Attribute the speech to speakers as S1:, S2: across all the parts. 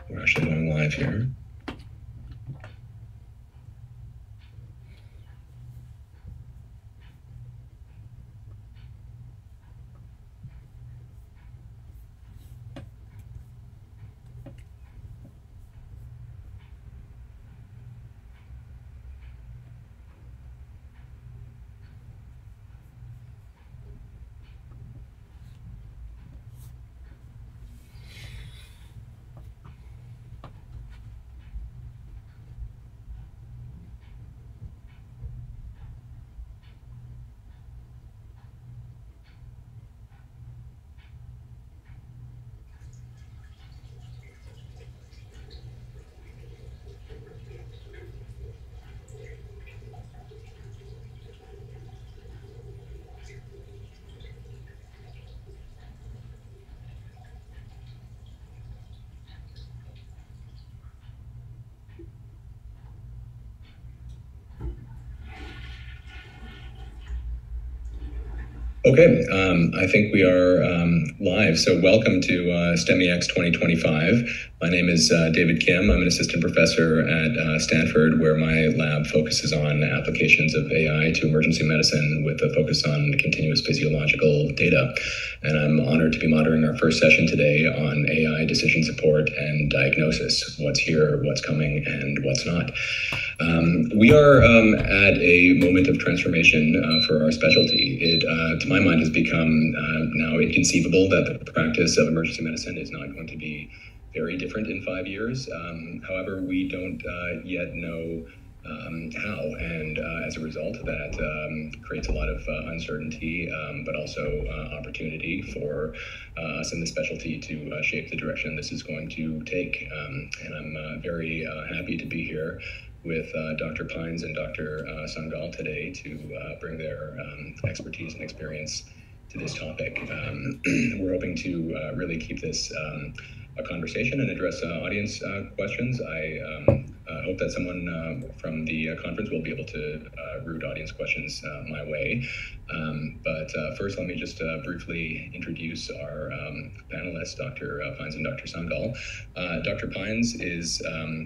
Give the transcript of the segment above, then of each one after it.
S1: We're actually going live here. Okay, I think we are live. So welcome to StEMIx 2025. My name is David Kim. I'm an assistant professor at Stanford, where my lab focuses on applications of AI to emergency medicine with a focus on continuous physiological data. And I'm honored to be moderating our first session today on AI decision support and diagnosis, what's here, what's coming, and what's not. We are at a moment of transformation for our specialty. It, to my mind, has become now inconceivable that the practice of emergency medicine is not going to be very different in 5 years. However, we don't yet know how, and as a result, that creates a lot of uncertainty, but also opportunity for us in the specialty to shape the direction this is going to take. And I'm very happy to be here with Dr. Pines and Dr. Sangal today to bring their expertise and experience to this topic. We're hoping to really keep this a conversation and address audience questions. I hope that someone from the conference will be able to route audience questions my way. But first, let me just briefly introduce our panelists, Dr. Pines and Dr. Sangal. Dr. Pines is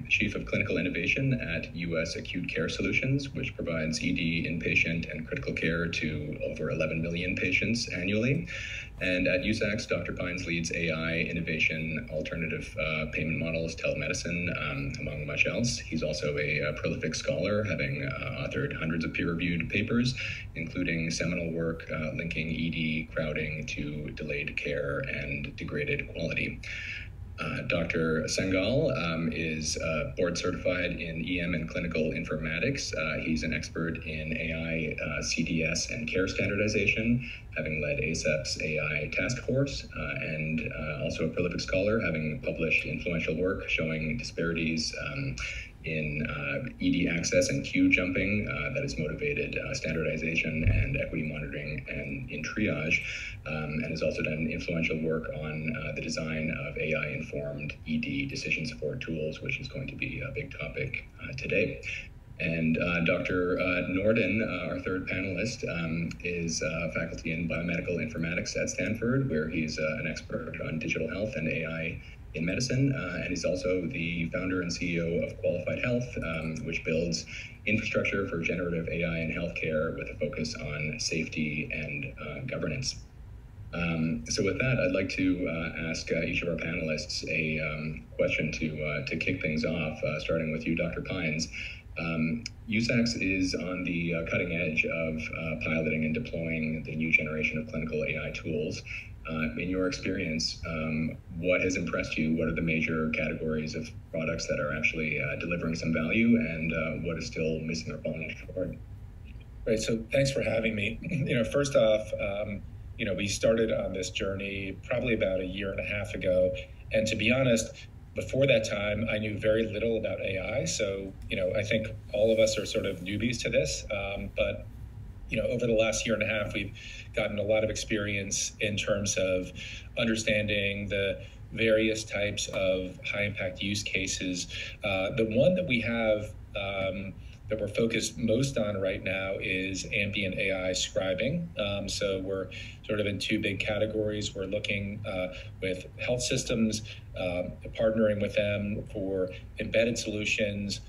S1: Chief of Clinical Innovation at U.S. Acute Care Solutions, which provides ED, inpatient, and critical care to over 11 million patients annually. And at USACS, Dr. Pines leads AI, innovation, alternative payment models, telemedicine, among much else. He's also a prolific scholar, having authored hundreds of peer-reviewed papers, including seminal work linking ED crowding to delayed care and degraded quality. Dr. Sangal is board certified in EM and clinical informatics. He's an expert in AI, CDS, and care standardization, having led ACEP's AI task force, and also a prolific scholar, having published influential work showing disparities in ED access and queue jumping that has motivated standardization and equity monitoring and in triage, and has also done influential work on the design of AI-informed ED decision support tools, which is going to be a big topic today. And Dr. Norden, our third panelist, is faculty in biomedical informatics at Stanford, where he's an expert on digital health and AI in medicine, and he's also the founder and CEO of Qualified Health, which builds infrastructure for generative AI in healthcare with a focus on safety and governance. So with that, I'd like to ask each of our panelists a question to kick things off, starting with you, Dr. Pines. USACS is on the cutting edge of piloting and deploying the new generation of clinical AI tools. In your experience, what has impressed you? What are the major categories of products that are actually delivering some value, and what is still missing or falling short?
S2: Right. So thanks for having me. First off, we started on this journey probably about a year and a half ago, and to be honest, before that time, I knew very little about AI. So, I think all of us are sort of newbies to this. But over the last year and a half, we've gotten a lot of experience in terms of understanding the various types of high impact use cases. The one that we have that we're focused most on right now is ambient AI scribing. So we're sort of in two big categories. We're looking with health systems, partnering with them for embedded solutions,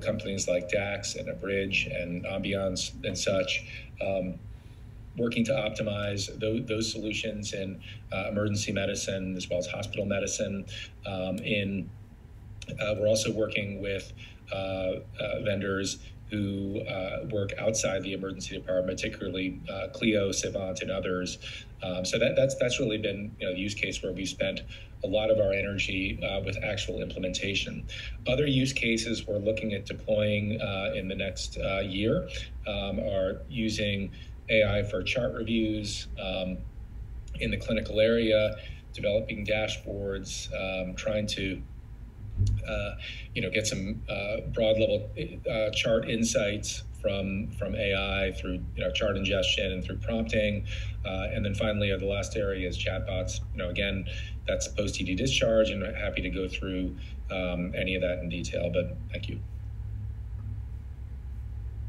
S2: companies like DAX and Abridge and Ambiance and such, working to optimize those solutions in emergency medicine as well as hospital medicine. We're also working with vendors who work outside the emergency department, particularly Clio, Savant, and others. So that's really been the use case where we spent a lot of our energy with actual implementation. Other use cases we're looking at deploying in the next year are using AI for chart reviews in the clinical area, developing dashboards, trying to get some broad level chart insights from AI through chart ingestion and through prompting, and then finally the last area is chatbots. Again, that's post ED discharge, and I'm happy to go through any of that in detail. But thank you.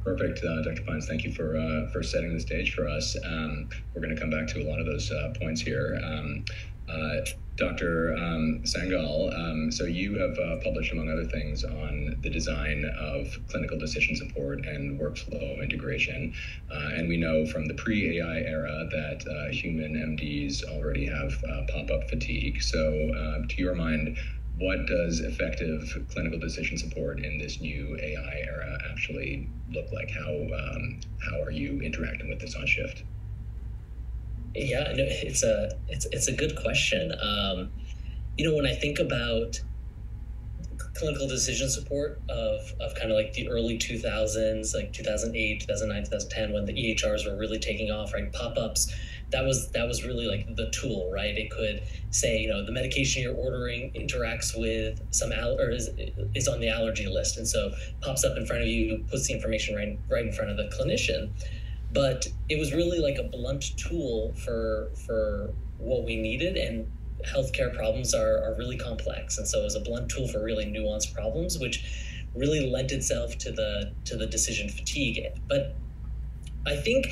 S1: Perfect, Dr. Pines. Thank you for setting the stage for us. We're going to come back to a lot of those points here. Dr. Sangal, so you have published, among other things, on the design of clinical decision support and workflow integration. And we know from the pre-AI era that human MDs already have pop-up fatigue. So to your mind, what does effective clinical decision support in this new AI era actually look like? How are you interacting with this on shift?
S3: Yeah, no, it's a good question. When I think about clinical decision support of kind of like the early 2000s, like 2008, 2009, 2010, when the EHRs were really taking off, right? Pop-ups, that was really like the tool, right? It could say, the medication you're ordering interacts with or is on the allergy list, and so pops up in front of you, puts the information right in front of the clinician. But it was really like a blunt tool for what we needed, and healthcare problems are really complex, and so it was a blunt tool for really nuanced problems, which really lent itself to the decision fatigue. But I think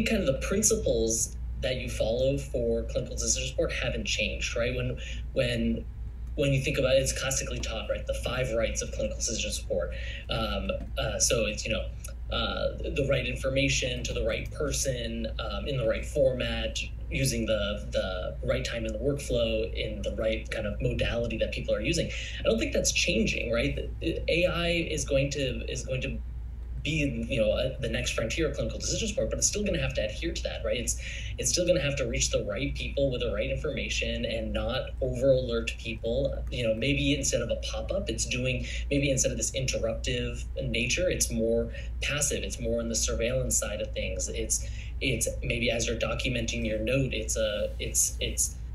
S3: kind of the principles that you follow for clinical decision support haven't changed, right? When you think about it, it's classically taught, right? The 5 rights of clinical decision support. So it's the right information to the right person in the right format, using the right time in the workflow, in the right kind of modality that people are using. I don't think that's changing, right? AI is going to be the next frontier of clinical decision support, but it's still going to have to adhere to that, right? It's still going to have to reach the right people with the right information and not over alert people. Maybe instead of a pop-up, maybe instead of this interruptive nature, it's more passive. It's more on the surveillance side of things. It's maybe as you're documenting your note, it's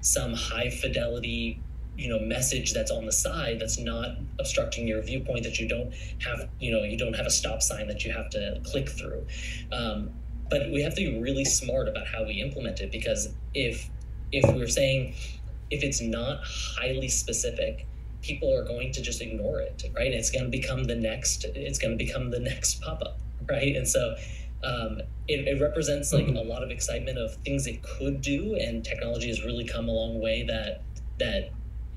S3: some high fidelity message that's on the side that's not obstructing your viewpoint, that you don't have a stop sign that you have to click through. But we have to be really smart about how we implement it, because if we're saying, if it's not highly specific, people are going to just ignore it, right? It's going to become the next pop-up, right? And so it represents like a lot of excitement of things it could do, and technology has really come a long way that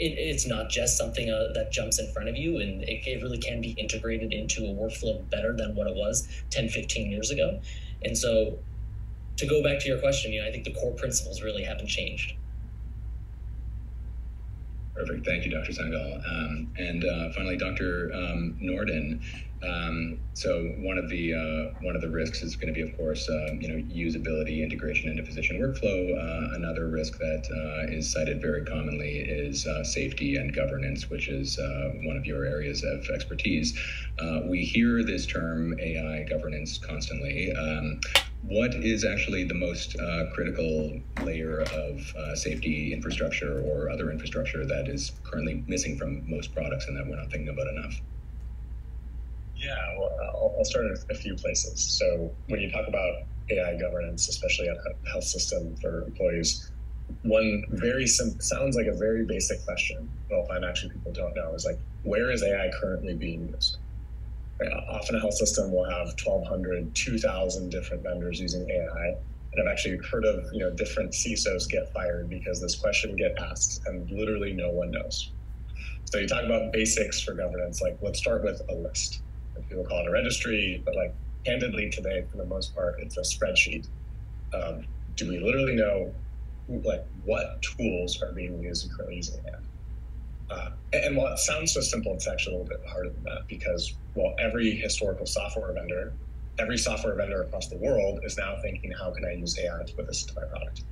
S3: it's not just something that jumps in front of you, and it really can be integrated into a workflow better than what it was 10, 15 years ago. And so to go back to your question, I think the core principles really haven't changed.
S1: Perfect. Thank you, Dr. Sangal. And finally, Dr. Norden. So one of the risks is going to be, of course, usability, integration into physician workflow. Another risk that is cited very commonly is safety and governance, which is one of your areas of expertise. We hear this term AI governance constantly. What is actually the most critical layer of safety infrastructure or other infrastructure that is currently missing from most products and that we're not thinking about enough?
S4: Yeah, well, I'll start at a few places. So when you talk about AI governance, especially at a health system for employees, one sounds like a very basic question, but I'll find actually people don't know, is like, where is AI currently being used? Often a health system will have 1,200, 2,000 different vendors using AI. And I've actually heard of, different CISOs get fired because this question gets asked and literally no one knows. So you talk about basics for governance, like let's start with a list. People call it a registry, but like candidly today, for the most part, it's a spreadsheet. Do we literally know what tools are being used and currently using AI? And while it sounds so simple, it's actually a little bit harder than that because, every historical software vendor, every software vendor across the world is now thinking, how can I use AI to put this into my product?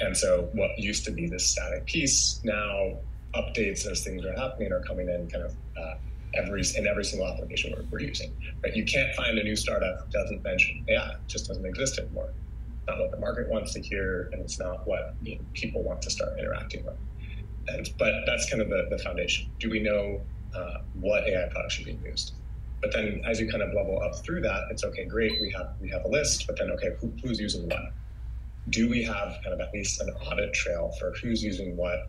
S4: And so what used to be this static piece, now updates as things are happening are coming in kind of every single application we're using. Right? You can't find a new startup that doesn't mention AI. It just doesn't exist anymore. It's not what the market wants to hear, and it's not what people want to start interacting with. But that's kind of the foundation. Do we know what AI products are being used? But then as you kind of level up through that, it's okay, great, we have a list, but then okay, who's using what? Do we have kind of at least an audit trail for who's using what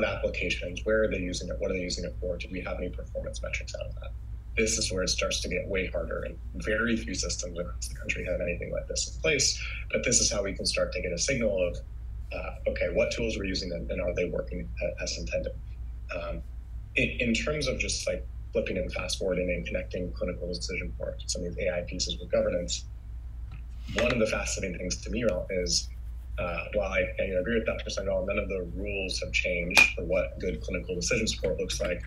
S4: applications, where are they using it, what are they using it for? Do we have any performance metrics out of that? This is where it starts to get way harder, and very few systems across the country have anything like this in place. But this is how we can start to get a signal of okay, what tools we're using and are they working as intended? In terms of just like flipping and fast forwarding and connecting clinical decision support to some of these AI pieces with governance, one of the fascinating things to me is, while I agree with Dr. Sandal, none of the rules have changed for what good clinical decision support looks like.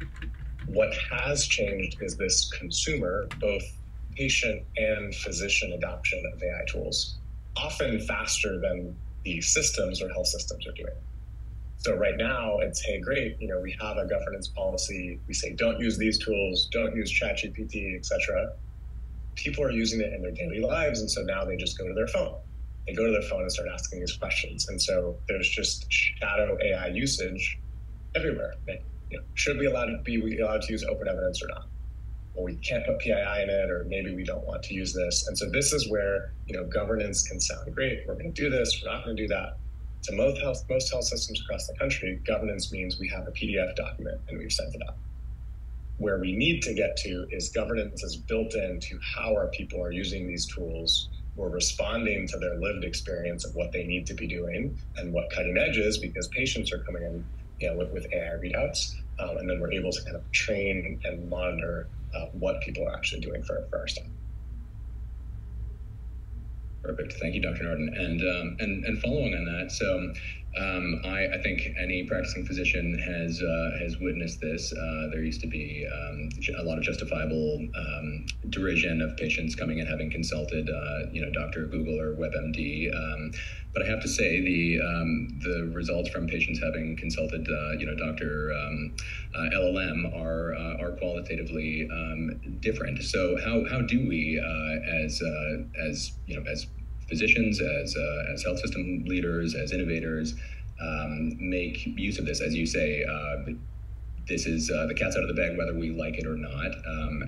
S4: What has changed is this consumer, both patient and physician adoption of AI tools, often faster than the systems or health systems are doing. So right now it's, hey, great, we have a governance policy. We say, don't use these tools, don't use ChatGPT, etc. People are using it in their daily lives. And so now they just go to their phone. They go to their phone and start asking these questions. And so there's just shadow AI usage everywhere. Should we be allowed to use open evidence or not? Well, we can't put PII in it, or maybe we don't want to use this. And so this is where, governance can sound great. We're going to do this. We're not going to do that. To most health systems across the country, governance means we have a PDF document and we've sent it out. Where we need to get to is governance is built into how our people are using these tools. We're responding to their lived experience of what they need to be doing and what cutting edge is, because patients are coming in with AI readouts. And then we're able to kind of train and monitor what people are actually doing for our staff.
S1: Perfect. Thank you, Dr. Norton. And following on that, so I think any practicing physician has witnessed this. There used to be a lot of justifiable derision of patients coming and having consulted, Dr. Google or WebMD. But I have to say the results from patients having consulted, Dr. LLM are qualitatively different. So how do we, as physicians, as health system leaders, as innovators, make use of this? As you say, this is the cat's out of the bag, whether we like it or not.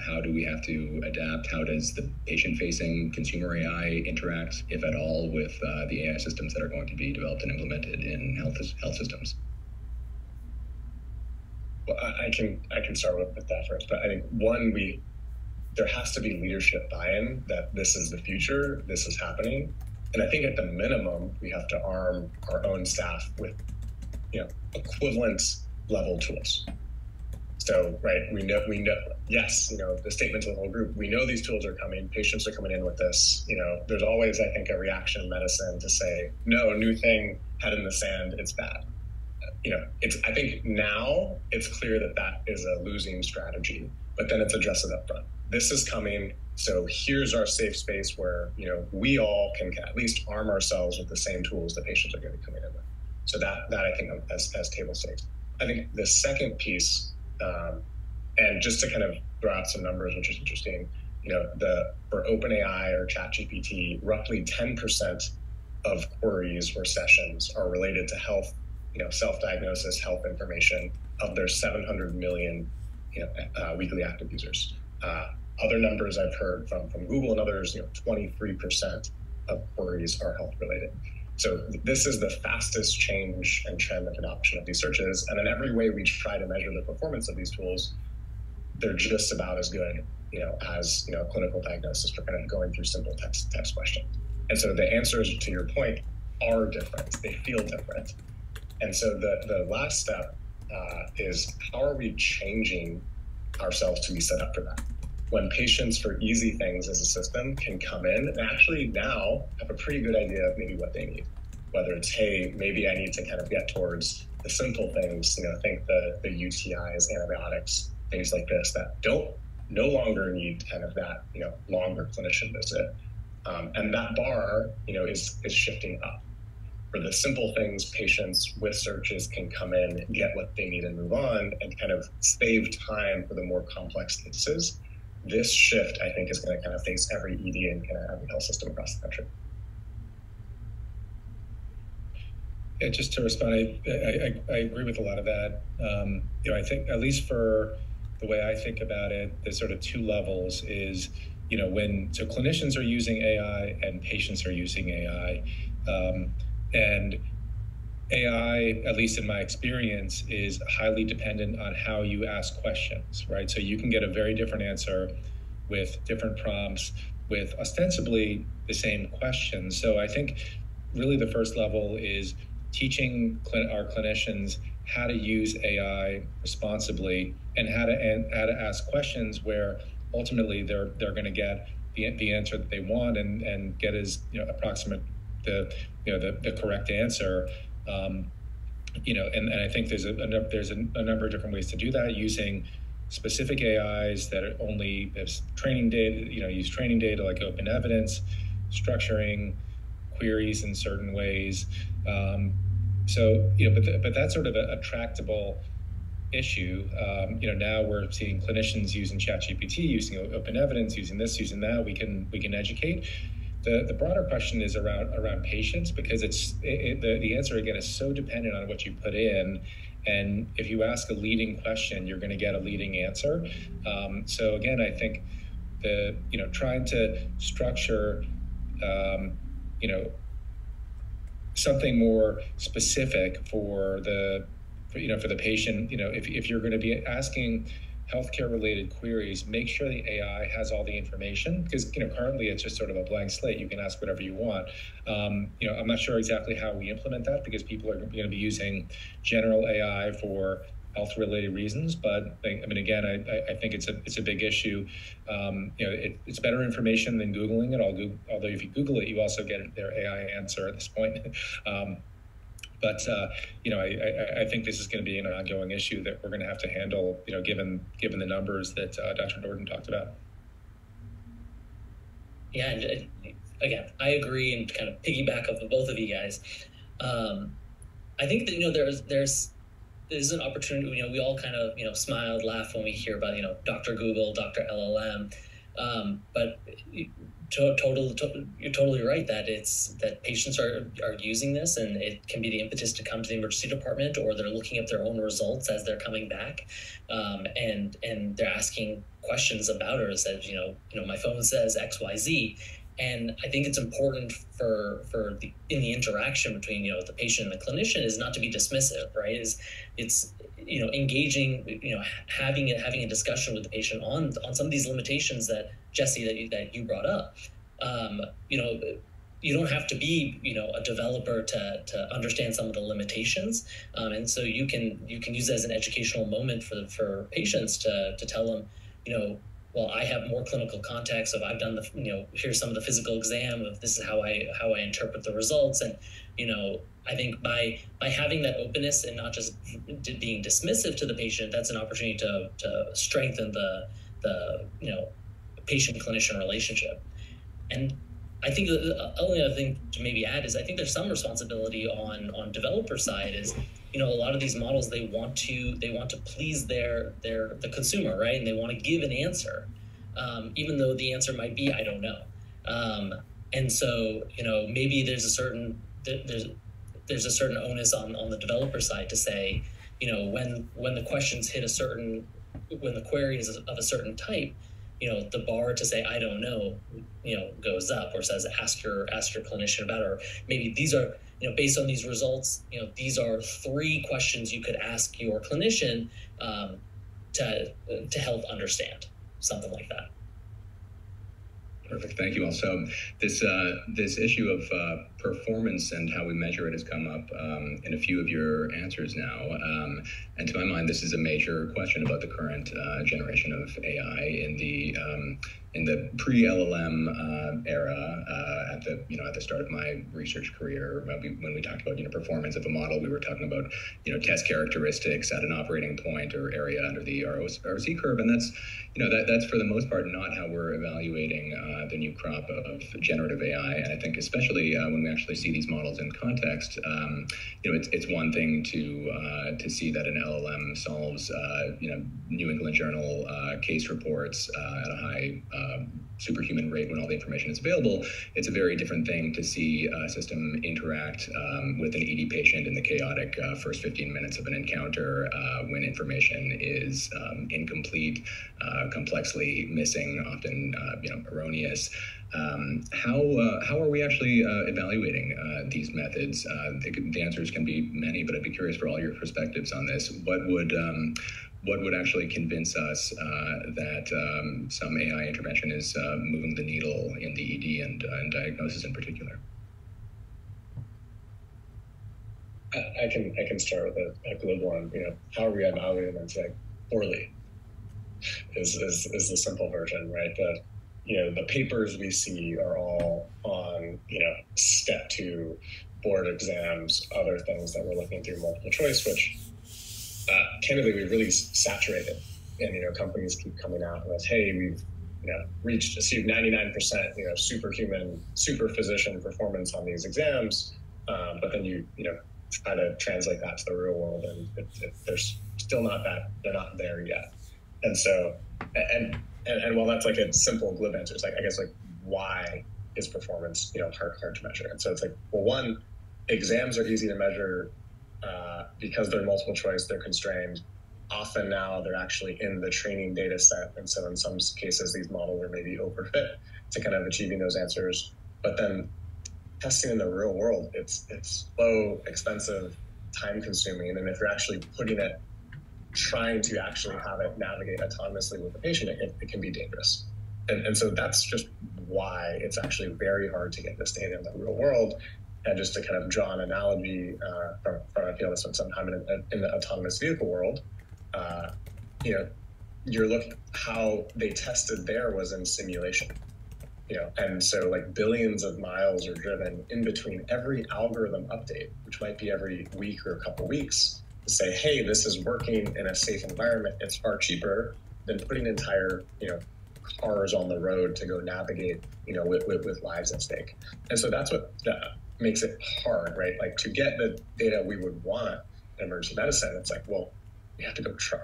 S1: How do we have to adapt? How does the patient-facing consumer AI interact, if at all, with the AI systems that are going to be developed and implemented in health systems?
S4: Well, I can start with that first, but I think there has to be leadership buy-in that this is the future, this is happening. And I think at the minimum, we have to arm our own staff with, equivalent level tools. So, right, we know, yes, the statement to the whole group, we know these tools are coming, patients are coming in with this, there's always, I think, a reaction in medicine to say, no, new thing, head in the sand, it's bad. I think now it's clear that is a losing strategy, but then it's addressed up front. This is coming, so here's our safe space where, we all can at least arm ourselves with the same tools that patients are going to be coming in with. So that I think as table stakes. I think the second piece, and just to kind of throw out some numbers, which is interesting, for OpenAI or ChatGPT, roughly 10% of queries or sessions are related to health, self-diagnosis, health information of their 700 million, weekly active users. Other numbers I've heard from Google and others, 23% of queries are health related. So this is the fastest change and trend of adoption of these searches. And in every way we try to measure the performance of these tools, they're just about as good, as a clinical diagnosis for kind of going through simple text questions. And so the answers, to your point, are different. They feel different. And so the last step is, how are we changing ourselves to be set up for that? When patients for easy things as a system can come in and actually now have a pretty good idea of maybe what they need. Whether it's, hey, maybe I need to kind of get towards the simple things, think the UTIs, antibiotics, things like this that no longer need kind of that, longer clinician visit. And that bar, is shifting up. For the simple things, patients with searches can come in, get what they need and move on, and kind of save time for the more complex cases. This shift, I think, is going to kind of face every ED and kind of every health system across the country.
S2: Yeah, just to respond, I agree with a lot of that. I think, at least for the way I think about it, there's sort of two levels is, so clinicians are using AI and patients are using AI. And AI, at least in my experience, is highly dependent on how you ask questions, right? So you can get a very different answer with different prompts with ostensibly the same questions. So I think really the first level is teaching our clinicians how to use AI responsibly and how to ask questions where ultimately they're going to get the answer that they want and get as approximate the correct answer. And I think there's a number of different ways to do that, using specific AIs that only has training data, use training data like open evidence, structuring queries in certain ways. But that's sort of a tractable issue. Now we're seeing clinicians using ChatGPT, using open evidence, using this, using that. We can educate. The broader question is around patients, because the answer again is so dependent on what you put in, and if you ask a leading question, you're going to get a leading answer. So again, I think trying to structure something more specific for the patient. If you're going to be asking healthcare related queries, make sure the AI has all the information, because currently it's just sort of a blank slate. You can ask whatever you want. I'm not sure exactly how we implement that, because people are going to be using general AI for health related reasons. But I think it's a big issue. It's better information than Googling it. Although if you Google it, you also get their AI answer at this point. But I think this is going to be an ongoing issue that we're going to have to handle, given the numbers that Dr. Norton talked about.
S3: Yeah, and again, I agree, and kind of piggyback off of both of you guys. I think that there's an opportunity. We all kind of smile, laugh when we hear about Dr. Google, Dr. LLM, but you're totally right that patients are using this, and it can be the impetus to come to the emergency department, or they're looking at their own results as they're coming back, and they're asking questions about it. Says my phone says XYZ, and I think it's important for in the interaction between the patient and the clinician is not to be dismissive, right? It's engaging, having a discussion with the patient on some of these limitations that Jesse that you brought up. You don't have to be a developer to understand some of the limitations, and so you can use it as an educational moment for patients to tell them, well, I have more clinical context, so I've done here's some of the physical exam, of this is how I interpret the results. And I think by having that openness and not just being dismissive to the patient, that's an opportunity to strengthen the patient-clinician relationship. And I think the only other thing to maybe add is I think there's some responsibility on developer side. Is a lot of these models, they want to please the consumer, right? And they want to give an answer, even though the answer might be I don't know. And so maybe there's a certain onus on the developer side to say when the questions hit when the query is of a certain type, the bar to say I don't know, goes up, or says ask your clinician about it. Or maybe these are based on these results, these are 3 questions you could ask your clinician, to help understand something like that.
S1: Perfect. Thank you all. So this issue of performance and how we measure it has come up in a few of your answers now. And to my mind, this is a major question about the current generation of AI in the pre-LLM era. At the start of my research career, when we talked about performance of a model, we were talking about test characteristics at an operating point or area under the ROC curve, and that's for the most part not how we're evaluating the new crop of generative AI. And I think especially when we actually see these models in context, it's one thing to see that an LLM solves New England Journal case reports at a high superhuman rate when all the information is available. It's a very different thing to see a system interact with an ED patient in the chaotic first 15 minutes of an encounter when information is incomplete, complexly missing, often erroneous. How are we actually evaluating these methods? The answers can be many, but I'd be curious for all your perspectives on this. What would actually convince us that some AI intervention is moving the needle in the ED and diagnosis in particular?
S4: I can start with a global one. How are we evaluating them today? Poorly is the simple version, right? The papers we see are all on step 2 board exams, other things that we're looking through multiple choice, which candidly we've really saturated. And companies keep coming out with, hey, we've achieved 99% superhuman, super physician performance on these exams, but then you try to translate that to the real world, and there's still not that, they're not there yet. And so and while that's like a simple glib answer, it's I guess why is performance hard to measure? And so it's well, one, exams are easy to measure because they're multiple choice, they're constrained. Often now they're actually in the training data set, and so in some cases these models are maybe overfit to kind of achieving those answers. But then testing in the real world, it's slow, expensive, time consuming, and if you're actually trying to actually have it navigate autonomously with the patient, it can be dangerous. And so that's just why it's actually very hard to get this data in the real world. And just to kind of draw an analogy from I feel this one sometime in the autonomous vehicle world, you're looking, how they tested there was in simulation. And so billions of miles are driven in between every algorithm update, which might be every week or a couple weeks, to say, hey, this is working in a safe environment. It's far cheaper than putting entire, cars on the road to go navigate, with lives at stake. And so that's what makes it hard, right? To get the data we would want in emergency medicine, it's well, you have to go try,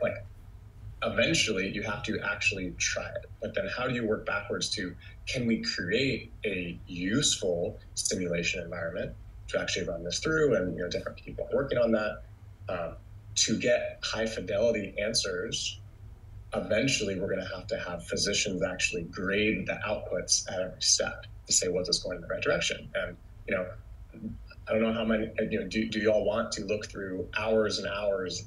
S4: eventually you have to actually try it. But then how do you work backwards to, can we create a useful simulation environment to actually run this through? And different people working on that to get high fidelity answers. Eventually we're going to have physicians actually grade the outputs at every step to say, was this going in the right direction? And I don't know how many, do you all want to look through hours and hours,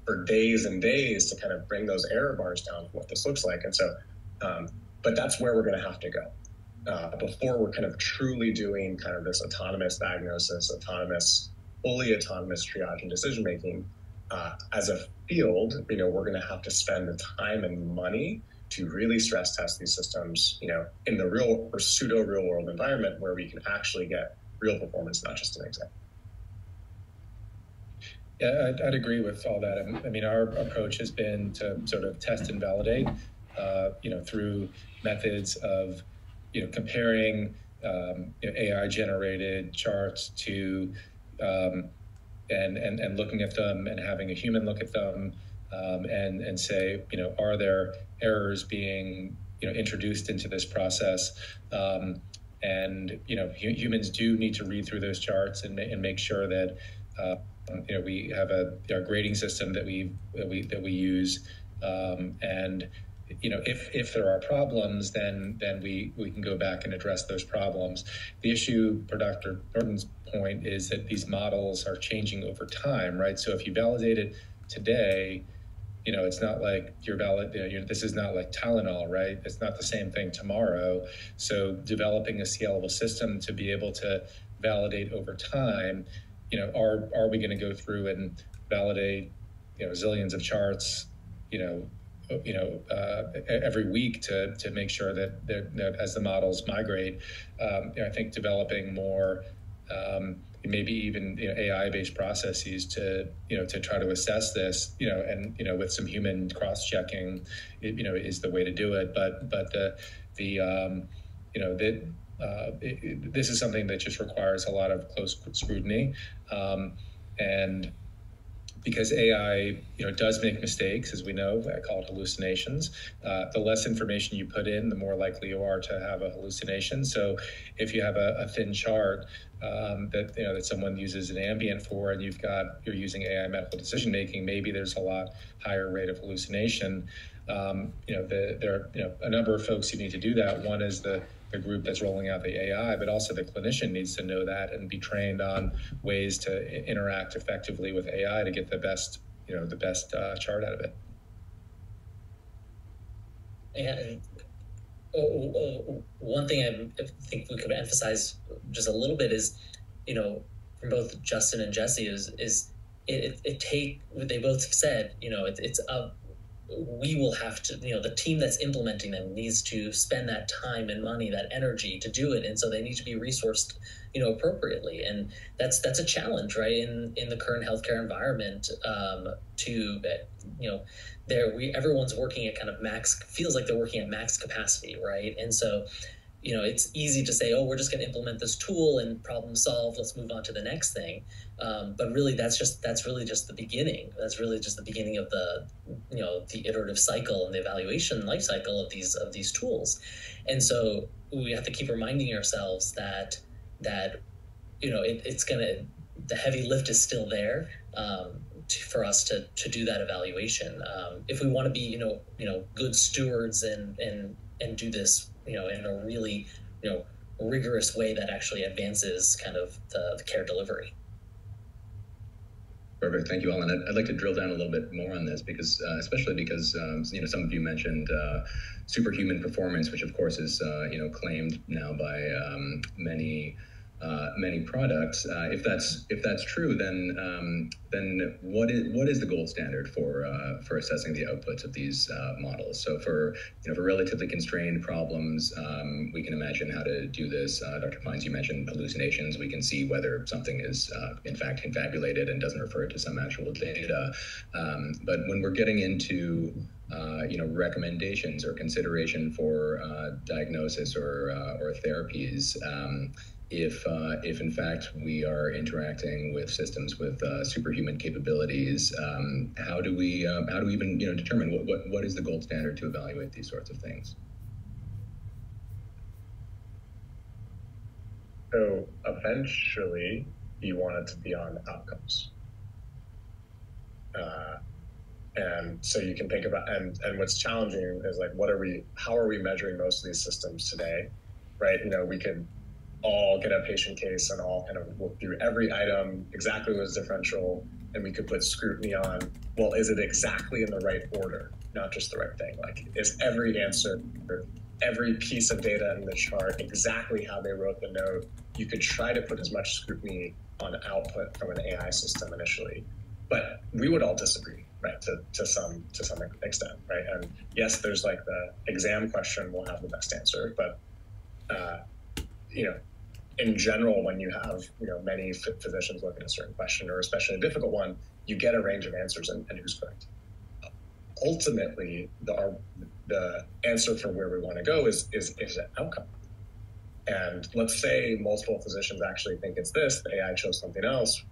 S4: for days and days to kind of bring those error bars down to what this looks like? And so, but that's where we're going to have to go before we're kind of truly doing kind of this autonomous diagnosis, fully autonomous triage and decision-making. As a field, we're going to have to spend the time and money to really stress test these systems, in the real or pseudo real world environment where we can actually get real performance, not just an exam.
S2: Yeah, I'd agree with all that. I mean, our approach has been to sort of test and validate, through methods of, comparing AI-generated charts to, and looking at them and having a human look at them, and say, are there errors being, introduced into this process? And humans do need to read through those charts and make sure that we have our grading system that we use, and if there are problems, then we can go back and address those problems. The issue, per Dr. Norton's point, is that these models are changing over time, right? So if you validate it today, it's not like you're valid. This is not like Tylenol, right? It's not the same thing tomorrow. So developing a scalable system to be able to validate over time, are we going to go through and validate, zillions of charts, every week to make sure that as the models migrate, I think developing more, maybe even AI-based processes to try to assess this, and with some human cross-checking, is the way to do it. But this is something that just requires a lot of close scrutiny, and because AI, does make mistakes, as we know. I call it hallucinations. The less information you put in, the more likely you are to have a hallucination. So if you have a thin chart that someone uses an ambient for, and you're using AI medical decision making, maybe there's a lot higher rate of hallucination. There are a number of folks who need to do that. One is the group that's rolling out the AI, but also the clinician needs to know that and be trained on ways to interact effectively with AI to get the best chart out of it.
S3: And one thing I think we could emphasize just a little bit is, from both Justin and Jesse they both said, we will have to, the team that's implementing them needs to spend that time and money, that energy to do it. And so they need to be resourced, appropriately. And that's a challenge, right? In the current healthcare environment, everyone's working at kind of feels like they're working at max capacity, right? And so, it's easy to say, oh, we're just going to implement this tool and problem solve. Let's move on to the next thing. But really, that's really just the beginning. That's really just the beginning of the iterative cycle and the evaluation life cycle of these tools. And so we have to keep reminding ourselves that the heavy lift is still there for us to do that evaluation. If we want to be good stewards and do this in a really rigorous way that actually advances kind of the care delivery.
S1: Perfect. Thank you, Alan. I'd like to drill down a little bit more on this because, especially because, some of you mentioned superhuman performance, which of course is, claimed now by many products. If that's true, then what is the gold standard for assessing the outputs of these models? So for relatively constrained problems, we can imagine how to do this. Dr. Pines, you mentioned hallucinations. We can see whether something is in fact confabulated and doesn't refer to some actual data. But when we're getting into recommendations or consideration for diagnosis or therapies, if in fact we are interacting with systems with superhuman capabilities, how do we even determine what is the gold standard to evaluate these sorts of things?
S4: So eventually, you want it to be on outcomes. And so you can think about, and what's challenging is like, how are we measuring most of these systems today, right? We could all get a patient case and all kind of look through every item, exactly what is differential, and we could put scrutiny on, well, is it exactly in the right order, not just the right thing? Like, is every answer, every piece of data in the chart exactly how they wrote the note? You could try to put as much scrutiny on output from an AI system initially, but we would all disagree, right, to some extent, right? And yes, there's like the exam question will have the best answer, but in general, when you have many physicians look at a certain question, or especially a difficult one, you get a range of answers and who's correct. Ultimately, the answer for where we want to go is an outcome. And let's say multiple physicians actually think it's this, the AI chose something else.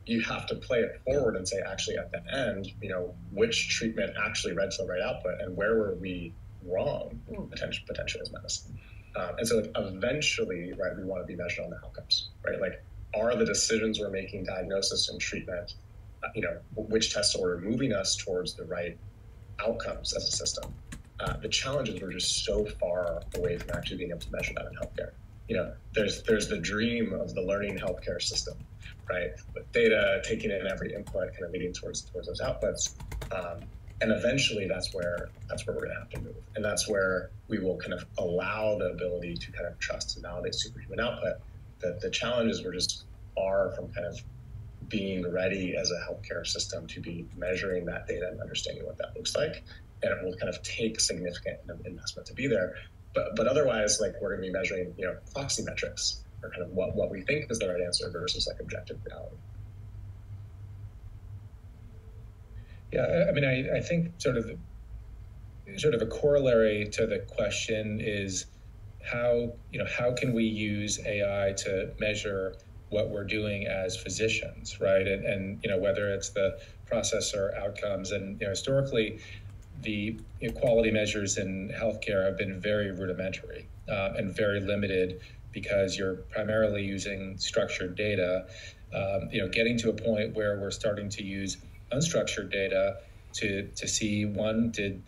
S4: You have to play it forward and say, actually, at the end, which treatment actually led to the right output, and where were we wrong potentially as medicine. And so eventually, right, we want to be measured on the outcomes, right? Like, are the decisions we're making, diagnosis and treatment, which tests are moving us towards the right outcomes as a system? The challenge is we're just so far away from actually being able to measure that in healthcare. There's the dream of the learning healthcare system, right? With data, taking in every input, kind of leading towards those outputs. And eventually that's where we're going to have to move. And that's where we will kind of allow the ability to kind of trust and validate superhuman output. The challenge is we're just far from kind of being ready as a healthcare system to be measuring that data and understanding what that looks like. And it will kind of take significant investment to be there. But otherwise, like, we're going to be measuring, proxy metrics, or kind of what we think is the right answer versus like objective reality.
S2: Yeah, I mean, I think sort of a corollary to the question is how can we use AI to measure what we're doing as physicians, right? And whether it's the process or outcomes. And historically, the quality measures in healthcare have been very rudimentary and very limited, because you're primarily using structured data. Getting to a point where we're starting to use unstructured data to see, one, did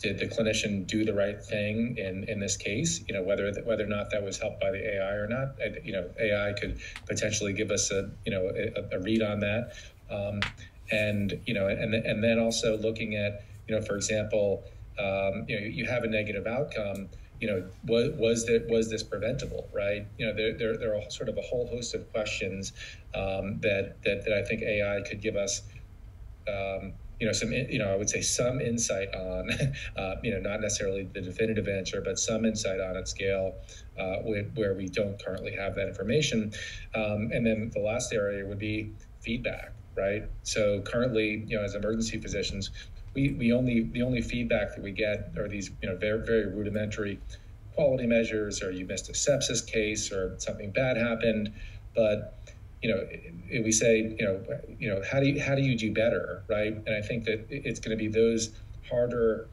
S2: the clinician do the right thing in this case? Whether or not that was helped by the AI or not. AI could potentially give us a read on that, and then also looking at, for example, you have a negative outcome. Was this preventable, right? There are sort of a whole host of questions that I think AI could give us. Some, I would say some insight on, not necessarily the definitive answer, but some insight on at scale where we don't currently have that information. And then the last area would be feedback, right? So currently, as emergency physicians, the only feedback that we get are these, very, very rudimentary quality measures, or you missed a sepsis case, or something bad happened. But we say, how do you do better, right? And I think that it's going to be those harder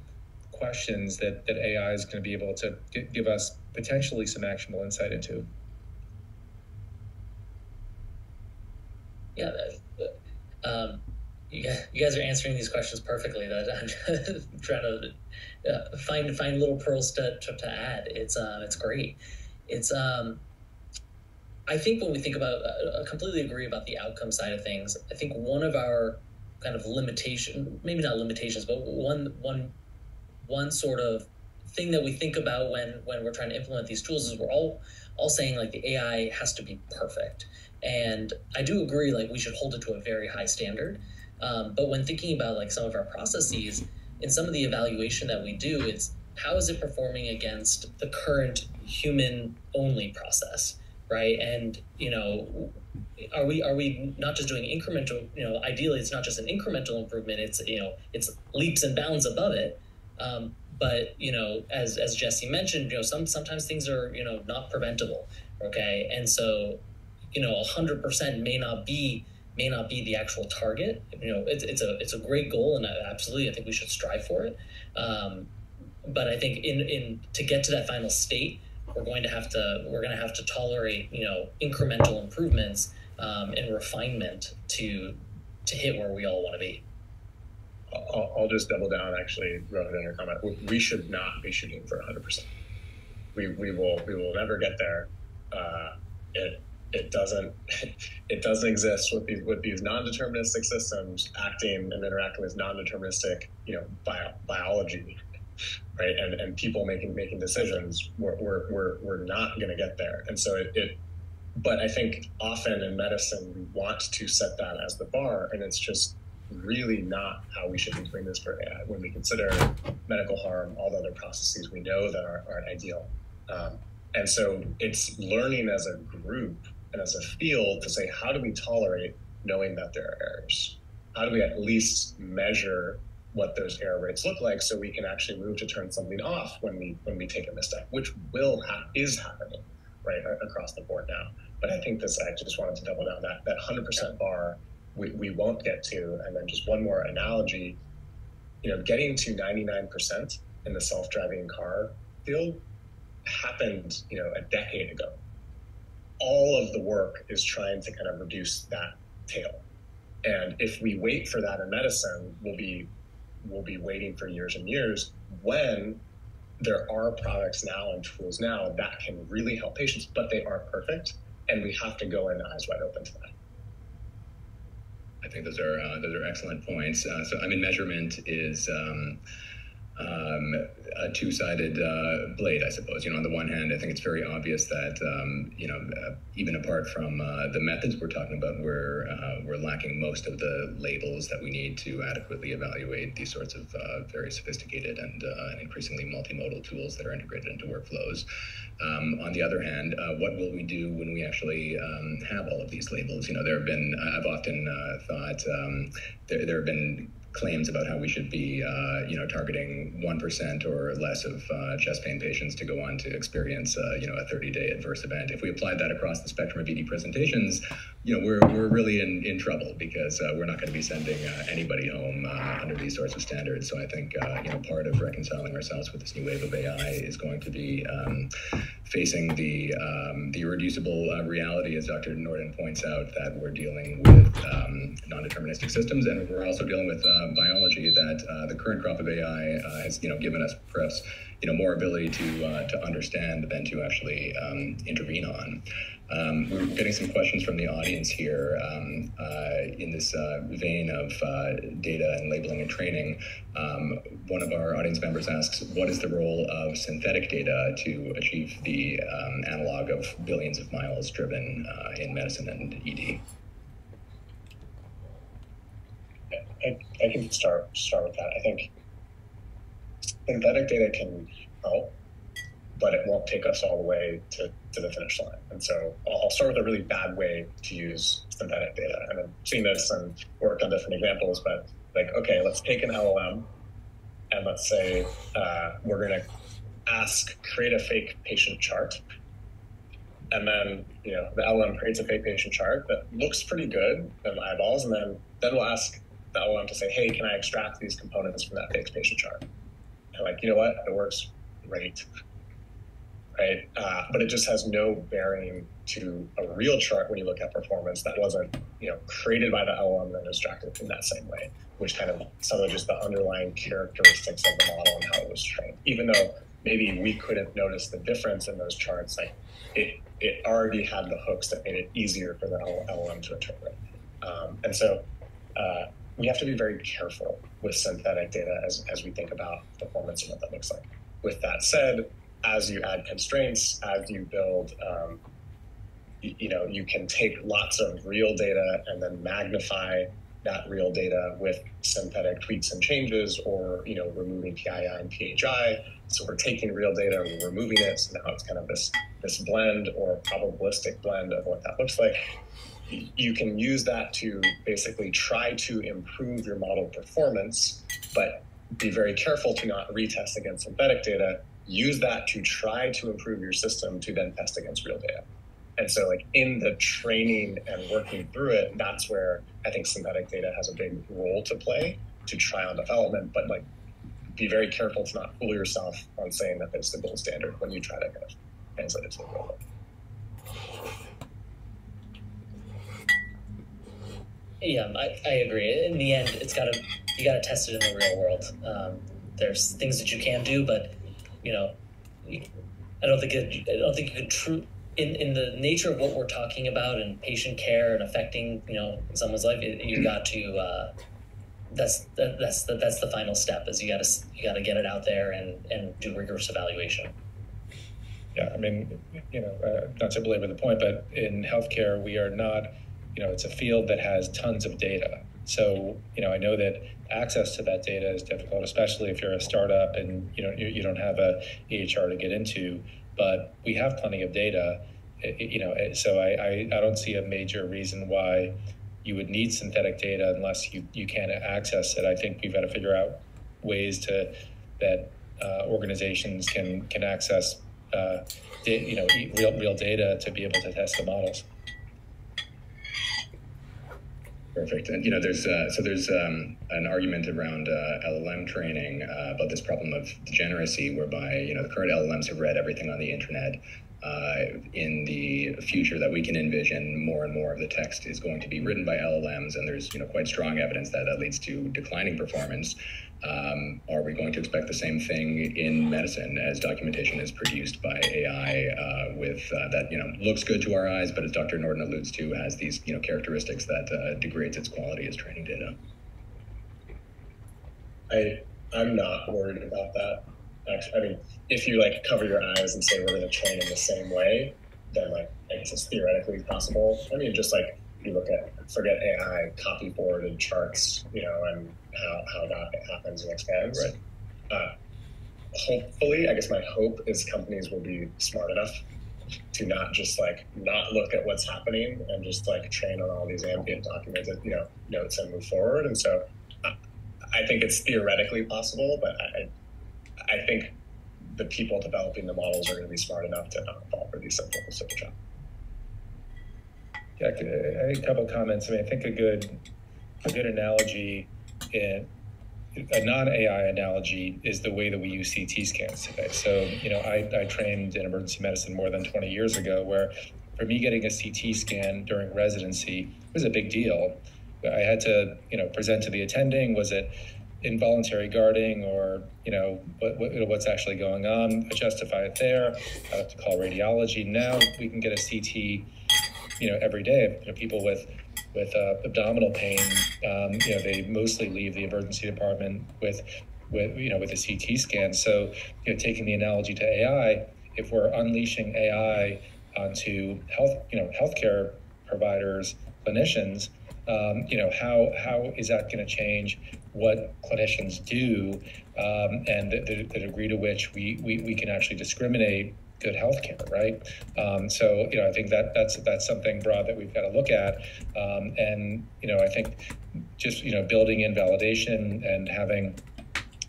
S2: questions that AI is going to be able to give us potentially some actionable insight into.
S3: Yeah, you guys are answering these questions perfectly. That I'm trying to find little pearls to add. It's great. It's I think when we think about, I completely agree about the outcome side of things. I think one of our kind of maybe not limitations, but one sort of thing that we think about when we're trying to implement these tools is we're all saying, like, the AI has to be perfect. And I do agree, like, we should hold it to a very high standard. But when thinking about, like, some of our processes, in some of the evaluation that we do, it's how is it performing against the current human-only process, right? And, are we not just doing incremental, ideally it's not just an incremental improvement, it's leaps and bounds above it. But, as Jesse mentioned, sometimes things are, not preventable. Okay. And so, 100% may not be the actual target. It's a great goal, and absolutely, I think we should strive for it. But I think to get to that final state, we're going to have to tolerate, incremental improvements and refinement to hit where we all want to be.
S4: I'll just double down, actually, Rohit, in your comment. We should not be shooting for 100%. We will never get there. It doesn't exist with these non-deterministic systems acting and interacting with non-deterministic, biology, right? And people making decisions. We're not going to get there. And so but I think often in medicine we want to set that as the bar, and it's just really not how we should be doing this for AI. When we consider medical harm, all the other processes we know that aren't ideal. And so it's learning as a group and as a field to say, how do we tolerate knowing that there are errors? How do we at least measure what those error rates look like, so we can actually move to turn something off when we take a misstep, which is happening right across the board now. But I think I just wanted to double down that 100% bar we won't get to. And then just one more analogy, getting to 99% in the self-driving car field happened, a decade ago. All of the work is trying to kind of reduce that tail. And if we wait for that in medicine, we'll be waiting for years and years, when there are products now and tools now that can really help patients, but they aren't perfect. And we have to go in eyes wide open to that.
S1: I think those are excellent points. So, I mean, measurement is a two-sided blade, I suppose. On the one hand, I think it's very obvious that even apart from the methods we're talking about, we're lacking most of the labels that we need to adequately evaluate these sorts of very sophisticated and increasingly multimodal tools that are integrated into workflows. On the other hand, what will we do when we actually have all of these labels? There have been, I've often thought there have been claims about how we should be, targeting 1% or less of chest pain patients to go on to experience, a 30-day adverse event. If we applied that across the spectrum of ED presentations, we're really in trouble, because we're not going to be sending anybody home under these sorts of standards. So I think, part of reconciling ourselves with this new wave of AI is going to be facing the irreducible reality, as Dr. Norden points out, that we're dealing with non-deterministic systems, and we're also dealing with biology that the current crop of AI has given us perhaps more ability to understand than to actually intervene on. We're getting some questions from the audience here in this vein of data and labeling and training. One of our audience members asks, what is the role of synthetic data to achieve the analog of billions of miles driven in medicine and ED?
S4: I can start with that. I think synthetic data can help, but it won't take us all the way to the finish line. And so I'll start with a really bad way to use synthetic data. And I've seen this and worked on different examples, but okay, let's take an LLM and let's say we're going to create a fake patient chart. And then, the LLM creates a fake patient chart that looks pretty good in the eyeballs. And then we'll ask the LLM to say, hey, can I extract these components from that fake patient chart? And you know what? It works great. Right? But it just has no bearing to a real chart when you look at performance that wasn't, created by the LLM and extracted in that same way, which kind of some of just the underlying characteristics of the model and how it was trained. Even though maybe we couldn't notice the difference in those charts, it already had the hooks that made it easier for the LLM to interpret. And so we have to be very careful with synthetic data as we think about performance and what that looks like. With that said, as you add constraints, as you build, you can take lots of real data and then magnify that real data with synthetic tweaks and changes, or, removing PII and PHI. So we're taking real data, we're removing it. So now it's kind of this blend or probabilistic blend of what that looks like. You can use that to basically try to improve your model performance, but be very careful to not retest against synthetic data. Use that to try to improve your system to then test against real data. And so in the training and working through it, that's where I think synthetic data has a big role to play to trial development, but be very careful to not fool yourself on saying that it's the gold standard when you try to kind of translate it to the real world.
S3: Yeah, I agree. In the end, you gotta test it in the real world. There's things that you can do, but I don't think you could in the nature of what we're talking about and patient care and affecting someone's life. You got to that's the final step. Is you gotta get it out there and do rigorous evaluation.
S2: Yeah, I mean, not to belabor the point, but in healthcare, we are not. It's a field that has tons of data. So, I know that access to that data is difficult, especially if you're a startup and you don't have a EHR to get into. But we have plenty of data, So I don't see a major reason why you would need synthetic data unless you can't access it. I think we've got to figure out ways that organizations can access real data to be able to test the models.
S1: Perfect. And there's an argument around LLM training about this problem of degeneracy, whereby the current LLMs have read everything on the internet, in the future that we can envision, more and more of the text is going to be written by LLMs, and there's quite strong evidence that that leads to declining performance. Are we going to expect the same thing in medicine as documentation is produced by AI with that looks good to our eyes, but as Dr. Norton alludes to, has these characteristics that degrades its quality as training data?
S4: I'm not worried about that. Actually, I mean, if you cover your eyes and say we're going to train in the same way, then I guess it's theoretically possible. I mean, just you look at, forget AI, copy forwarded charts, and how that happens and expands.
S1: Right.
S4: Hopefully, I guess my hope is companies will be smart enough to not just not look at what's happening and just train on all these ambient documented notes and move forward. And so I think it's theoretically possible, but I think the people developing the models are going to be smart enough to not fall for these simple trap.
S2: Yeah, a couple of comments. I mean, I think a good analogy, a non-AI analogy, is the way that we use CT scans today. So, I trained in emergency medicine more than 20 years ago, where for me getting a CT scan during residency was a big deal. I had to, present to the attending. Was it involuntary guarding, or what's actually going on? I justify it there. I have to call radiology. Now we can get a CT, every day. People with abdominal pain, they mostly leave the emergency department with a CT scan. So, taking the analogy to AI, if we're unleashing AI onto healthcare providers, clinicians, how is that going to change what clinicians do, and the degree to which we can actually discriminate good healthcare, right? So, I think that's something broad that we've got to look at, and I think just building in validation and having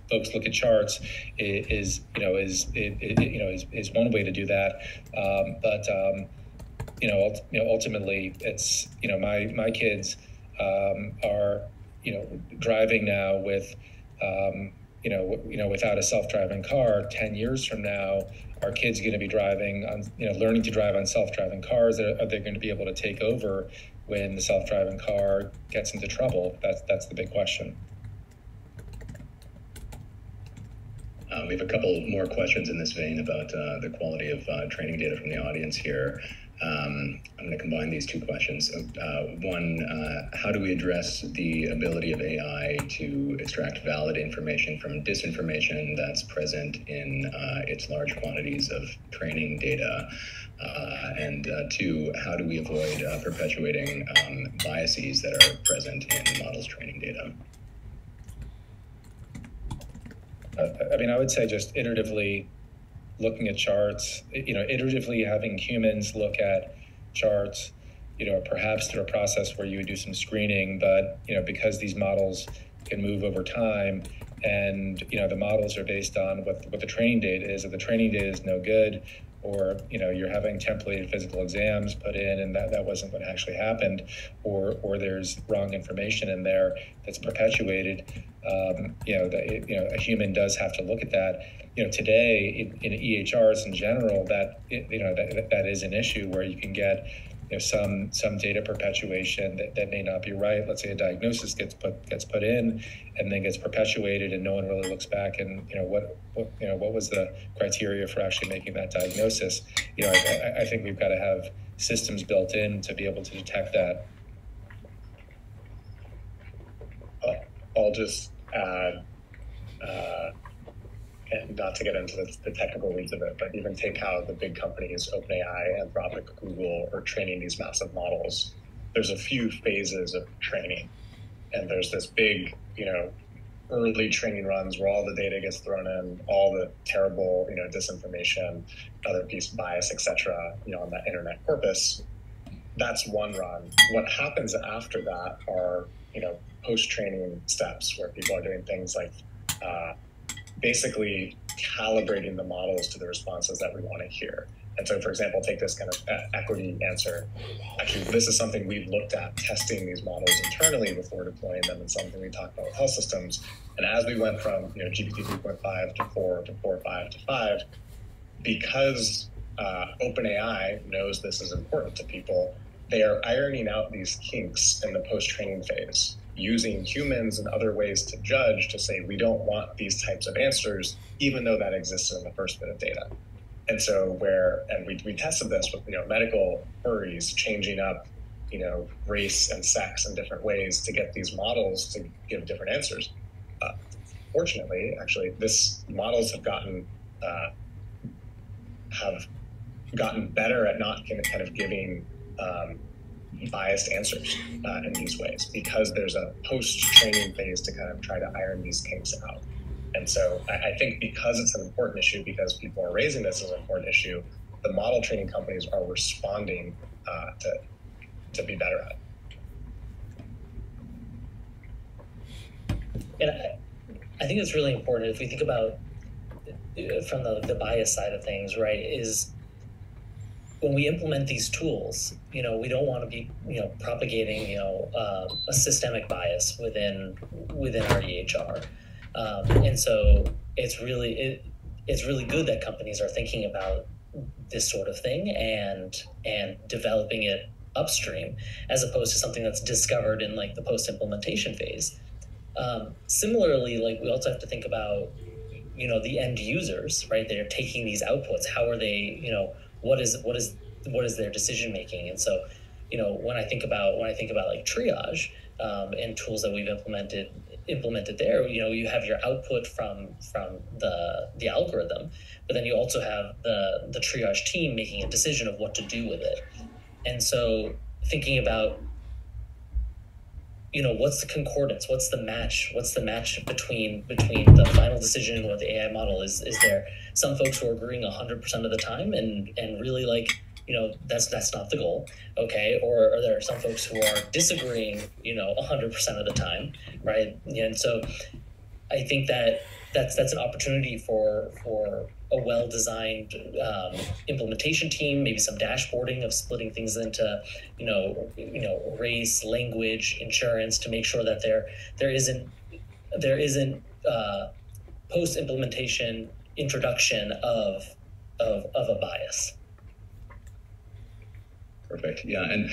S2: folks look at charts is one way to do that, but ultimately it's my kids are driving now with without a self-driving car. 10 years from now, our kids going to be driving on learning to drive on self-driving cars. Are they going to be able to take over when the self-driving car gets into trouble? That's the big question.
S1: We have a couple more questions in this vein about the quality of training data from the audience here. I'm going to combine these two questions. One, how do we address the ability of AI to extract valid information from disinformation that's present in its large quantities of training data? And two, how do we avoid perpetuating biases that are present in models' training data?
S2: I would say just iteratively looking at charts, iteratively having humans look at charts, perhaps through a process where you would do some screening, but, because these models can move over time and, the models are based on what the training data is. If the training data is no good, or, you're having templated physical exams put in and that wasn't what actually happened, or there's wrong information in there that's perpetuated, a human does have to look at that. Today in EHRs in general, that is an issue where you can get some data perpetuation that may not be right. Let's say a diagnosis gets put in and then gets perpetuated, and no one really looks back and what was the criteria for actually making that diagnosis. I think we've got to have systems built in to be able to detect that.
S4: I'll just add, and not to get into the technical weeds of it, but even take how the big companies, OpenAI, Anthropic, Google, are training these massive models. There's a few phases of training, and there's this big, early training runs where all the data gets thrown in, all the terrible, disinformation, other piece bias, etc., on that internet corpus. That's one run. What happens after that are, post-training steps where people are doing things like basically calibrating the models to the responses that we want to hear. And so, for example, take this kind of equity answer. Actually, this is something we've looked at, testing these models internally before deploying them, and something we talked about with health systems. And as we went from GPT 3.5 to 4 to 4.5 to 5, because OpenAI knows this is important to people. They are ironing out these kinks in the post-training phase, using humans and other ways to judge to say, we don't want these types of answers, even though that existed in the first bit of data. And so we tested this with, medical queries, changing up, race and sex in different ways to get these models to give different answers. Fortunately, actually, models have gotten better at not kind of giving biased answers in these ways, because there's a post-training phase to kind of try to iron these kinks out. And so I think because it's an important issue, because people are raising this as an important issue, the model training companies are responding to be better at it.
S3: And I think it's really important if we think about from the bias side of things, right, is when we implement these tools, we don't want to be, propagating, a systemic bias within our EHR. And so it's really good that companies are thinking about this sort of thing and developing it upstream, as opposed to something that's discovered in like the post-implementation phase. Similarly, like we also have to think about, the end users, right? They're taking these outputs. How are they, what is their decision making? And so, when I think about like triage and tools that we've implemented there, you have your output from the algorithm, but then you also have the triage team making a decision of what to do with it. And so thinking about, what's the concordance? What's the match? What's the match between the final decision and what the AI model is? Is there some folks who are agreeing 100% of the time and really like, that's not the goal, okay? Or are there some folks who are disagreeing, 100% of the time, right? And so I think that's an opportunity for a well-designed implementation team, maybe some dashboarding of splitting things into, race, language, insurance, to make sure that there isn't post-implementation introduction of a bias.
S1: Perfect. Yeah, and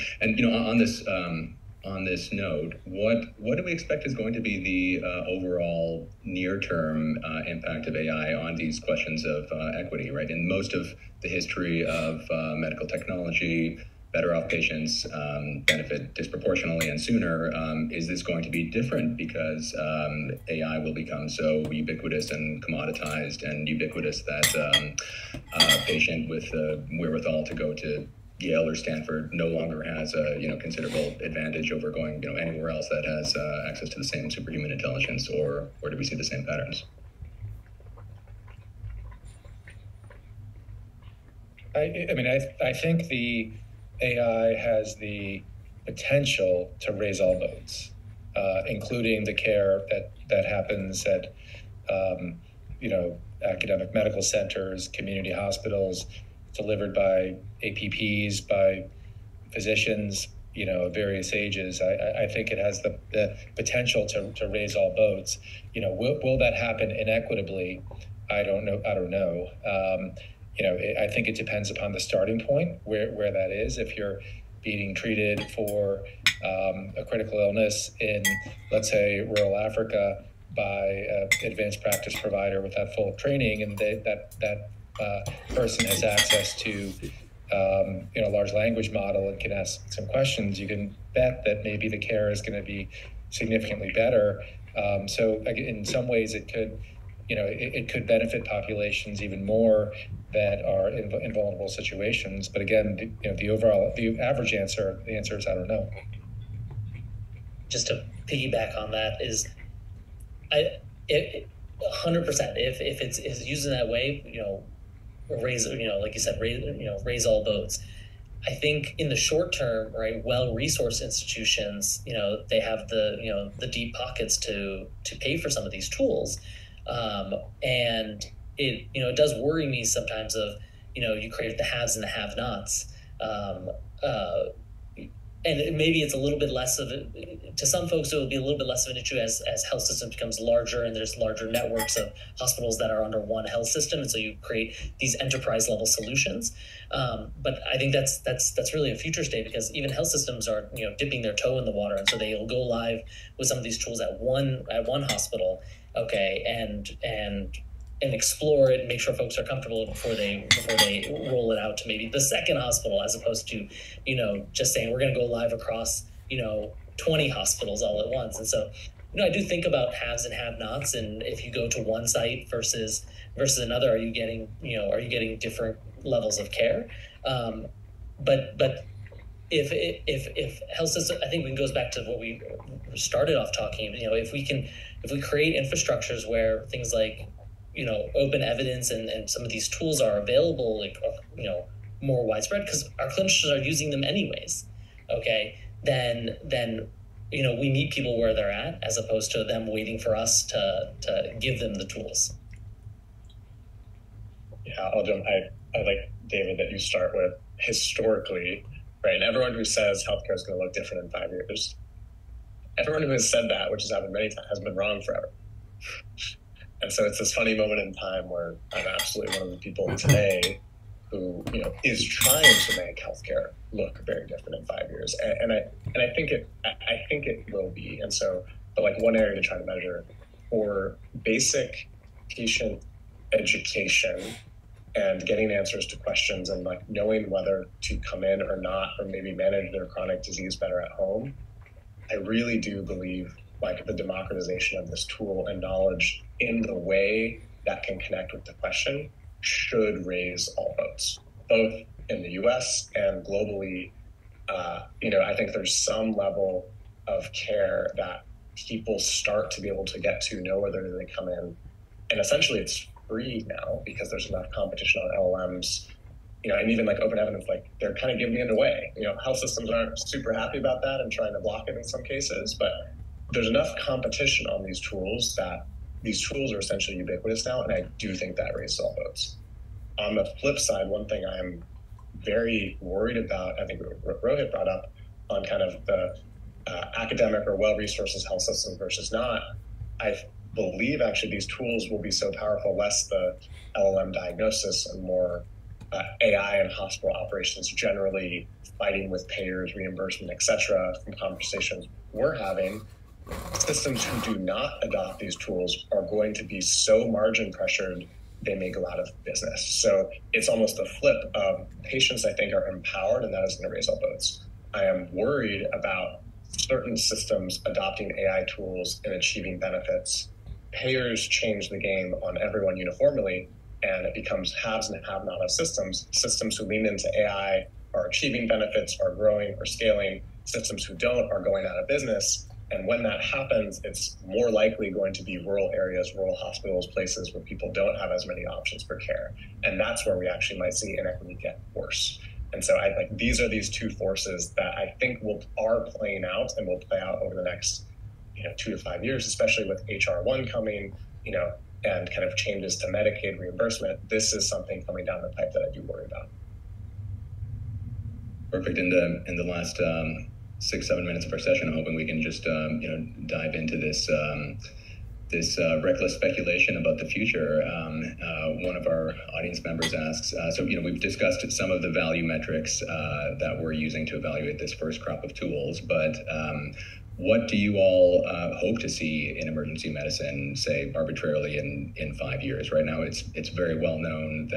S1: on this note, what do we expect is going to be the overall near-term impact of AI on these questions of equity, right? In most of the history of medical technology, better off patients benefit disproportionately and sooner. Is this going to be different because AI will become so ubiquitous and commoditized and ubiquitous that a patient with the wherewithal to go to Yale or Stanford no longer has a considerable advantage over going anywhere else that has access to the same superhuman intelligence, or do we see the same patterns?
S2: I think the AI has the potential to raise all boats, including the care that happens at academic medical centers, community hospitals, delivered by APPs, by physicians, of various ages. I think it has the potential to raise all boats. Will that happen inequitably? I don't know. I think it depends upon the starting point, where that is. If you're being treated for a critical illness in, let's say, rural Africa by an advanced practice provider with that full training, and that person has access to a large language model and can ask some questions, you can bet that maybe the care is going to be significantly better. So in some ways it could benefit populations even more that are in vulnerable situations. But again, the average answer is I don't know.
S3: Just to piggyback on that is, 100%. If it's used in that way, raise, like you said, raise all boats. I think in the short term, right, well-resourced institutions, they have the deep pockets to pay for some of these tools, and it does worry me sometimes of you create the haves and the have-nots, and maybe it's a little bit less of it, to some folks, it will be a little bit less of an issue as health systems becomes larger and there's larger networks of hospitals that are under one health system. And so you create these enterprise level solutions. But I think that's really a future state, because even health systems are, dipping their toe in the water. And so they'll go live with some of these tools at one hospital. Okay. And explore it and make sure folks are comfortable before they roll it out to maybe the second hospital, as opposed to, just saying we're going to go live across, 20 hospitals all at once. And so, I do think about haves and have-nots, and if you go to one site versus another, are you getting different levels of care? But if health system, I think it goes back to what we started off talking. If we create infrastructures where things like open evidence and some of these tools are available, more widespread, because our clinicians are using them anyways. Okay, then we meet people where they're at, as opposed to them waiting for us to give them the tools.
S4: Yeah, I'll jump. I like, David, that you start with historically, right? And everyone who says healthcare is going to look different in 5 years, everyone who has said that, which has happened many times, has been wrong forever. And so it's this funny moment in time where I'm absolutely one of the people today who, is trying to make healthcare look very different in 5 years. And I think it will be. And so, but like, one area to try to measure for basic patient education and getting answers to questions and like knowing whether to come in or not, or maybe manage their chronic disease better at home, I really do believe like the democratization of this tool and knowledge in the way that can connect with the question should raise all boats, both in the US and globally. I think there's some level of care that people start to be able to get to, know whether they come in. And essentially it's free now because there's enough competition on LLMs, and even like open evidence, like they're kind of giving it away. Health systems aren't super happy about that and trying to block it in some cases, but there's enough competition on these tools that these tools are essentially ubiquitous now, and I do think that raises all boats. On the flip side, one thing I'm very worried about, I think Rohit brought up, on kind of the academic or well-resourced health systems versus not, I believe actually these tools will be so powerful, less the LLM diagnosis and more AI and hospital operations generally, fighting with payers, reimbursement, et cetera, from conversations we're having. Systems who do not adopt these tools are going to be so margin pressured they may go out of business. So it's almost a flip of patients, I think, are empowered, and that is going to raise all boats. I am worried about certain systems adopting AI tools and achieving benefits. Payers change the game on everyone uniformly, and it becomes haves and have-not of systems. Systems who lean into AI are achieving benefits, are growing or scaling. Systems who don't are going out of business. And when that happens, it's more likely going to be rural areas, rural hospitals, places where people don't have as many options for care. And that's where we actually might see inequity get worse. And so these are these two forces that I think are playing out and will play out over the next 2 to 5 years, especially with HR1 coming, and kind of changes to Medicaid reimbursement. This is something coming down the pipe that I do worry about.
S1: Perfect. In the last 6-7 minutes of our session, I'm hoping we can just dive into this reckless speculation about the future. One of our audience members asks, so we've discussed some of the value metrics that we're using to evaluate this first crop of tools, but what do you all hope to see in emergency medicine, say arbitrarily in 5 years? Right now, it's very well known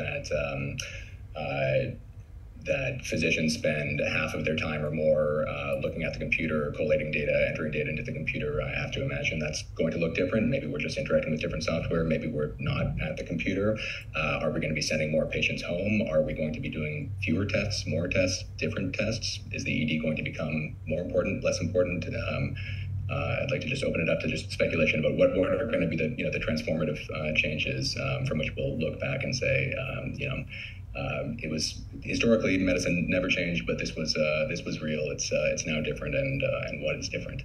S1: that physicians spend half of their time or more looking at the computer, collating data, entering data into the computer. I have to imagine that's going to look different. Maybe we're just interacting with different software. Maybe we're not at the computer. Are we going to be sending more patients home? Are we going to be doing fewer tests, more tests, different tests? Is the ED going to become more important, less important? I'd like to just open it up to just speculation about what are going to be the transformative changes from which we'll look back and say, it was historically medicine never changed, but this was real. It's now different, and what is different?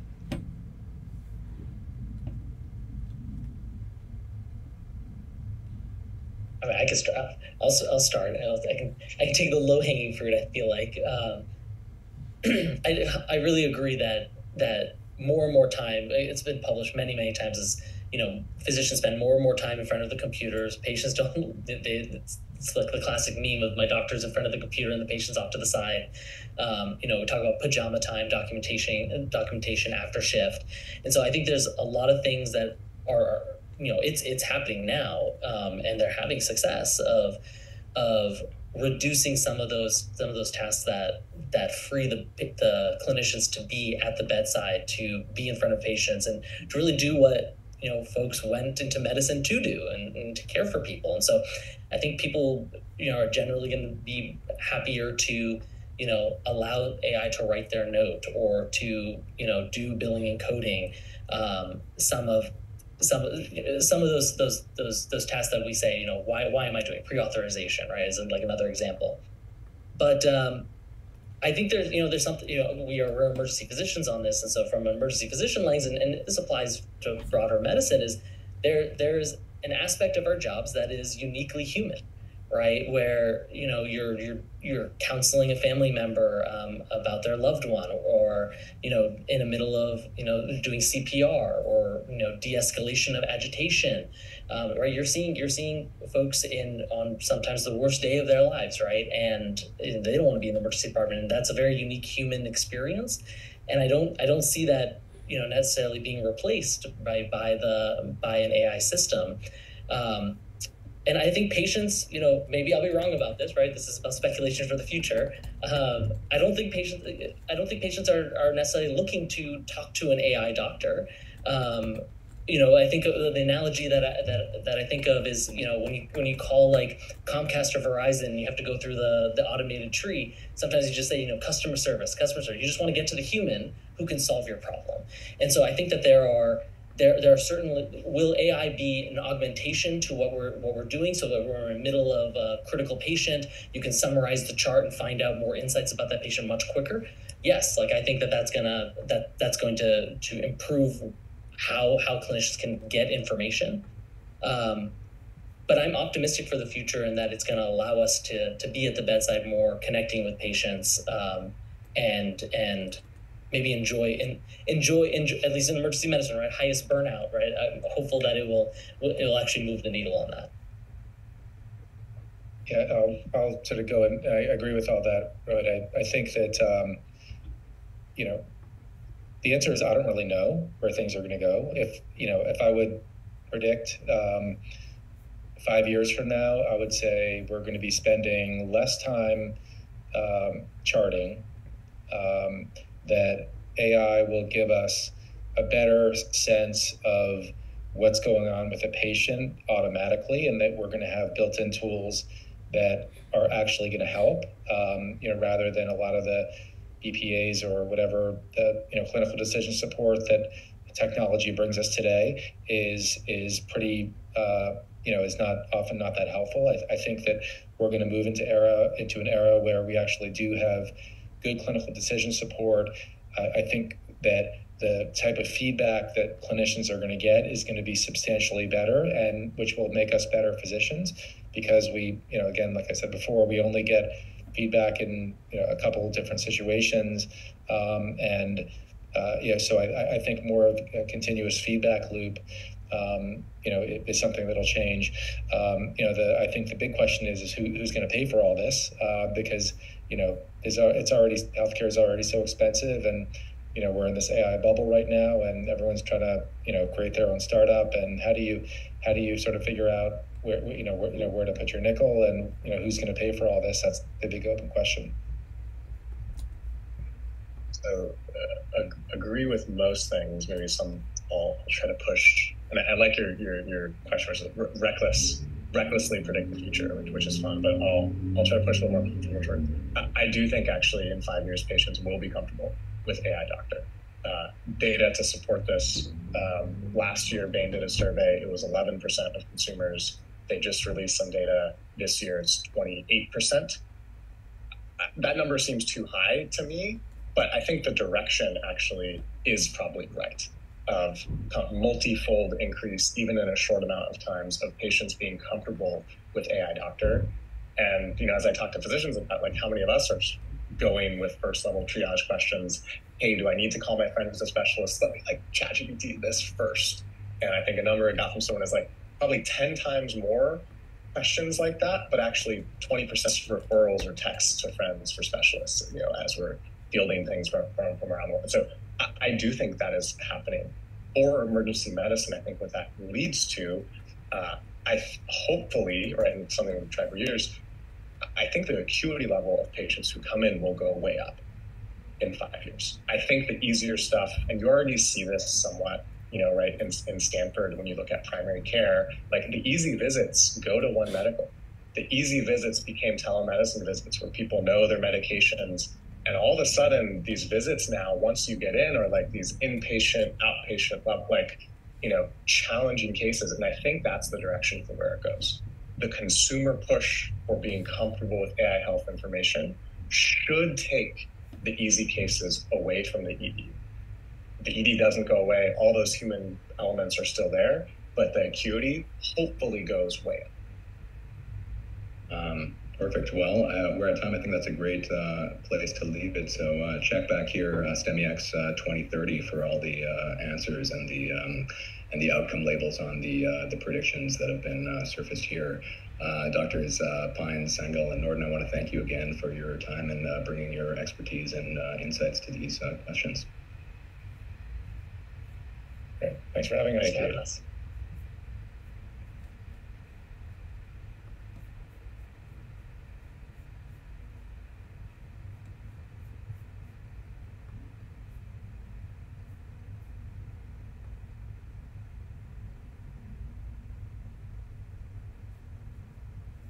S3: I mean, I can start. I'll start. I can take the low hanging fruit. I feel like I really agree that more and more time, it's been published many times, is, physicians spend more and more time in front of the computers. Patients don't, it's like the classic meme of my doctor's in front of the computer and the patient's off to the side. We talk about pajama time, documentation after shift. And so I think there's a lot of things that are, it's happening now, and they're having success of reducing some of those tasks that free the clinicians to be at the bedside, to be in front of patients, and to really do what folks went into medicine to do, and to care for people. And so I think people are generally going to be happier to allow AI to write their note, or to do billing and coding. Some of those tasks that we say, why am I doing pre-authorization, right, is like another example. But I think there's something, we're emergency physicians on this, and so from an emergency physician lens, and this applies to broader medicine, is there's an aspect of our jobs that is uniquely human, right? Where you're counseling a family member about their loved one, or in the middle of doing CPR, or de-escalation of agitation, right? You're seeing folks on sometimes the worst day of their lives, right? And they don't want to be in the emergency department, and that's a very unique human experience. And I don't see that necessarily being replaced by an AI system. And I think patients, maybe I'll be wrong about this, right? This is about speculation for the future. I don't think patients are necessarily looking to talk to an AI doctor. I think the analogy that I think of is, when you call like Comcast or Verizon, you have to go through the automated tree. Sometimes you just say, customer service. You just want to get to the human who can solve your problem. And so I think that there are certainly, will AI be an augmentation to what we're doing, so that we're in the middle of a critical patient, you can summarize the chart and find out more insights about that patient much quicker? Yes, I think that's going to improve how clinicians can get information. But I'm optimistic for the future, in that it's going to allow us to be at the bedside more, connecting with patients, and maybe enjoy, at least in emergency medicine, right? Highest burnout, right? I'm hopeful that it will actually move the needle on that.
S2: Yeah, I'll sort of go, and I agree with all that, right? I think that, the answer is I don't really know where things are going to go. If I would predict 5 years from now, I would say we're going to be spending less time charting, that AI will give us a better sense of what's going on with a patient automatically, and that we're going to have built-in tools that are actually going to help, rather than a lot of the EPAs or whatever the clinical decision support that technology brings us today is pretty is often not that helpful. I think that we're going to move into an era where we actually do have good clinical decision support. I think that the type of feedback that clinicians are going to get is going to be substantially better, and which will make us better physicians, because we, again, like I said before, we only get feedback in a couple of different situations, so I think more of a continuous feedback loop, is something that'll change. I think the big question is who's going to pay for all this, because healthcare is already so expensive, and we're in this AI bubble right now, and everyone's trying to create their own startup. And how do you sort of figure out where to put your nickel, and who's going to pay for all this? That's the big open question.
S4: So agree with most things. Maybe some I'll try to push. And I like your question, was recklessly predict the future, which is fun. But I'll try to push a little more toward. I do think actually in 5 years patients will be comfortable with AI doctor. Data to support this. Last year, Bain did a survey. It was 11% of consumers. They just released some data this year. It's 28%. That number seems too high to me, but I think the direction actually is probably right, of multi-fold increase, even in a short amount of times, of patients being comfortable with AI doctor. And, as I talk to physicians about how many of us are going with first level triage questions. Hey, do I need to call my friend who's a specialist? Let me like ChatGPT this first. And I think a number I got from someone is like probably 10 times more questions like that, but actually 20% referrals or texts to friends for specialists, as we're fielding things from around the world. So I do think that is happening. For emergency medicine, I think what that leads to, hopefully, right, and something we've tried for years, I think the acuity level of patients who come in will go way up in 5 years. I think the easier stuff, and you already see this somewhat, right, in Stanford, when you look at primary care, like the easy visits go to One Medical. The easy visits became telemedicine visits where people know their medications. And all of a sudden, these visits now, once you get in, are like these inpatient, outpatient, challenging cases. And I think that's the direction for where it goes. The consumer push for being comfortable with AI health information should take the easy cases away from the ED. The ED doesn't go away. All those human elements are still there, but the acuity hopefully goes way up.
S1: Perfect. Well, we're at time. I think that's a great place to leave it. So check back here, StEMIx 2030, for all the answers and the outcome labels on the predictions that have been surfaced here. Doctors Pine, Sengel, and Norton, I want to thank you again for your time and bringing your expertise and insights to these questions.
S4: Okay. Thanks for having us.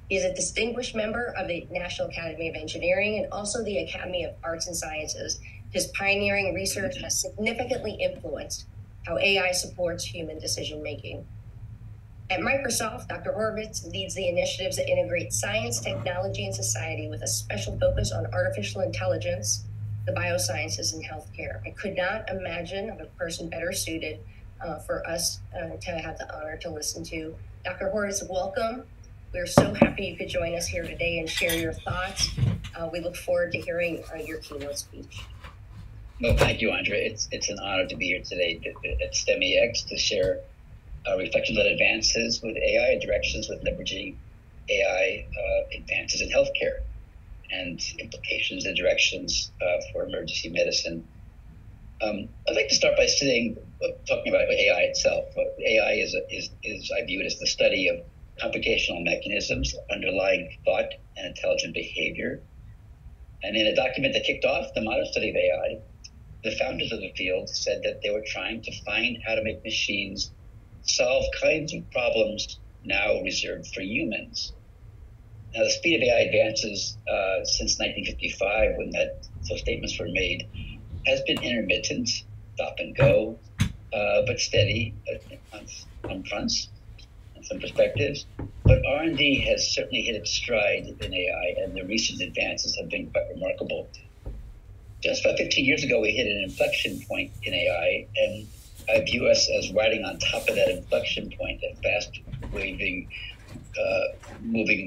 S5: He is a distinguished member of the National Academy of Engineering and also the Academy of Arts and Sciences. His pioneering research has significantly influenced how AI supports human decision-making. At Microsoft, Dr. Horowitz leads the initiatives that integrate science, technology, and society with a special focus on artificial intelligence, the biosciences, and healthcare. I could not imagine of a person better suited for us to have the honor to listen to. Dr. Horowitz, welcome. We're so happy you could join us here today and share your thoughts. We look forward to hearing your keynote speech.
S6: Well, thank you, Andrea. It's an honor to be here today at StEMIx to share reflections on advances with AI and directions with leveraging AI advances in healthcare and implications and directions for emergency medicine. I'd like to start by talking about AI itself. AI is I view it as the study of computational mechanisms underlying thought and intelligent behavior. And in a document that kicked off the modern study of AI, the founders of the field said that they were trying to find how to make machines solve kinds of problems now reserved for humans. Now, the speed of AI advances since 1955, when those statements were made, has been intermittent, stop and go, but steady on fronts and some perspectives. But R&D has certainly hit its stride in AI, and the recent advances have been quite remarkable. Just about 15 years ago, we hit an inflection point in AI, and I view us as riding on top of that inflection point, a fast-moving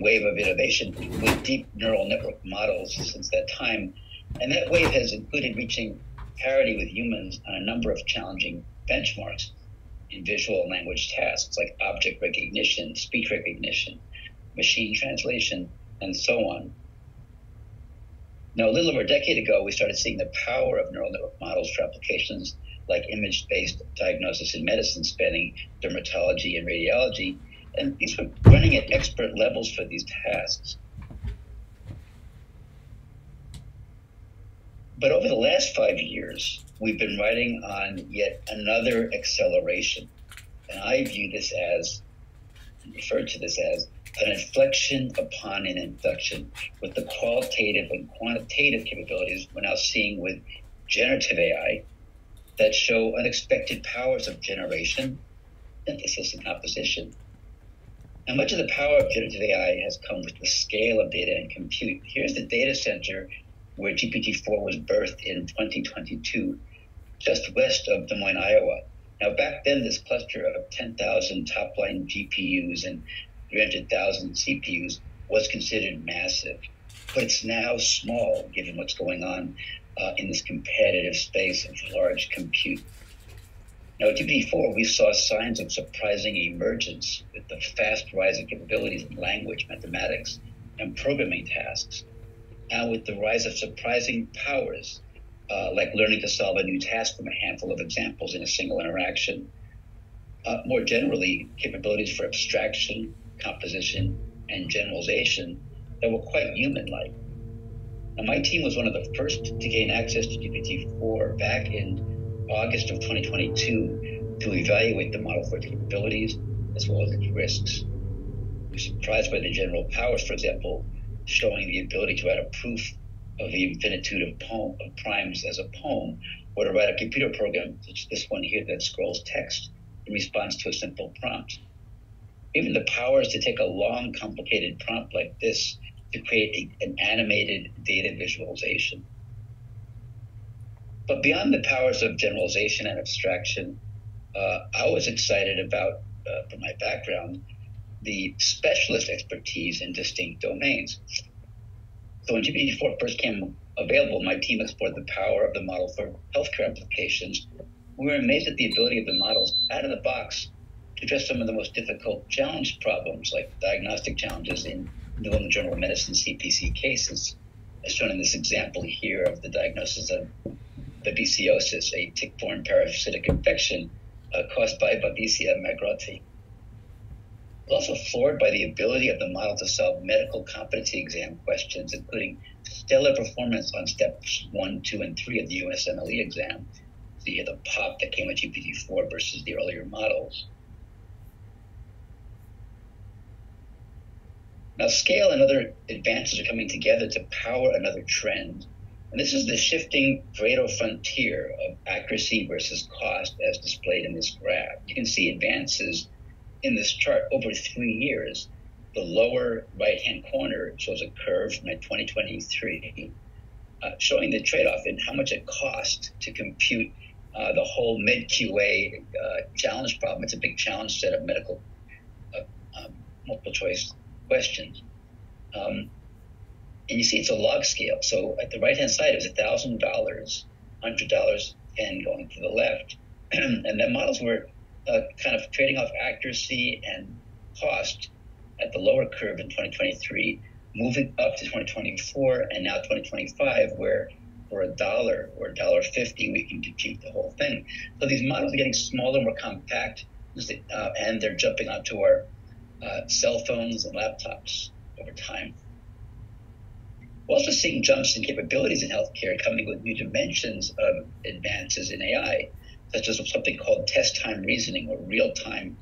S6: wave of innovation with deep neural network models since that time. And that wave has included reaching parity with humans on a number of challenging benchmarks in visual and language tasks like object recognition, speech recognition, machine translation, and so on. Now, a little over a decade ago, we started seeing the power of neural network models for applications like image-based diagnosis in medicine, spanning dermatology and radiology, and these were running at expert levels for these tasks. But over the last 5 years, we've been riding on yet another acceleration. And I view this as, refer to this as, an inflection upon an inflection with the qualitative and quantitative capabilities we're now seeing with generative AI that show unexpected powers of generation, synthesis, and composition. And much of the power of generative AI has come with the scale of data and compute. Here's the data center where GPT-4 was birthed in 2022, just west of Des Moines, Iowa. Now, back then, this cluster of 10,000 top-line GPUs and 300,000 CPUs was considered massive. but it's now small given what's going on in this competitive space of large compute. Now, with GPT-4, we saw signs of surprising emergence with the fast rise of capabilities in language, mathematics, and programming tasks. And with the rise of surprising powers, like learning to solve a new task from a handful of examples in a single interaction. More generally, capabilities for abstraction, composition, and generalization that were quite human-like. Now, my team was one of the first to gain access to GPT-4 back in August of 2022 to evaluate the model for its capabilities as well as its risks. We were surprised by the general powers, for example, showing the ability to add a proof of the infinitude of primes as a poem, or to write a computer program, such as this one here that scrolls text in response to a simple prompt. Even the powers to take a long, complicated prompt like this to create an animated data visualization. But beyond the powers of generalization and abstraction, I was excited about, from my background, the specialist expertise in distinct domains. So when GPT-4 first came available, my team explored the power of the model for healthcare applications. We were amazed at the ability of the models out of the box to address some of the most difficult challenge problems, like diagnostic challenges in New England Journal of Medicine CPC cases, as shown in this example here of the diagnosis of babesiosis, a tick-borne parasitic infection caused by Babesia migrati. I was also floored by the ability of the model to solve medical competency exam questions, including stellar performance on steps 1, 2, and 3 of the USMLE exam. So you hear the pop that came with GPT-4 versus the earlier models. Now, scale and other advances are coming together to power another trend. And this is the shifting Pareto frontier of accuracy versus cost as displayed in this graph. You can see advances in this chart over 3 years. The lower right-hand corner shows a curve from 2023, showing the trade-off in how much it costs to compute the whole mid-QA challenge problem. It's a big challenge set of medical multiple choice questions. And you see it's a log scale. So at the right-hand side, it was $1,000, $100, and going to the left. And the models were kind of trading off accuracy and cost at the lower curve in 2023, moving up to 2024 and now 2025, where for $1 or $1.50, we can compute the whole thing. So these models are getting smaller, more compact, and they're jumping onto our cell phones and laptops over time. We're also seeing jumps in capabilities in healthcare coming with new dimensions of advances in AI, such as something called test time reasoning or real-time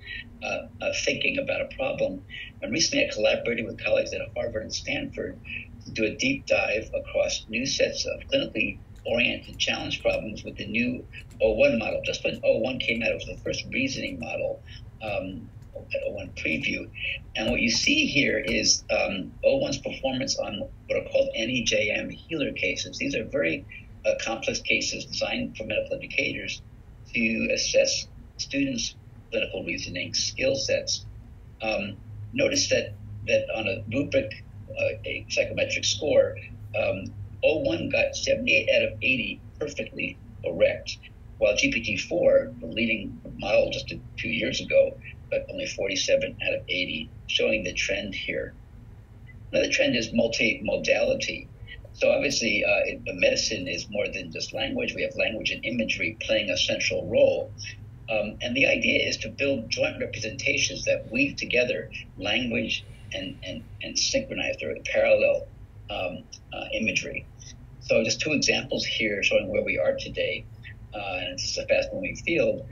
S6: thinking about a problem. And recently I collaborated with colleagues at Harvard and Stanford to do a deep dive across new sets of clinically oriented challenge problems with the new O1 model. Just when O1 came out, it was the first reasoning model at O1 preview. And what you see here is O1's performance on what are called NEJM healer cases. These are very complex cases designed for medical educators to assess students' clinical reasoning skill sets. Notice that on a rubric, a psychometric score, O1 got 78 out of 80 perfectly correct, while GPT-4, the leading model just a few years ago, got only 47 out of 80, showing the trend here. Another trend is multimodality. So obviously, medicine is more than just language. We have language and imagery playing a central role. And the idea is to build joint representations that weave together language and synchronize or parallel imagery. So just 2 examples here showing where we are today. And it's a fast-moving field.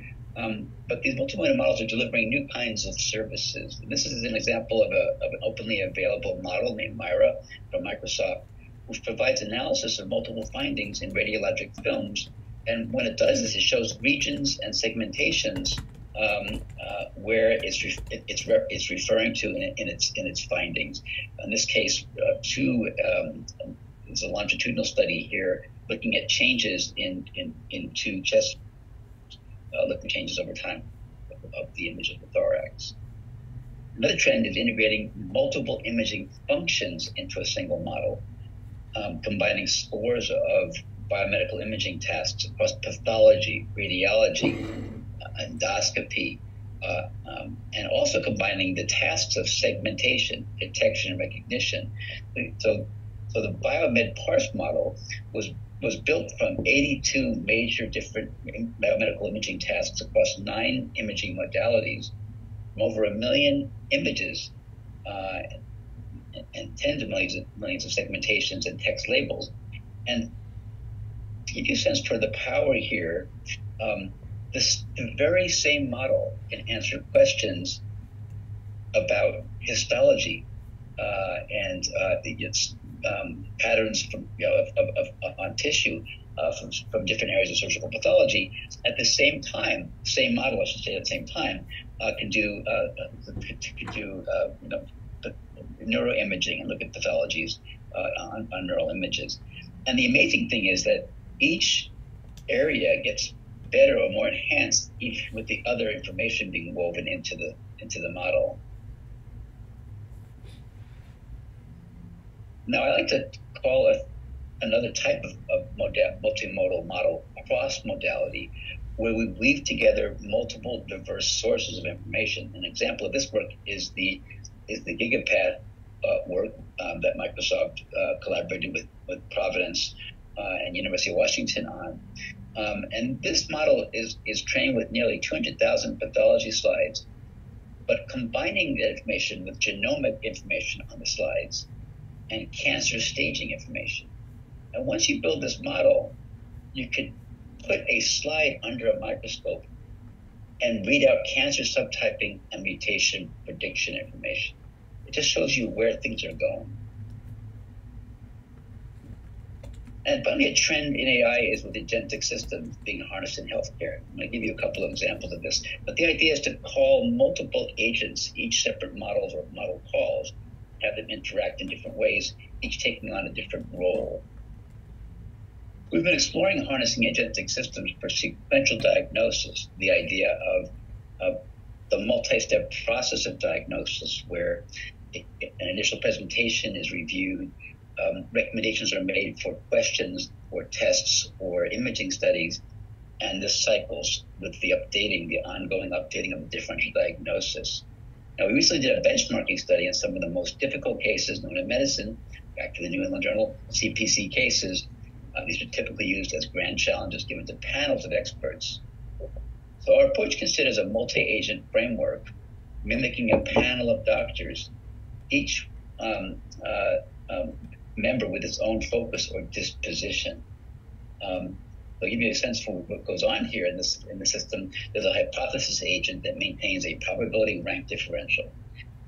S6: But these multimodal models are delivering new kinds of services. And this is an example of an openly available model named Myra from Microsoft, which provides analysis of multiple findings in radiologic films. And when it does this, it shows regions and segmentations where it's referring to in its findings. In this case, it's a longitudinal study here looking at changes into chest looking changes over time of the image of the thorax. Another trend is integrating multiple imaging functions into a single model. combining scores of biomedical imaging tasks across pathology, radiology, endoscopy, and also combining the tasks of segmentation, detection, and recognition. So the biomed parse model was built from 82 major different biomedical imaging tasks across 9 imaging modalities, from over 1 million images, and tens of millions of segmentations and text labels. And to give you a sense for the power here, the very same model can answer questions about histology and patterns from on tissue from different areas of surgical pathology. At the same time, same model, I should say, at the same time, can do neuroimaging and look at pathologies on neural images. And the amazing thing is that each area gets better or more enhanced each with the other information being woven into the model. Now, I like to call another type of multimodal model cross-modality, where we weave together multiple diverse sources of information. An example of this work is the GigaPath work that Microsoft collaborated with Providence and University of Washington on. And this model is trained with nearly 200,000 pathology slides, but combining the information with genomic information on the slides and cancer staging information. And once you build this model, you could put a slide under a microscope and read out cancer subtyping and mutation prediction information. It just shows you where things are going. And finally, a trend in AI is with agentic systems being harnessed in healthcare. I'm going to give you a couple of examples of this. But the idea is to call multiple agents, each separate models or model calls, have them interact in different ways, each taking on a different role. We've been exploring harnessing agentic systems for sequential diagnosis, the idea of the multi-step process of diagnosis, where an initial presentation is reviewed, recommendations are made for questions or tests or imaging studies, and this cycles with the ongoing updating of the differential diagnosis. Now, we recently did a benchmarking study on some of the most difficult cases known in medicine, back to the New England Journal, CPC cases. These are typically used as grand challenges given to panels of experts. So our approach considers a multi-agent framework mimicking a panel of doctors, each member with its own focus or disposition. I'll give you a sense for what goes on here in the system. There's a hypothesis agent that maintains a probability rank differential,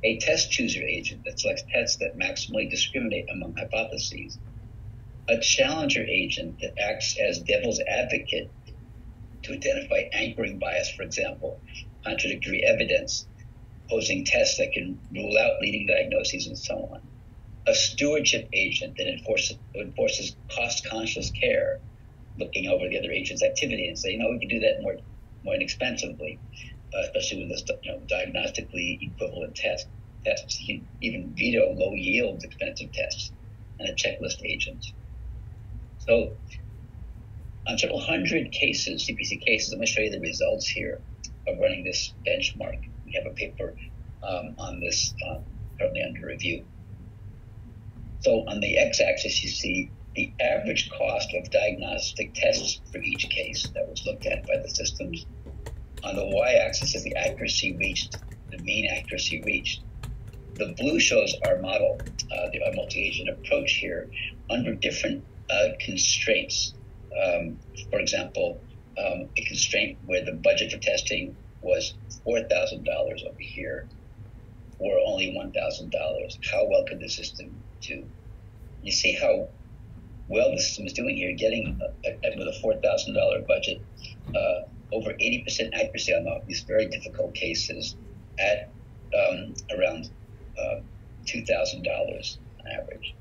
S6: a test chooser agent that selects tests that maximally discriminate among hypotheses, a challenger agent that acts as devil's advocate to identify anchoring bias, for example, contradictory evidence, posing tests that can rule out leading diagnoses, and so on. A stewardship agent that enforces cost-conscious care, looking over the other agent's activity and say, we can do that more inexpensively, especially with this, diagnostically equivalent tests. You can even veto low-yield expensive tests, and a checklist agent. So on several hundred cases, CPC cases, I'm going to show you the results here of running this benchmark. We have a paper on this currently under review. So on the x-axis, you see the average cost of diagnostic tests for each case that was looked at by the systems. On the y-axis is the accuracy reached, the mean accuracy reached. The blue shows our model, our multi-agent approach here, under different constraints. For example, a constraint where the budget for testing was $4,000 over here, or only $1,000. How well could the system do? You see how well the system is doing here, getting with a $4,000 budget, over 80% accuracy on these very difficult cases at around $2,000 on average.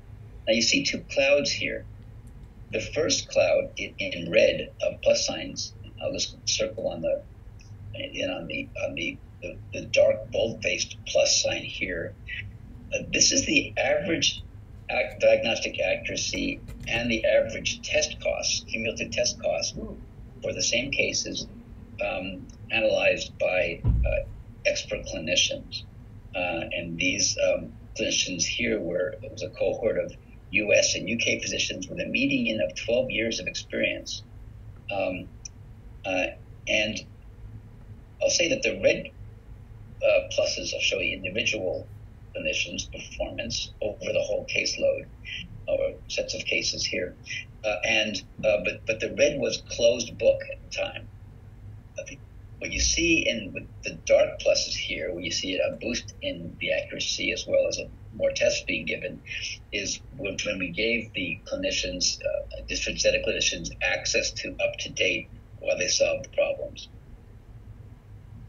S6: Now you see two clouds here. The first cloud in red of plus signs, I'll just circle on the dark bold-faced plus sign here. This is the average diagnostic accuracy and the average test costs, cumulative test costs for the same cases analyzed by expert clinicians. And these clinicians here it was a cohort of US and UK physicians with a median of 12 years of experience. And I'll say that the red pluses will show you individual clinicians' performance over the whole caseload, or sets of cases here. But the red was closed book at the time. What you see with the dark pluses here, where you see a boost in the accuracy as well as more tests being given, is when we gave the clinicians, a different set of clinicians, access to up-to-date while they solved the problems.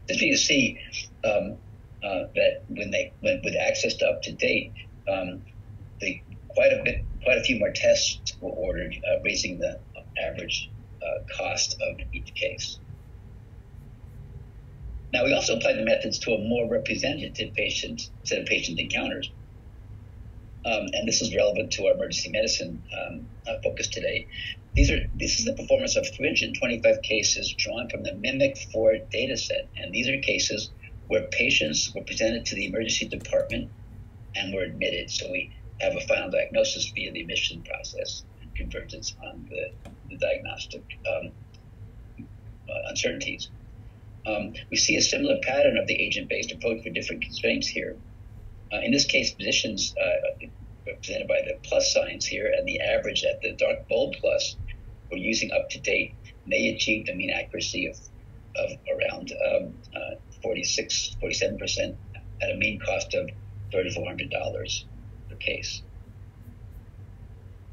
S6: This you see that when they went with access to up-to-date, quite a few more tests were ordered, raising the average cost of each case. Now, we also applied the methods to a more representative set of patient encounters. And this is relevant to our emergency medicine focus today. This is the performance of 325 cases drawn from the MIMIC-4 data set. And these are cases where patients were presented to the emergency department and were admitted. So we have a final diagnosis via the admission process and convergence on the diagnostic uncertainties. We see a similar pattern of the agent-based approach for different constraints here. In this case, physicians represented by the plus signs here and the average at the dark bold plus were using up-to-date. They achieved a mean accuracy of around 47% at a mean cost of $3,400 per case.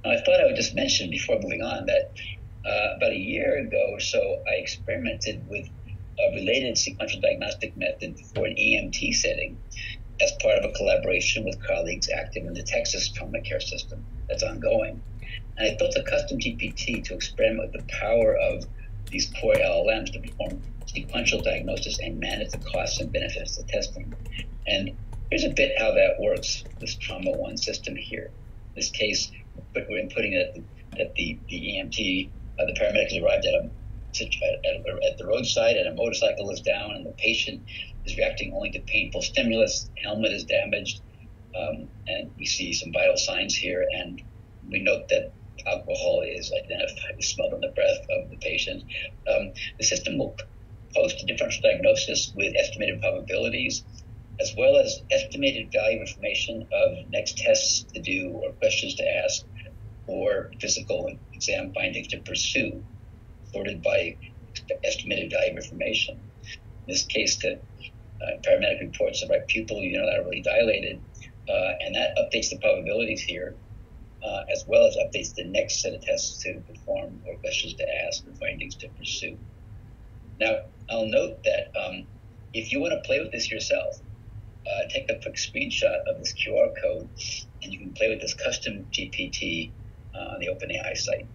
S6: Now, I thought I would just mention before moving on that about a year ago or so, I experimented with a related sequential diagnostic method for an EMT setting as part of a collaboration with colleagues active in the Texas trauma care system that's ongoing. And I built a custom GPT to experiment with the power of these core LLMs to perform sequential diagnosis and manage the costs and benefits of testing. And here's a bit how that works, this Trauma One system here. In this case, we're inputting it at the EMT. The paramedics arrived at the roadside and a motorcycle is down and the patient is reacting only to painful stimulus, helmet is damaged, and we see some vital signs here, and we note that alcohol is identified, smelled on the breath of the patient. The system will post a differential diagnosis with estimated probabilities, as well as estimated value information of next tests to do or questions to ask or physical exam findings to pursue, sorted by estimated value information. In this case, the paramedic reports the right pupil unilaterally dilated, and that updates the probabilities here, as well as updates the next set of tests to perform or questions to ask or findings to pursue. Now, I'll note that if you want to play with this yourself, take a quick screenshot of this QR code, and you can play with this custom GPT on the OpenAI site.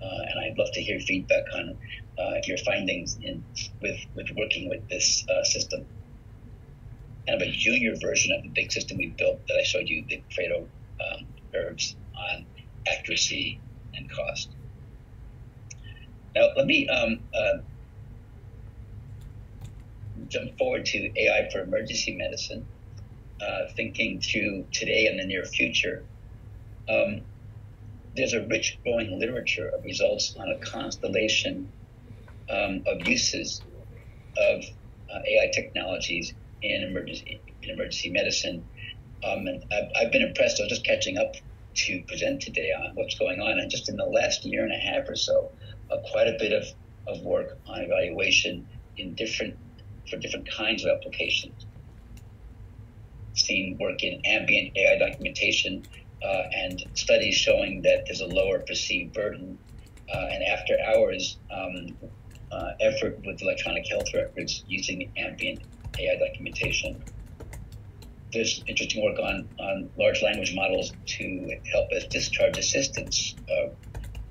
S6: And I'd love to hear feedback on your findings with working with this system. Kind of a junior version of the big system we built that I showed you, the Pareto curves on accuracy and cost. Now, let me jump forward to AI for emergency medicine, thinking through today and the near future. There's a rich growing literature of results on a constellation of uses of AI technologies in emergency medicine. And I've been impressed. I was just catching up to present today on what's going on. And just in the last year and a half or so, quite a bit of work on evaluation for different kinds of applications. Seen work in ambient AI documentation, and studies showing that there's a lower perceived burden and after hours effort with electronic health records using ambient AI documentation. There's interesting work on large language models to help as discharge assistance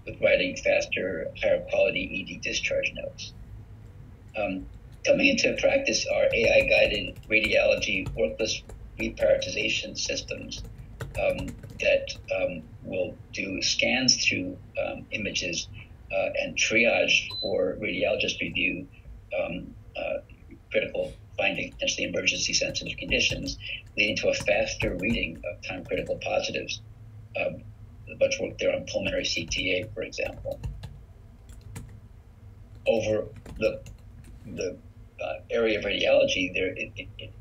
S6: with writing faster, higher quality ED discharge notes. Coming into practice are AI-guided radiology worklist reprioritization systems that will do scans through images and triage or radiologist review critical findings, potentially emergency sensitive conditions, leading to a faster reading of time critical positives. A bunch of work there on pulmonary CTA, for example. Over the area of radiology, there,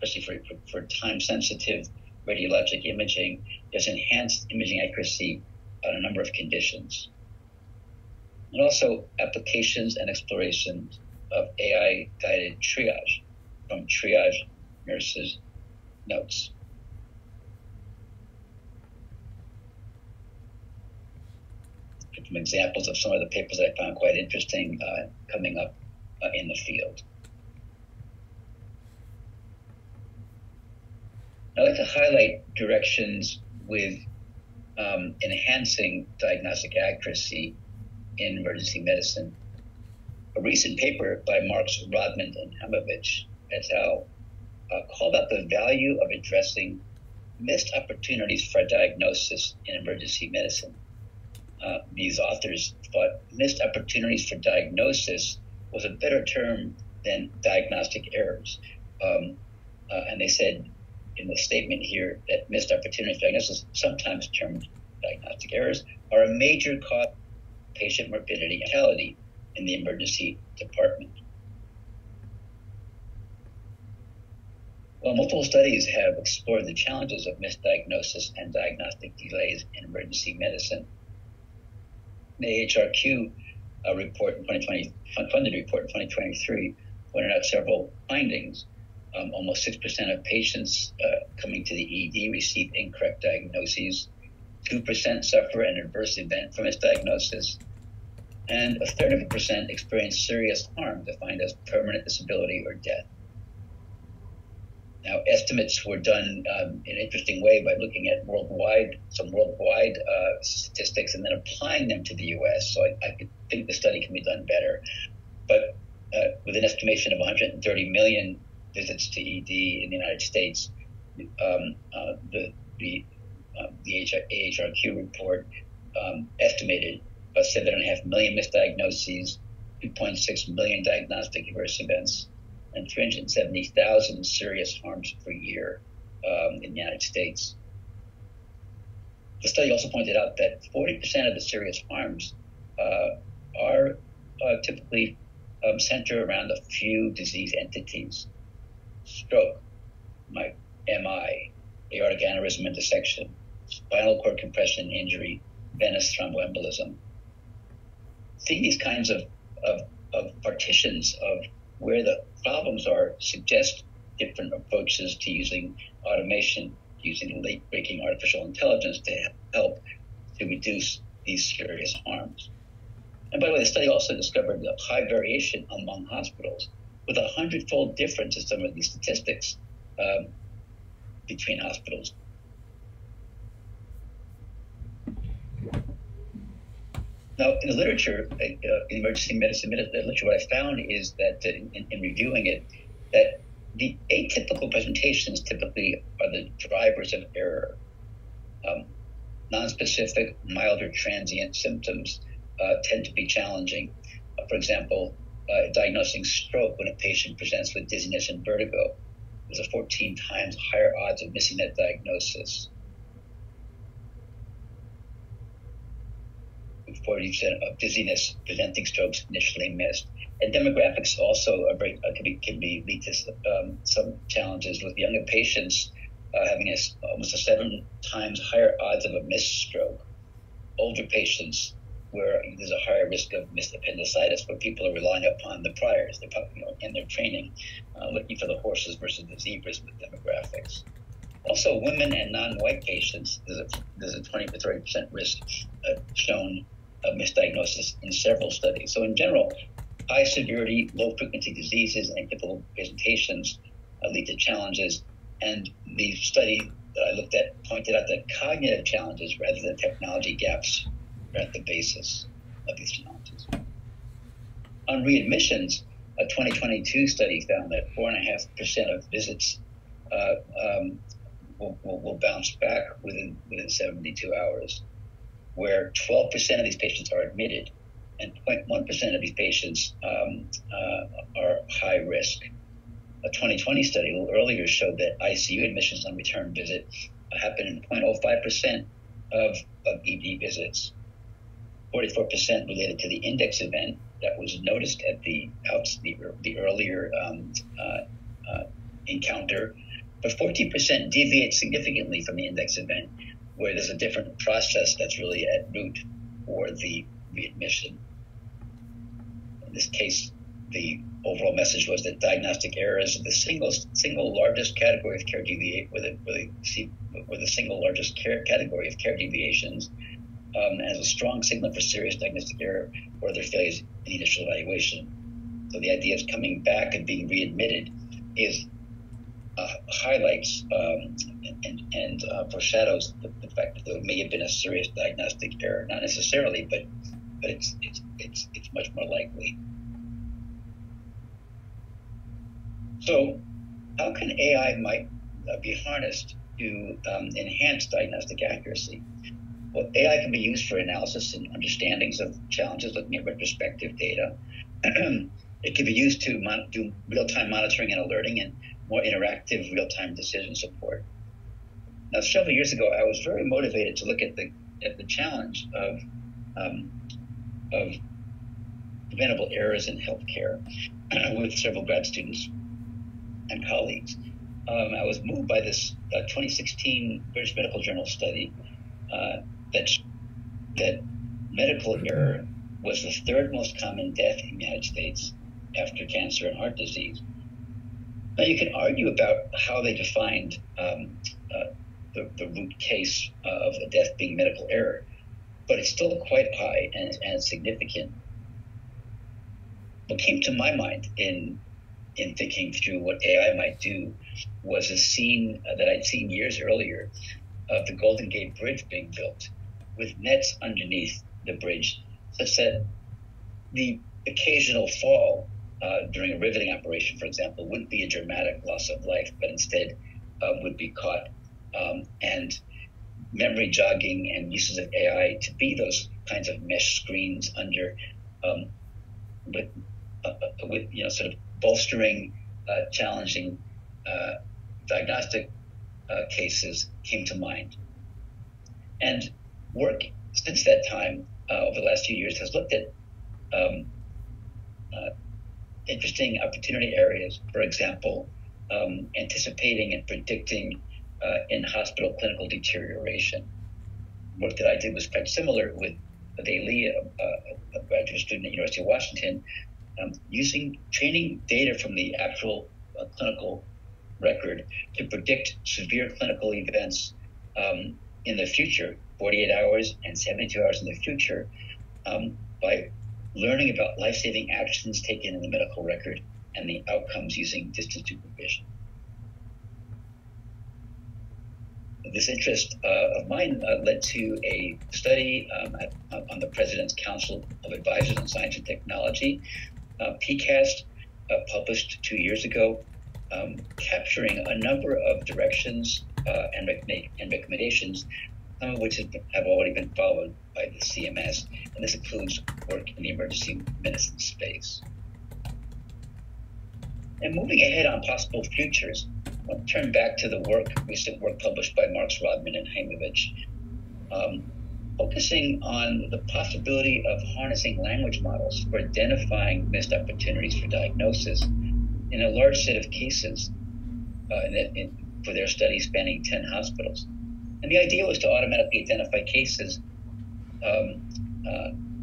S6: especially for time-sensitive radiologic imaging, there's enhanced imaging accuracy on a number of conditions. And also applications and explorations of AI-guided triage from triage nurses' notes. Some examples of some of the papers that I found quite interesting coming up in the field. I'd like to highlight directions with enhancing diagnostic accuracy in emergency medicine. A recent paper by Marks, Rodman, and Hamovich et al. Called out the value of addressing missed opportunities for diagnosis in emergency medicine. These authors thought missed opportunities for diagnosis was a better term than diagnostic errors. And they said in the statement here that missed opportunities for diagnosis, sometimes termed diagnostic errors, are a major cause of patient morbidity and mortality in the emergency department. Well, multiple studies have explored the challenges of misdiagnosis and diagnostic delays in emergency medicine. The AHRQ report in 2020, funded report in 2023, pointed out several findings. Almost 6% of patients coming to the ED receive incorrect diagnoses. 2% suffer an adverse event from misdiagnosis. And a third of a percent experience serious harm defined as permanent disability or death. Now, estimates were done in an interesting way by looking at some worldwide statistics and then applying them to the U.S. So I think the study can be done better. But with an estimation of 130 million visits to ED in the United States, the AHRQ report estimated about 7.5 million misdiagnoses, 2.6 million diagnostic adverse events, and 370,000 serious harms per year in the United States. The study also pointed out that 40% of the serious harms are typically center around a few disease entities: stroke, MI, aortic aneurysm and dissection, spinal cord compression injury, venous thromboembolism. Seeing these kinds of partitions of where the problems are suggest different approaches to using automation, using late-breaking artificial intelligence to help to reduce these serious harms. And by the way, the study also discovered a high variation among hospitals, with 100-fold difference in some of these statistics between hospitals. Now, in the literature, in emergency medicine literature, what I found is that in reviewing it, that the atypical presentations typically are the drivers of error. Non-specific, mild or transient symptoms tend to be challenging. For example, diagnosing stroke when a patient presents with dizziness and vertigo, there's a 14 times higher odds of missing that diagnosis. 40% of dizziness presenting strokes initially missed. And demographics also are can lead to some challenges, with younger patients having almost a 7 times higher odds of a missed stroke. Older patients, where there's a higher risk of missed appendicitis, where people are relying upon the priors, in their training, looking for the horses versus the zebras with demographics. Also, women and non-white patients, there's a 20 to 30% risk shown of misdiagnosis in several studies. So in general, high severity, low frequency diseases and atypical presentations lead to challenges. And the study that I looked at pointed out that cognitive challenges rather than technology gaps are at the basis of these challenges. On readmissions, a 2022 study found that 4.5% of visits will bounce back within 72 hours, where 12% of these patients are admitted, and 0.1% of these patients are high risk. A 2020 study a little earlier showed that ICU admissions on return visit happen in 0.05% of ED visits. 44% related to the index event that was noticed at the earlier encounter, but 14% deviate significantly from the index event, where there's a different process that's really at root for the readmission. In this case, the overall message was that diagnostic errors are the single largest category of care the single largest category of care deviations, as a strong signal for serious diagnostic error or other failures in the initial evaluation. So the idea of coming back and being readmitted is highlights and foreshadows the fact that there may have been a serious diagnostic error, not necessarily, but it's much more likely. So, how can AI might be harnessed to enhance diagnostic accuracy? Well, AI can be used for analysis and understandings of challenges, looking at retrospective data. It can be used to do real-time monitoring and alerting and more interactive real-time decision support. Now, several years ago, I was very motivated to look at the challenge of preventable errors in healthcare with several grad students and colleagues. I was moved by this 2016 British Medical Journal study that medical error was the third most common death in the United States after cancer and heart disease. Now, you can argue about how they defined the root case of a death being medical error, but it's still quite high and significant. What came to my mind in thinking through what AI might do was a scene that I'd seen years earlier of the Golden Gate Bridge being built with nets underneath the bridge, such that the occasional fall during a riveting operation, for example, wouldn't be a dramatic loss of life, but instead would be caught. And memory jogging and uses of AI to be those kinds of mesh screens under, with sort of bolstering, challenging diagnostic cases came to mind. And work since that time, over the last few years, has looked at interesting opportunity areas. For example, anticipating and predicting in hospital clinical deterioration. Work that I did was quite similar with Ailey, a graduate student at the University of Washington, using training data from the actual clinical record to predict severe clinical events in the future, 48 hours and 72 hours in the future, by learning about life-saving actions taken in the medical record and the outcomes using distant supervision. This interest of mine led to a study on the President's Council of Advisors on Science and Technology, PCAST, published 2 years ago, capturing a number of directions and recommendations, some of which have already been followed by the CMS, and this includes work in the emergency medicine space. And moving ahead on possible futures, I want to turn back to the recent work published by Marks, Rodman, and Heimovich, focusing on the possibility of harnessing language models for identifying missed opportunities for diagnosis in a large set of cases for their study spanning 10 hospitals. And the idea was to automatically identify cases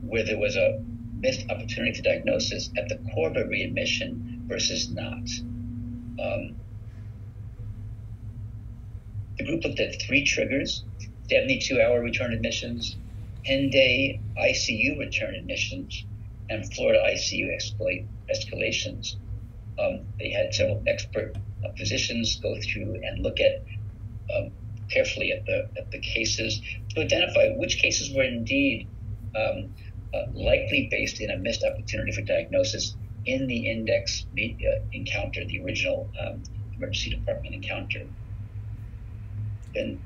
S6: where there was a missed opportunity for diagnosis at the core of a readmission versus not. The group looked at 3 triggers: 72-hour return admissions, 10-day ICU return admissions, and Florida ICU escalations. They had several expert physicians go through and look at carefully at the cases to identify which cases were indeed likely based in a missed opportunity for diagnosis in the index encounter, the original emergency department encounter. been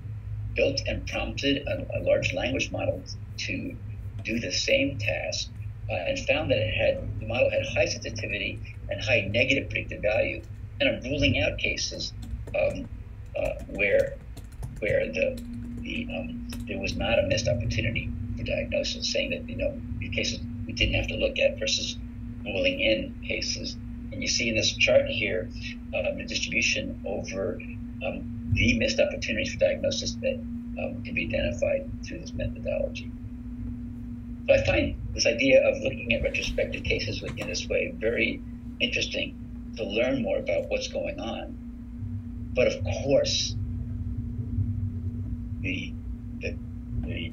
S6: built and prompted a large language model to do the same task, and found that the model had high sensitivity and high negative predictive value, and I'm ruling out cases where there was not a missed opportunity for diagnosis, saying that the cases we didn't have to look at versus ruling in cases. And you see in this chart here the distribution over the missed opportunities for diagnosis that can be identified through this methodology. So I find this idea of looking at retrospective cases in this way very interesting to learn more about what's going on. But of course, the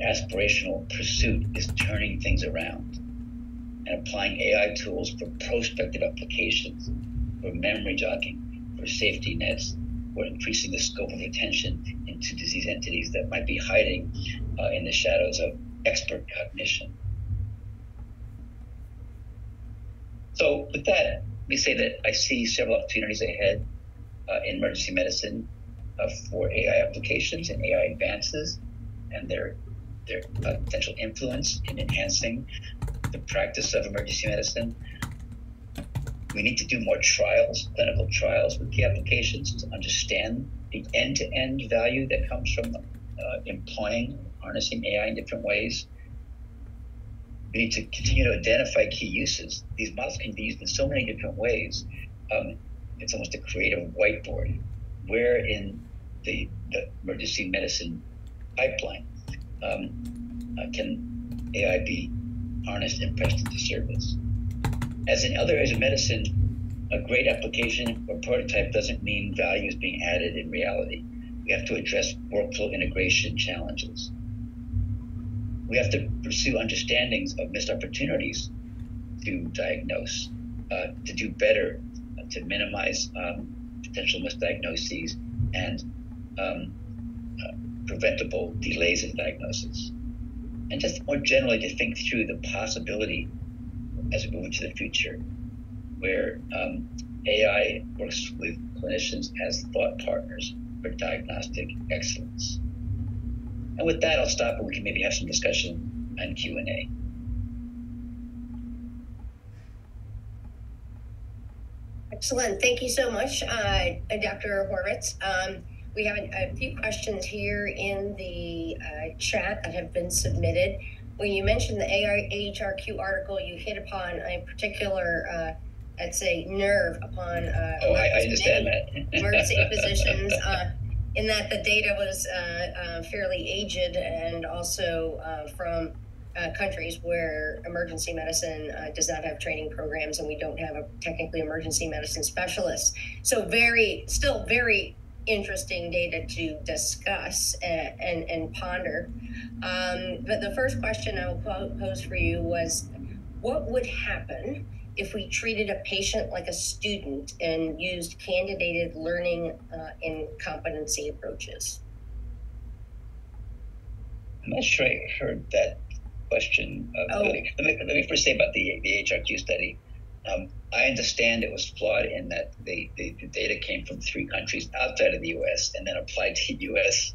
S6: aspirational pursuit is turning things around and applying AI tools for prospective applications, for memory jogging, for safety nets, for increasing the scope of attention into disease entities that might be hiding in the shadows of expert cognition. So with that, let me say that I see several opportunities ahead in emergency medicine for AI applications and AI advances and their potential influence in enhancing the practice of emergency medicine. We need to do more trials, clinical trials with key applications to understand the end-to-end value that comes from employing, harnessing AI in different ways. We need to continue to identify key uses. These models can be used in so many different ways. It's almost a creative whiteboard. Where in the emergency medicine pipeline can AI be harnessed and pressed into service? As in other areas of medicine, a great application or prototype doesn't mean value is being added in reality. We have to address workflow integration challenges. We have to pursue understandings of missed opportunities to diagnose, to do better, to minimize potential misdiagnoses and preventable delays in diagnosis. And just more generally to think through the possibility as we move into the future, where AI works with clinicians as thought partners for diagnostic excellence. And with that, I'll stop and we can maybe have some discussion and Q&A.
S5: Excellent. Thank you so much, Dr. Horvitz. We have a few questions here in the chat that have been submitted. When you mentioned the AI AHRQ article, you hit upon a particular, let's say, nerve upon
S6: I understand that.
S5: emergency physicians, in that the data was fairly aged and also from countries where emergency medicine does not have training programs and we don't have a technically emergency medicine specialist. So still very interesting data to discuss and ponder. But the first question I will pose for you was, what would happen if we treated a patient like a student and used candidated learning and competency approaches?
S6: I'm not sure I heard that question. Let me first say about the HRQ study. I understand it was flawed in that the data came from 3 countries outside of the U.S. and then applied to U.S.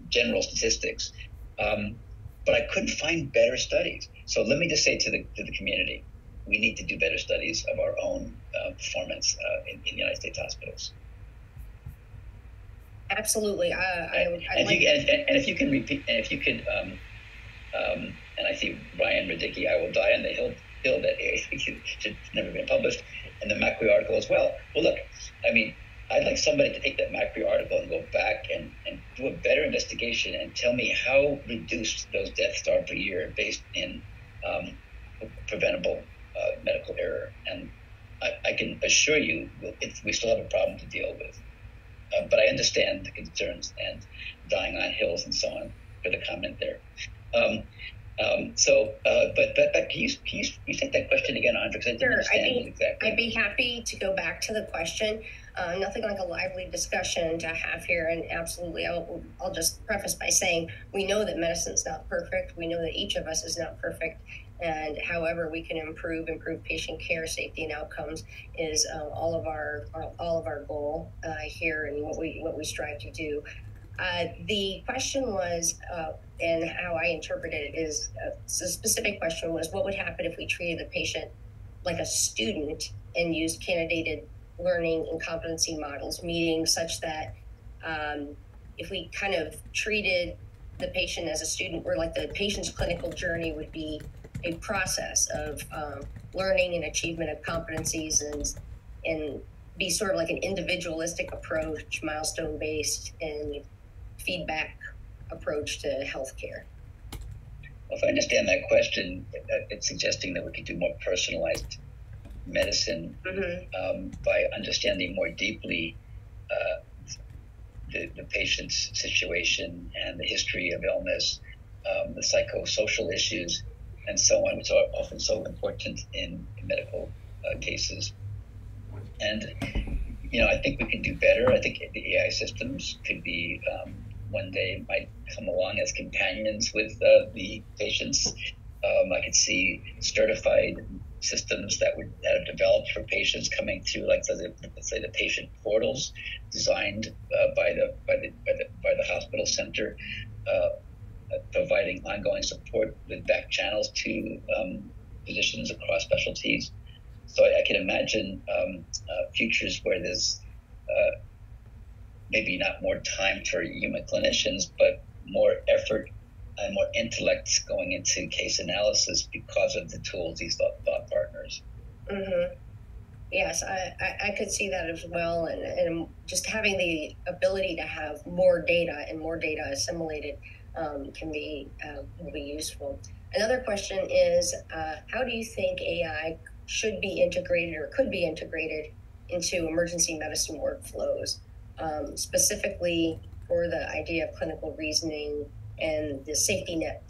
S6: General statistics. But I couldn't find better studies. So let me just say to the community, we need to do better studies of our own performance in the United States hospitals.
S5: Absolutely.
S6: If you can repeat, and if you could, and I see Ryan Radicki, I Will Die on the Hill that should never been published, and the Macri article as well. Well, look, I mean, I'd like somebody to take that Macri article and go back and do a better investigation and tell me how reduced those deaths are per year based in preventable medical error. And I can assure you we still have a problem to deal with. But I understand the concerns and dying on hills and so on for the comment there. But can you take that question again, Andre? Because I didn't understand it exactly.
S5: I'd be happy to go back to the question. Nothing like a lively discussion to have here, and absolutely, I'll just preface by saying we know that medicine's not perfect. We know that each of us is not perfect, And however we can improve patient care, safety, and outcomes is all of our goal here, and what we strive to do. The question was, and how I interpreted it is, the specific question was, what would happen if we treated a patient like a student and used candidated learning and competency models, meaning such that if we kind of treated the patient as a student, where like the patient's clinical journey would be a process of learning and achievement of competencies, and be sort of like an individualistic approach, milestone based, and feedback approach to healthcare.
S6: Well, if I understand that question, it's suggesting that we could do more personalized medicine by understanding more deeply the patient's situation and the history of illness, the psychosocial issues, and so on, which are often so important in medical cases. And, I think we can do better. I think the AI systems could be, one day, might come along as companions with the patients. I could see certified systems that have developed for patients coming through, like let's say the patient portals designed by the hospital center, providing ongoing support with back channels to physicians across specialties. So I can imagine futures where there's maybe not more time for human clinicians, but more effort and more intellect going into case analysis because of the tools, these thought partners.
S5: Mm-hmm. Yes, I could see that as well, and just having the ability to have more data and more data assimilated will be useful. Another question is, how do you think AI should be integrated or could be integrated into emergency medicine workflows, specifically for the idea of clinical reasoning and the safety net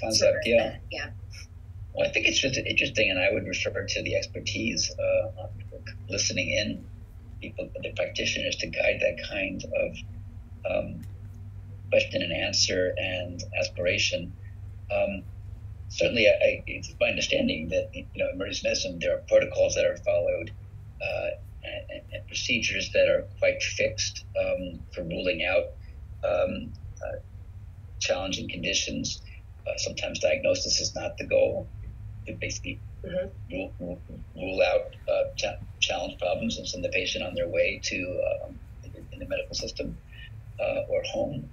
S6: concept? Yeah.
S5: Yeah.
S6: Well, I think it's just interesting, and I would refer to the expertise listening in people, the practitioners, to guide that kind of question and answer and aspiration. Certainly, it's my understanding that emergency medicine, there are protocols that are followed and procedures that are quite fixed for ruling out challenging conditions. Sometimes diagnosis is not the goal. To basically rule out challenge problems and send the patient on their way to in the medical system or home.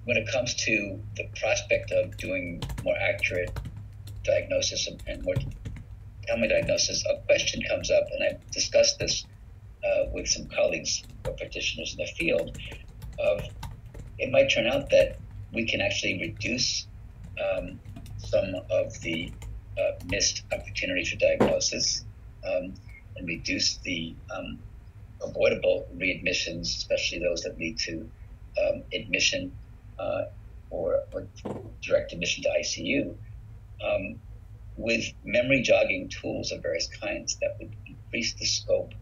S6: When it comes to the prospect of doing more accurate diagnosis and more timely diagnosis, a question comes up, and I've discussed this with some colleagues or practitioners in the field, of it might turn out that we can actually reduce some of the missed opportunities for diagnosis and reduce the avoidable readmissions, especially those that lead to admission or direct admission to ICU, with memory jogging tools of various kinds that would increase the scope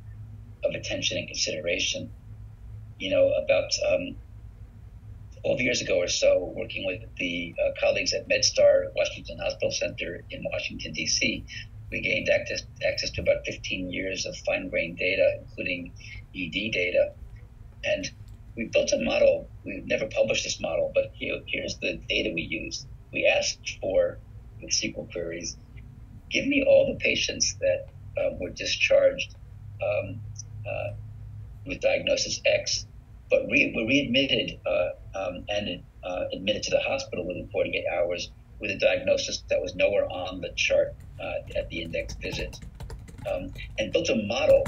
S6: of attention and consideration. About 12 years ago or so, working with the colleagues at MedStar Washington Hospital Center in Washington, D.C., we gained access to about 15 years of fine-grained data, including ED data. And we built a model. We've never published this model, but here's the data we used. We asked for, with SQL queries, give me all the patients that were discharged with diagnosis X, but were readmitted and admitted to the hospital within 48 hours with a diagnosis that was nowhere on the chart at the index visit, and built a model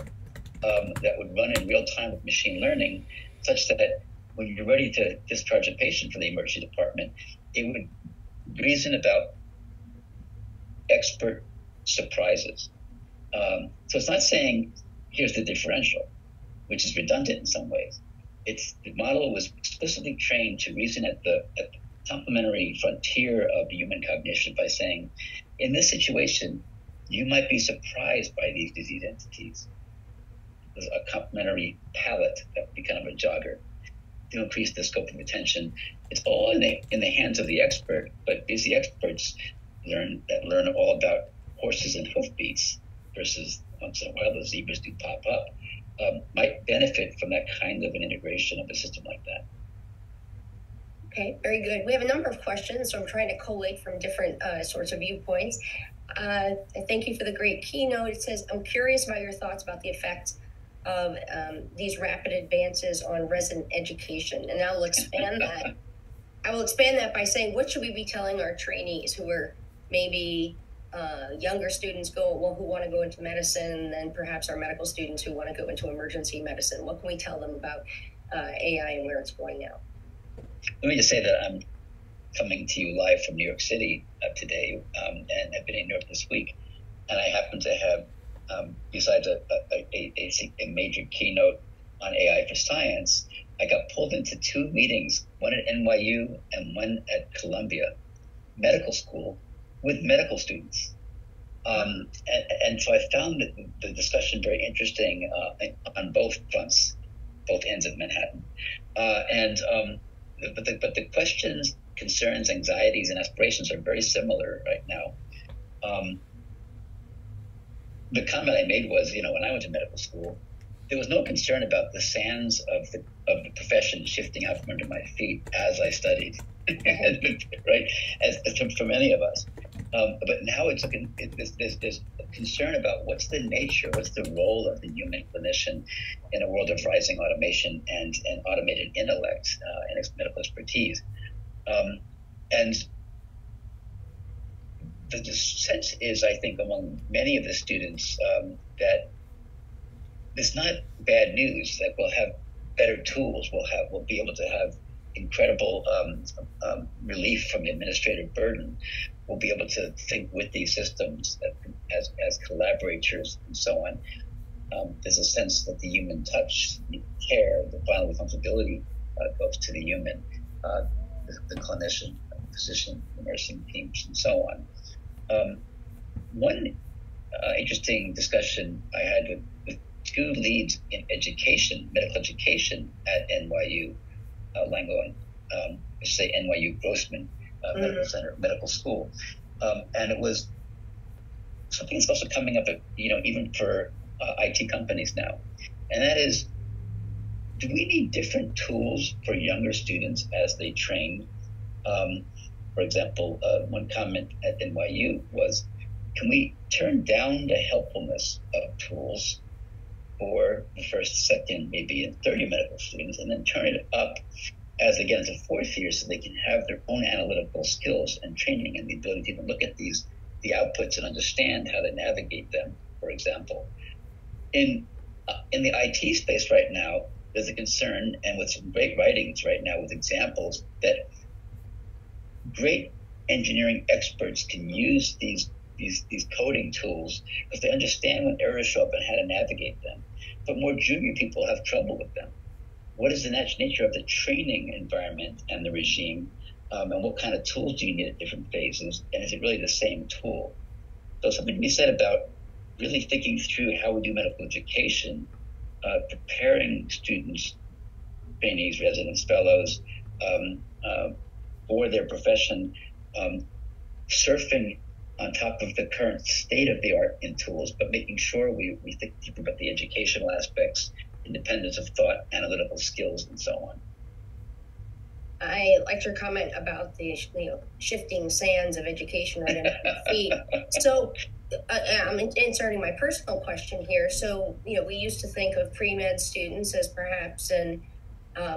S6: that would run in real time with machine learning, such that when you're ready to discharge a patient from the emergency department, it would reason about expert surprises. So it's not saying, here's the differential, which is redundant in some ways. The model was explicitly trained to reason at the complementary frontier of human cognition by saying, in this situation, you might be surprised by these disease entities. There's a complementary palette that would be kind of a jogger. to increase the scope of attention. It's all in the hands of the expert, but these experts learn all about horses and hoofbeats versus once in a while the zebras do pop up, might benefit from that kind of an integration of a system like that.
S5: Okay, very good. We have a number of questions, so I'm trying to collate from different sorts of viewpoints. Thank you for the great keynote. It says, I'm curious about your thoughts about the effect of these rapid advances on resident education. And I will expand that. I will expand that by saying, what should we be telling our trainees who are maybe younger students who want to go into medicine, and then perhaps our medical students who want to go into emergency medicine? What can we tell them about AI and where it's going now?
S6: Let me just say that I'm coming to you live from New York City today, and I've been in New York this week, and I happen to have, besides a major keynote on AI for science, I got pulled into two meetings, one at NYU and one at Columbia Medical School, with medical students. And so I found the discussion very interesting on both fronts, both ends of Manhattan. But the questions, concerns, anxieties, and aspirations are very similar right now. The comment I made was, when I went to medical school, there was no concern about the sands of the profession shifting out from under my feet as I studied, right? As for many of us. But now there's a concern about what's the nature, what's the role of the human clinician in a world of rising automation and automated intellect and medical expertise. And the sense is, I think, among many of the students that it's not bad news, that we'll have better tools, we'll be able to have incredible relief from the administrative burden. We'll be able to think with these systems as collaborators and so on. There's a sense that the human touch, the care, the final responsibility goes to the human, the clinician, the physician, the nursing teams, and so on. One interesting discussion I had with two leads in education, medical education at NYU, Langone, I should say NYU Grossman Medical Center, Medical School. And it was something that's also coming up, even for IT companies now. And that is, do we need different tools for younger students as they train? For example, one comment at NYU was, can we turn down the helpfulness of tools for the first, second, maybe and 30 medical students, and then turn it up as they get into fourth year so they can have their own analytical skills and training and the ability to even look at the outputs and understand how to navigate them, for example. In the IT space right now, there's a concern, and with some great writings right now with examples, that great engineering experts can use these coding tools because they understand when errors show up and how to navigate them. But more junior people have trouble with them. What is the nature of the training environment and the regime, and what kind of tools do you need at different phases, and is it really the same tool? So something to be said about really thinking through how we do medical education, preparing students, trainees, residents, fellows, for their profession, surfing on top of the current state of the art in tools, but making sure we think deeper about the educational aspects, independence of thought, analytical skills, and so on.
S5: I liked your comment about the shifting sands of education right under my feet. So I'm inserting my personal question here. So, we used to think of pre-med students as perhaps, and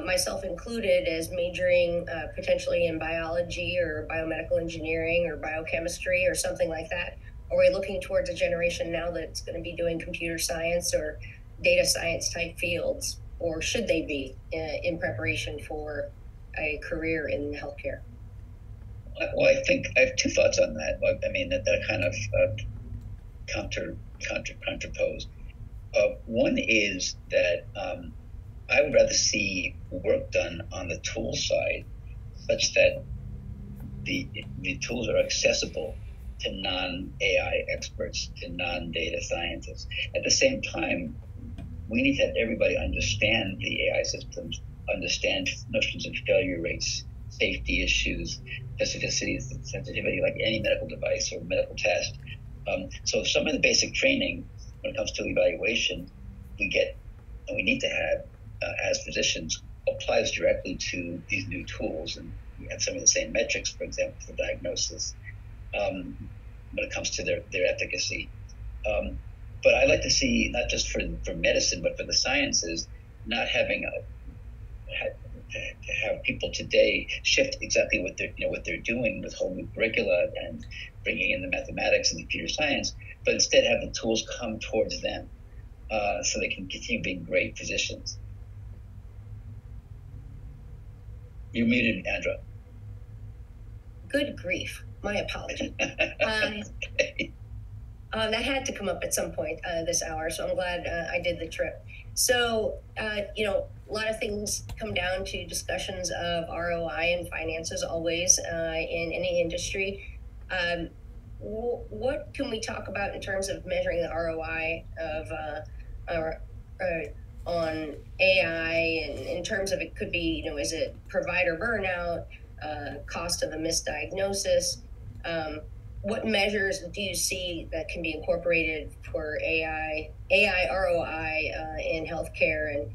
S5: myself included, as majoring potentially in biology or biomedical engineering or biochemistry or something like that. Are we looking towards a generation now that's going to be doing computer science or data science type fields, or should they be in preparation for a career in healthcare?
S6: Well, I think I have two thoughts on that. I mean, that kind of counterpose. One is that I would rather see work done on the tool side such that the tools are accessible to non-AI experts, to non-data scientists. At the same time, we need to have everybody understand the AI systems understand notions of failure rates, safety issues, specificity, sensitivity, like any medical device or medical test. So some of the basic training when it comes to evaluation we get and we need to have as physicians applies directly to these new tools. And we have some of the same metrics, for example, for diagnosis when it comes to their efficacy. But I like to see, not just for medicine, but for the sciences, not having to have people today shift exactly what they're doing with whole new curricula and bringing in the mathematics and computer science, but instead have the tools come towards them so they can continue being great physicians. You're muted, Andra.
S5: Good grief. My apology.
S6: Okay.
S5: That had to come up at some point this hour, so I'm glad I did the trip. So, a lot of things come down to discussions of ROI and finances always in any industry. What can we talk about in terms of measuring the ROI of on AI, and in terms of it could be, is it provider burnout, cost of a misdiagnosis? What measures do you see that can be incorporated for AI ROI in healthcare,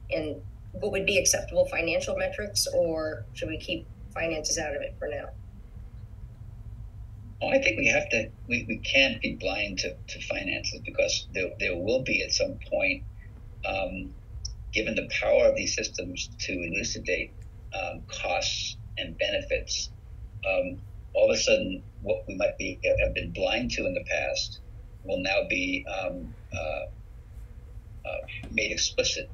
S5: and what would be acceptable financial metrics, or should we keep finances out of it for now?
S6: Well, I think we can't be blind to finances, because there will be at some point, given the power of these systems to elucidate costs and benefits, all of a sudden what we might have been blind to in the past will now be made explicit.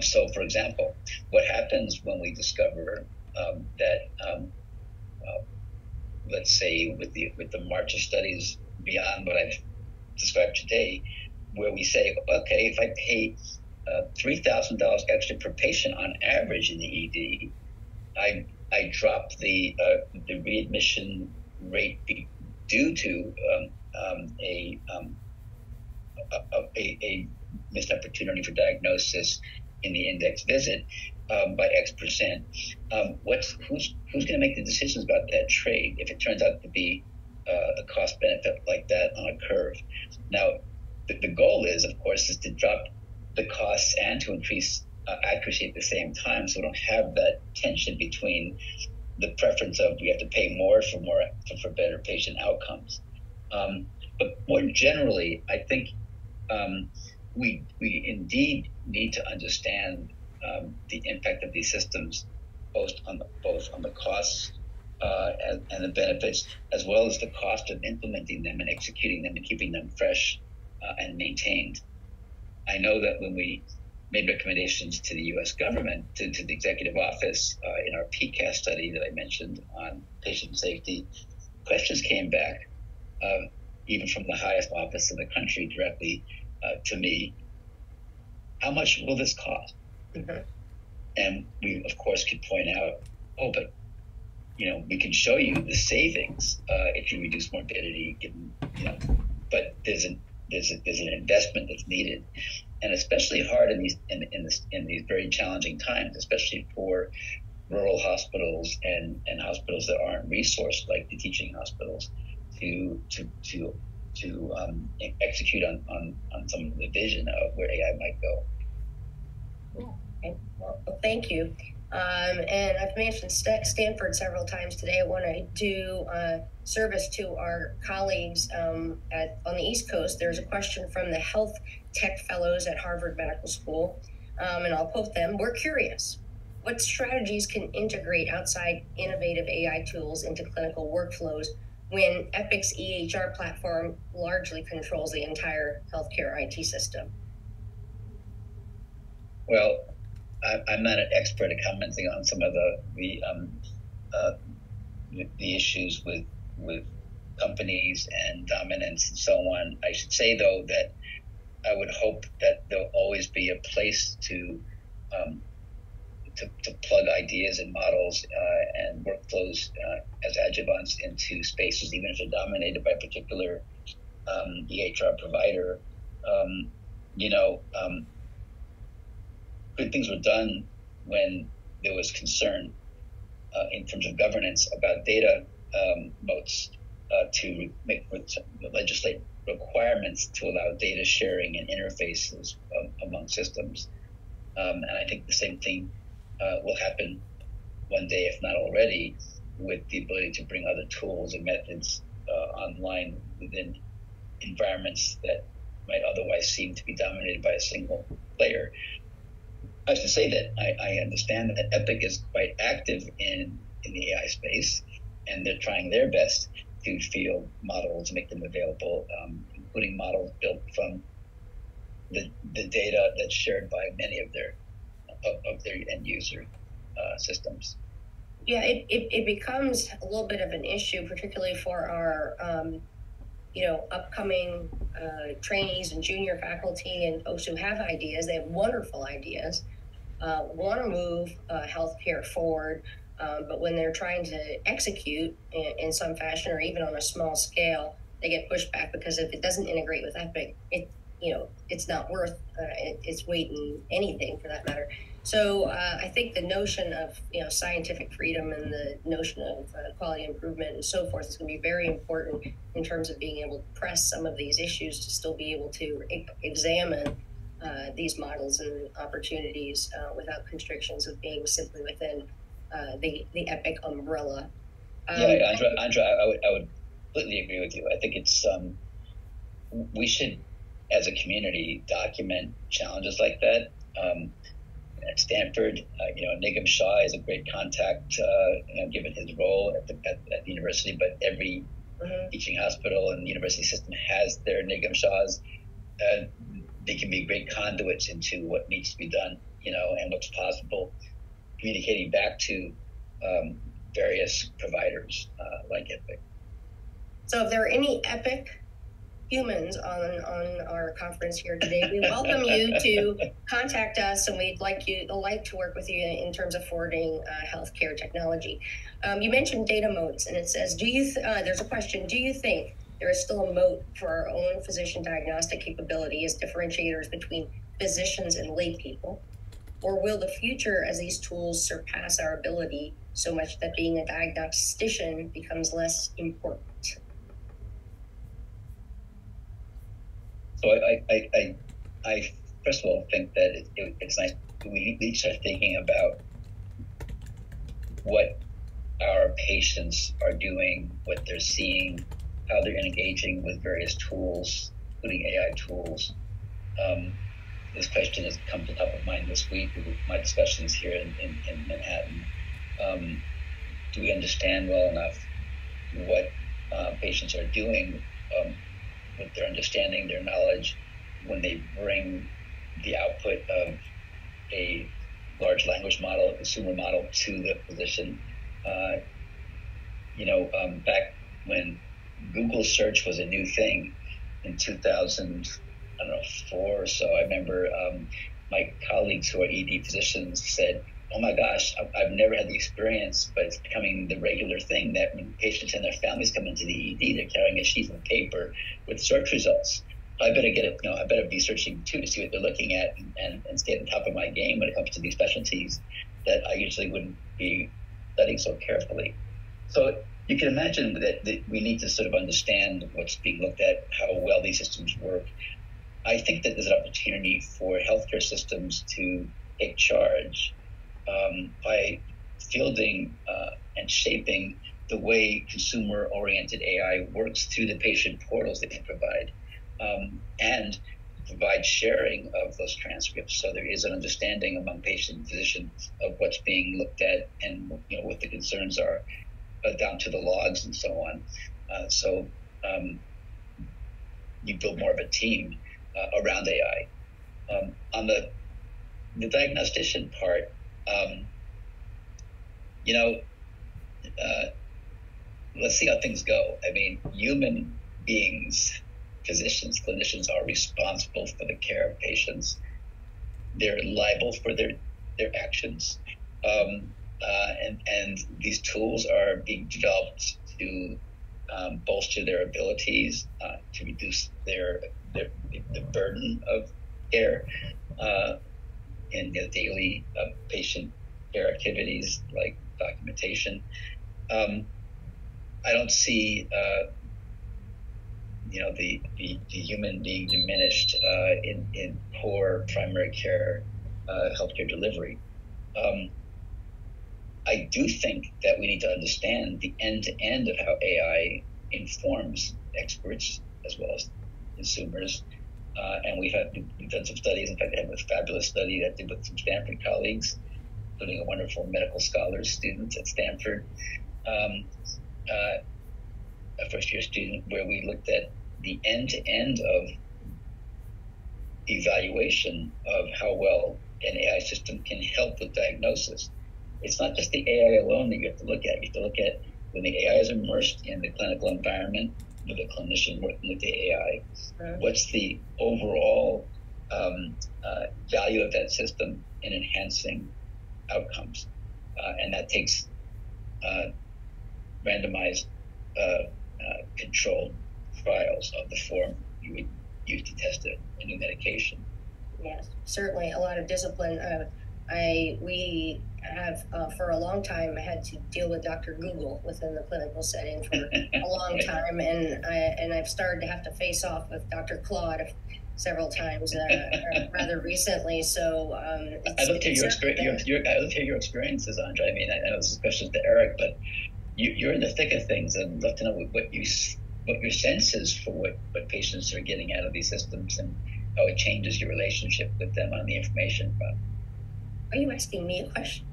S6: So, for example, what happens when we discover that, let's say, with the march of studies beyond what I've described today, where we say, okay, if I pay $3,000 extra per patient on average in the ED, I drop the readmission rate due to a missed opportunity for diagnosis in the index visit by X percent. Who's going to make the decisions about that trade if it turns out to be a cost benefit like that on a curve? Now, the goal is, of course, is to drop the costs and to increase accuracy at the same time, so we don't have that tension between the preference of we have to pay more for better patient outcomes. But more generally, I think we indeed need to understand the impact of these systems, both on the costs and the benefits, as well as the cost of implementing them and executing them and keeping them fresh and maintained. I know that when we made recommendations to the U.S. government, to the executive office in our PCAST study that I mentioned on patient safety, questions came back, even from the highest office in the country directly to me. How much will this cost? Mm-hmm. And we, of course, could point out, but we can show you the savings if you reduce morbidity, but there's an investment that's needed. And especially hard in these very challenging times, especially for rural hospitals and hospitals that aren't resourced like the teaching hospitals to execute on some of the vision of where AI might go.
S5: Okay. Well, thank you. And I've mentioned Stanford several times today. I want to do service to our colleagues on the East Coast. There's a question from the Health Tech Fellows at Harvard Medical School, and I'll quote them. We're curious, what strategies can integrate outside innovative AI tools into clinical workflows when Epic's EHR platform largely controls the entire healthcare IT system?
S6: Well, I'm not an expert at commenting on some of the issues with companies and dominance and so on. I should say, though, that I would hope that there'll always be a place to plug ideas and models and workflows as adjuvants into spaces, even if they're dominated by a particular EHR provider. Good things were done when there was concern in terms of governance about data moats to legislate requirements to allow data sharing and interfaces among systems. And I think the same thing will happen one day, if not already, with the ability to bring other tools and methods online within environments that might otherwise seem to be dominated by a single player. I have to say that I understand that Epic is quite active in the AI space, and they're trying their best to field models, make them available, including models built from the data that's shared by many of their end user systems.
S5: Yeah, it becomes a little bit of an issue, particularly for our upcoming trainees and junior faculty and folks who have ideas. They have wonderful ideas, want to move healthcare forward, but when they're trying to execute in some fashion or even on a small scale, they get pushed back because if it doesn't integrate with Epic, it's not worth its weight in anything for that matter. So I think the notion of scientific freedom and the notion of quality improvement and so forth is going to be very important in terms of being able to press some of these issues to still be able to examine these models and opportunities without constrictions of being simply within the Epic umbrella.
S6: Yeah, Andra, I would completely agree with you. I think it's we should, as a community, document challenges like that. At Stanford, Nigam Shah is a great contact, given his role at the university. But every teaching hospital and university system has their Nigam Shahs. They can be great conduits into what needs to be done, and what's possible, communicating back to various providers like Epic.
S5: So, if there are any Epic humans on our conference here today, we welcome you to contact us, and we'd like to work with you in terms of forwarding healthcare technology. You mentioned data moats, and it says, there's a question, do you think there is still a moat for our own physician diagnostic capability as differentiators between physicians and lay people? Or will the future, as these tools surpass our ability so much that being a diagnostician becomes less important?
S6: So I first of all think that it's nice we each start thinking about what our patients are doing, what they're seeing, how they're engaging with various tools, including AI tools. This question has come to top of mind this week with my discussions here in Manhattan. Do we understand well enough what patients are doing with their understanding, their knowledge, when they bring the output of a large language model, a consumer model, to the physician? Back when Google search was a new thing in 2004 or so, I remember my colleagues who are ED physicians said, oh my gosh, I've never had the experience, but it's becoming the regular thing that when patients and their families come into the ED, they're carrying a sheet of paper with search results. I better get it. I better be searching too to see what they're looking at and stay on top of my game when it comes to these specialties that I usually wouldn't be studying so carefully. So you can imagine that we need to sort of understand what's being looked at, how well these systems work. I think that there's an opportunity for healthcare systems to take charge by fielding and shaping the way consumer-oriented AI works through the patient portals that they provide, and provide sharing of those transcripts, so there is an understanding among patient and physicians of what's being looked at and what the concerns are, down to the logs and so on. So you build more of a team around AI. On the diagnostician part, let's see how things go. I mean, human beings, physicians, clinicians, are responsible for the care of patients. They're liable for their actions. And these tools are being developed to bolster their abilities, to reduce the burden of care. in daily patient care activities like documentation. I don't see the human being diminished in poor primary care healthcare delivery. I do think that we need to understand the end-to-end of how AI informs experts as well as consumers. And we've done some studies. In fact, I have a fabulous study that I did with some Stanford colleagues, including a wonderful medical scholars student at Stanford, a first-year student, where we looked at the end-to-end of evaluation of how well an AI system can help with diagnosis. It's not just the AI alone that you have to look at. You have to look at when the AI is immersed in the clinical environment with a clinician working with the AI, what's the overall value of that system in enhancing outcomes. And that takes randomized controlled trials of the form you would use to test a new medication.
S5: Yes, certainly a lot of discipline. We have for a long time had to deal with Dr. Google within the clinical setting for a long time, and I've started to have to face off with Dr. Claude several times rather recently. So
S6: I'd love to hear your experiences, Andre. I mean, I know this is questions to Eric, but you're in the thick of things, and I'd love to know what your sense is for what patients are getting out of these systems and how it changes your relationship with them on the information front.
S5: Are you asking me a question?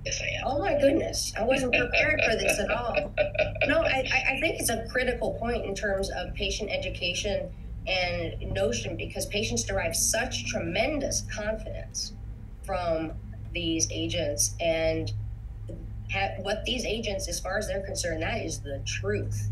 S6: Yes, I am.
S5: Oh my goodness, I wasn't prepared for this at all. No, I think it's a critical point in terms of patient education and notion, because patients derive such tremendous confidence from these agents, and what these agents, as far as they're concerned, that is the truth.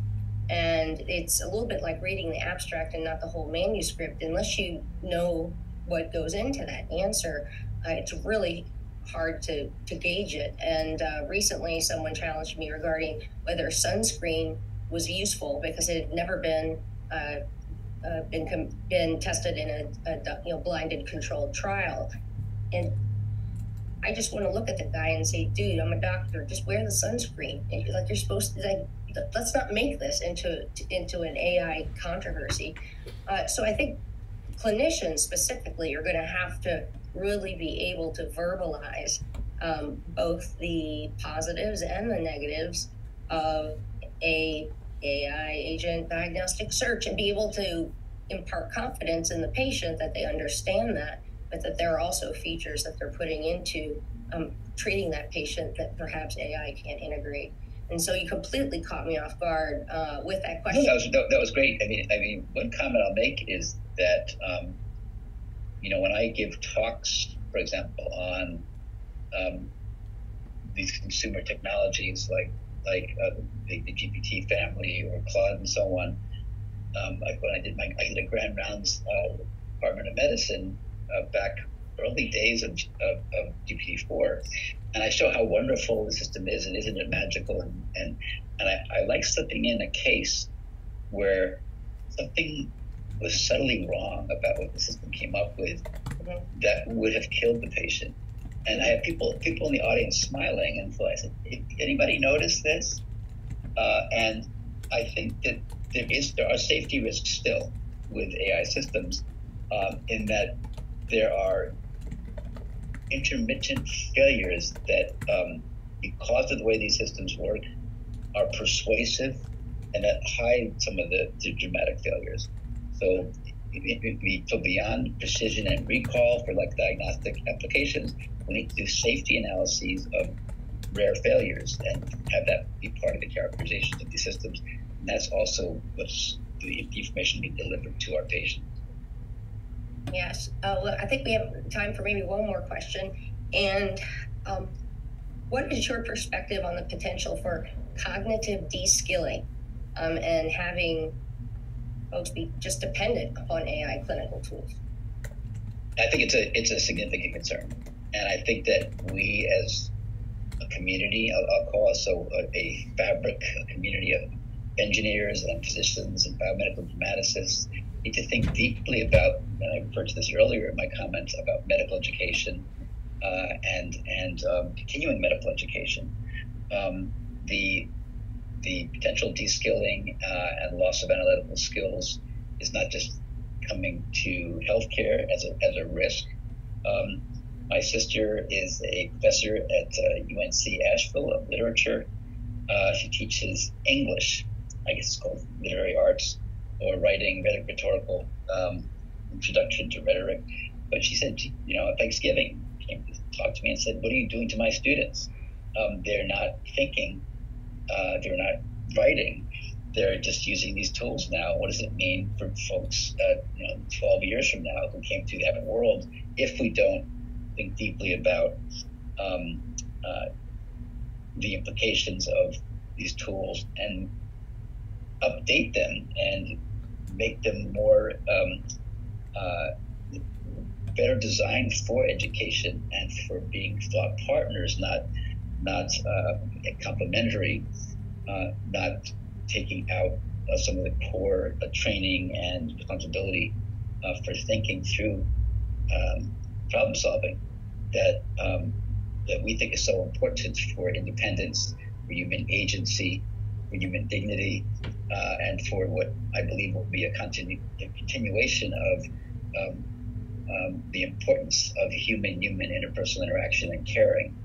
S5: And it's a little bit like reading the abstract and not the whole manuscript. Unless you know what goes into that answer, it's really hard to gauge it. And recently someone challenged me regarding whether sunscreen was useful because it had never been tested in a blinded controlled trial. And I just want to look at the guy and say, dude, I'm a doctor, just wear the sunscreen. Like, you're supposed to, let's not make this into an AI controversy. So I think clinicians specifically are going to have to really be able to verbalize both the positives and the negatives of a AI agent diagnostic search, and be able to impart confidence in the patient that they understand that, but that there are also features that they're putting into treating that patient that perhaps AI can't integrate. And so you completely caught me off guard with that question.
S6: That was great. I mean, one comment I'll make is that when I give talks, for example, on these consumer technologies like the GPT family or Claude and so on, like when I did a grand rounds Department of Medicine back early days of GPT-4, and I show how wonderful the system is, and isn't it magical? And I like slipping in a case where something was subtly wrong about what the system came up with that would have killed the patient. And I have people in the audience smiling, and so I said, anybody notice this? And I think that there are safety risks still with AI systems, in that there are intermittent failures that, because of the way these systems work, are persuasive and that hide some of the dramatic failures. So beyond precision and recall for like diagnostic applications, we need to do safety analyses of rare failures and have that be part of the characterization of these systems. And that's also what's the information being delivered to our patients.
S5: Yes. I think we have time for maybe one more question. And what is your perspective on the potential for cognitive de-skilling and having folks be just dependent upon AI clinical tools?
S6: I think it's a significant concern. And I think that we as a community, I'll call us a fabric, a community of engineers and physicians and biomedical informaticists, need to think deeply about, and I referred to this earlier in my comments about medical education and continuing medical education. The potential de-skilling and loss of analytical skills is not just coming to healthcare as a risk. My sister is a professor at UNC Asheville of literature. She teaches English, I guess it's called literary arts, or writing, rhetorical introduction to rhetoric. But she said, at Thanksgiving, came to talk to me and said, "What are you doing to my students? They're not thinking, they're not writing. They're just using these tools now. What does it mean for folks, 12 years from now who came through that world if we don't think deeply about the implications of these tools and update them and make them more better designed for education and for being thought partners, not complementary, not taking out some of the core training and responsibility for thinking through problem solving that we think is so important for independence, for human agency, for human dignity, and for what I believe will be a continuation of the importance of human interpersonal interaction and caring.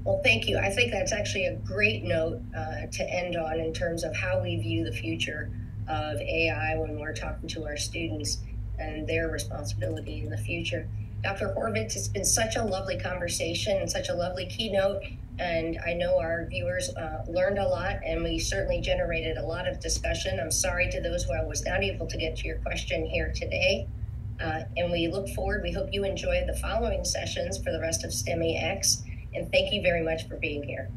S5: Well, thank you. I think that's actually a great note to end on in terms of how we view the future of AI when we're talking to our students and their responsibility in the future. Dr. Horvitz, it's been such a lovely conversation and such a lovely keynote, and I know our viewers learned a lot, and we certainly generated a lot of discussion. I'm sorry to those who I was not able to get to your question here today. And we look forward, we hope you enjoy the following sessions for the rest of StEMIx. And thank you very much for being here.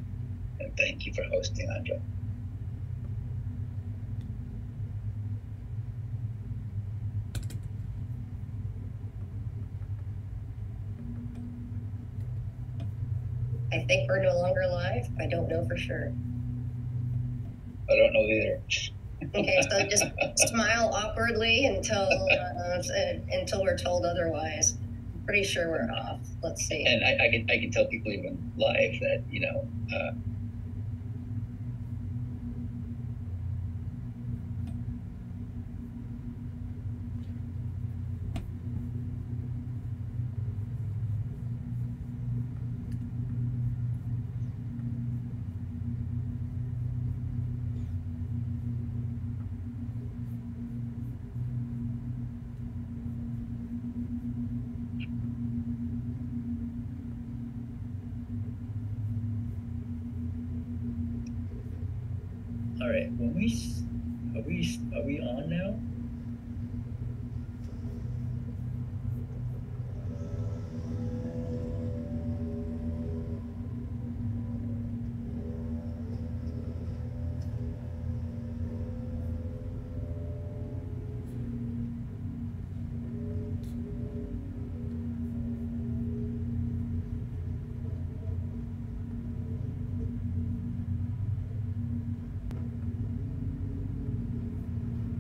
S6: And thank you for hosting, Andrea.
S5: I think we're no longer live. I don't know for sure.
S6: I don't know either.
S5: Okay, so just smile awkwardly until we're told otherwise. I'm pretty sure we're off. Let's see.
S6: And I can tell people even live that
S7: All right. Are we on now?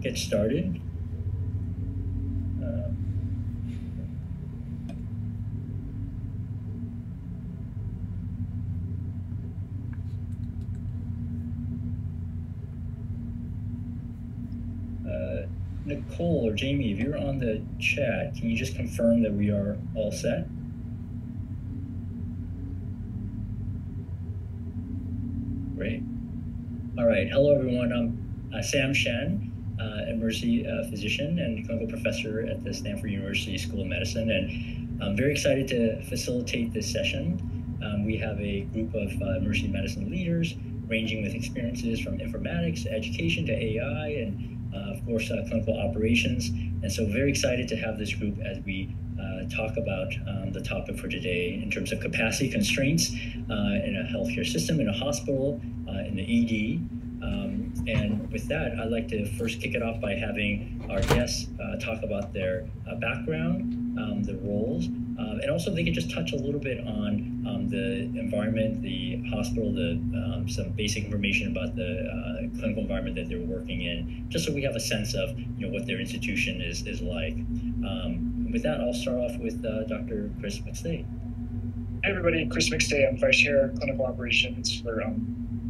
S7: Get started. Nicole or Jamie, if you're on the chat, can you just confirm that we are all set? Great. All right. Hello, everyone. I'm Sam Shen, emergency physician and clinical professor at the Stanford University School of Medicine, and I'm very excited to facilitate this session. We have a group of emergency medicine leaders ranging with experiences from informatics, education to AI, and of course, clinical operations. And so very excited to have this group as we talk about the topic for today in terms of capacity constraints in a healthcare system, in a hospital, in the ED. And with that, I'd like to first kick it off by having our guests talk about their background, the roles, and also if they could just touch a little bit on the environment, the hospital, some basic information about the clinical environment that they're working in, just so we have a sense of what their institution is like. with that, I'll start off with Dr. Chris McStay.
S8: Hey everybody, Chris McStay. I'm Vice Chair of Clinical Operations for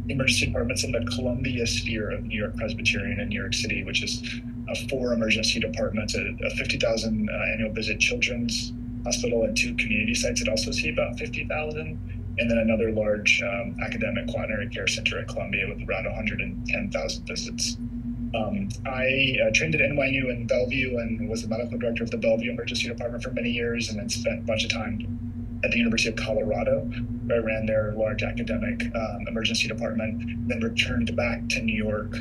S8: emergency departments in the Columbia sphere of New York Presbyterian in New York City, which is 4 emergency departments, a 50,000 annual visit children's hospital, and 2 community sites that also see about 50,000, and then another large academic quaternary care center at Columbia with around 110,000 visits. I trained at NYU in Bellevue and was the medical director of the Bellevue Emergency Department for many years, and then spent a bunch of time at the University of Colorado, where I ran their large academic emergency department, then returned back to New York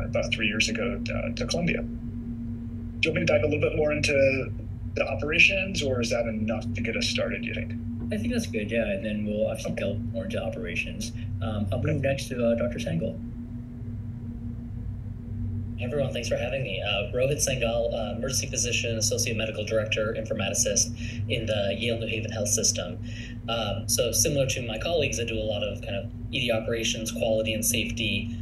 S8: about 3 years ago to Columbia. Do you want me to dive a little bit more into the operations, or is that enough to get us started, do you think?
S7: I think that's good, yeah, and then we'll obviously delve more into operations. I'll move next to Dr. Sangl.
S3: Hey everyone, thanks for having me. Rohit Sangl, emergency physician, associate medical director, informaticist in the Yale New Haven Health System. So similar to my colleagues, I do a lot of kind of ED operations, quality and safety,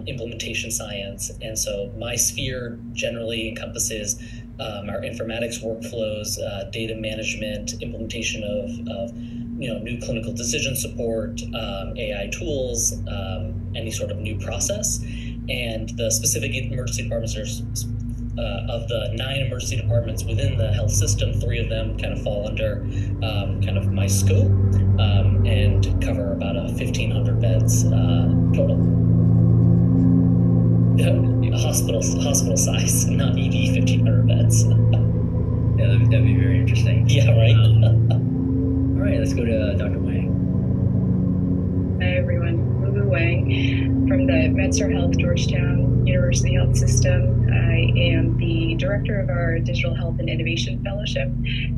S3: implementation science. And so my sphere generally encompasses our informatics workflows, data management, implementation of new clinical decision support, AI tools, any sort of new process. And the specific emergency departments are of the 9 emergency departments within the health system, 3 of them kind of fall under kind of my scope and cover about 1,500 beds total. Hospital size, not ED, 1,500 beds.
S7: Yeah, that'd be very interesting.
S3: Yeah, right.
S7: All right, let's go to Dr. Wang.
S9: Hi everyone, Lulu Wang from the MedStar Health Georgetown University Health System. I am the director of our Digital Health and Innovation Fellowship,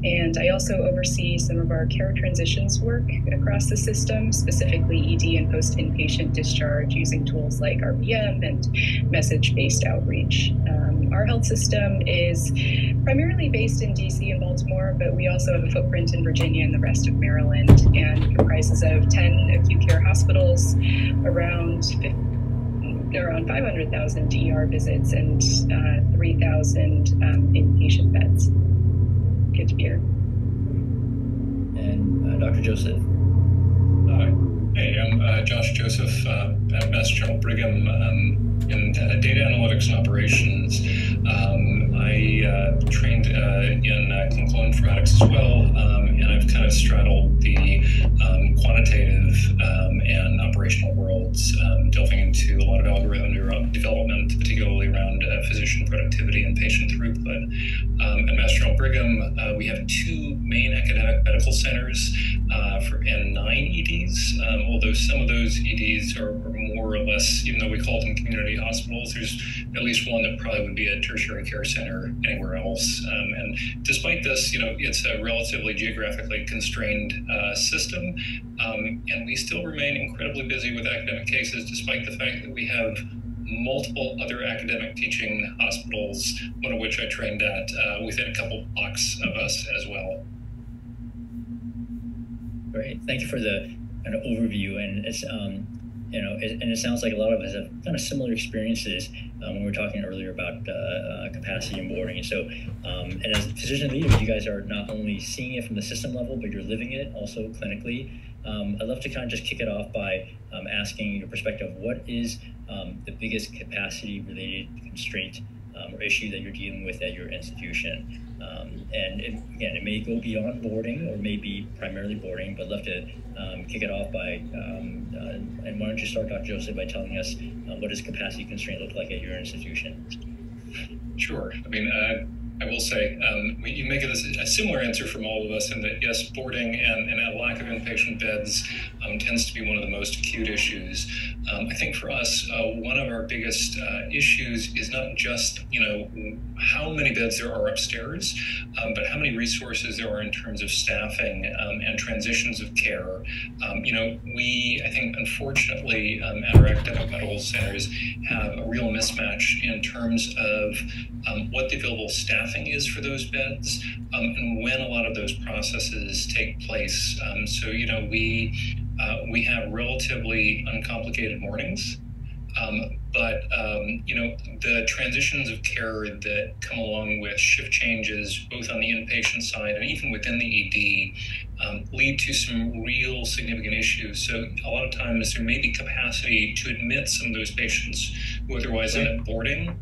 S9: and I also oversee some of our care transitions work across the system, specifically ED and post-inpatient discharge using tools like RPM and message-based outreach. Our health system is primarily based in DC and Baltimore, but we also have a footprint in Virginia and the rest of Maryland, and comprises of 10 acute care hospitals, around 500,000 ER visits, and 3,000 inpatient beds. Good to be here.
S7: And Dr. Joseph.
S10: Hey, I'm Josh Joseph at Mass General Brigham in data analytics and operations. I trained in clinical informatics as well, and I've kind of straddled the quantitative and operational worlds, delving into a lot of algorithm development, particularly around physician productivity and patient throughput. At Mass General Brigham, we have 2 main academic medical centers and 9 EDs, although some of those EDs are more or less, even though we call them community hospitals, there's at least one that probably would be a tertiary care center anywhere else. And despite this, it's a relatively geographically constrained system, and we still remain incredibly busy with academic cases, despite the fact that we have multiple other academic teaching hospitals, one of which I trained at within a couple blocks of us as well.
S7: Great, thank you for the kind of overview, and it's and it sounds like a lot of us have kind of similar experiences when we were talking earlier about capacity and boarding. And so, and as physician leaders, you guys are not only seeing it from the system level, but you're living it also clinically. I'd love to kind of just kick it off by asking your perspective. What is the biggest capacity-related constraint or issue that you're dealing with at your institution? And again, it may go beyond boarding or may be primarily boarding, but I'd love to kick it off by, and why don't you start, Dr. Joseph, by telling us what does capacity constraint look like at your institution?
S10: Sure. I mean, I will say, you make a similar answer from all of us in that, yes, boarding and a lack of inpatient beds tends to be one of the most acute issues. I think for us, one of our biggest issues is not just, how many beds there are upstairs, but how many resources there are in terms of staffing and transitions of care. We, I think, unfortunately, at our academic medical centers have a real mismatch in terms of what the available staffing is for those beds and when a lot of those processes take place. So, we have relatively uncomplicated mornings. But the transitions of care that come along with shift changes, both on the inpatient side and even within the ED, lead to some real significant issues. So a lot of times there may be capacity to admit some of those patients who otherwise end up boarding,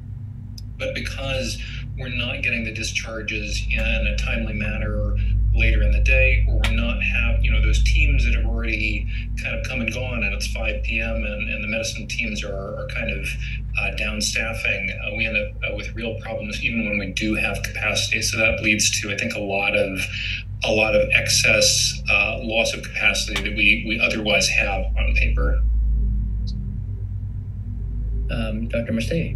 S10: but because we're not getting the discharges in a timely manner later in the day, or we're not have those teams that have already kind of come and gone, and it's 5 p.m. and the medicine teams are kind of down staffing, we end up with real problems even when we do have capacity. So that leads to, I think, a lot of excess loss of capacity that we otherwise have on paper.
S7: Dr. Mastey.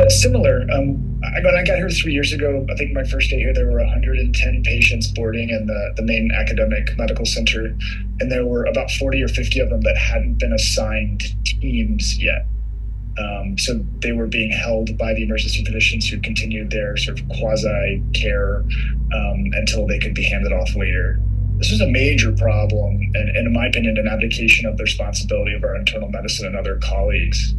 S8: Similar. When I got here 3 years ago, I think my first day here, there were 110 patients boarding in the main academic medical center, and there were about 40 or 50 of them that hadn't been assigned teams yet. So they were being held by the emergency physicians who continued their sort of quasi-care until they could be handed off later. This is a major problem, and in my opinion, an abdication of the responsibility of our internal medicine and other colleagues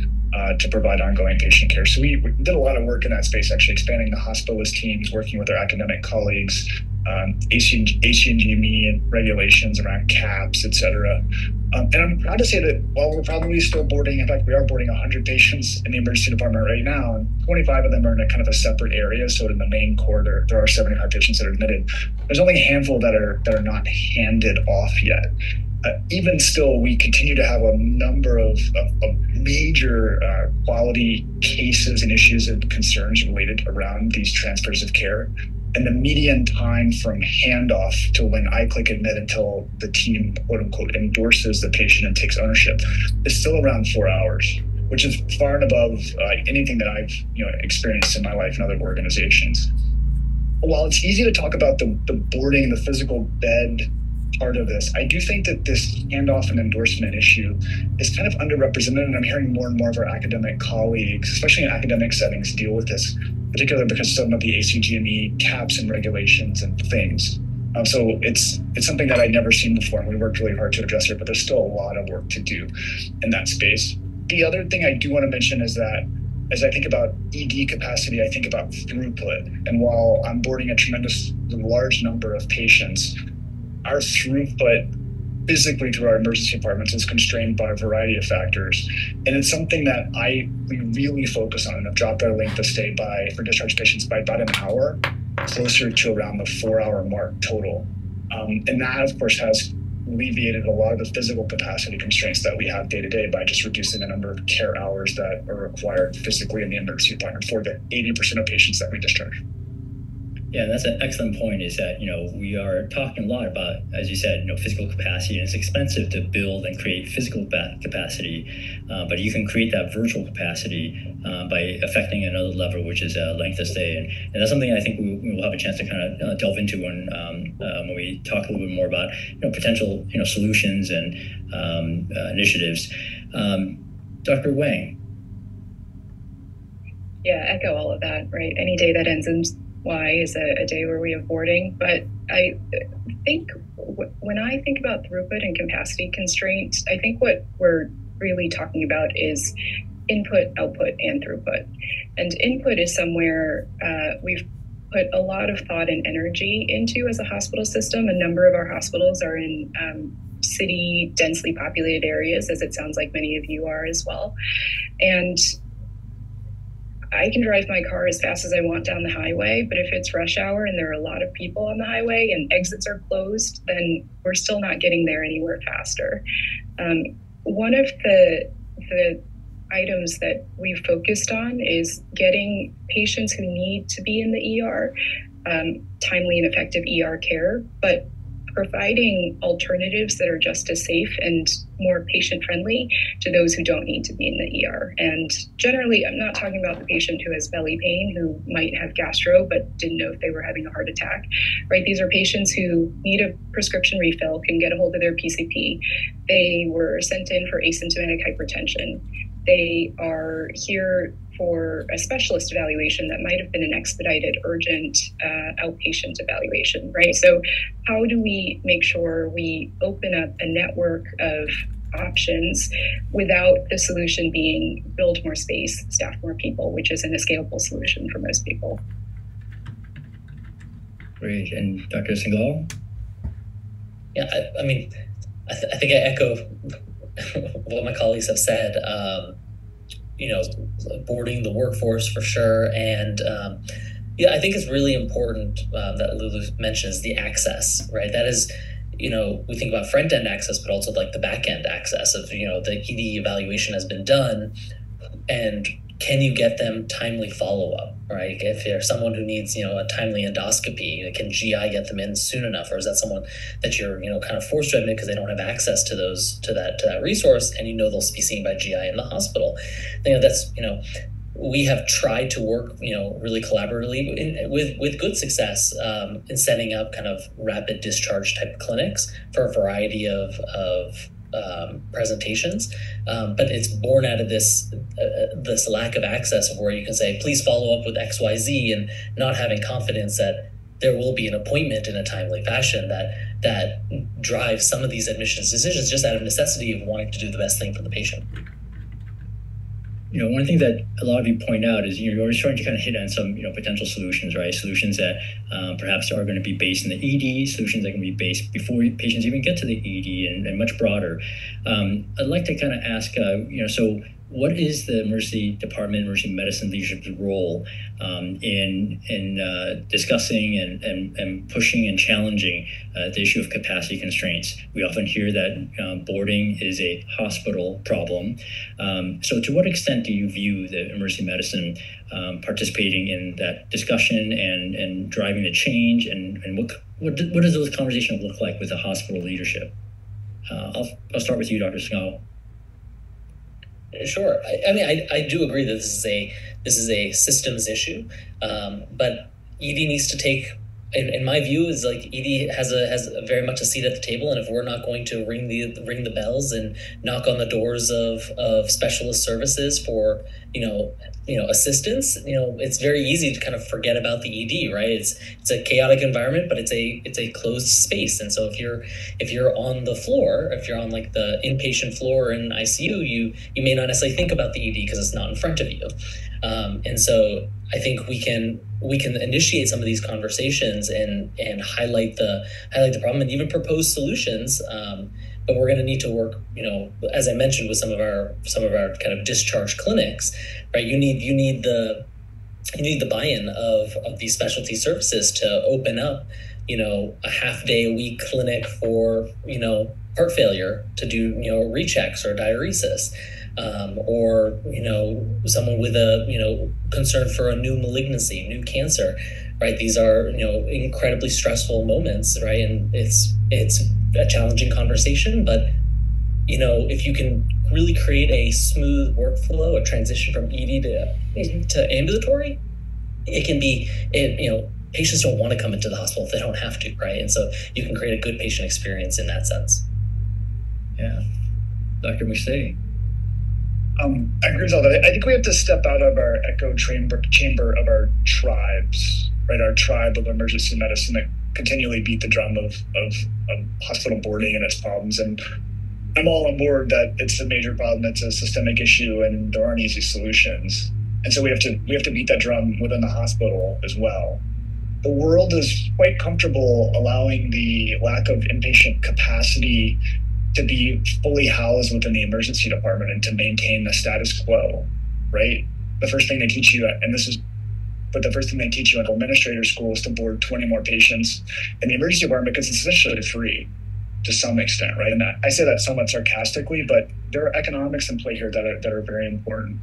S8: to provide ongoing patient care. So we did a lot of work in that space, actually expanding the hospitalist teams, working with our academic colleagues, ACNGME and regulations around caps, et cetera. And I'm proud to say that while we're probably still boarding, in fact, we are boarding 100 patients in the emergency department right now, and 25 of them are in a kind of a separate area. So in the main corridor, there are 75 patients that are admitted. There's only a handful that are not handed off yet. Even still, we continue to have a number of major quality cases and issues and concerns related around these transfers of care. And the median time from handoff to when I click admit until the team, quote unquote, endorses the patient and takes ownership is still around 4 hours, which is far and above anything that I've experienced in my life in other organizations. While it's easy to talk about the boarding and the physical bed part of this, I do think that this handoff and endorsement issue is kind of underrepresented, and I'm hearing more and more of our academic colleagues, especially in academic settings, deal with this, particularly because some of the ACGME caps and regulations and things. So it's something that I'd never seen before, and we worked really hard to address it, but there's still a lot of work to do in that space. The other thing I do want to mention is that as I think about ED capacity, I think about throughput. And while I'm boarding a tremendous large number of patients, our throughput physically through our emergency departments is constrained by a variety of factors. And it's something that we really focus on and have dropped our length of stay for discharge patients by about an hour, closer to around the 4 hour mark total. And that, of course, has alleviated a lot of the physical capacity constraints that we have day to day by just reducing the number of care hours that are required physically in the emergency department for the 80% of patients that we discharge.
S7: Yeah, that's an excellent point, is that, we are talking a lot about, as you said, physical capacity, and it's expensive to build and create physical capacity, but you can create that virtual capacity by affecting another level, which is length of stay. And that's something I think we will have a chance to kind of delve into when we talk a little bit more about potential solutions and initiatives. Dr. Wang.
S9: Yeah, echo all of that, right? Any day that ends in Y is a day where we have boarding. But I think when I think about throughput and capacity constraints, I think what we're really talking about is input, output, and throughput. And input is somewhere we've put a lot of thought and energy into as a hospital system. A number of our hospitals are in city, densely populated areas, as it sounds like many of you are as well. And I can drive my car as fast as I want down the highway, but if it's rush hour and there are a lot of people on the highway and exits are closed, then we're still not getting there anywhere faster. One of the items that we've focused on is getting patients who need to be in the ER, timely and effective ER care, but providing alternatives that are just as safe and more patient-friendly to those who don't need to be in the ER. And generally, I'm not talking about the patient who has belly pain, who might have gastro, but didn't know if they were having a heart attack, right? These are patients who need a prescription refill, can get a hold of their PCP. They were sent in for asymptomatic hypertension. They are here for a specialist evaluation that might have been an expedited, urgent outpatient evaluation, right? So how do we make sure we open up a network of options without the solution being build more space, staff more people, which isn't a scalable solution for most people.
S7: Great. And Dr. Singhal?
S3: Yeah, I mean, I think I echo what my colleagues have said. Boarding the workforce for sure. And yeah, I think it's really important that Lulu mentions the access, right? That is, we think about front end access, but also like the back end access of, the ED evaluation has been done, and can you get them timely follow up, right? If there's someone who needs, a timely endoscopy, can GI get them in soon enough, or is that someone that you're, kind of forced to admit because they don't have access to that resource, and they'll be seen by GI in the hospital? That's we have tried to work, really collaboratively with good success in setting up kind of rapid discharge type clinics for a variety of presentations, but it's born out of this lack of access of where you can say, please follow up with XYZ, and not having confidence that there will be an appointment in a timely fashion that drives some of these admissions decisions just out of necessity of wanting to do the best thing for the patient.
S7: One thing that a lot of you point out is you're always trying to kind of hit on some potential solutions, right? Solutions that perhaps are going to be based in the ED, solutions that can be based before patients even get to the ED, and much broader. I'd like to kind of ask, so what is the emergency department, emergency medicine leadership's role in discussing and pushing and challenging the issue of capacity constraints? We often hear that boarding is a hospital problem. So to what extent do you view the emergency medicine participating in that discussion and driving the change? And what does those conversations look like with the hospital leadership? I'll start with you, Dr. Singhal.
S3: Sure. I do agree that this is a systems issue, but ED needs to take, in my view, is like ED has very much a seat at the table, and if we're not going to ring the bells and knock on the doors of specialist services for assistance, it's very easy to kind of forget about the ED, right? It's a chaotic environment, but it's a closed space, and so if you're on the floor, if you're on like the inpatient floor in ICU, you may not necessarily think about the ED because it's not in front of you, and so I think we can initiate some of these conversations and highlight the problem and even propose solutions. But we're going to need to work, as I mentioned, with some of our kind of discharge clinics, right? You need the buy-in of these specialty services to open up, a half-day a week clinic for heart failure to do rechecks or diuresis. Or someone with a concern for a new malignancy, new cancer, right? These are incredibly stressful moments, right? And it's a challenging conversation, but if you can really create a smooth workflow, a transition from ED to ambulatory, it can be patients don't want to come into the hospital if they don't have to, right? And so you can create a good patient experience in that sense.
S7: Yeah, Dr. McStay.
S8: I agree with all that. I think we have to step out of our echo chamber of our tribes, right? Our tribe of emergency medicine that continually beat the drum of hospital boarding and its problems. And I'm all on board that it's a major problem, it's a systemic issue, and there aren't easy solutions. And so we have to beat that drum within the hospital as well. The world is quite comfortable allowing the lack of inpatient capacity to be fully housed within the emergency department and to maintain the status quo, right? The first thing they teach you, the first thing they teach you in administrator school is to board 20 more patients in the emergency department because it's essentially free to some extent, right? And I say that somewhat sarcastically, but there are economics in play here that are very important.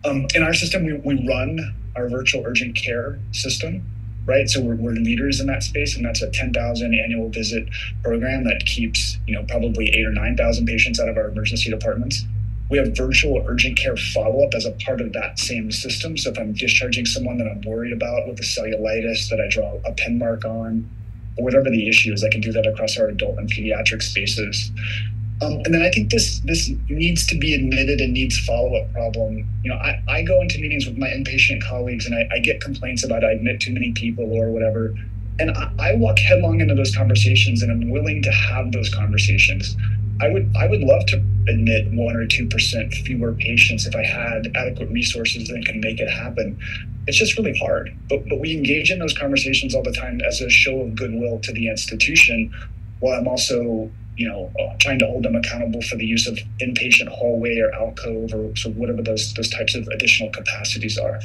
S8: In our system, we run our virtual urgent care system, right? So we're leaders in that space, and that's a 10,000 annual visit program that keeps, probably 8,000 or 9,000 patients out of our emergency departments. We have virtual urgent care follow-up as a part of that same system. So if I'm discharging someone that I'm worried about with a cellulitis that I draw a pen mark on, or whatever the issue is, I can do that across our adult and pediatric spaces. And then I think this needs to be admitted and needs follow-up problem. I go into meetings with my inpatient colleagues and I get complaints about I admit too many people or whatever. And I walk headlong into those conversations, and I'm willing to have those conversations. I would love to admit 1 or 2% fewer patients if I had adequate resources and can make it happen. It's just really hard. But we engage in those conversations all the time as a show of goodwill to the institution, while I'm also, trying to hold them accountable for the use of inpatient hallway or alcove or so whatever those types of additional capacities are.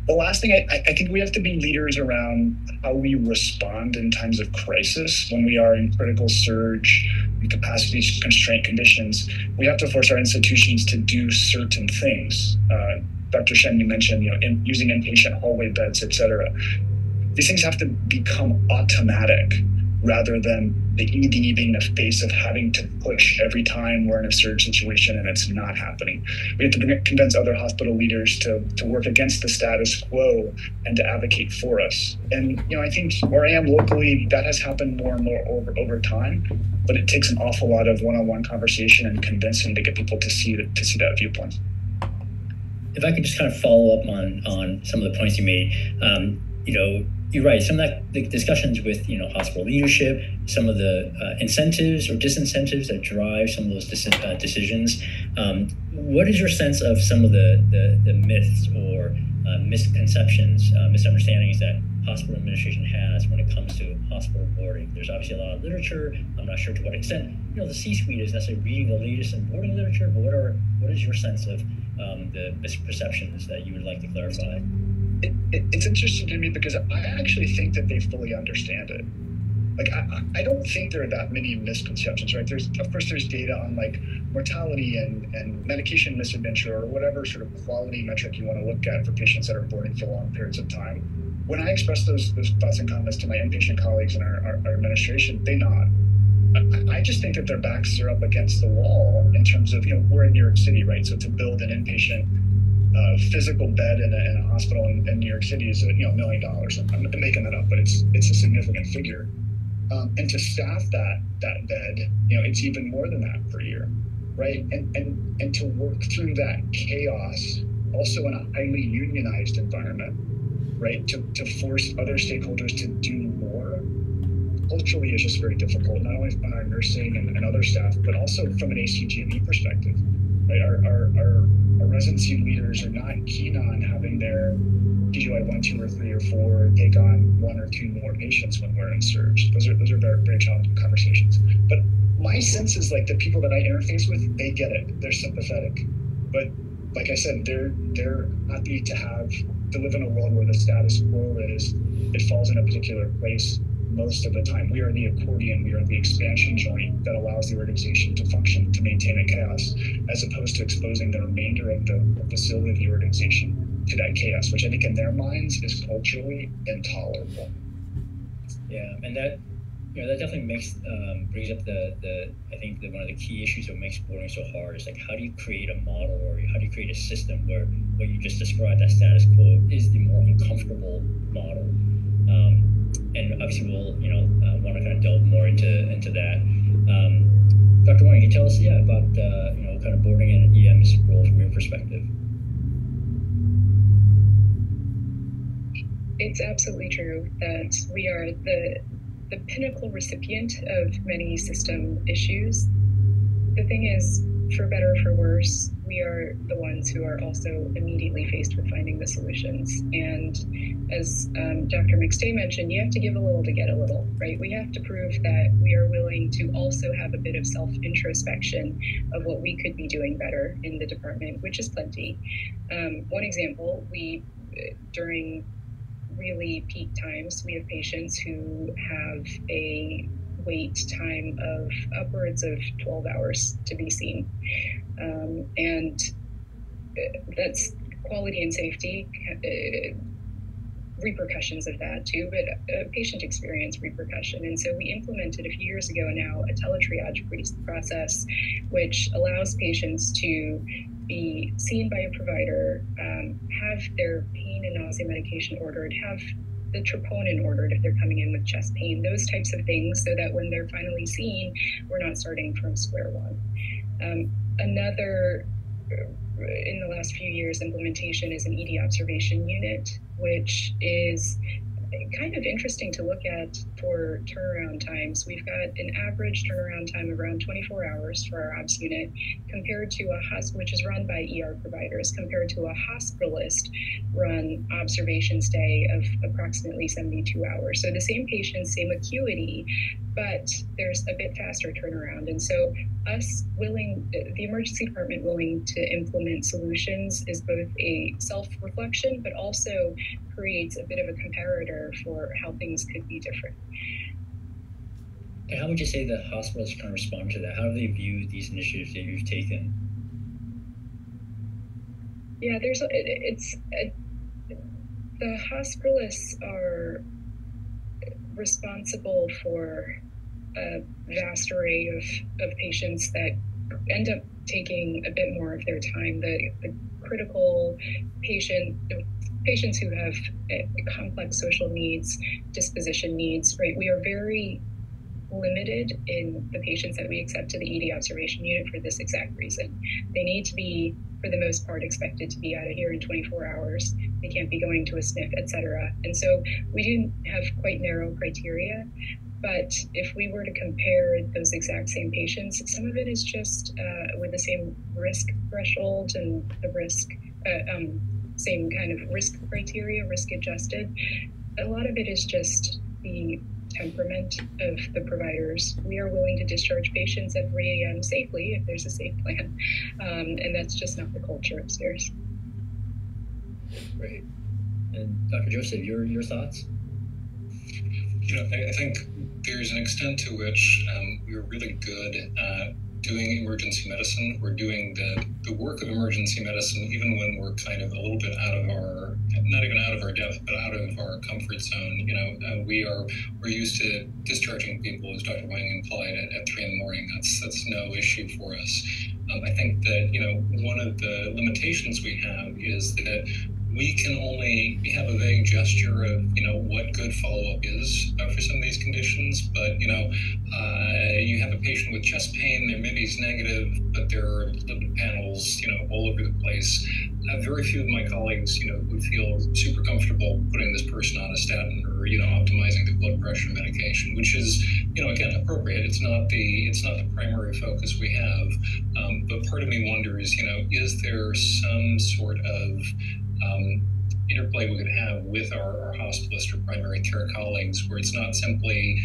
S8: The last thing, I think we have to be leaders around how we respond in times of crisis when we are in critical surge and capacity constraint conditions. We have to force our institutions to do certain things. Dr. Shen, you mentioned, using inpatient hallway beds, et cetera. These things have to become automatic rather than the ED being the face of having to push every time we're in a surge situation and it's not happening. We have to convince other hospital leaders to work against the status quo and to advocate for us. And, I think where I am locally, that has happened more and more over time, but it takes an awful lot of one-on-one conversation and convincing to get people to see that viewpoint.
S7: If I could just kind of follow up on some of the points you made, you're right. Some of the discussions with hospital leadership, some of the incentives or disincentives that drive some of those decisions. What is your sense of some of the myths or misconceptions, misunderstandings that hospital administration has when it comes to hospital boarding? There's obviously a lot of literature. I'm not sure to what extent the C-suite is necessarily reading the latest in boarding literature. But what is your sense of the misperceptions that you would like to clarify?
S8: It's interesting to me because I actually think that they fully understand it. Like, I don't think there are that many misconceptions, right? There's data on like mortality and medication misadventure or whatever sort of quality metric you want to look at for patients that are boarding for long periods of time. When I express those thoughts and comments to my inpatient colleagues and our administration, they nod. I just think that their backs are up against the wall in terms of, we're in New York City, right? So to build an inpatient physical bed in a hospital in New York City is $1 million. I'm making that up, but it's a significant figure. And to staff that bed, it's even more than that per year, right? And to work through that chaos, also in a highly unionized environment, right? To force other stakeholders to do more, culturally is just very difficult, not only on our nursing and other staff, but also from an ACGME perspective. Right, our residency leaders are not keen on having their PGY 1, 2, or 3, or 4 take on 1 or 2 more patients when we're in surge. Those are very, very challenging conversations. But my sense is like the people that I interface with, they get it. They're sympathetic. But like I said, they're happy to live in a world where the status quo is it falls in a particular place. Most of the time, we are the accordion, we are the expansion joint that allows the organization to function, to maintain a chaos, as opposed to exposing the remainder of the facility of the organization to that chaos, which I think in their minds is culturally intolerable.
S7: Yeah, and that definitely brings up I think one of the key issues that makes boarding so hard is like, how do you create a model or how do you create a system where what you just described, that status quo, is the more uncomfortable model? And obviously we'll want to kind of delve more into that. Dr. Wang, can you tell us about kind of boarding and EM's role from your perspective?
S9: It's absolutely true that we are the pinnacle recipient of many system issues. The thing is, for better or for worse, we are the ones who are also immediately faced with finding the solutions. And as Dr. McStay mentioned, you have to give a little to get a little, right? We have to prove that we are willing to also have a bit of self-introspection of what we could be doing better in the department, which is plenty. One example, during really peak times, we have patients who have a wait time of upwards of 12 hours to be seen. And that's quality and safety, repercussions of that too, but patient experience repercussion. And so we implemented a few years ago now a teletriage process, which allows patients to be seen by a provider, have their pain and nausea medication ordered, have the troponin ordered if they're coming in with chest pain, those types of things, so that when they're finally seen, we're not starting from square one. Another, in the last few years, implementation is an ED observation unit, which is kind of interesting to look at for turnaround times. We've got an average turnaround time of around 24 hours for our OBS unit, compared to which is run by ER providers, compared to a hospitalist-run observation stay of approximately 72 hours. So the same patient, same acuity, but there's a bit faster turnaround. And so the emergency department willing to implement solutions is both a self-reflection, but also creates a bit of a comparator for how things could be different.
S7: And how would you say the hospitals kind of respond to that? How do they view these initiatives that you've taken?
S9: Yeah, the hospitalists are responsible for a vast array of patients that end up taking a bit more of their time. The critical patients who have complex social needs, disposition needs, right? We are very limited in the patients that we accept to the ED observation unit for this exact reason. They need to be, for the most part, expected to be out of here in 24 hours. They can't be going to a SNF, etc. And so we do have quite narrow criteria. But if we were to compare those exact same patients, some of it is just with the same risk threshold and the risk, same kind of risk criteria, risk adjusted. A lot of it is just the temperament of the providers. We are willing to discharge patients at 3 a.m. safely if there's a safe plan. And that's just not the culture upstairs.
S7: Great. And Dr. Joseph, your thoughts?
S10: I think there's an extent to which we're really good at doing emergency medicine. We're doing the work of emergency medicine even when we're kind of a little bit out of our, not even out of our depth, but out of our comfort zone. We're used to discharging people, as Dr. Wang implied, at 3 in the morning. That's no issue for us. I think that, one of the limitations we have is that we have a vague gesture of, what good follow-up is for some of these conditions. But, you have a patient with chest pain, their MIB is negative, but there are lipid panels, all over the place. Very few of my colleagues, would feel super comfortable putting this person on a statin or, optimizing the blood pressure medication, which is, again, appropriate. It's not the primary focus we have. But part of me wonders, is there some sort of interplay we could have with our hospitalist or primary care colleagues, where it's not simply,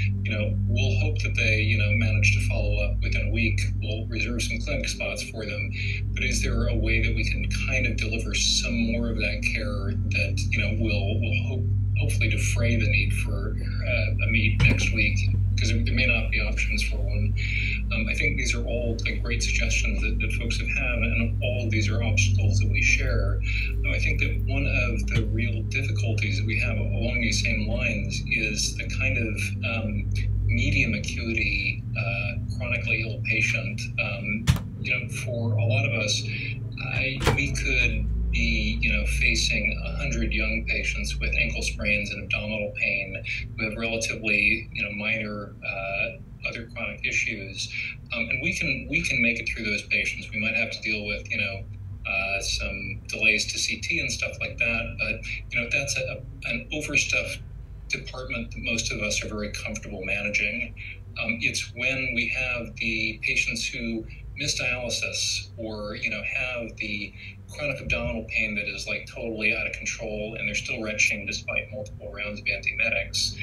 S10: we'll hope that they, manage to follow up within a week. We'll reserve some clinic spots for them. But is there a way that we can kind of deliver some more of that care that, will hopefully defray the need for a meet next week? Because there may not be options for one. I think these are all great suggestions that folks have had, and all of these are obstacles that we share. I think that one of the real difficulties that we have along these same lines is the kind of medium acuity, chronically ill patient. For a lot of us, we could be, facing 100 young patients with ankle sprains and abdominal pain who have relatively, minor other chronic issues, and we can make it through those patients. We might have to deal with, some delays to CT and stuff like that, but that's an overstuffed department that most of us are very comfortable managing. It's when we have the patients who miss dialysis or have the chronic abdominal pain that is totally out of control and they're still retching despite multiple rounds of antiemetics.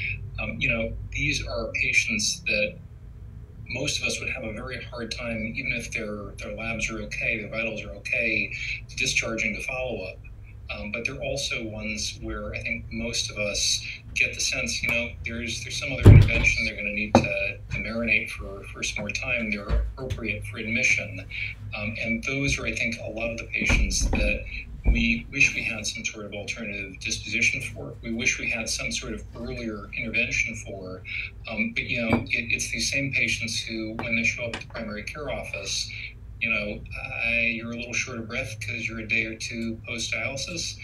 S10: These are patients that most of us would have a very hard time, even if their labs are okay, their vitals are okay, discharging to follow-up. But they're also ones where I think most of us get the sense, there's some other intervention they're going to need to marinate for some more time. They're appropriate for admission. And those are, I think, a lot of the patients that we wish we had some sort of alternative disposition for. We wish we had some sort of earlier intervention for. But, it's these same patients who, when they show up at the primary care office, you're a little short of breath because you're a day or two post-dialysis.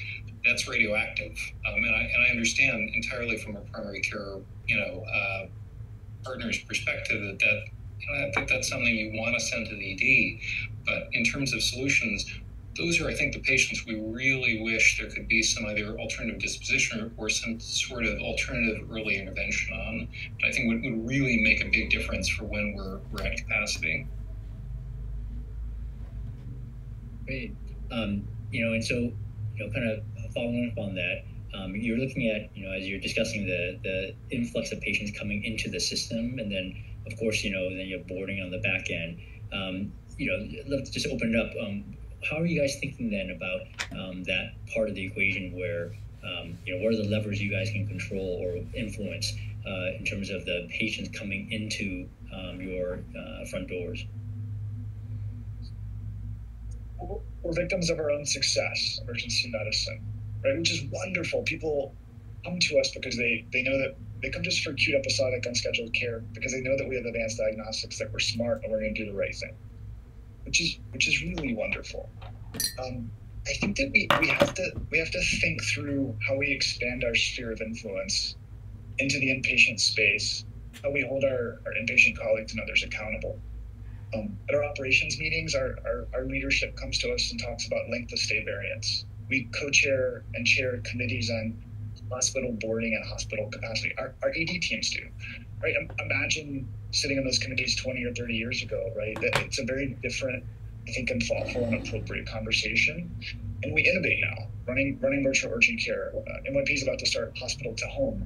S10: That's radioactive. And I understand entirely from a primary care, partner's perspective that that's something you want to send to the ED. But in terms of solutions, those are, I think, the patients we really wish there could be some either alternative disposition or some sort of alternative early intervention on. But I think would really make a big difference for when we're at capacity.
S7: Great. And so, kind of following up on that, you're looking at, as you're discussing the influx of patients coming into the system, and then, of course, then you're boarding on the back end. Let's just open it up. How are you guys thinking then about that part of the equation where, what are the levers you guys can control or influence in terms of the patients coming into your front doors?
S8: We're victims of our own success, emergency medicine, right? Which is wonderful. People come to us because they know that they come just for acute episodic unscheduled care because they know that we have advanced diagnostics, that we're smart, and we're going to do the right thing, which is really wonderful. I think that we have to think through how we expand our sphere of influence into the inpatient space, how we hold our inpatient colleagues and others accountable. At our operations meetings, our leadership comes to us and talks about length of stay variance. We co-chair and chair committees on hospital boarding and hospital capacity. Our AD teams do, right? Imagine sitting on those committees 20 or 30 years ago, right? That it's a very different, I think, and thoughtful and appropriate conversation. And we innovate now, running virtual urgent care. NYP is about to start hospital to home,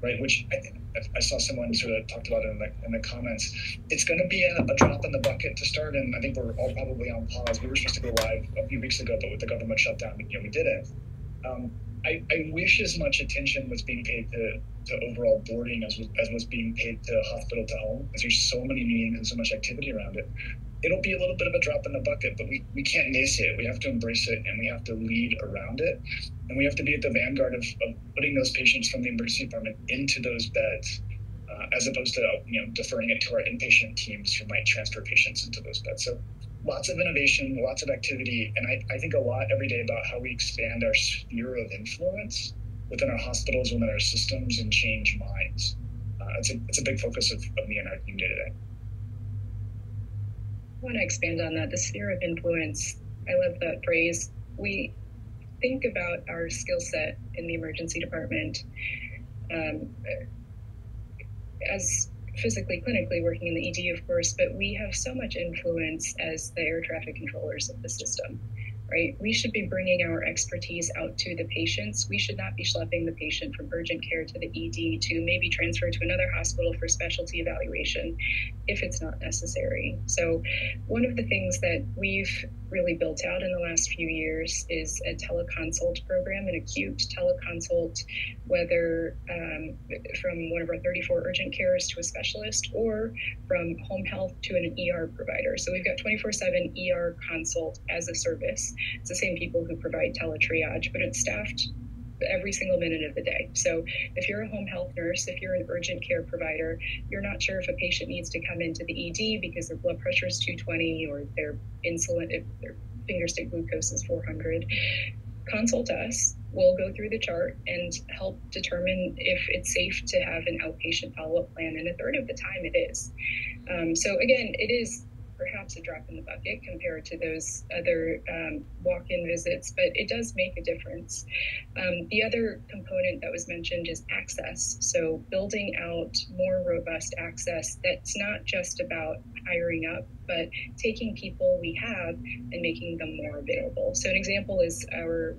S8: right? Which I saw someone sort of talked about it in the comments. It's going to be a drop in the bucket to start, and I think we're all probably on pause. We were supposed to go live a few weeks ago, but with the government shutdown, we didn't. I wish as much attention was being paid to overall boarding as was being paid to hospital to home, because there's so many meetings and so much activity around it. It'll be a little bit of a drop in the bucket, but we can't miss it. We have to embrace it, and we have to lead around it. And we have to be at the vanguard of putting those patients from the emergency department into those beds, as opposed to deferring it to our inpatient teams who might transfer patients into those beds. So lots of innovation, lots of activity, and I think a lot every day about how we expand our sphere of influence within our hospitals, within our systems, and change minds. It's a big focus of me and our team day to day.
S9: I want to expand on that, the sphere of influence. I love that phrase. We think about our skill set in the emergency department as physically, clinically working in the ED, of course, but we have so much influence as the air traffic controllers of the system, right? We should be bringing our expertise out to the patients. We should not be schlepping the patient from urgent care to the ED to maybe transfer to another hospital for specialty evaluation if it's not necessary. So one of the things that we've really built out in the last few years is a teleconsult program, an acute teleconsult, whether from one of our 34 urgent cares to a specialist or from home health to an ER provider. So we've got 24/7 ER consult as a service. It's the same people who provide teletriage, but it's staffed every single minute of the day. So if you're a home health nurse, if you're an urgent care provider, you're not sure if a patient needs to come into the ED because their blood pressure is 220 or their insulin, if their finger stick glucose is 400, consult us. We'll go through the chart and help determine if it's safe to have an outpatient follow-up plan. And a third of the time it is. So again, it is perhaps a drop in the bucket compared to those other walk-in visits, but it does make a difference. The other component that was mentioned is access. So building out more robust access that's not just about hiring up, but taking people we have and making them more available. So an example is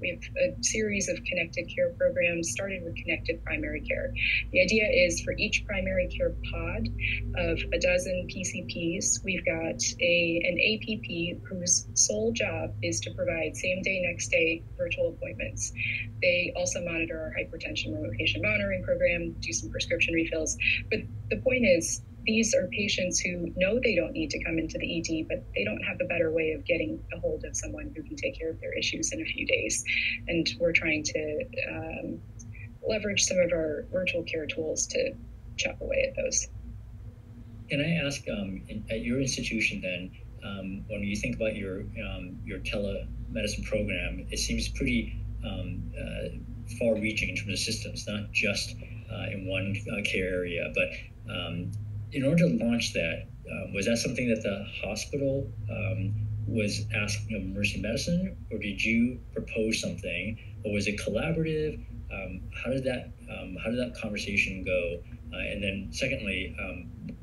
S9: we have a series of connected care programs started with connected primary care. The idea is for each primary care pod of a dozen PCPs, we've got an APP whose sole job is to provide same day, next day virtual appointments. They also monitor our hypertension remote patient monitoring program, do some prescription refills. But the point is, these are patients who know they don't need to come into the ED, but they don't have a better way of getting a hold of someone who can take care of their issues in a few days. And we're trying to leverage some of our virtual care tools to chop away at those.
S7: Can I ask, at your institution then, when you think about your telemedicine program, it seems pretty far-reaching in terms of systems, not just in one care area, but in order to launch that, was that something that the hospital was asking of emergency medicine, or did you propose something, or was it collaborative? How did that conversation go? And then secondly,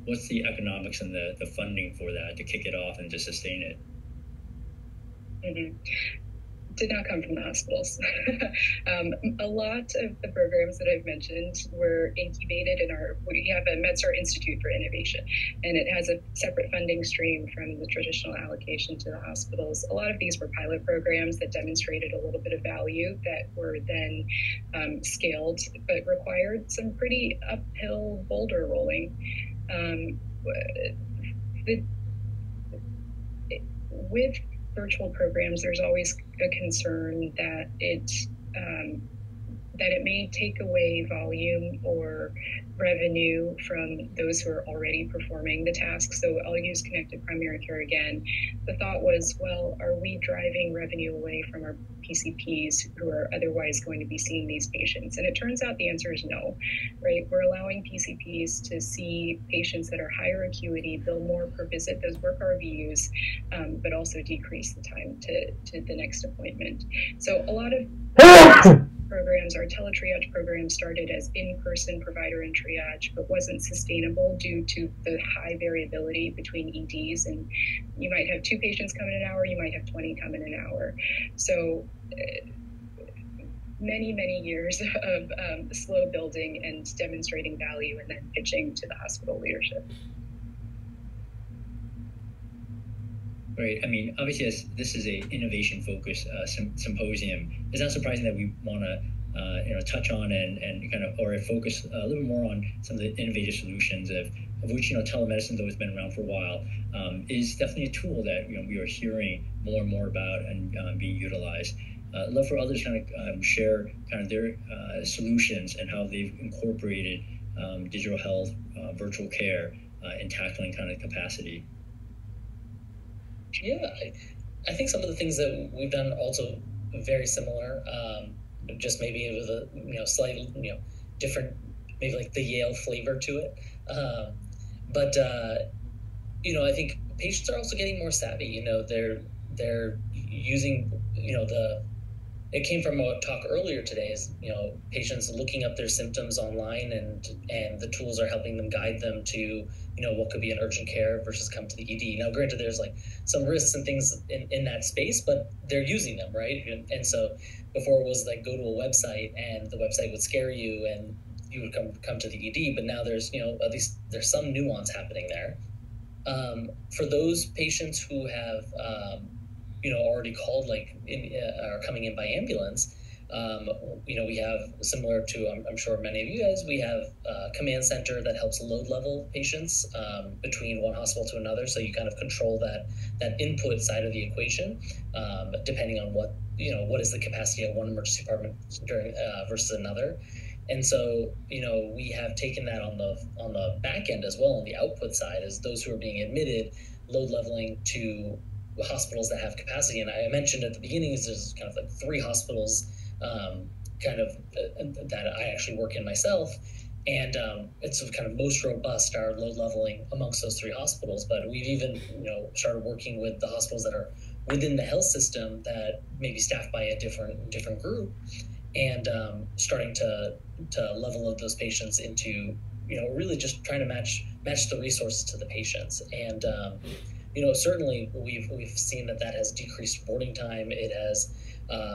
S7: what's the economics and the funding for that to kick it off and to sustain it?
S9: Mm-hmm. Did not come from the hospitals. A lot of the programs that I've mentioned were incubated we have a MedStar Institute for Innovation, and it has a separate funding stream from the traditional allocation to the hospitals. A lot of these were pilot programs that demonstrated a little bit of value that were then scaled, but required some pretty uphill boulder rolling. With virtual programs, there's always a concern that it may take away volume or revenue from those who are already performing the task. So I'll use connected primary care again. The thought was, well, are we driving revenue away from our PCPs who are otherwise going to be seeing these patients? And it turns out the answer is no, right? We're allowing PCPs to see patients that are higher acuity, bill more per visit, those work RVUs, but also decrease the time to the next appointment. So a lot of programs, our teletriage program started as in-person provider and triage, but wasn't sustainable due to the high variability between EDs. And you might have 2 patients come in an hour, you might have 20 come in an hour. So many years of slow building and demonstrating value and then pitching to the hospital leadership.
S7: Right. I mean, obviously, this is a innovation-focused symposium. It's not surprising that we want to, touch on and kind of, or focus a little more on some of the innovative solutions of which, telemedicine, though it's been around for a while, is definitely a tool that we are hearing more and more about and being utilized. I'd love for others to kind of share kind of their solutions and how they've incorporated digital health, virtual care in tackling kind of capacity.
S3: Yeah, I think some of the things that we've done also very similar, just maybe with a slightly different, maybe like the Yale flavor to it. But I think patients are also getting more savvy. They're using it came from a talk earlier today is, patients looking up their symptoms online and the tools are helping them guide them to, what could be an urgent care versus come to the ED. Now, granted, there's like some risks and things in that space, but they're using them, right? And so before it was like go to a website and the website would scare you and you would come to the ED, but now there's, at least there's some nuance happening there. For those patients who have, already called, are coming in by ambulance, we have similar to, I'm sure many of you guys, we have a command center that helps load level patients between one hospital to another. So you kind of control that input side of the equation, depending on what is the capacity of one emergency department during versus another. And so, we have taken that on the back end as well, on the output side, as those who are being admitted, load leveling to hospitals that have capacity. And I mentioned at the beginning, there's kind of like 3 hospitals that I actually work in myself. And it's kind of most robust, our load leveling amongst those 3 hospitals. But we've even, started working with the hospitals that are within the health system that may be staffed by a different group, and starting to level load those patients into, really just trying to match the resources to the patients. And certainly we've seen that has decreased boarding time. It has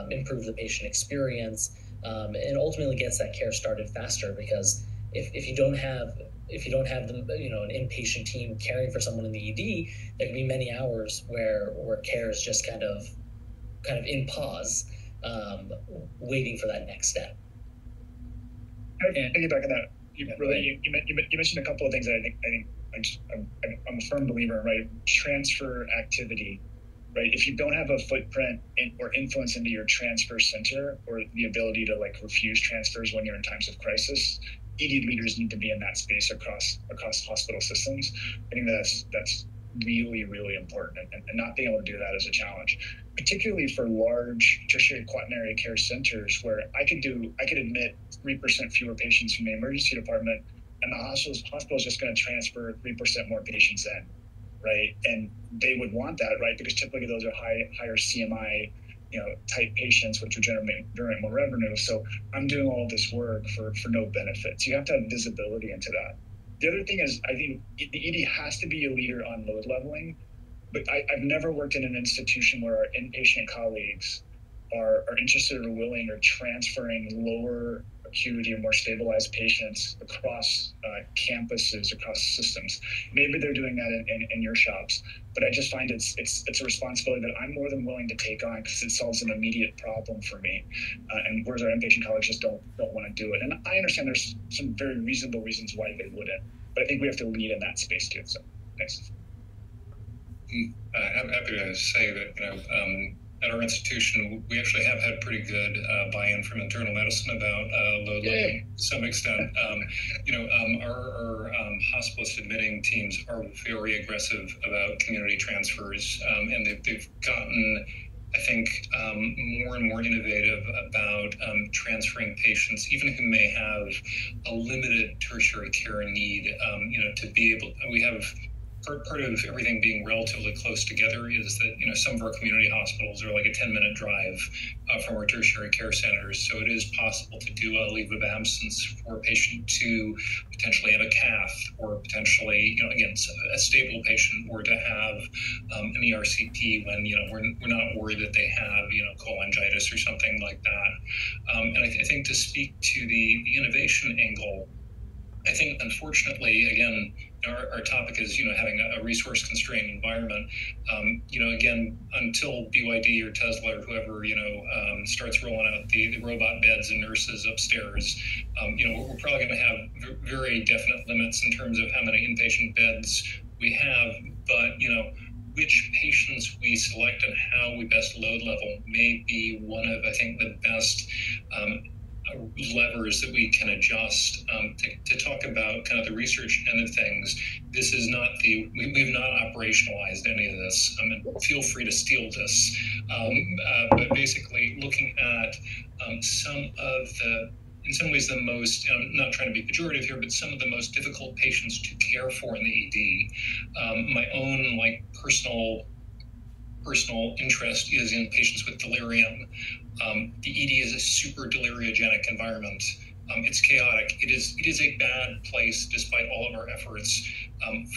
S3: improved the patient experience, and ultimately gets that care started faster, because if you don't have an inpatient team caring for someone in the ED, there can be many hours where care is just kind of in pause, waiting for that next step.
S8: Piggyback on that, you mentioned a couple of things that I'm a firm believer in, right? Transfer activity, right? If you don't have a footprint or influence into your transfer center, or the ability to refuse transfers when you're in times of crisis, ED leaders need to be in that space across hospital systems. I think that's really, really important, and not being able to do that is a challenge, particularly for large tertiary quaternary care centers where I could admit 3% fewer patients from the emergency department, and the hospital's just going to transfer 3% more patients in, right? And they would want that, right? Because typically those are higher CMI, type patients, which would generate more revenue. So I'm doing all this work for no benefits. You have to have visibility into that. The other thing is, I think the ED has to be a leader on load leveling, but I've never worked in an institution where our inpatient colleagues are interested or willing or transferring lower acuity or more stabilized patients across campuses, across systems. Maybe they're doing that in your shops, but I just find it's a responsibility that I'm more than willing to take on because it solves an immediate problem for me. And whereas our inpatient colleagues just don't want to do it. And I understand there's some very reasonable reasons why they wouldn't, but I think we have to lead in that space too. So thanks.
S10: I'm happy to say that, at our institution, we actually have had pretty good buy-in from internal medicine about load leveling to some extent. Our hospitalist admitting teams are very aggressive about community transfers, and they've gotten, I think, more and more innovative about transferring patients, even who may have a limited tertiary care need, to be able. We have. Part of everything being relatively close together is that, some of our community hospitals are like a 10-minute drive from our tertiary care centers. So it is possible to do a leave of absence for a patient to potentially have a cath or potentially, again, a stable patient, or to have an ERCP when, we're not worried that they have, cholangitis or something like that. And I think to speak to the innovation angle, I think, unfortunately, again, our topic is, having a resource-constrained environment. Again, until BYD or Tesla or whoever, starts rolling out the robot beds and nurses upstairs, we're probably going to have very definite limits in terms of how many inpatient beds we have. But, which patients we select and how we best load level may be one of, I think, the best levers that we can adjust to talk about kind of the research end of things. This is not we've not operationalized any of this. Feel free to steal this. But basically looking at some of the, in some ways, the most, I'm not trying to be pejorative here, but some of the most difficult patients to care for in the ED. My own personal interest is in patients with delirium. The ED is a super deliriogenic environment. It's chaotic. It is a bad place, despite all of our efforts,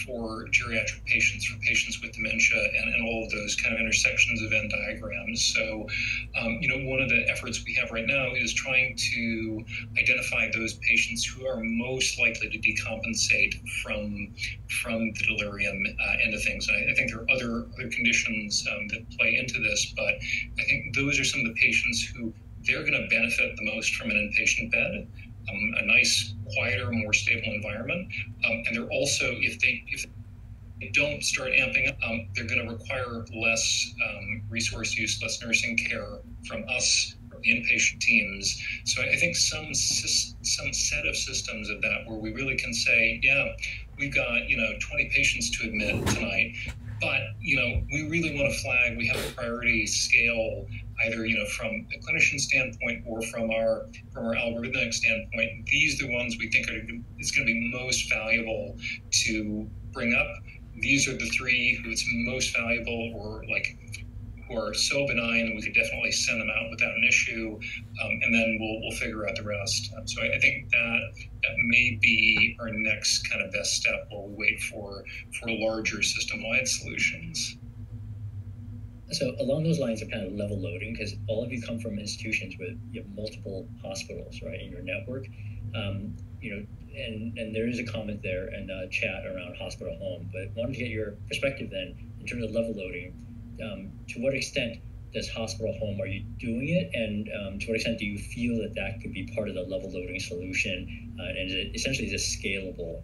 S10: for geriatric patients, for patients with dementia, and all of those kind of intersections of Venn diagrams. So, one of the efforts we have right now is trying to identify those patients who are most likely to decompensate from the delirium end of things. And I think there are other conditions that play into this, but I think those are some of the patients who they're going to benefit the most from an inpatient bed, a nice, quieter, more stable environment. And they're also, if they don't start amping up, they're going to require less resource use, less nursing care from us, the inpatient teams. So I think some set of systems of that where we really can say, yeah, we've got 20 patients to admit tonight, but we really want to flag. We have a priority scale, either from a clinician standpoint or from our algorithmic standpoint. These are the ones we think it's going to be most valuable to bring up. These are the three who it's most valuable, or who are so benign we could definitely send them out without an issue, and then we'll figure out the rest. So I think that may be our next kind of best step while we wait for larger system-wide solutions.
S7: So along those lines of kind of level loading, because all of you come from institutions with you have multiple hospitals, right, in your network, and there is a comment there in the chat around hospital home, but wanted to get your perspective then in terms of level loading. To what extent does hospital home, are you doing it, and to what extent do you feel that could be part of the level loading solution, and is it essentially just scalable?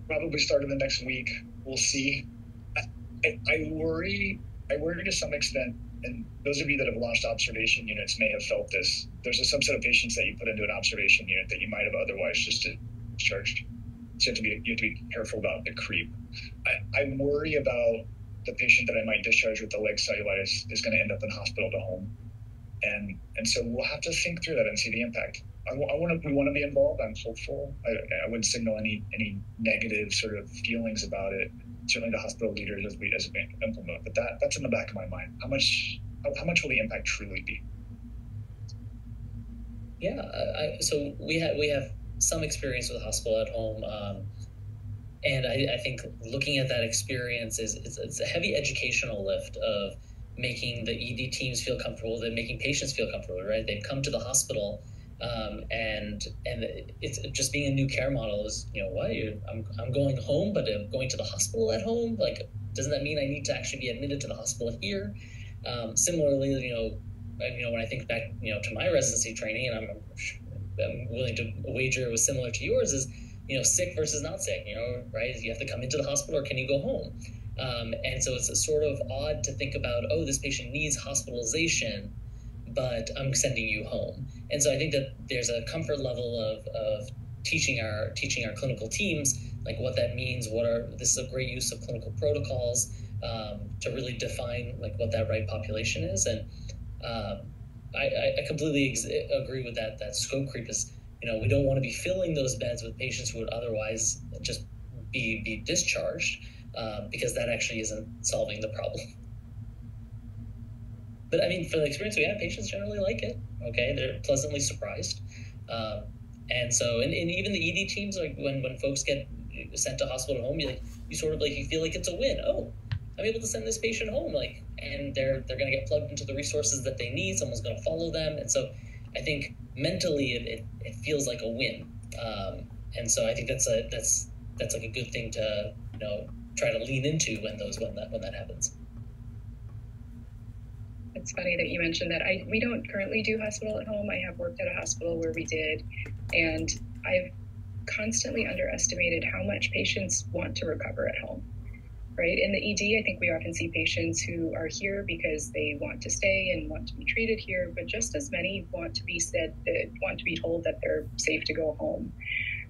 S8: Probably start in the next week. We'll see. I worry to some extent, and those of you that have launched observation units may have felt this. There's a subset of patients that you put into an observation unit that you might have otherwise just discharged. So you have to be careful about the creep. I worry about the patient that I might discharge with the leg cellulitis is going to end up in hospital to home. And so we'll have to think through that and see the impact. we want to be involved. I'm hopeful. I wouldn't signal any negative sort of feelings about it. Certainly, the hospital leaders as we implement, but that's in the back of my mind. How much will the impact truly be?
S3: Yeah, so we have some experience with hospital at home, and I think looking at that experience it's a heavy educational lift of making the ED teams feel comfortable, then making patients feel comfortable, right? They've come to the hospital, and it's just being a new care model is, what? I'm going home, but I'm going to the hospital at home? Like, doesn't that mean I need to actually be admitted to the hospital here? Similarly, when I think back, to my residency training, and I'm willing to wager it was similar to yours, is, sick versus not sick, right? You have to come into the hospital or can you go home? And so it's sort of odd to think about, oh, this patient needs hospitalization, but I'm sending you home. And so I think that there's a comfort level of teaching our clinical teams, like what that means, this is a great use of clinical protocols to really define like what that right population is. And I completely agree with that scope creep is, we don't want to be filling those beds with patients who would otherwise just be discharged, because that actually isn't solving the problem. But I mean, for the experience we have, patients generally like it. Okay, they're pleasantly surprised, and so and even the ED teams, like when folks get sent to hospital home, you feel like it's a win. Oh, I'm able to send this patient home, and they're going to get plugged into the resources that they need. Someone's going to follow them, and so I think mentally it feels like a win, and so I think that's like a good thing to try to lean into when that happens.
S9: It's funny that you mentioned that. We don't currently do hospital at home. I have worked at a hospital where we did, and I've constantly underestimated how much patients want to recover at home. Right? In the ED, I think we often see patients who are here because they want to stay and want to be treated here, but just as many want to be told that they're safe to go home.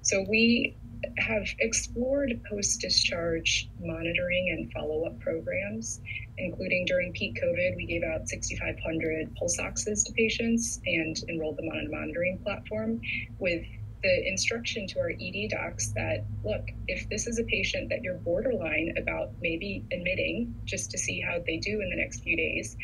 S9: So we have explored post-discharge monitoring and follow-up programs, including during peak COVID, we gave out 6,500 pulse oxes to patients and enrolled them on a monitoring platform with the instruction to our ED docs that, look, if this is a patient that you're borderline about maybe admitting just to see how they do in the next few days,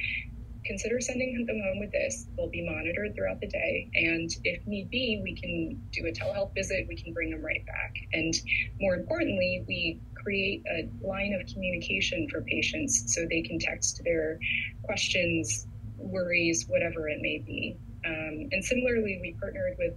S9: consider sending them home with this. They'll be monitored throughout the day. And if need be, we can do a telehealth visit. We can bring them right back. And more importantly, we create a line of communication for patients so they can text their questions, worries, whatever it may be. And similarly, we partnered with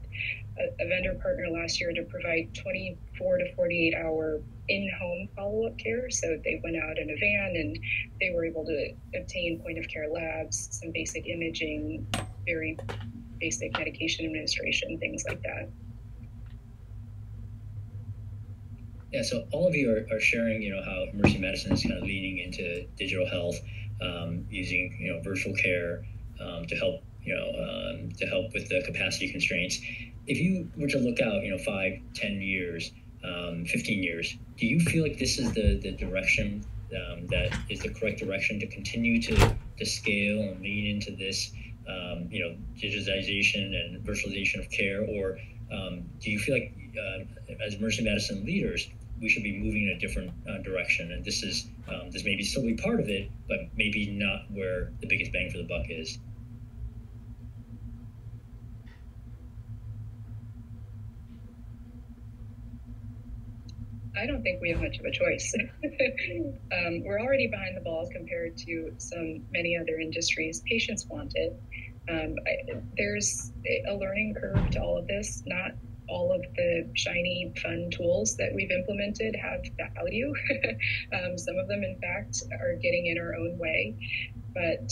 S9: a vendor partner last year to provide 24 to 48 hour in-home follow-up care. So they went out in a van and they were able to obtain point-of-care labs, some basic imaging, very basic medication administration, things like that.
S7: Yeah, so all of you are sharing, how Mercy Medicine is kind of leaning into digital health, using, virtual care to help with the capacity constraints. If you were to look out, 5, 10 years, 15 years, do you feel like this is the direction that is the correct direction to continue to scale and lean into this, digitization and virtualization of care? Or do you feel like as Mercy Medicine leaders, we should be moving in a different direction? And this may be still be part of it, but maybe not where the biggest bang for the buck is.
S9: I don't think we have much of a choice. We're already behind the ball compared to many other industries. Patients want it. There's a learning curve to all of this. Not all of the shiny, fun tools that we've implemented have value. Some of them, in fact, are getting in our own way. But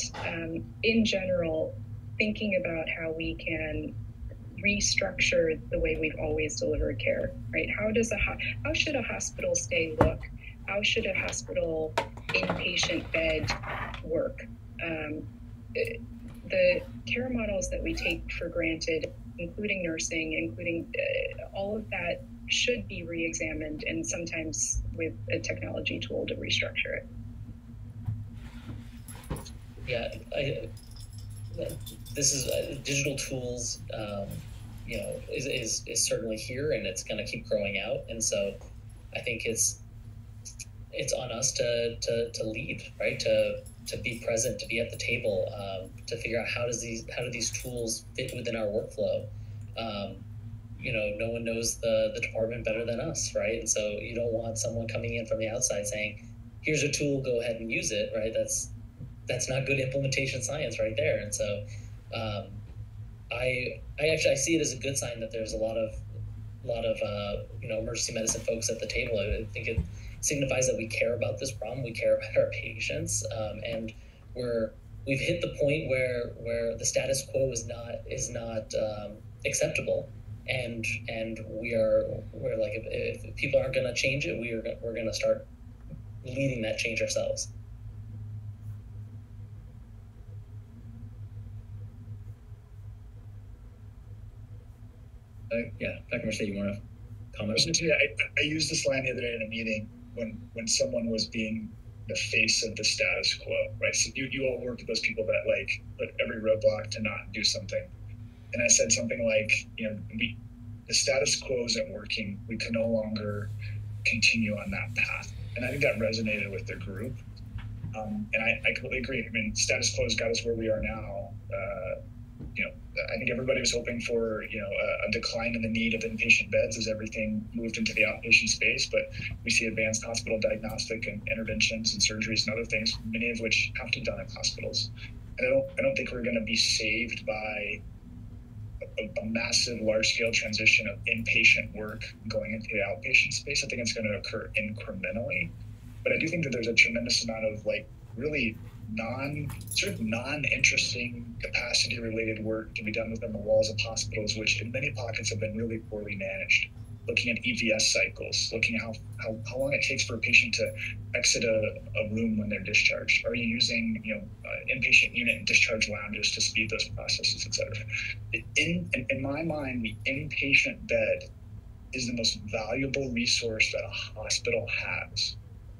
S9: in general, thinking about how we can restructure the way we've always delivered care, right? How should a hospital stay look? How should a hospital inpatient bed work? The care models that we take for granted, including nursing, including all of that, should be re-examined, and sometimes with a technology tool to restructure it.
S3: Yeah, this is digital tools is certainly here, and it's going to keep growing out. And so I think it's on us to lead, right? To be present, to be at the table, to figure out how do these tools fit within our workflow. No one knows the department better than us, right? And so you don't want someone coming in from the outside saying, "Here's a tool, go ahead and use it," right? That's not good implementation science right there. And so I see it as a good sign that there's a lot of emergency medicine folks at the table. I think it signifies that we care about this problem, we care about our patients, and we've hit the point where the status quo is not acceptable, and we're like, if people aren't going to change it, we're going to start leading that change ourselves.
S7: Dr. Mercier, you want to comment?
S8: I used this line the other day in a meeting when someone was being the face of the status quo, right? So you all work with those people that like put every roadblock to not do something. And I said something like, the status quo isn't working. We can no longer continue on that path. And I think that resonated with the group. And I completely agree. I mean, status quo has got us where we are now. I think everybody was hoping for, a decline in the need of inpatient beds as everything moved into the outpatient space. But we see advanced hospital diagnostic and interventions and surgeries and other things, many of which have to be done in hospitals. And I don't think we're going to be saved by a massive, large-scale transition of inpatient work going into the outpatient space. I think it's going to occur incrementally. But I do think that there's a tremendous amount of really non-interesting capacity-related work to be done within the walls of hospitals, which in many pockets have been really poorly managed. Looking at EVS cycles, looking at how long it takes for a patient to exit a room when they're discharged. Are you using inpatient unit and discharge lounges to speed those processes, et cetera? In my mind, the inpatient bed is the most valuable resource that a hospital has.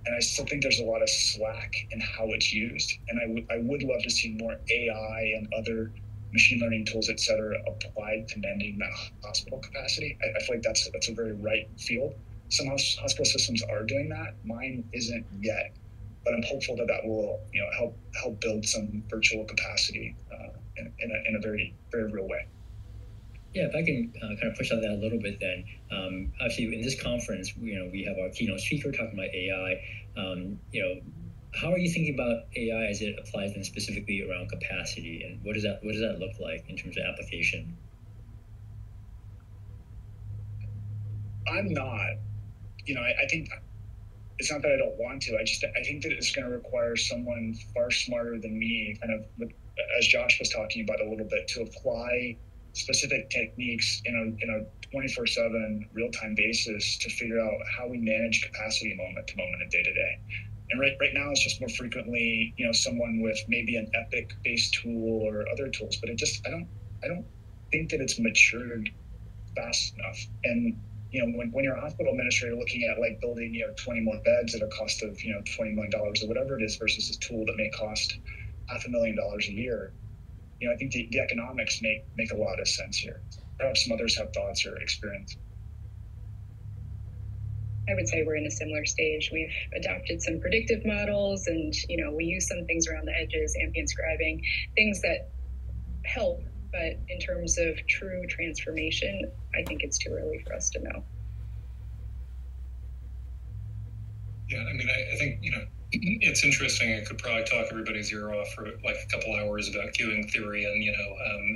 S8: And I still think there's a lot of slack in how it's used. And I would love to see more AI and other machine learning tools, et cetera, applied to mending that hospital capacity. I feel like that's a very right field. Some hospital systems are doing that. Mine isn't yet, but I'm hopeful that will help build some virtual capacity in a very, very real way.
S7: Yeah, if I can kind of push on that a little bit, then obviously in this conference, we have our keynote speaker talking about AI. How are you thinking about AI as it applies then specifically around capacity, and what does that look like in terms of application?
S8: I'm not. I think it's not that I don't want to. I think that it's going to require someone far smarter than me, kind of, as Josh was talking about a little bit, to apply specific techniques in a 24/7 real-time basis to figure out how we manage capacity moment to moment and day to day. And right now it's just more frequently, someone with maybe an Epic-based tool or other tools, but I don't think that it's matured fast enough. And when you're a hospital administrator looking at building 20 more beds at a cost of $20 million or whatever it is versus a tool that may cost $500,000 a year, I think the economics make a lot of sense here. Perhaps some others have thoughts or experience.
S9: I would say we're in a similar stage. We've adopted some predictive models, and we use some things around the edges, ambient scribing, things that help. But in terms of true transformation, I think it's too early for us to know.
S10: Yeah, I mean, I think it's interesting. I could probably talk everybody's ear off for a couple hours about queuing theory and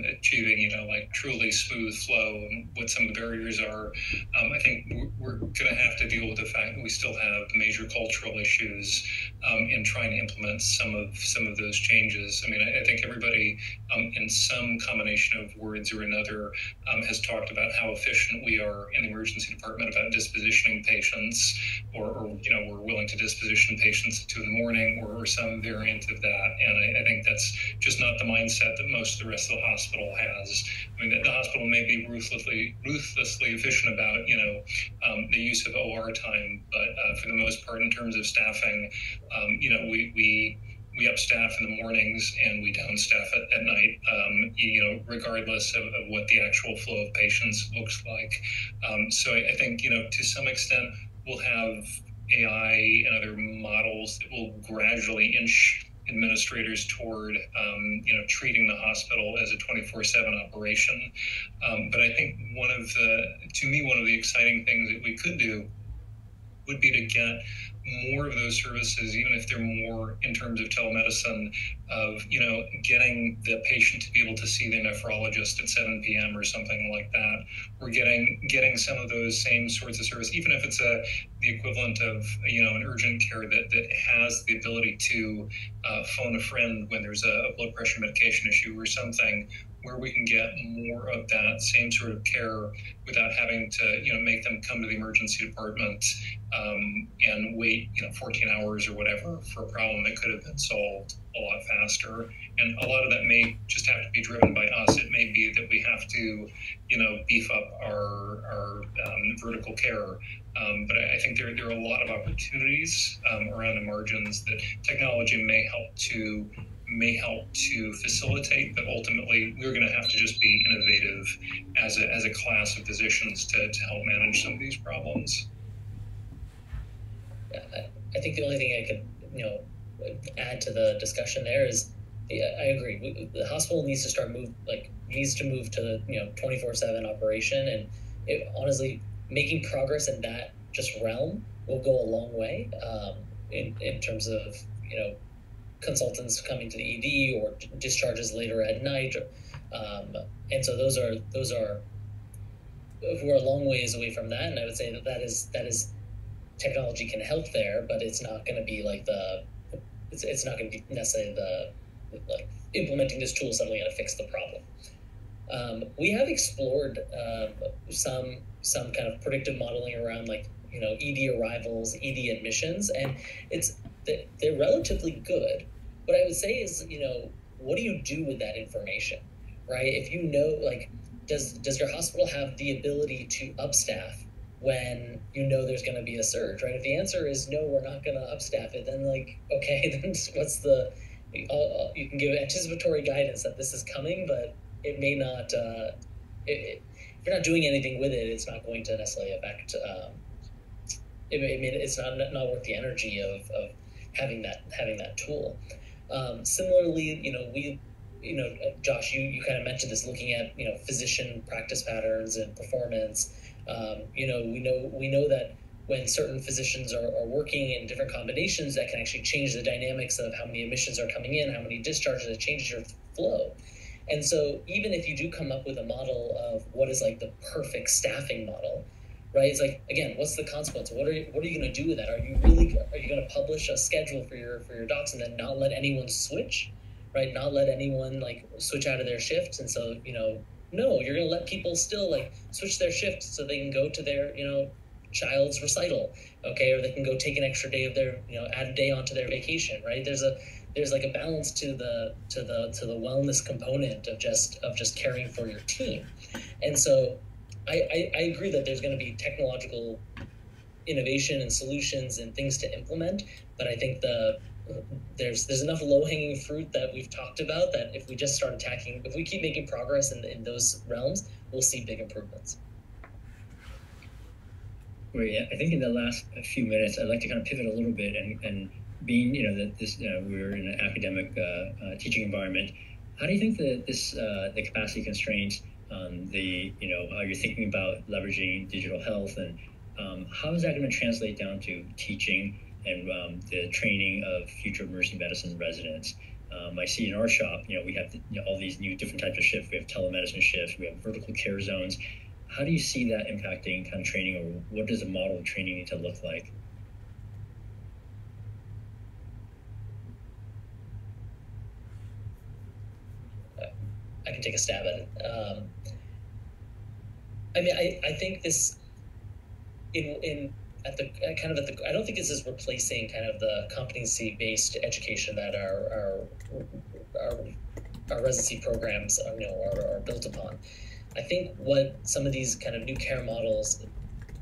S10: achieving truly smooth flow and what some of the barriers are. I think we're going to have to deal with the fact that we still have major cultural issues in trying to implement some of those changes. I mean, I think everybody in some combination of words or another has talked about how efficient we are in the emergency department about dispositioning patients, or we're willing to disposition patients at 2 a.m. or some variant of that. And I think that's just not the mindset that most of the rest of the hospital has. I mean, the hospital may be ruthlessly efficient about, the use of OR time, but for the most part, in terms of staffing, we up staff in the mornings and we down staff at night, regardless of what the actual flow of patients looks like. So I think, to some extent, we'll have AI and other models that will gradually inch administrators toward, treating the hospital as a 24/7 operation. But I think one of the exciting things that we could do would be to get more of those services, even if they're more in terms of telemedicine, of, getting the patient to be able to see the nephrologist at 7 p.m. or something like that, or getting some of those same sorts of service, even if it's the equivalent of, an urgent care that has the ability to phone a friend when there's a blood pressure medication issue or something, where we can get more of that same sort of care without having to, make them come to the emergency department and wait, 14 hours or whatever for a problem that could have been solved a lot faster. And a lot of that may just have to be driven by us. It may be that we have to, beef up our vertical care. But I think there are a lot of opportunities around the margins that technology may help to facilitate, but ultimately we're going to have to just be innovative as a class of physicians to help manage some of these problems.
S3: I think the only thing I could, add to the discussion there is, I agree. The hospital needs to move to the 24/7 operation, and honestly, making progress in that just realm will go a long way in terms of consultants coming to the ED or discharges later at night, and so those are we're a long ways away from that, and I would say that is technology can help there, but it's not going to be like it's not going to be necessarily like implementing this tool suddenly going to fix the problem. We have explored some kind of predictive modeling around ED arrivals, ED admissions, and they're relatively good. What I would say is, what do you do with that information, right? If does your hospital have the ability to upstaff when there's going to be a surge, right? If the answer is no, we're not going to upstaff it, then okay, then what's you can give anticipatory guidance that this is coming, but it may not, if you're not doing anything with it, it's not going to necessarily affect, it's not worth the energy of having that tool. Similarly, Josh, you kind of mentioned this, looking at, physician practice patterns and performance. We know that when certain physicians are working in different combinations, that can actually change the dynamics of how many admissions are coming in, how many discharges, it changes your flow. And so even if you do come up with a model of what is the perfect staffing model, right? It's again, what's the consequence? What are you going to do with that? Are you going to publish a schedule for your docs and then not let anyone switch, right? Not let anyone switch out of their shifts. And so, no, you're going to let people still switch their shifts so they can go to their, child's recital, okay? Or they can go take an extra day of their, add a day onto their vacation, right? There's a balance to the wellness component of just caring for your team. And so I agree that there's going to be technological innovation and solutions and things to implement, but I think there's enough low-hanging fruit that we've talked about that if we just start if we keep making progress in those realms, we'll see big improvements.
S7: Great. I think in the last few minutes, I'd like to kind of pivot a little bit and being, we're in an academic teaching environment. How do you think that the capacity constraints, how you're thinking about leveraging digital health, and how is that going to translate down to teaching and the training of future emergency medicine residents? I see in our shop, we have all these new different types of shifts. We have telemedicine shifts. We have vertical care zones. How do you see that impacting kind of training, or what does a model of training need to look like?
S3: I can take a stab at it. I think this I don't think this is replacing kind of the competency-based education that our residency programs are built upon. I think what some of these kind of new care models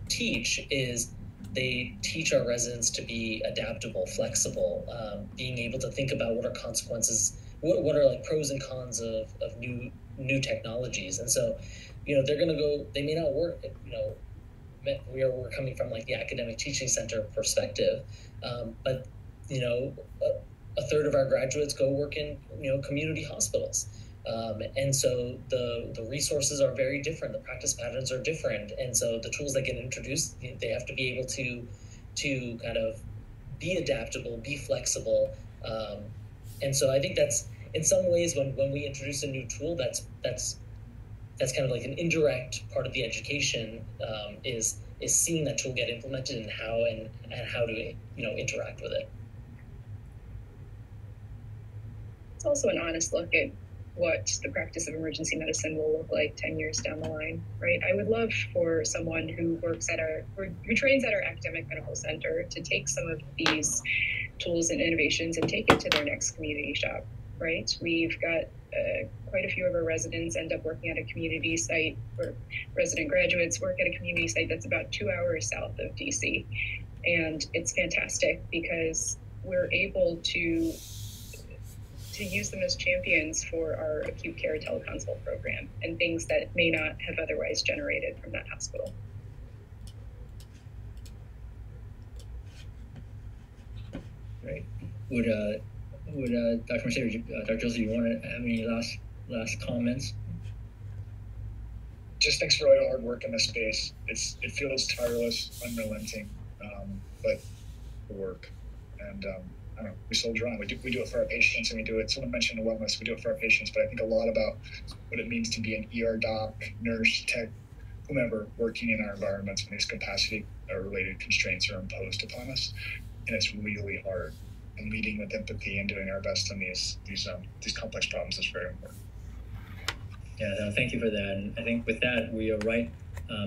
S3: teach is they teach our residents to be adaptable, flexible, being able to think about what are consequences, what are like pros and cons of new technologies. And so, they're going to go, they may not work, we're coming from like the academic teaching center perspective, but a third of our graduates go work in community hospitals, and so the resources are very different, the practice patterns are different, and so the tools that get introduced, they have to be able to kind of be adaptable, be flexible, and so I think that's in some ways when we introduce a new tool, that's kind of like an indirect part of the education, is seeing that tool get implemented and how to interact with it.
S9: It's also an honest look at what the practice of emergency medicine will look like 10 years down the line, right? I would love for someone who trains at our academic medical center to take some of these tools and innovations and take it to their next community shop, right? We've got quite a few of our residents end up working at a community site, or resident graduates work at a community site that's about 2 hours south of DC. And it's fantastic because we're able to use them as champions for our acute care teleconsult program and things that may not have otherwise generated from that hospital.
S7: Great. Would Dr. Mercedes, Dr. Joseph, you want to have any last comments?
S8: Just thanks for all your hard work in this space. It feels tireless, unrelenting, but the work. And I don't know, we soldier on. We do it for our patients, and we do it. Someone mentioned wellness. We do it for our patients, but I think a lot about what it means to be an ER doc, nurse, tech, whomever working in our environments when these capacity or related constraints are imposed upon us, and it's really hard. And leading with empathy and doing our best on these complex problems is very important.
S7: Yeah, no, thank you for that. And I think with that, we are right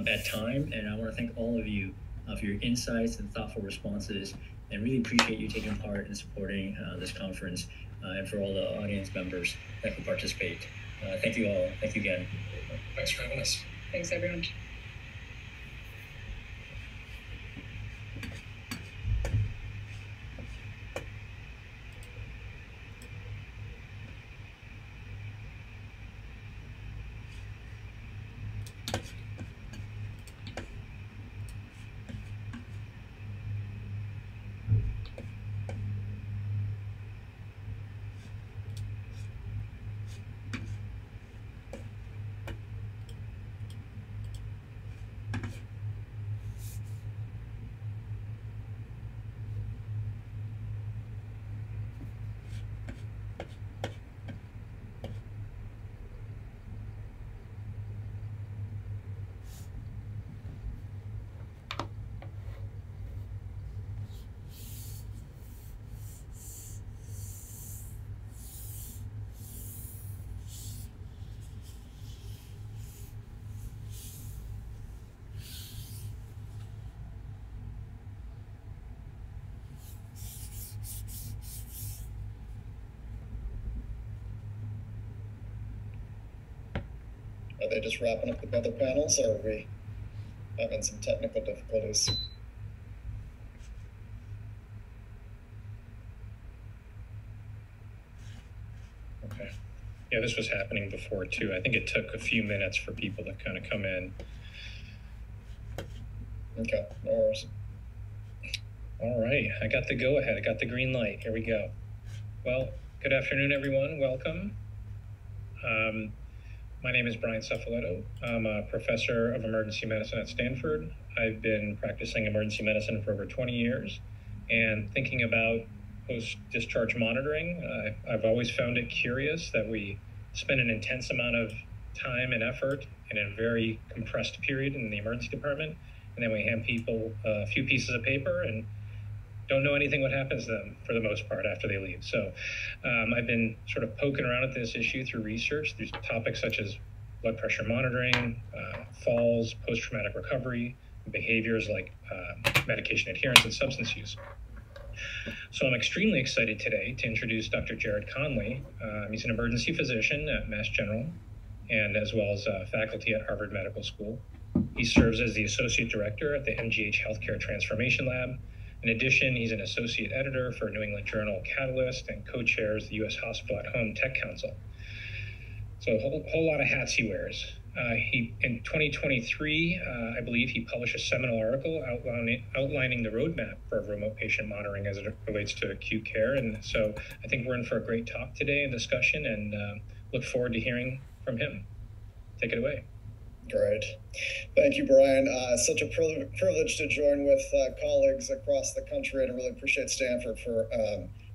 S7: at time, and I want to thank all of you for your insights and thoughtful responses, and really appreciate you taking part in supporting this conference, and for all the audience members that could participate. Thank you all. Thank you again.
S10: Thanks for having us.
S9: Thanks, everyone.
S11: Are they just wrapping up the other panels, or are we having some technical difficulties?
S10: Okay. Yeah, this was happening before too. I think it took a few minutes for people to kind of come in.
S11: Okay, no worries.
S10: All right, I got the go-ahead. I got the green light. Here we go. Well, good afternoon, everyone. Welcome. My name is Brian Cefaletto. I'm a professor of emergency medicine at Stanford. I've been practicing emergency medicine for over 20 years, and thinking about post-discharge monitoring, I've always found it curious that we spend an intense amount of time and effort in a very compressed period in the emergency department, and then we hand people a few pieces of paper and don't know anything what happens to them for the most part after they leave. So I've been sort of poking around at this issue through research, through topics such as blood pressure monitoring, falls, post-traumatic recovery, behaviors like medication adherence and substance use. So I'm extremely excited today to introduce Dr. Jared Conley. He's an emergency physician at Mass General, and as well as faculty at Harvard Medical School.
S12: He serves as the Associate Director at the MGH Healthcare Transformation Lab. In addition, he's an Associate Editor for New England Journal Catalyst and co-chairs the U.S. Hospital at Home Tech Council. So a whole lot of hats he wears. In 2023, I believe he published a seminal article outlining the roadmap for remote patient monitoring as it relates to acute care. And so I think we're in for a great talk today and discussion, and look forward to hearing from him. Take it away.
S11: Great. Thank you, Brian. Such a privilege to join with colleagues across the country, and I really appreciate Stanford for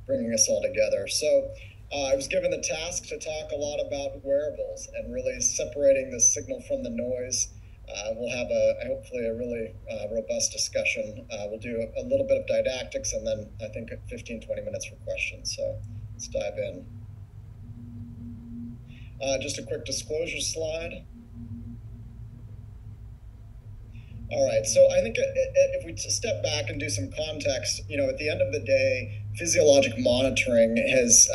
S11: bringing us all together. So I was given the task to talk a lot about wearables and really separating the signal from the noise. We'll have hopefully a really robust discussion. We'll do a little bit of didactics and then I think 15, 20 minutes for questions. So let's dive in. Just a quick disclosure slide. All right, so I think if we step back and do some context, at the end of the day, physiologic monitoring has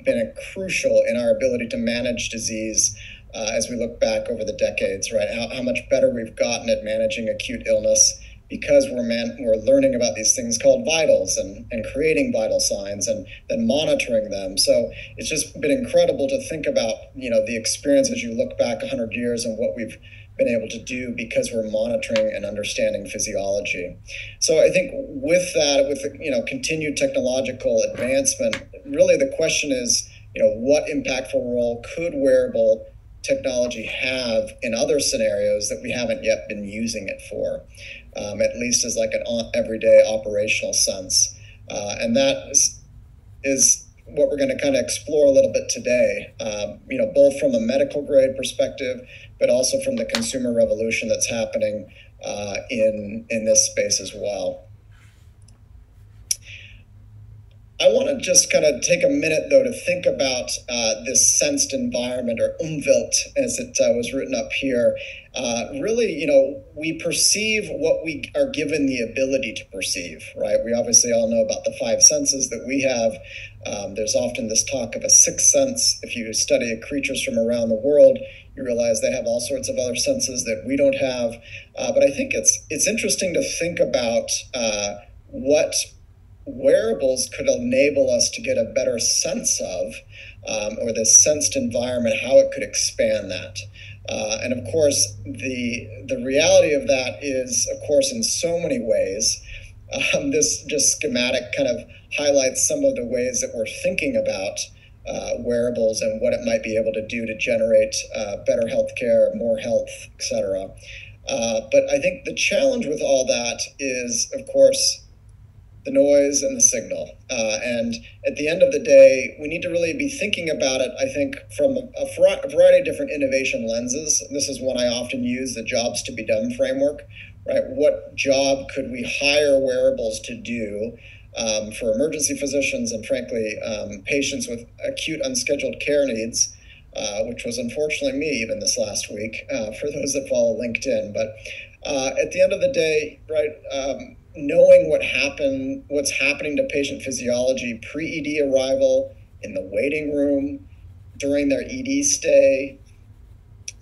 S11: been crucial in our ability to manage disease as we look back over the decades, right? How much better we've gotten at managing acute illness because we're learning about these things called vitals and creating vital signs and then monitoring them. So it's just been incredible to think about, the experience as you look back 100 years and what we've been able to do because we're monitoring and understanding physiology. So I think with that, with continued technological advancement, really the question is, what impactful role could wearable technology have in other scenarios that we haven't yet been using it for, at least as like an everyday operational sense. And that is what we're going to kind of explore a little bit today, both from a medical grade perspective, but also from the consumer revolution that's happening in this space as well. I want to just kind of take a minute, though, to think about this sensed environment, or Umwelt, as it was written up here. Really, we perceive what we are given the ability to perceive, right? We obviously all know about the 5 senses that we have. There's often this talk of a 6th sense. If you study creatures from around the world, you realize they have all sorts of other senses that we don't have. But I think it's interesting to think about what wearables could enable us to get a better sense of, or this sensed environment, how it could expand that. And of course, the reality of that is, of course, in so many ways, this just schematic kind of highlights some of the ways that we're thinking about wearables and what it might be able to do to generate better healthcare, more health, etc. But I think the challenge with all that is, of course, the noise and the signal. And at the end of the day, we need to really be thinking about it, I think, from a variety of different innovation lenses. This is one I often use, the jobs to be done framework, right? What job could we hire wearables to do for emergency physicians and, frankly, patients with acute unscheduled care needs, which was unfortunately me even this last week, for those that follow LinkedIn. But at the end of the day, right, knowing what's happening to patient physiology pre-ED arrival, in the waiting room, during their ED stay,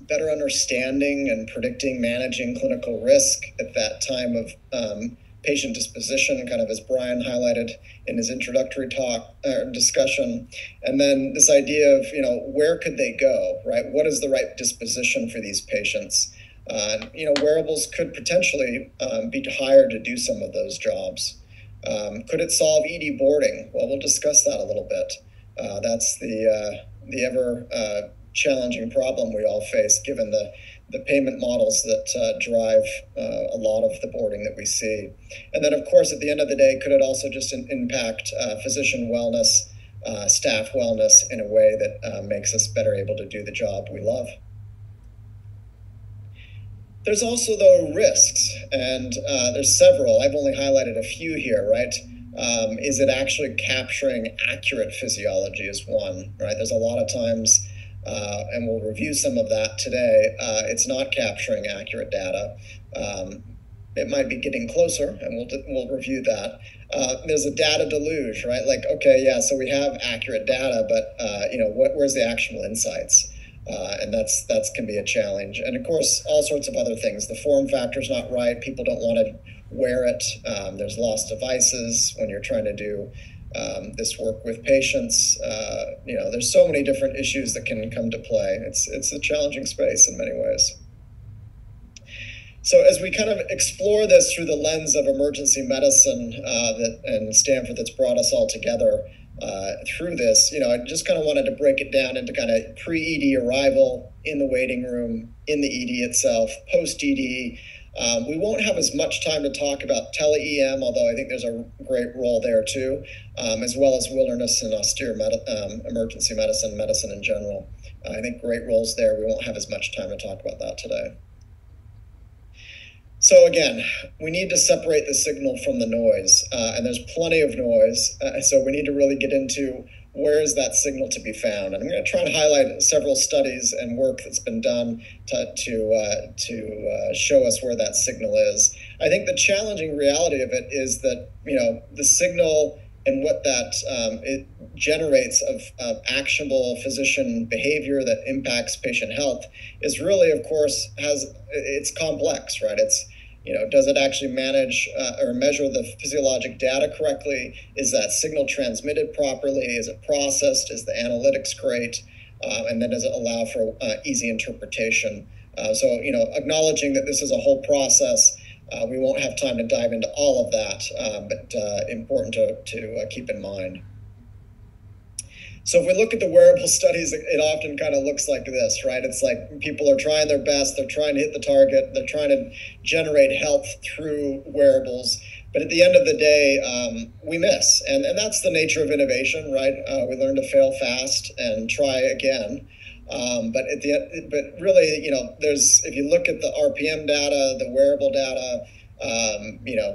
S11: better understanding and predicting, managing clinical risk at that time of patient disposition, kind of as Brian highlighted in his introductory discussion. And then this idea of, where could they go, right? What is the right disposition for these patients? Wearables could potentially be hired to do some of those jobs. Could it solve ED boarding? Well, we'll discuss that a little bit. That's the ever challenging problem we all face, given the payment models that drive a lot of the boarding that we see. And then, of course, at the end of the day, could it also just impact physician wellness, staff wellness in a way that makes us better able to do the job we love? There's also, though, risks, and there's several. I've only highlighted a few here, right? Is it actually capturing accurate physiology is one, right? There's a lot of times, and we'll review some of that today, it's not capturing accurate data. It might be getting closer, and we'll review that. There's a data deluge, right? Like, okay, yeah, so we have accurate data, but where's the actual insights? And that can be a challenge. And of course, all sorts of other things. The form factor's not right. People don't want to wear it. There's lost devices when you're trying to do this work with patients. There's so many different issues that can come to play. It's a challenging space in many ways. So as we kind of explore this through the lens of emergency medicine and Stanford that's brought us all together through this, I just kind of wanted to break it down into kind of pre-ED arrival, in the waiting room, in the ED itself, post-ED. We won't have as much time to talk about tele-EM, although I think there's a great role there too, as well as wilderness and austere emergency medicine in general. I think great roles there. We won't have as much time to talk about that today. So again, we need to separate the signal from the noise, and there's plenty of noise, so we need to really get into where is that signal to be found. And I'm going to try and highlight several studies and work that's been done to show us where that signal is. I think the challenging reality of it is that, the signal and what that it generates of actionable physician behavior that impacts patient health is really, of course, it's complex, right? It's, does it actually manage or measure the physiologic data correctly? Is that signal transmitted properly? Is it processed? Is the analytics great? And then does it allow for easy interpretation? So, acknowledging that this is a whole process, we won't have time to dive into all of that, but important to keep in mind. So if we look at the wearable studies, it often kind of looks like this, right? It's like people are trying their best. They're trying to hit the target. They're trying to generate health through wearables. But at the end of the day, we miss. And that's the nature of innovation, right? We learn to fail fast and try again. But really, if you look at the RPM data, the wearable data,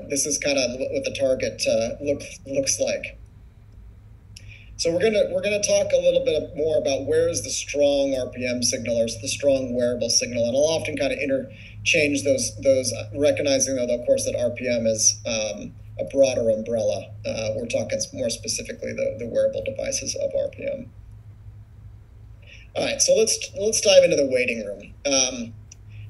S11: this is kind of what the target looks like. So we're gonna talk a little bit more about where is the strong RPM signal or the strong wearable signal, and I'll often kind of interchange those, recognizing though, of course, that RPM is a broader umbrella. We're talking more specifically the wearable devices of RPM. All right, so let's dive into the waiting room.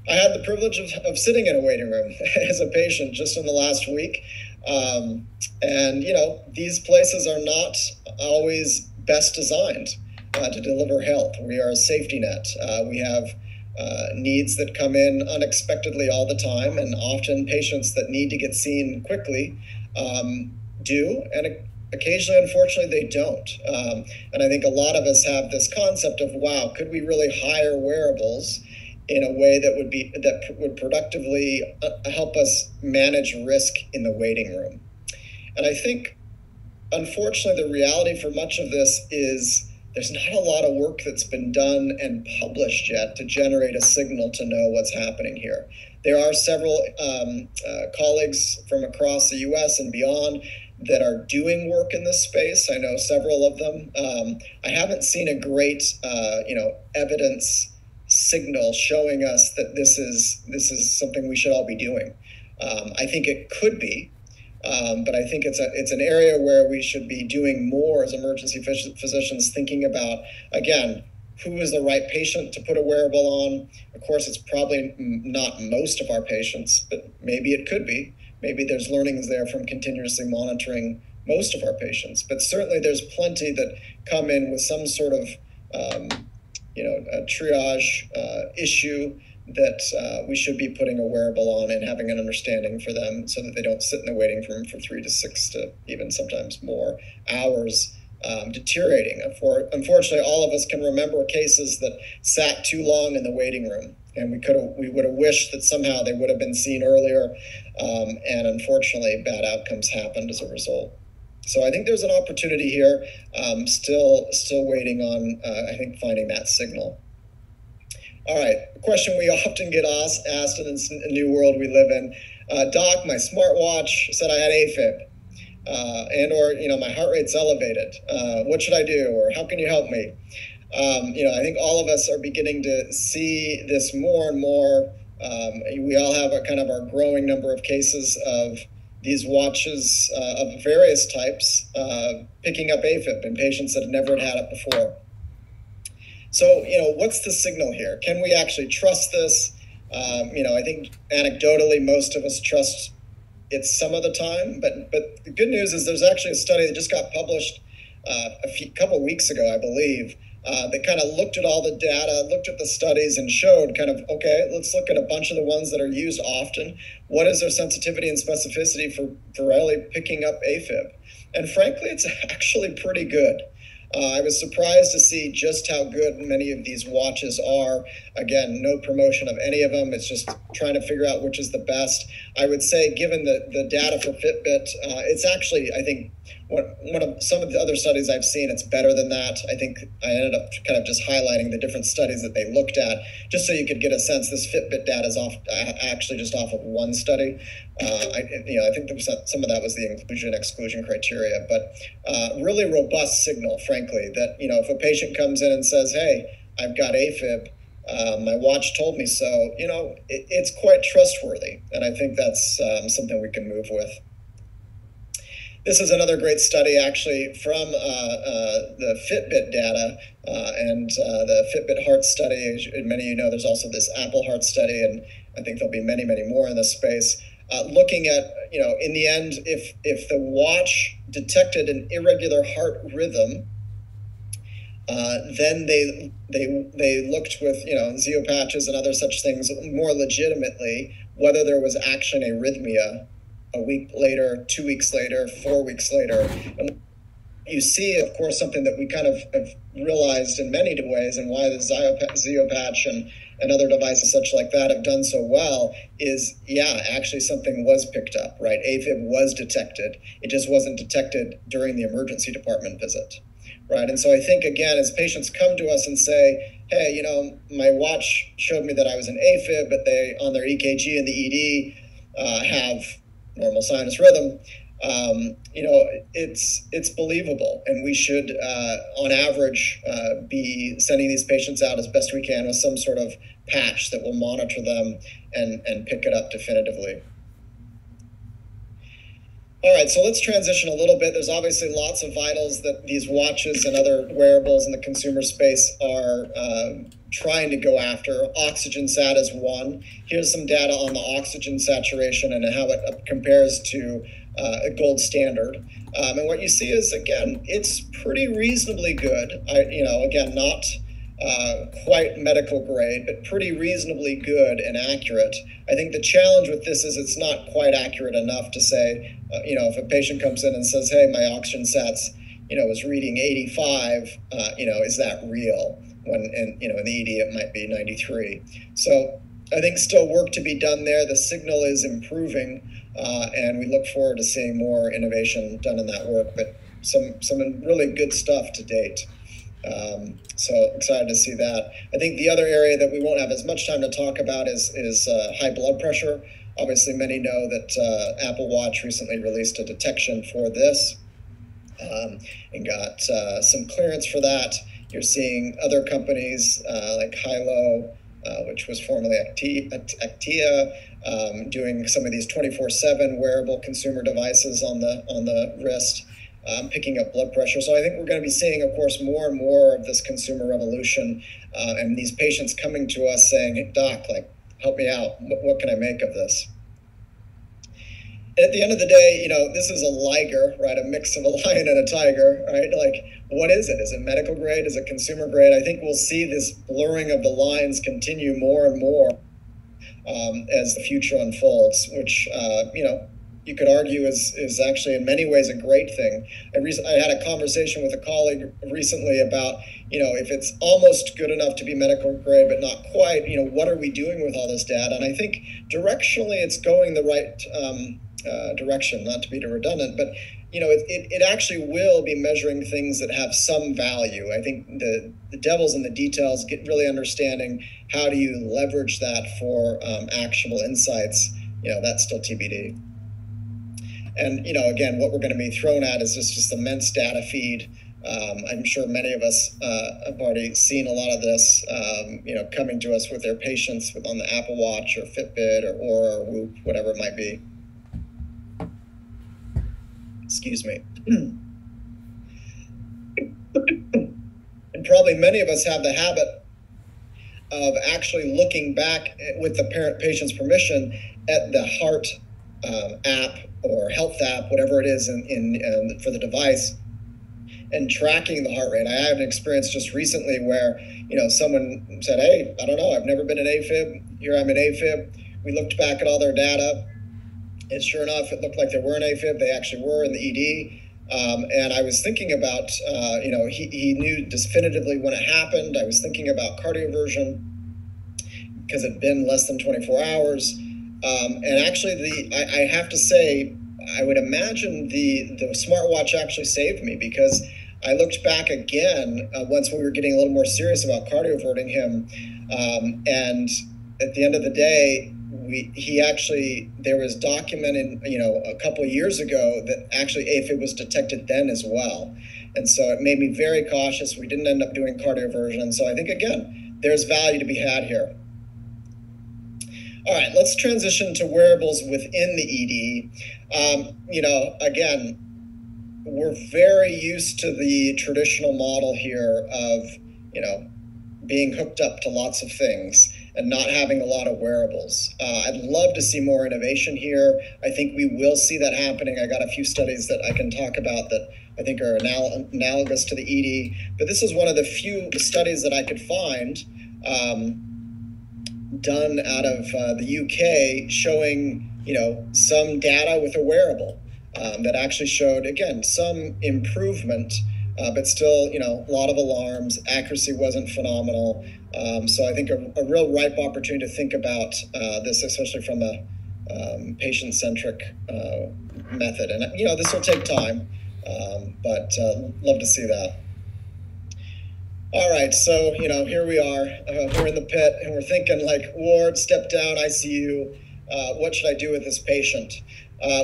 S11: I had the privilege of sitting in a waiting room as a patient just in the last week. And these places are not always best designed to deliver health. We are a safety net. We have needs that come in unexpectedly all the time, and often patients that need to get seen quickly do, and occasionally, unfortunately, they don't. And I think a lot of us have this concept of, wow, could we really hire wearables in a way that would productively help us manage risk in the waiting room? And I think, unfortunately, the reality for much of this is there's not a lot of work that's been done and published yet to generate a signal to know what's happening here. There are several colleagues from across the U.S. and beyond that are doing work in this space. I know several of them. I haven't seen a great, evidence signal showing us that this is something we should all be doing. I think it could be, but I think it's an area where we should be doing more as emergency physicians, thinking about, again, who is the right patient to put a wearable on. Of course, it's probably not most of our patients, but maybe it could be. Maybe there's learnings there from continuously monitoring most of our patients, but certainly there's plenty that come in with some sort of a triage issue that we should be putting a wearable on and having an understanding for them so that they don't sit in the waiting room for 3 to 6 to even sometimes more hours deteriorating. Unfortunately, all of us can remember cases that sat too long in the waiting room, and we would have wished that somehow they would have been seen earlier, and unfortunately, bad outcomes happened as a result. So I think there's an opportunity here, still waiting on, I think, finding that signal. All right, a question we often get asked in this new world we live in. Doc, my smartwatch said I had AFib, or my heart rate's elevated. What should I do, or how can you help me? I think all of us are beginning to see this more and more. We all have our growing number of cases of these watches of various types picking up AFib in patients that have never had it before. So, what's the signal here? Can we actually trust this? I think anecdotally, most of us trust it some of the time, but the good news is there's actually a study that just got published couple weeks ago, I believe, that kind of looked at all the data, looked at the studies, and showed kind of, okay, let's look at a bunch of the ones that are used often. What is their sensitivity and specificity for really picking up AFib? And frankly, it's actually pretty good. I was surprised to see just how good many of these watches are. Again, no promotion of any of them. It's just trying to figure out which is the best. I would say, given the data for Fitbit, it's actually, I think, one of some of the other studies I've seen, it's better than that. I think I ended up kind of just highlighting the different studies that they looked at, just so you could get a sense. This Fitbit data is actually just off of one study. I think some of that was the inclusion-exclusion criteria, but really robust signal, frankly, that, if a patient comes in and says, hey, I've got AFib, my watch told me so, it's quite trustworthy. And I think that's something we can move with. This is another great study, actually, from the Fitbit data and the Fitbit Heart study. As many of you know, there's also this Apple Heart study, and I think there'll be many, many more in this space. Looking at, in the end, if the watch detected an irregular heart rhythm, then they looked with, Zio patches and other such things more legitimately whether there was actually an arrhythmia a week later, 2 weeks later, 4 weeks later. And you see, of course, something that we kind of have realized in many ways, and why the Zio patch and other devices such like that have done so well is, actually something was picked up, right? AFib was detected. It just wasn't detected during the emergency department visit, right? And so I think, again, as patients come to us and say, hey, my watch showed me that I was in AFib, but they, on their EKG and the ED, have normal sinus rhythm, it's believable, and we should, on average, be sending these patients out as best we can with some sort of patch that will monitor them and pick it up definitively. All right, so let's transition a little bit. There's obviously lots of vitals that these watches and other wearables in the consumer space are trying to go after. Oxygen sat is one. Here's some data on the oxygen saturation and how it compares to a gold standard. And what you see is, again, it's pretty reasonably good. Again, not quite medical grade, but pretty reasonably good and accurate. I think the challenge with this is it's not quite accurate enough to say, if a patient comes in and says, hey, my oxygen sats, is reading 85, is that real? When in the ED it might be 93. So I think still work to be done there. The signal is improving, and we look forward to seeing more innovation done in that work, but some really good stuff to date. So excited to see that. I think the other area that we won't have as much time to talk about is high blood pressure. Obviously, many know that Apple Watch recently released a detection for this and got some clearance for that. You're seeing other companies like Hilo, which was formerly Actia, doing some of these 24/7 wearable consumer devices on the wrist. Picking up blood pressure. So I think we're going to be seeing, of course, more and more of this consumer revolution and these patients coming to us saying, doc, help me out. What can I make of this? And at the end of the day, this is a liger, right? A mix of a lion and a tiger, right? What is it? Is it medical grade? Is it consumer grade? I think we'll see this blurring of the lines continue more and more as the future unfolds, which, you could argue is actually in many ways a great thing. I had a conversation with a colleague recently about, if it's almost good enough to be medical grade, but not quite, what are we doing with all this data? And I think directionally it's going the right direction, not to be redundant, but, it actually will be measuring things that have some value. I think the devil's in the details, get really understanding how do you leverage that for actionable insights. That's still TBD. And, again, what we're going to be thrown at is just immense data feed. I'm sure many of us have already seen a lot of this, coming to us with their patients on the Apple Watch or Fitbit or Oura or Whoop, whatever it might be. Excuse me. And probably many of us have the habit of actually looking back with the patient's permission at the heart app or health app, whatever it is for the device, and tracking the heart rate. I had an experience just recently where, someone said, hey, I don't know, I've never been an AFib. Here I'm an AFib. We looked back at all their data, and sure enough, it looked like they were an AFib. They actually were in the ED. And I was thinking about, he knew definitively when it happened. I was thinking about cardioversion because it had been less than 24 hours. And actually, I have to say, I would imagine the smartwatch actually saved me, because I looked back again once we were getting a little more serious about cardioverting him. And at the end of the day, there was documented, a couple of years ago that actually AFib was detected then as well. And so it made me very cautious. We didn't end up doing cardioversion. So I think, again, there's value to be had here. All right, let's transition to wearables within the ED. Again, we're very used to the traditional model here of, being hooked up to lots of things and not having a lot of wearables. I'd love to see more innovation here. I think we will see that happening. I got a few studies that I can talk about that I think are analogous to the ED, but this is one of the few studies that I could find done out of the UK showing, some data with a wearable that actually showed, again, some improvement, but still, a lot of alarms. Accuracy wasn't phenomenal. So I think a real ripe opportunity to think about this, especially from a patient-centric method. And, this will take time, but love to see that. All right, so, here we are. We're in the pit, and we're thinking, ward, step down, ICU. What should I do with this patient?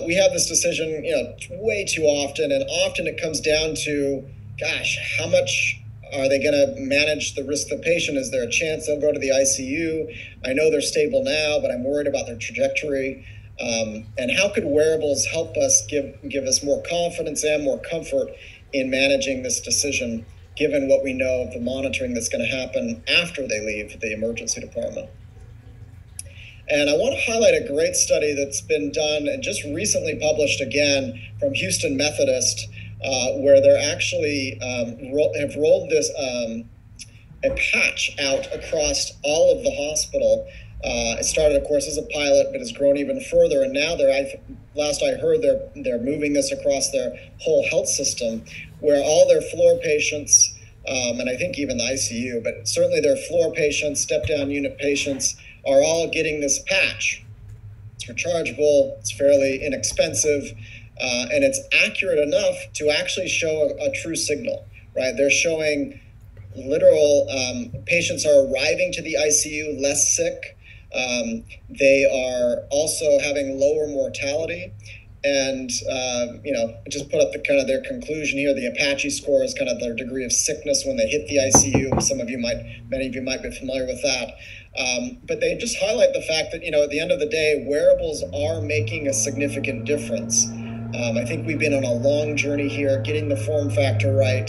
S11: We have this decision, way too often, and often it comes down to, gosh, how much are they going to manage the risk of the patient? Is there a chance they'll go to the ICU? I know they're stable now, but I'm worried about their trajectory. And how could wearables help us give us more confidence and more comfort in managing this decision, given what we know of the monitoring that's going to happen after they leave the emergency department? And I want to highlight a great study that's been done and just recently published again from Houston Methodist, where they're actually have rolled this a patch out across all of the hospital. It started, of course, as a pilot, but has grown even further. And now last I heard, they're moving this across their whole health system, where all their floor patients, and I think even the ICU, but certainly their floor patients, step-down unit patients, are all getting this patch. It's rechargeable, it's fairly inexpensive, and it's accurate enough to actually show a true signal, right? They're showing literal patients are arriving to the ICU less sick. They are also having lower mortality. And, just put up their conclusion here. The Apache score is kind of their degree of sickness when they hit the ICU. Many of you might be familiar with that. But they just highlight the fact that, at the end of the day, wearables are making a significant difference. I think we've been on a long journey here, getting the form factor right,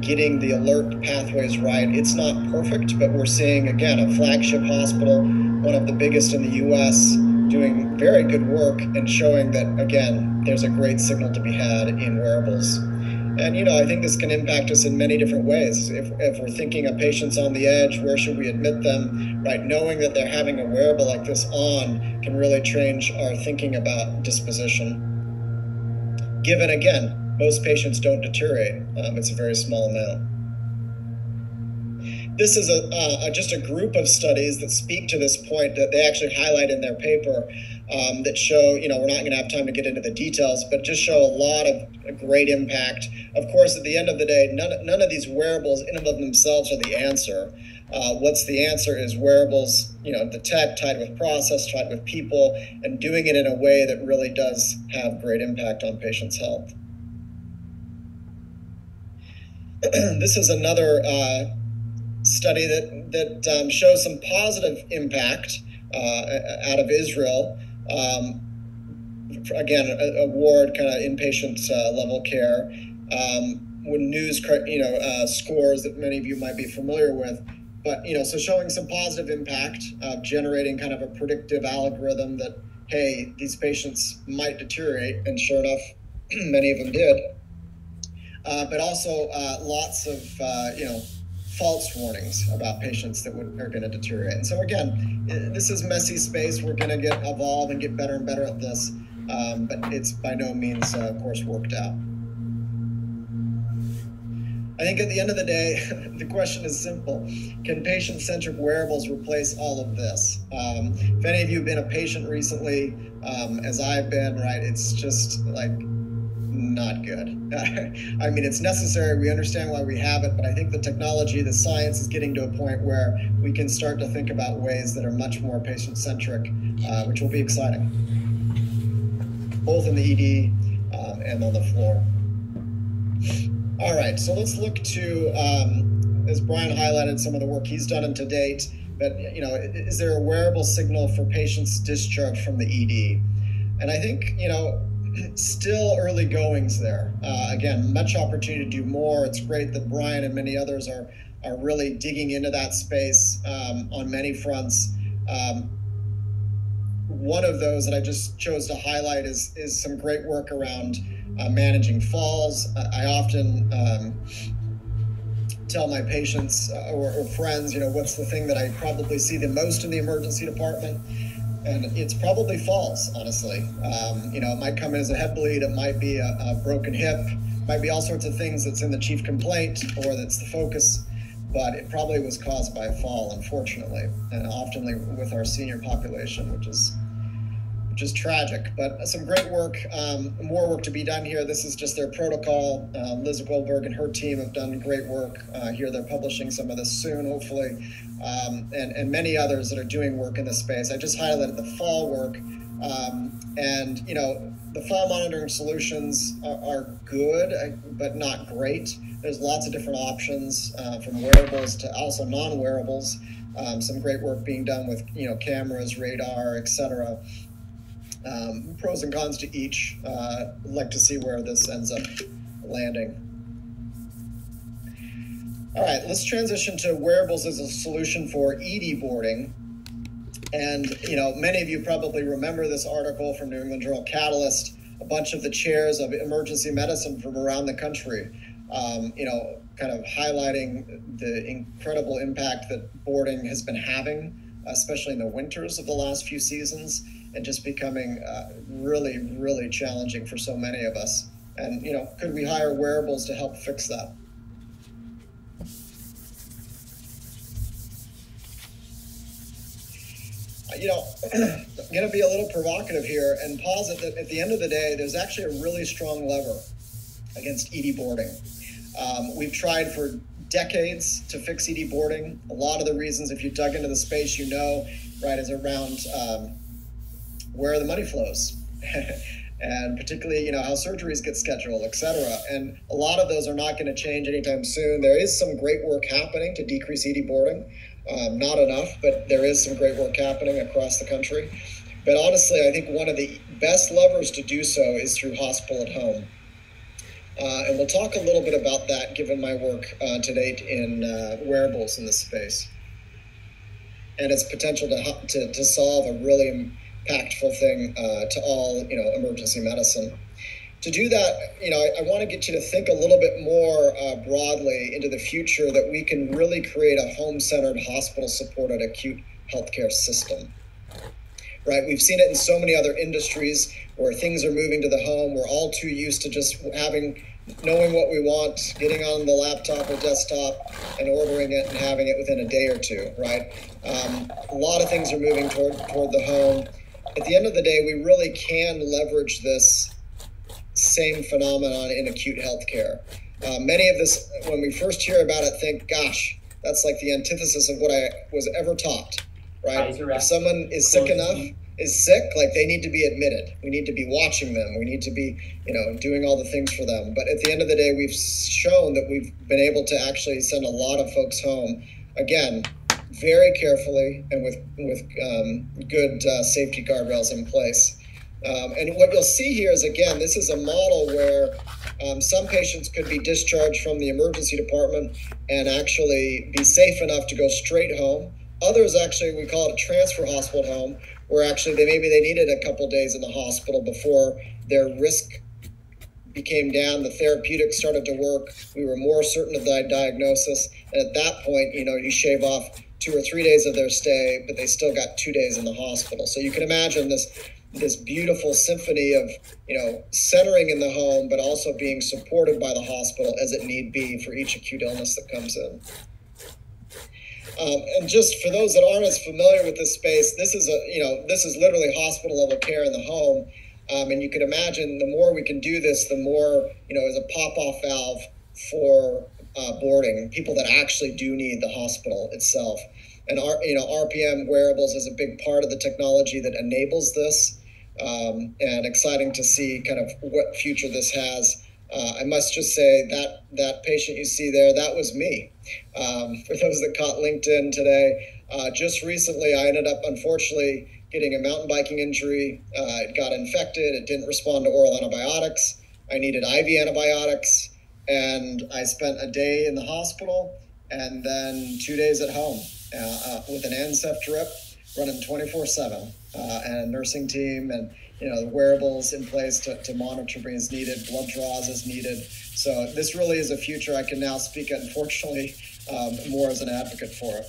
S11: getting the alert pathways right. It's not perfect, but we're seeing, again, a flagship hospital, one of the biggest in the U.S., doing very good work and showing that, again, there's a great signal to be had in wearables. And, I think this can impact us in many different ways. If we're thinking of patients on the edge, where should we admit them, right? Knowing that they're having a wearable like this on can really change our thinking about disposition. Given, again, most patients don't deteriorate. It's a very small amount. This is just a group of studies that speak to this point that they actually highlight in their paper that show, we're not going to have time to get into the details, but just show a lot of great impact. Of course, at the end of the day, none of these wearables in and of themselves are the answer. What's the answer is wearables, detect, tied with process, tied with people, and doing it in a way that really does have great impact on patients' health. This is another study that shows some positive impact out of Israel. Again, a ward kind of inpatient level care. news, scores that many of you might be familiar with. But, so showing some positive impact, generating kind of a predictive algorithm that, hey, these patients might deteriorate, and sure enough, many of them did. But also lots of, false warnings about patients that are going to deteriorate. And so again, this is messy space. We're going to evolve and get better and better at this. But it's by no means, of course, worked out. I think at the end of the day, the question is simple. Can patient-centric wearables replace all of this? If any of you have been a patient recently, as I've been, right, it's just like not good. I mean, it's necessary. We understand why we have it, but I think the technology, the science is getting to a point where we can start to think about ways that are much more patient-centric, which will be exciting, both in the ED and on the floor. All right, so let's look to, as Brian highlighted some of the work he's done to date, but, is there a wearable signal for patients discharged from the ED? And I think, still early goings there. Again, much opportunity to do more. It's great that Brian and many others are really digging into that space on many fronts. One of those that I just chose to highlight is some great work around managing falls. I often tell my patients or friends, what's the thing that I probably see the most in the emergency department? And it's probably falls, honestly. It might come in as a head bleed, it might be a broken hip, might be all sorts of things that's in the chief complaint or that's the focus, but it probably was caused by a fall, unfortunately, and often with our senior population, which is tragic. But some great work, more work to be done here. This is just their protocol. Liz Goldberg and her team have done great work here. They're publishing some of this soon, hopefully, and many others that are doing work in this space. I just highlighted the fall work, and the fall monitoring solutions are good, but not great. There's lots of different options, from wearables to also non-wearables. Some great work being done with cameras, radar, etc. Pros and cons to each. Like to see where this ends up landing. All right, let's transition to wearables as a solution for ED boarding. And many of you probably remember this article from New England Journal Catalyst, a bunch of the chairs of emergency medicine from around the country, kind of highlighting the incredible impact that boarding has been having, especially in the winters of the last few seasons, and just becoming really, really challenging for so many of us. And, could we hire wearables to help fix that? I'm going to be a little provocative here and posit that at the end of the day, there's actually a really strong lever against ED boarding. We've tried for decades to fix ED boarding. A lot of the reasons, if you dug into the space, right, is around where the money flows. And particularly, how surgeries get scheduled, et cetera. And a lot of those are not going to change anytime soon. There is some great work happening to decrease ED boarding. Not enough, but there is some great work happening across the country. But honestly, I think one of the best levers to do so is through hospital at home. And we'll talk a little bit about that given my work to date in wearables in this space and its potential to solve a really impactful thing to all, emergency medicine. To do that, I want to get you to think a little bit more broadly into the future, that we can really create a home-centered, hospital-supported acute healthcare system. Right? We've seen it in so many other industries where things are moving to the home. We're all too used to just knowing what we want, getting on the laptop or desktop and ordering it and having it within a day or two, right? A lot of things are moving toward the home. At the end of the day, we really can leverage this same phenomenon in acute healthcare. Many of this, when we first hear about it, think, gosh, that's like the antithesis of what I was ever taught, right? If someone is sick like they need to be admitted. We need to be watching them. We need to be, doing all the things for them. But at the end of the day, we've shown that we've been able to actually send a lot of folks home, again, very carefully and with good safety guardrails in place. And what you'll see here is, again, this is a model where Some patients could be discharged from the emergency department and actually be safe enough to go straight home. Others actually, we call it a transfer hospital home, where actually maybe they needed a couple days in the hospital before their risk became down, the therapeutics started to work, we were more certain of the diagnosis, and at that point, you shave off 2 or 3 days of their stay, but they still got 2 days in the hospital. So you can imagine this beautiful symphony of, centering in the home, but also being supported by the hospital as it need be for each acute illness that comes in. And just for those that aren't as familiar with this space, this is literally hospital level care in the home. And you can imagine the more we can do this, the more, as a pop-off valve for boarding, people that actually do need the hospital itself. And RPM wearables is a big part of the technology that enables this, and exciting to see kind of what future this has. I must just say that patient you see there, that was me. For those that caught LinkedIn today, just recently I ended up, unfortunately, getting a mountain biking injury. It got infected. It didn't respond to oral antibiotics. I needed IV antibiotics, and I spent a day in the hospital and then 2 days at home with an NSEF drip running 24/7 and a nursing team and the wearables in place to monitor me as needed, blood draws as needed. So this really is a future I can now speak at, unfortunately, more as an advocate for it.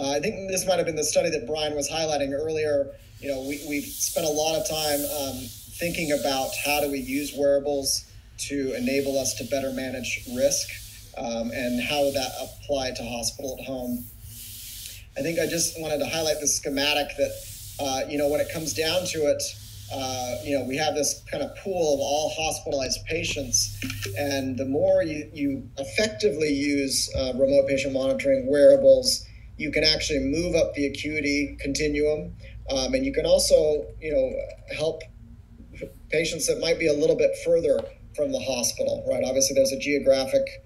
S11: I think this might have been the study that Brian was highlighting earlier. We've spent a lot of time thinking about how do we use wearables to enable us to better manage risk, and how would that apply to hospital at home. I think I just wanted to highlight the schematic that, when it comes down to it, we have this kind of pool of all hospitalized patients, and the more you effectively use remote patient monitoring wearables, you can actually move up the acuity continuum, and you can also, help patients that might be a little bit further from the hospital, right? Obviously, there's a geographic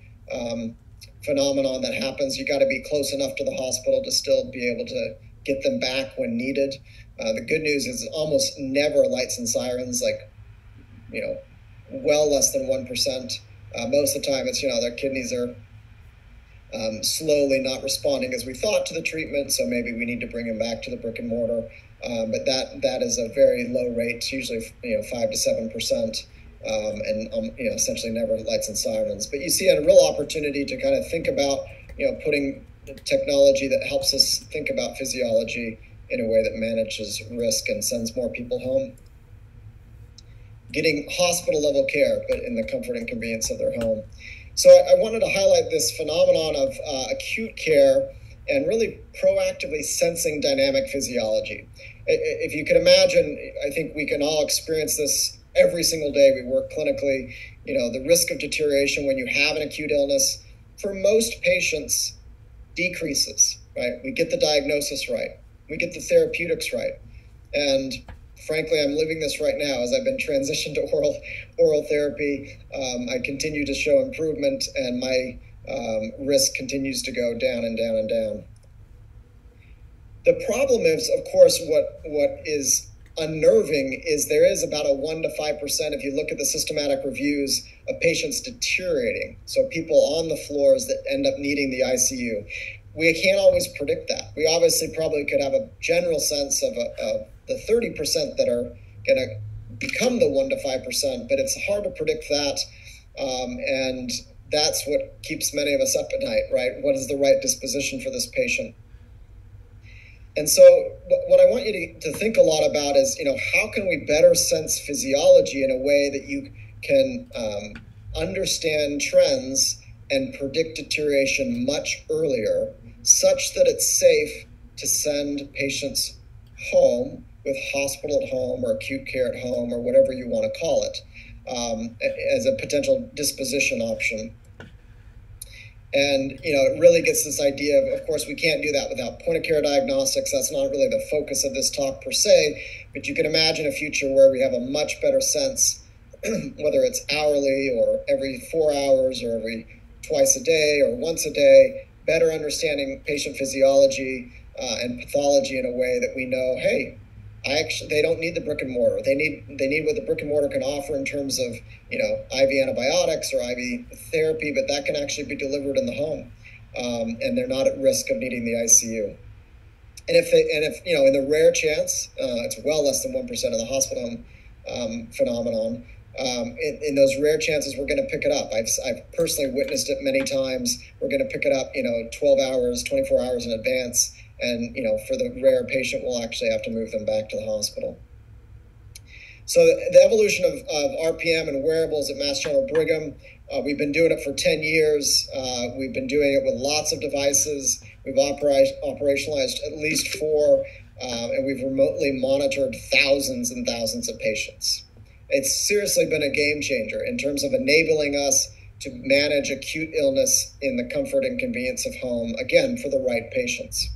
S11: phenomenon that happens. You got to be close enough to the hospital to still be able to get them back when needed. The good news is almost never lights and sirens, well less than 1%. Most of the time, it's their kidneys are slowly not responding as we thought to the treatment, so maybe we need to bring them back to the brick and mortar. But that is a very low rate, usually 5 to 7%, and essentially never lights and sirens. But you see a real opportunity to kind of think about putting technology that helps us think about physiology in a way that manages risk and sends more people home, getting hospital level care, but in the comfort and convenience of their home. So I wanted to highlight this phenomenon of acute care and really proactively sensing dynamic physiology. If you can imagine, I think we can all experience this every single day we work clinically. The risk of deterioration when you have an acute illness, for most patients, decreases, right? We get the diagnosis right. We get the therapeutics right. And frankly, I'm living this right now as I've been transitioned to oral therapy. I continue to show improvement, and my risk continues to go down and down and down. The problem is, of course, what is unnerving is there is about a 1 to 5%, if you look at the systematic reviews, of patients deteriorating. So people on the floors that end up needing the ICU. We can't always predict that. We obviously probably could have a general sense of the 30% that are going to become the 1 to 5%, but it's hard to predict that. And that's what keeps many of us up at night, right? What is the right disposition for this patient? And so what I want you to think a lot about is, how can we better sense physiology in a way that you can understand trends and predict deterioration much earlier, such that it's safe to send patients home with hospital at home or acute care at home or whatever you want to call it, as a potential disposition option. And, it really gets this idea of course, we can't do that without point-of-care diagnostics. That's not really the focus of this talk per se, but you can imagine a future where we have a much better sense, whether it's hourly or every 4 hours or every twice a day or once a day, better understanding patient physiology and pathology in a way that we know, hey, They don't need the brick and mortar. They need what the brick and mortar can offer in terms of, IV antibiotics or IV therapy, but that can actually be delivered in the home, and they're not at risk of needing the ICU. And if in the rare chance, it's well less than 1% of the hospital phenomenon. In those rare chances, we're going to pick it up. I've personally witnessed it many times. We're going to pick it up, 12 hours, 24 hours in advance. And, for the rare patient, we'll actually have to move them back to the hospital. So the evolution of RPM and wearables at Mass General Brigham, we've been doing it for 10 years. We've been doing it with lots of devices. We've operationalized at least 4, and we've remotely monitored thousands and thousands of patients. It's seriously been a game changer in terms of enabling us to manage acute illness in the comfort and convenience of home, again, for the right patients.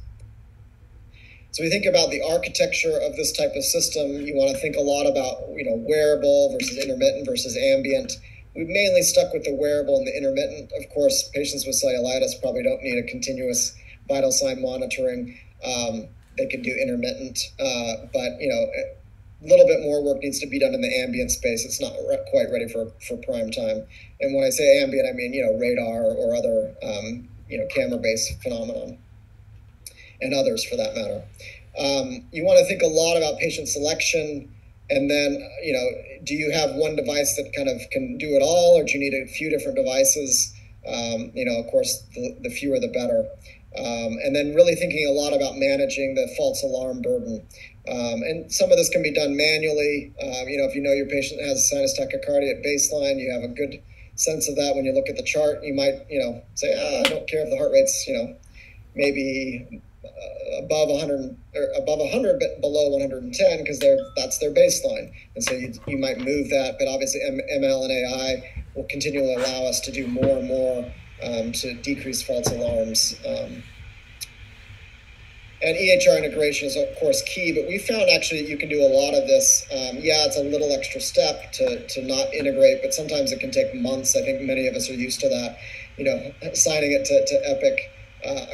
S11: So we think about the architecture of this type of system. You want to think a lot about, wearable versus intermittent versus ambient. We've mainly stuck with the wearable and the intermittent. Of course, patients with cellulitis probably don't need a continuous vital sign monitoring. They can do intermittent, but, a little bit more work needs to be done in the ambient space. It's not quite ready for prime time. And when I say ambient, I mean, radar or other, camera-based phenomenon, and others for that matter. You want to think a lot about patient selection, and then, do you have one device that kind of can do it all, or do you need a few different devices? Of course, the fewer the better. And then really thinking a lot about managing the false alarm burden. And some of this can be done manually. If your patient has sinus tachycardia at baseline, you have a good sense of that when you look at the chart. You might, say, I don't care if the heart rate's, maybe above 100 or above 100, but below 110, because that's their baseline. And so you might move that, but obviously ML and AI will continually allow us to do more and more to decrease false alarms. And EHR integration is, of course, key, but we found actually that you can do a lot of this. It's a little extra step to not integrate, but sometimes it can take months. I think many of us are used to that, assigning it to Epic,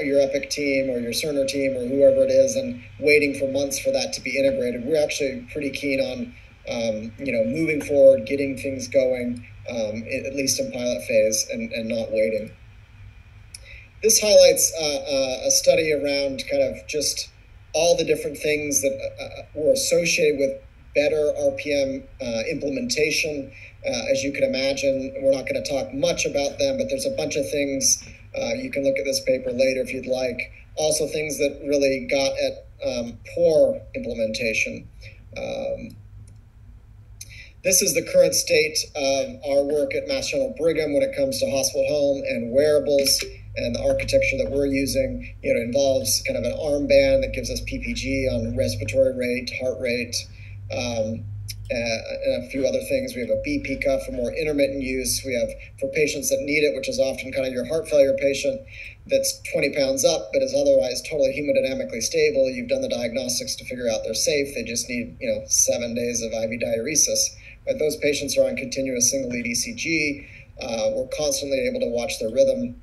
S11: your Epic team or your Cerner team or whoever it is, and waiting for months for that to be integrated. We're actually pretty keen on, moving forward, getting things going, at least in pilot phase, and not waiting. This highlights a study around kind of just all the different things that were associated with better RPM implementation. As you can imagine, we're not going to talk much about them, but there's a bunch of things. You can look at this paper later if you'd like. Also things that really got at poor implementation. This is the current state of our work at Mass General Brigham when it comes to hospital home and wearables. And the architecture that we're using, involves kind of an armband that gives us PPG on respiratory rate, heart rate, and a few other things. We have a BP cuff for more intermittent use. We have for patients that need it, which is often kind of your heart failure patient that's 20 pounds up, but is otherwise totally hemodynamically stable. You've done the diagnostics to figure out they're safe. They just need, 7 days of IV diuresis. But those patients are on continuous single lead ECG. We're constantly able to watch their rhythm,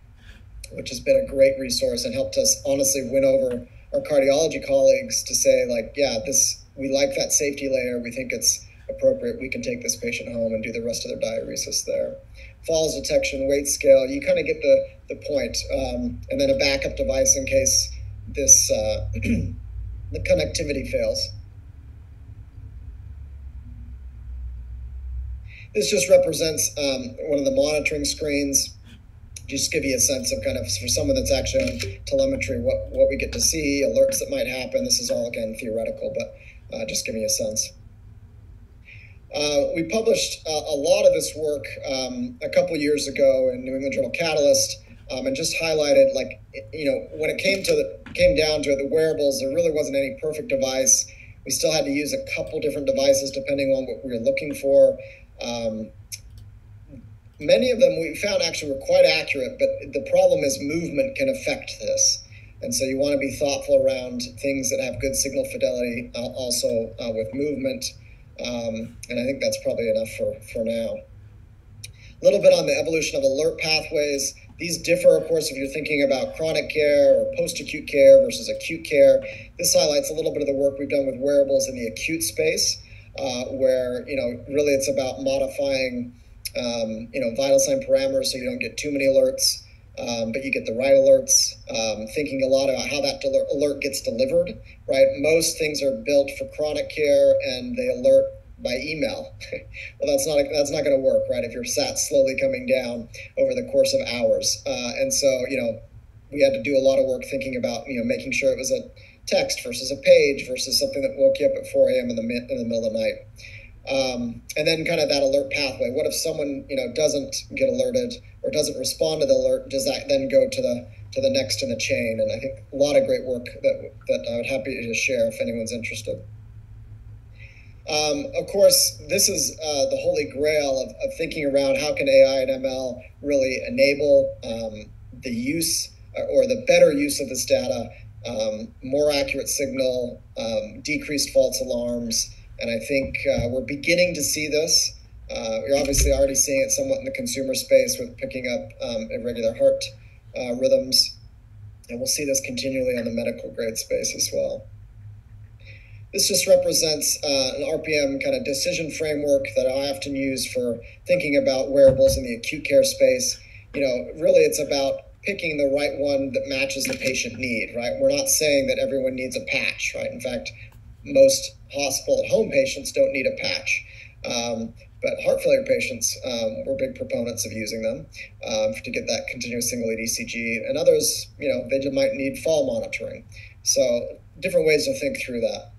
S11: which has been a great resource and helped us honestly win over our cardiology colleagues to say, we like that safety layer. We think it's appropriate. We can take this patient home and do the rest of their diuresis there. Falls detection, weight scale, you kind of get the point. And then a backup device in case this the connectivity fails. This just represents one of the monitoring screens. Just give you a sense of kind of, for someone that's actually on telemetry, what we get to see, alerts that might happen. This is all, again, theoretical, but just give me a sense. We published a lot of this work a couple years ago in New England Journal Catalyst, and just highlighted, when it came down to it, the wearables, there really wasn't any perfect device. We still had to use a couple different devices depending on what we were looking for. Many of them we found actually were quite accurate, but the problem is movement can affect this. And so you want to be thoughtful around things that have good signal fidelity, also with movement. And I think that's probably enough for now. A little bit on the evolution of alert pathways. These differ, of course, if you're thinking about chronic care or post-acute care versus acute care. This highlights a little bit of the work we've done with wearables in the acute space, where, really it's about modifying, vital sign parameters so you don't get too many alerts, but you get the right alerts, thinking a lot about how that alert gets delivered, right? Most things are built for chronic care and they alert by email. Well, that's not going to work, right? If your SAT's slowly coming down over the course of hours. And so, we had to do a lot of work thinking about, making sure it was a text versus a page versus something that woke you up at 4 a.m. in the middle of the night. And then kind of that alert pathway. What if someone, doesn't get alerted or doesn't respond to the alert? Does that then go to the next in the chain? And I think a lot of great work that I would happy to share if anyone's interested. Of course, this is the holy grail of thinking around how can AI and ML really enable the use or the better use of this data, more accurate signal, decreased false alarms. And I think we're beginning to see this. You're obviously already seeing it somewhat in the consumer space with picking up irregular heart rhythms. And we'll see this continually on the medical grade space as well. This just represents an RPM kind of decision framework that I often use for thinking about wearables in the acute care space. Really it's about picking the right one that matches the patient need, right? We're not saying that everyone needs a patch, right? In fact, most hospital at home patients don't need a patch. But heart failure patients, we're big proponents of using them to get that continuous single lead ECG. And others, they just might need fall monitoring. So different ways to think through that.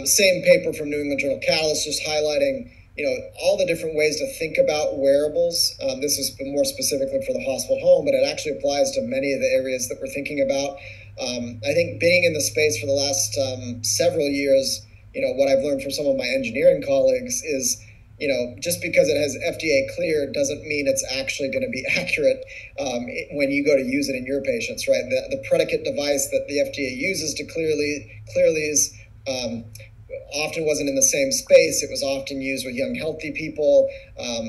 S11: Same paper from New England Journal Catalyst, just highlighting, all the different ways to think about wearables. This is more specifically for the hospital home, but it actually applies to many of the areas that we're thinking about. I think being in the space for the last several years, what I've learned from some of my engineering colleagues is, just because it has FDA cleared doesn't mean it's actually going to be accurate when you go to use it in your patients, right? The predicate device that the FDA uses to clearly is often wasn't in the same space. It was often used with young, healthy people.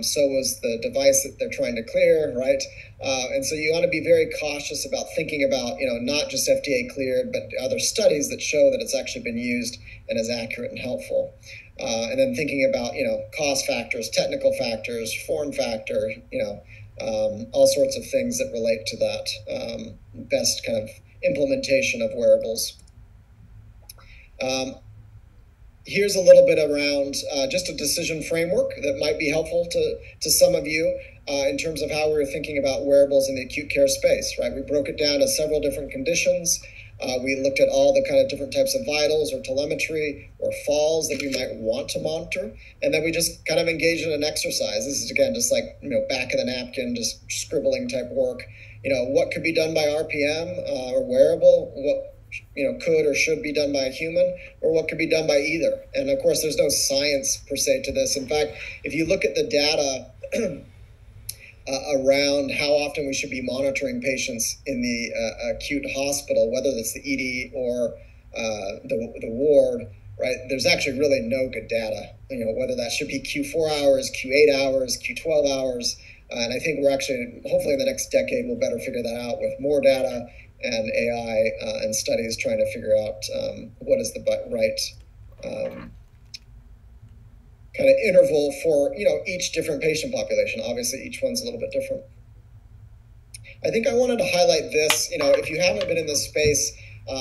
S11: So was the device that they're trying to clear, right? And so you want to be very cautious about thinking about, not just FDA cleared, but other studies that show that it's actually been used and is accurate and helpful. And then thinking about, cost factors, technical factors, form factor, all sorts of things that relate to that best kind of implementation of wearables. Here's a little bit around just a decision framework that might be helpful to some of you in terms of how we're thinking about wearables in the acute care space, right? We broke it down to several different conditions. We looked at all the kind of different types of vitals or telemetry or falls that we might want to monitor. And then we just kind of engaged in an exercise. This is, again, just like, back of the napkin, just scribbling type work. What could be done by RPM or wearable? What could or should be done by a human, or what could be done by either. And of course, there's no science per se to this. In fact, if you look at the data around how often we should be monitoring patients in the acute hospital, whether that's the ED or the ward, right? There's actually really no good data, whether that should be Q4 hours, Q8 hours, Q12 hours. And I think we're actually, hopefully in the next decade, we'll better figure that out with more data and AI and studies trying to figure out what is the right kind of interval for, each different patient population. Obviously, each one's a little bit different. I think I wanted to highlight this. If you haven't been in this space,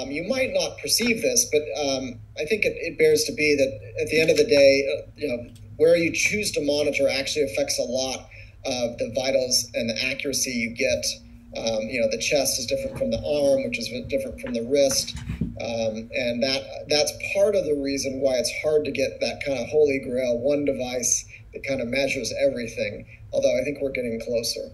S11: you might not perceive this, but I think it bears to be that at the end of the day, where you choose to monitor actually affects a lot of the vitals and the accuracy you get. The chest is different from the arm, which is different from the wrist. And that's part of the reason why it's hard to get that kind of holy grail, one device that kind of measures everything. Although I think we're getting closer.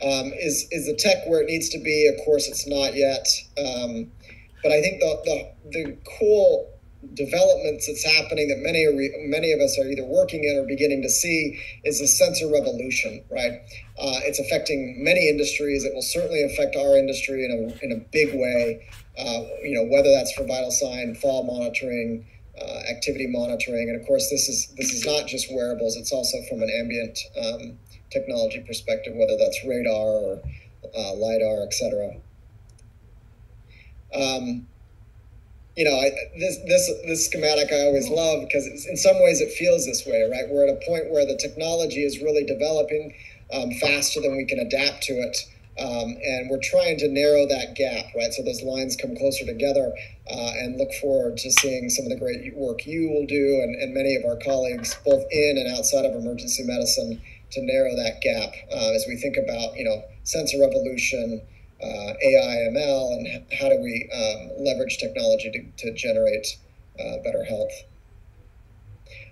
S11: Is the tech where it needs to be? Of course, it's not yet. But I think the cool developments that's happening that many of us are either working in or beginning to see is the sensor revolution, right? It's affecting many industries. It will certainly affect our industry in a big way, whether that's for vital sign, fall monitoring, activity monitoring. And of course, this is not just wearables. It's also from an ambient technology perspective, whether that's radar or LiDAR, et cetera. This schematic I always love because in some ways it feels this way, right? We're at a point where the technology is really developing faster than we can adapt to it. And we're trying to narrow that gap, right? So those lines come closer together, and look forward to seeing some of the great work you will do and many of our colleagues, both in and outside of emergency medicine, to narrow that gap as we think about, sensor evolution, AI, ML, and how do we leverage technology to generate better health.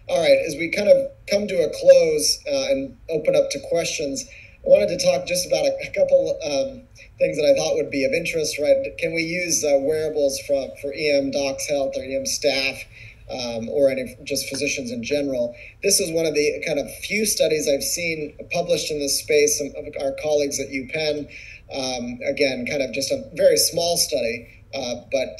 S11: All right, as we kind of come to a close and open up to questions, I wanted to talk just about a couple things that I thought would be of interest, right? Can we use wearables for EM docs health or EM staff or any just physicians in general? This is one of the kind of few studies I've seen published in this space, some of our colleagues at UPenn. Again, kind of just a very small study, but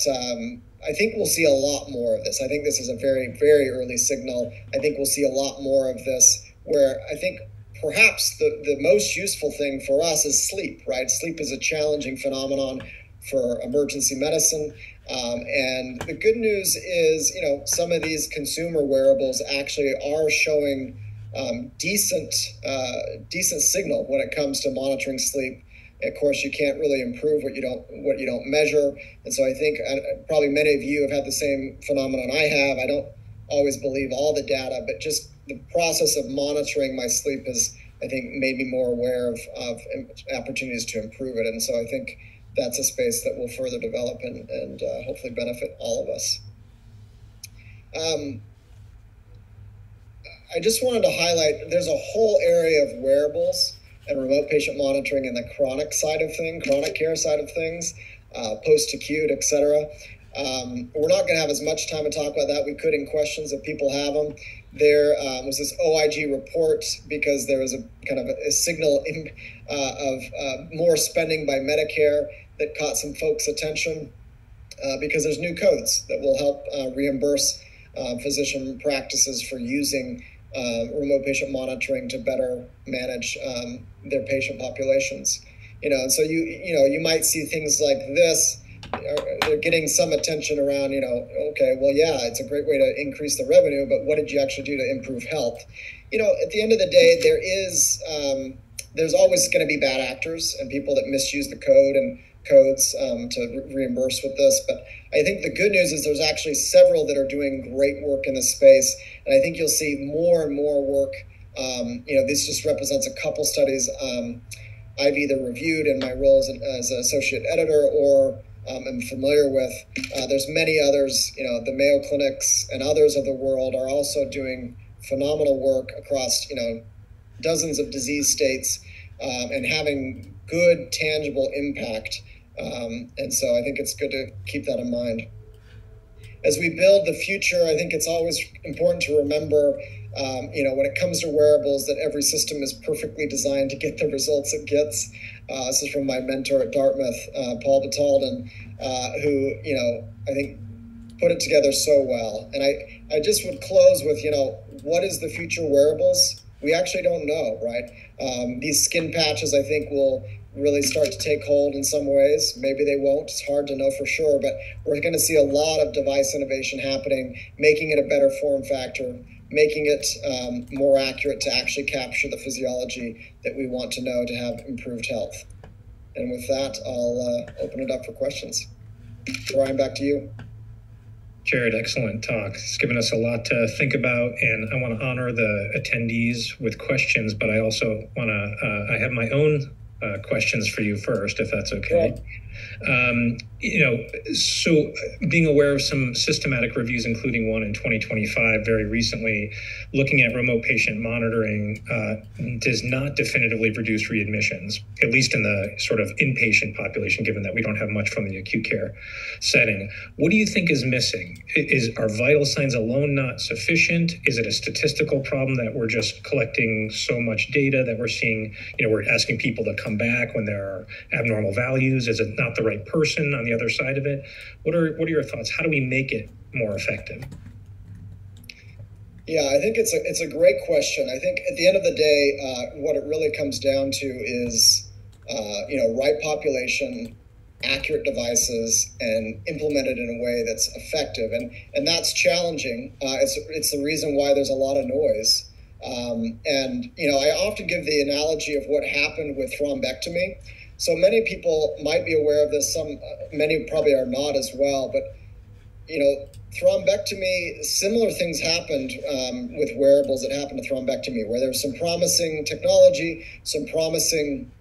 S11: I think we'll see a lot more of this. I think this is a very, very early signal. I think we'll see a lot more of this, where I think perhaps the most useful thing for us is sleep, right? Sleep is a challenging phenomenon for emergency medicine. And the good news is, some of these consumer wearables actually are showing decent signal when it comes to monitoring sleep. Of course, you can't really improve what you don't measure. And so I think probably many of you have had the same phenomenon I have. I don't always believe all the data, but just the process of monitoring my sleep has, I think, made me more aware of opportunities to improve it. And so I think that's a space that will further develop and hopefully benefit all of us. I just wanted to highlight, there's a whole area of wearables and remote patient monitoring in the chronic side of things, chronic care side of things, post-acute, et cetera. We're not going to have as much time to talk about that. We could in questions if people have them. There was this OIG report because there was a kind of a signal of more spending by Medicare that caught some folks' attention because there's new codes that will help reimburse physician practices for using remote patient monitoring to better manage their patient populations. And so you might see things like this. They're getting some attention around, okay, well, yeah, it's a great way to increase the revenue, but what did you actually do to improve health? At the end of the day, there's always going to be bad actors and people that misuse the code and codes to reimburse with this. But I think the good news is there's actually several that are doing great work in this space. And I think you'll see more and more work. This just represents a couple studies I've either reviewed in my role as an associate editor or am familiar with. There's many others, the Mayo Clinics and others of the world are also doing phenomenal work across, dozens of disease states and having good, tangible impact. And so I think it's good to keep that in mind. As we build the future, I think it's always important to remember, when it comes to wearables, that every system is perfectly designed to get the results it gets. This is from my mentor at Dartmouth, Paul Batalden, who, I think put it together so well. And I just would close with, what is the future wearables? We actually don't know, right? These skin patches, I think, will really start to take hold in some ways. Maybe they won't. It's hard to know for sure, but we're going to see a lot of device innovation happening, making it a better form factor, making it more accurate to actually capture the physiology that we want to know to have improved health. And with that, I'll open it up for questions. Brian, back to you.
S12: Jared, excellent talk. It's given us a lot to think about, and I want to honor the attendees with questions, but I also want to, I have my own questions for you first, if that's okay. So being aware of some systematic reviews, including one in 2025, very recently, looking at remote patient monitoring does not definitively reduce readmissions, at least in the sort of inpatient population, given that we don't have much from the acute care setting. What do you think is missing? Are vital signs alone not sufficient? Is it a statistical problem that we're just collecting so much data that we're seeing, we're asking people to come back when there are abnormal values? Is it not the right person on the other side of it? What are your thoughts? How do we make it more effective?
S11: Yeah, I think it's a great question. I think at the end of the day, what it really comes down to is, right population, accurate devices, and implemented in a way that's effective, and that's challenging. It's the reason why there's a lot of noise. I often give the analogy of what happened with thrombectomy. So many people might be aware of this. Many probably are not as well, but thrombectomy, similar things happened with wearables that happened to thrombectomy, where there's some promising technology, some promising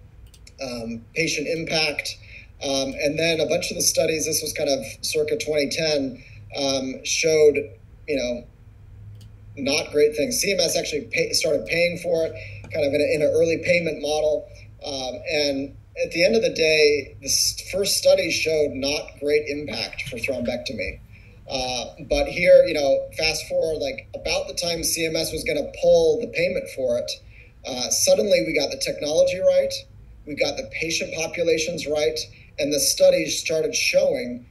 S11: patient impact. And then a bunch of the studies, this was kind of circa 2010, showed, not great things. CMS actually started paying for it, kind of in an early payment model. And at the end of the day, the first study showed not great impact for thrombectomy. But here, fast forward, like about the time CMS was going to pull the payment for it, suddenly we got the technology right, we got the patient populations right, and the studies started showing,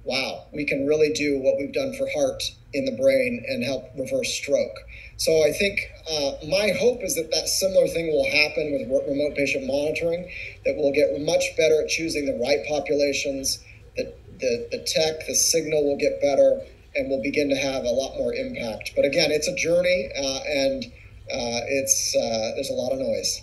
S11: wow, we can really do what we've done for heart in the brain and help reverse stroke. So I think my hope is that similar thing will happen with remote patient monitoring, that we'll get much better at choosing the right populations, that the tech, the signal will get better, and we'll begin to have a lot more impact. But again, it's a journey, and there's a lot of noise.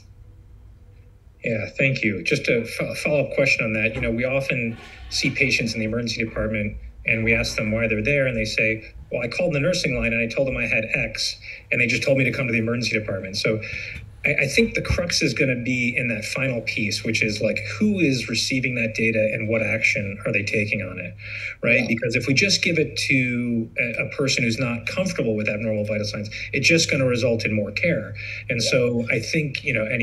S12: Yeah, thank you. Just a follow-up question on that. We often see patients in the emergency department and we ask them why they're there, and they say, well, I called the nursing line and I told them I had X, and they just told me to come to the emergency department. So I think the crux is going to be in that final piece, which is like, who is receiving that data and what action are they taking on it, right? Yeah. Because if we just give it to a person who's not comfortable with abnormal vital signs, it's just going to result in more care. And so I think, I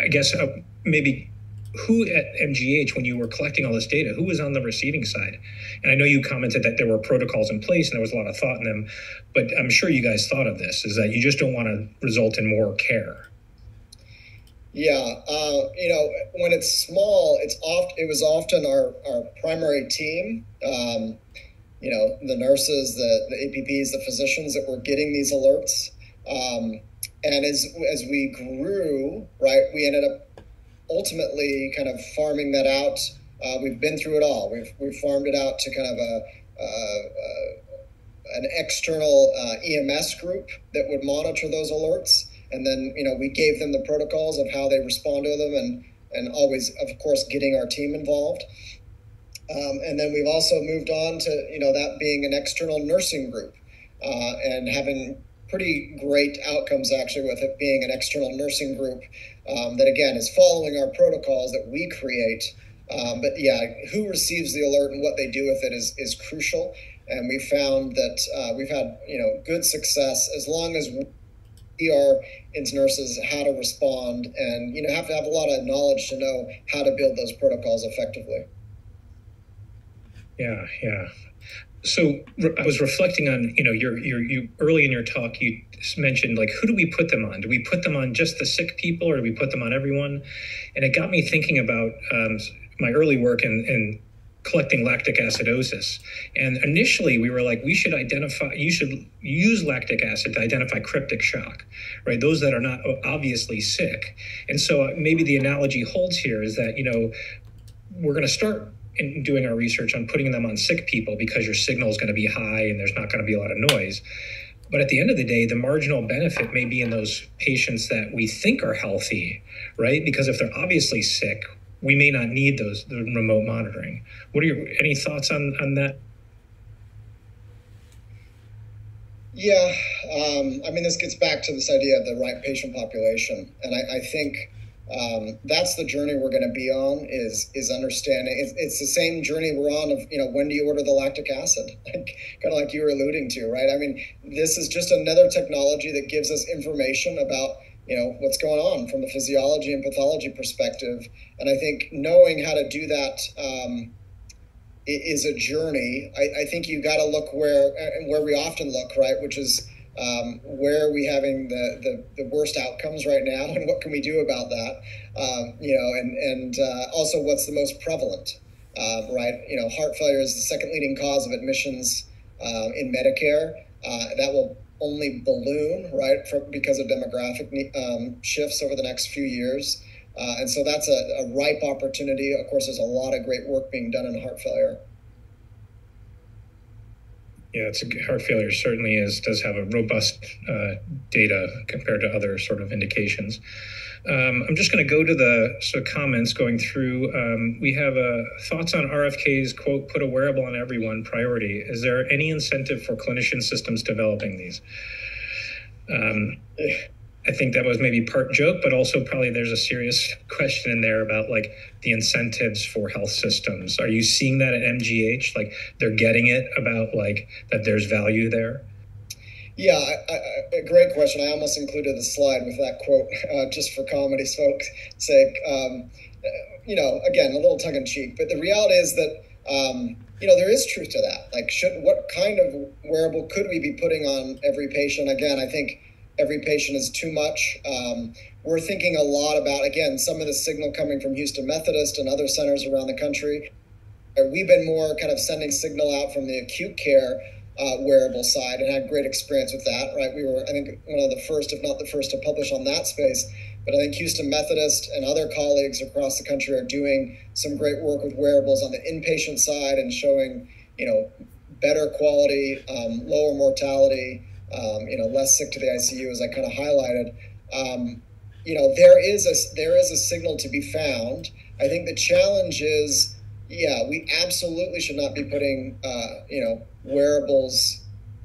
S12: guess maybe who at MGH, when you were collecting all this data, who was on the receiving side? And I know you commented that there were protocols in place and there was a lot of thought in them, but I'm sure you guys thought of this, is that you just don't want to result in more care.
S11: Yeah, when it's small, it was often our primary team, the nurses, the APPs, the physicians that were getting these alerts. And as we grew, right, we ended up ultimately kind of farming that out. We've been through it all. We've farmed it out to kind of an external EMS group that would monitor those alerts. And then, we gave them the protocols of how they respond to them, and always, of course, getting our team involved. And then we've also moved on to, that being an external nursing group, and having pretty great outcomes actually with it being an external nursing group that, again, is following our protocols that we create. But yeah, who receives the alert and what they do with it is crucial. And we found that we've had, good success as long as we are into nurses how to respond, and, have to have a lot of knowledge to know how to build those protocols effectively.
S12: Yeah. So I was reflecting on, you early in your talk, you mentioned, like, who do we put them on? Do we put them on just the sick people, or do we put them on everyone? And it got me thinking about my early work in collecting lactic acidosis. And initially we were like, you should use lactic acid to identify cryptic shock, right? Those that are not obviously sick. And so maybe the analogy holds here is that, we're going to start in doing our research on putting them on sick people because your signal is going to be high and there's not going to be a lot of noise. But at the end of the day, the marginal benefit may be in those patients that we think are healthy, right? Because if they're obviously sick, we may not need the remote monitoring. What are any thoughts on that?
S11: Yeah, this gets back to this idea of the right patient population. And I think that's the journey we're going to be on, is understanding. It's the same journey we're on of, when do you order the lactic acid? Kind of like you were alluding to, right? This is just another technology that gives us information about, what's going on from a physiology and pathology perspective. And I think knowing how to do that is a journey. I think you got to look where we often look, right, which is where are we having the worst outcomes right now, and what can we do about that? And also what's the most prevalent, right? Heart failure is the second leading cause of admissions in Medicare. That will only balloon, right, because of demographic shifts over the next few years. And so that's a ripe opportunity. Of course, there's a lot of great work being done in heart failure.
S12: Yeah, heart failure certainly does have a robust data compared to other sort of indications. I'm just going to go to the comments going through. We have thoughts on RFK's quote, "Put a wearable on everyone" priority. Is there any incentive for clinician systems developing these? I think that was maybe part joke, but also probably there's a serious question in there about like the incentives for health systems. Are you seeing that at MGH? Like they're getting it about like that there's value there?
S11: Yeah, a great question. I almost included the slide with that quote just for comedy's folks' sake. Again, a little tongue in cheek, but the reality is that there is truth to that. Like, what kind of wearable could we be putting on every patient? Again, I think every patient is too much. We're thinking a lot about, again, some of the signal coming from Houston Methodist and other centers around the country. We've been more kind of sending signal out from the acute care wearable side and had great experience with that, right? We were, I think, one of the first, if not the first, to publish on that space. But I think Houston Methodist and other colleagues across the country are doing some great work with wearables on the inpatient side and showing, better quality, lower mortality, less sick to the ICU, as I kind of highlighted. There is a signal to be found. I think the challenge is, we absolutely should not be putting, wearables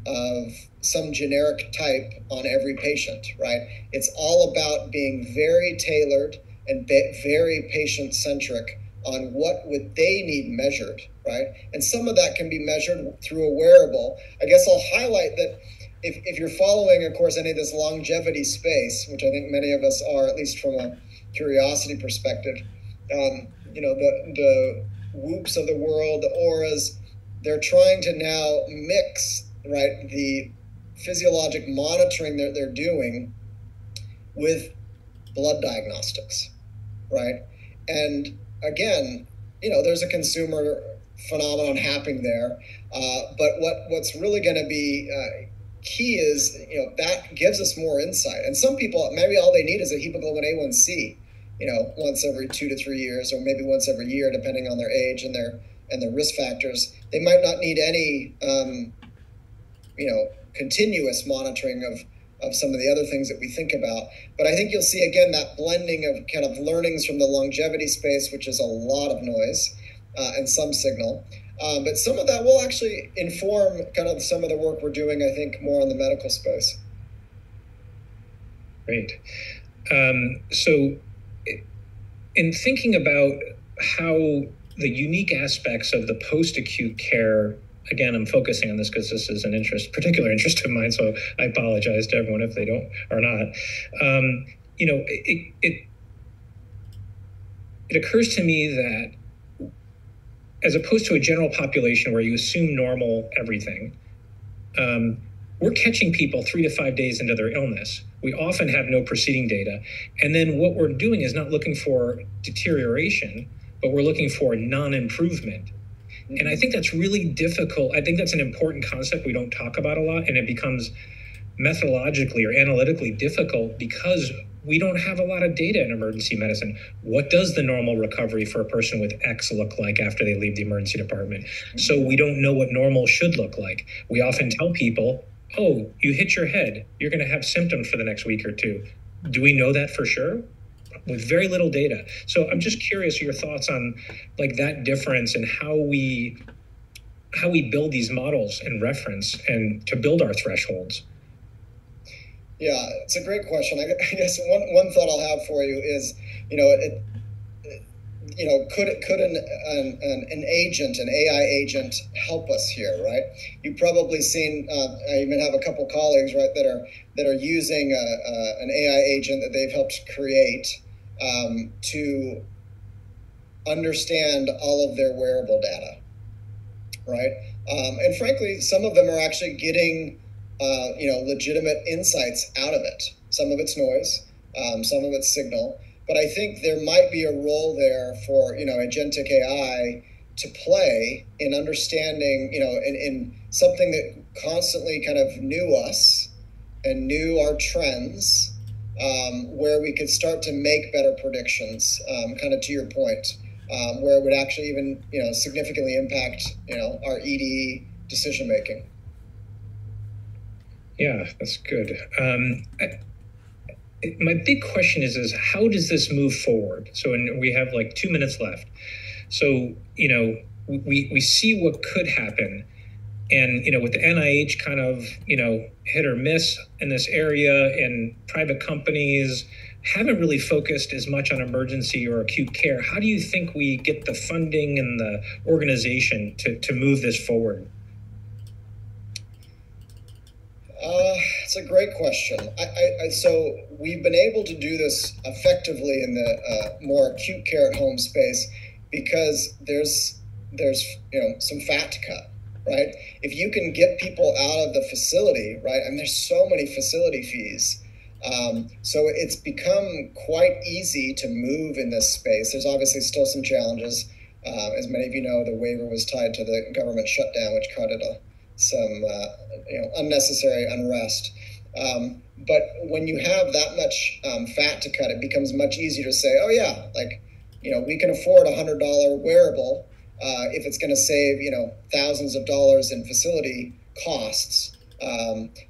S11: of some generic type on every patient, right? It's all about being very tailored and very patient-centric on what would they need measured, right? And some of that can be measured through a wearable. I guess I'll highlight that if you're following, of course, any of this longevity space, which I think many of us are, at least from a curiosity perspective, the Whoops of the world, the Auras, they're trying to now mix, right, the physiologic monitoring that they're doing with blood diagnostics, right? And again, there's a consumer phenomenon happening there. But what's really going to be key is, that gives us more insight. And some people, maybe all they need is a hemoglobin A1C, once every 2 to 3 years, or maybe once every year, depending on their age and their risk factors. They might not need any, continuous monitoring of some of the other things that we think about. But I think you'll see, again, that blending of kind of learnings from the longevity space, which is a lot of noise and some signal. But some of that will actually inform kind of some of the work we're doing, I think, more in the medical space.
S12: Great. So in thinking about how the unique aspects of the post-acute care, again, I'm focusing on this because this is particular interest of mine, so I apologize to everyone if they are not. It occurs to me that as opposed to a general population where you assume normal everything, we're catching people 3 to 5 days into their illness. We often have no preceding data. And then what we're doing is not looking for deterioration, but we're looking for non-improvement. And I think that's really difficult. I think that's an important concept we don't talk about a lot, and it becomes methodologically or analytically difficult because we don't have a lot of data in emergency medicine. What does the normal recovery for a person with X look like after they leave the emergency department? So we don't know what normal should look like. We often tell people, oh, you hit your head, you're going to have symptoms for the next week or two. Do we know that for sure? With very little data. So I'm just curious your thoughts on like that difference and how we build these models in reference and to build our thresholds.
S11: Yeah, it's a great question. I guess one thought I'll have for you is, could an agent, an AI agent, help us here, right? You've probably seen. I even have a couple colleagues, right, that are using an AI agent that they've helped create to understand all of their wearable data, right? And frankly, some of them are actually getting legitimate insights out of it. Some of it's noise, some of it's signal. But I think there might be a role there for, agentic AI to play in understanding, in something that constantly kind of knew us and knew our trends, where we could start to make better predictions, kind of to your point, where it would actually even, significantly impact, our ED decision making.
S12: Yeah, that's good. My big question is how does this move forward? So we have like 2 minutes left. So, we see what could happen. And, with the NIH kind of, hit or miss in this area, and private companies haven't really focused as much on emergency or acute care, how do you think we get the funding and the organization to move this forward?
S11: It's a great question. So we've been able to do this effectively in the more acute care at home space because there's some fat to cut, right? If you can get people out of the facility, right, and there's so many facility fees, so it's become quite easy to move in this space. There's obviously still some challenges. As many of you know, the waiver was tied to the government shutdown, which created some unnecessary unrest. But when you have that much fat to cut, it becomes much easier to say, oh yeah, we can afford $100 wearable if it's going to save thousands of dollars in facility costs.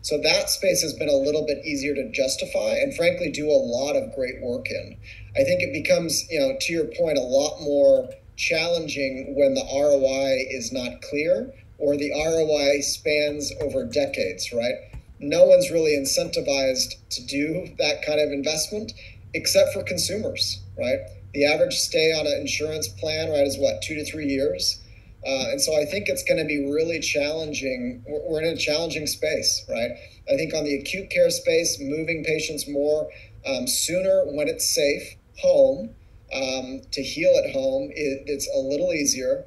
S11: So that space has been a little bit easier to justify and frankly do a lot of great work in. I think it becomes, to your point, a lot more challenging when the ROI is not clear or the ROI spans over decades, right? No one's really incentivized to do that kind of investment except for consumers, right? The average stay on an insurance plan, right, is what, 2 to 3 years? And so I think it's going to be really challenging. We're in a challenging space, right? I think on the acute care space, moving patients more sooner when it's safe home to heal at home, it's a little easier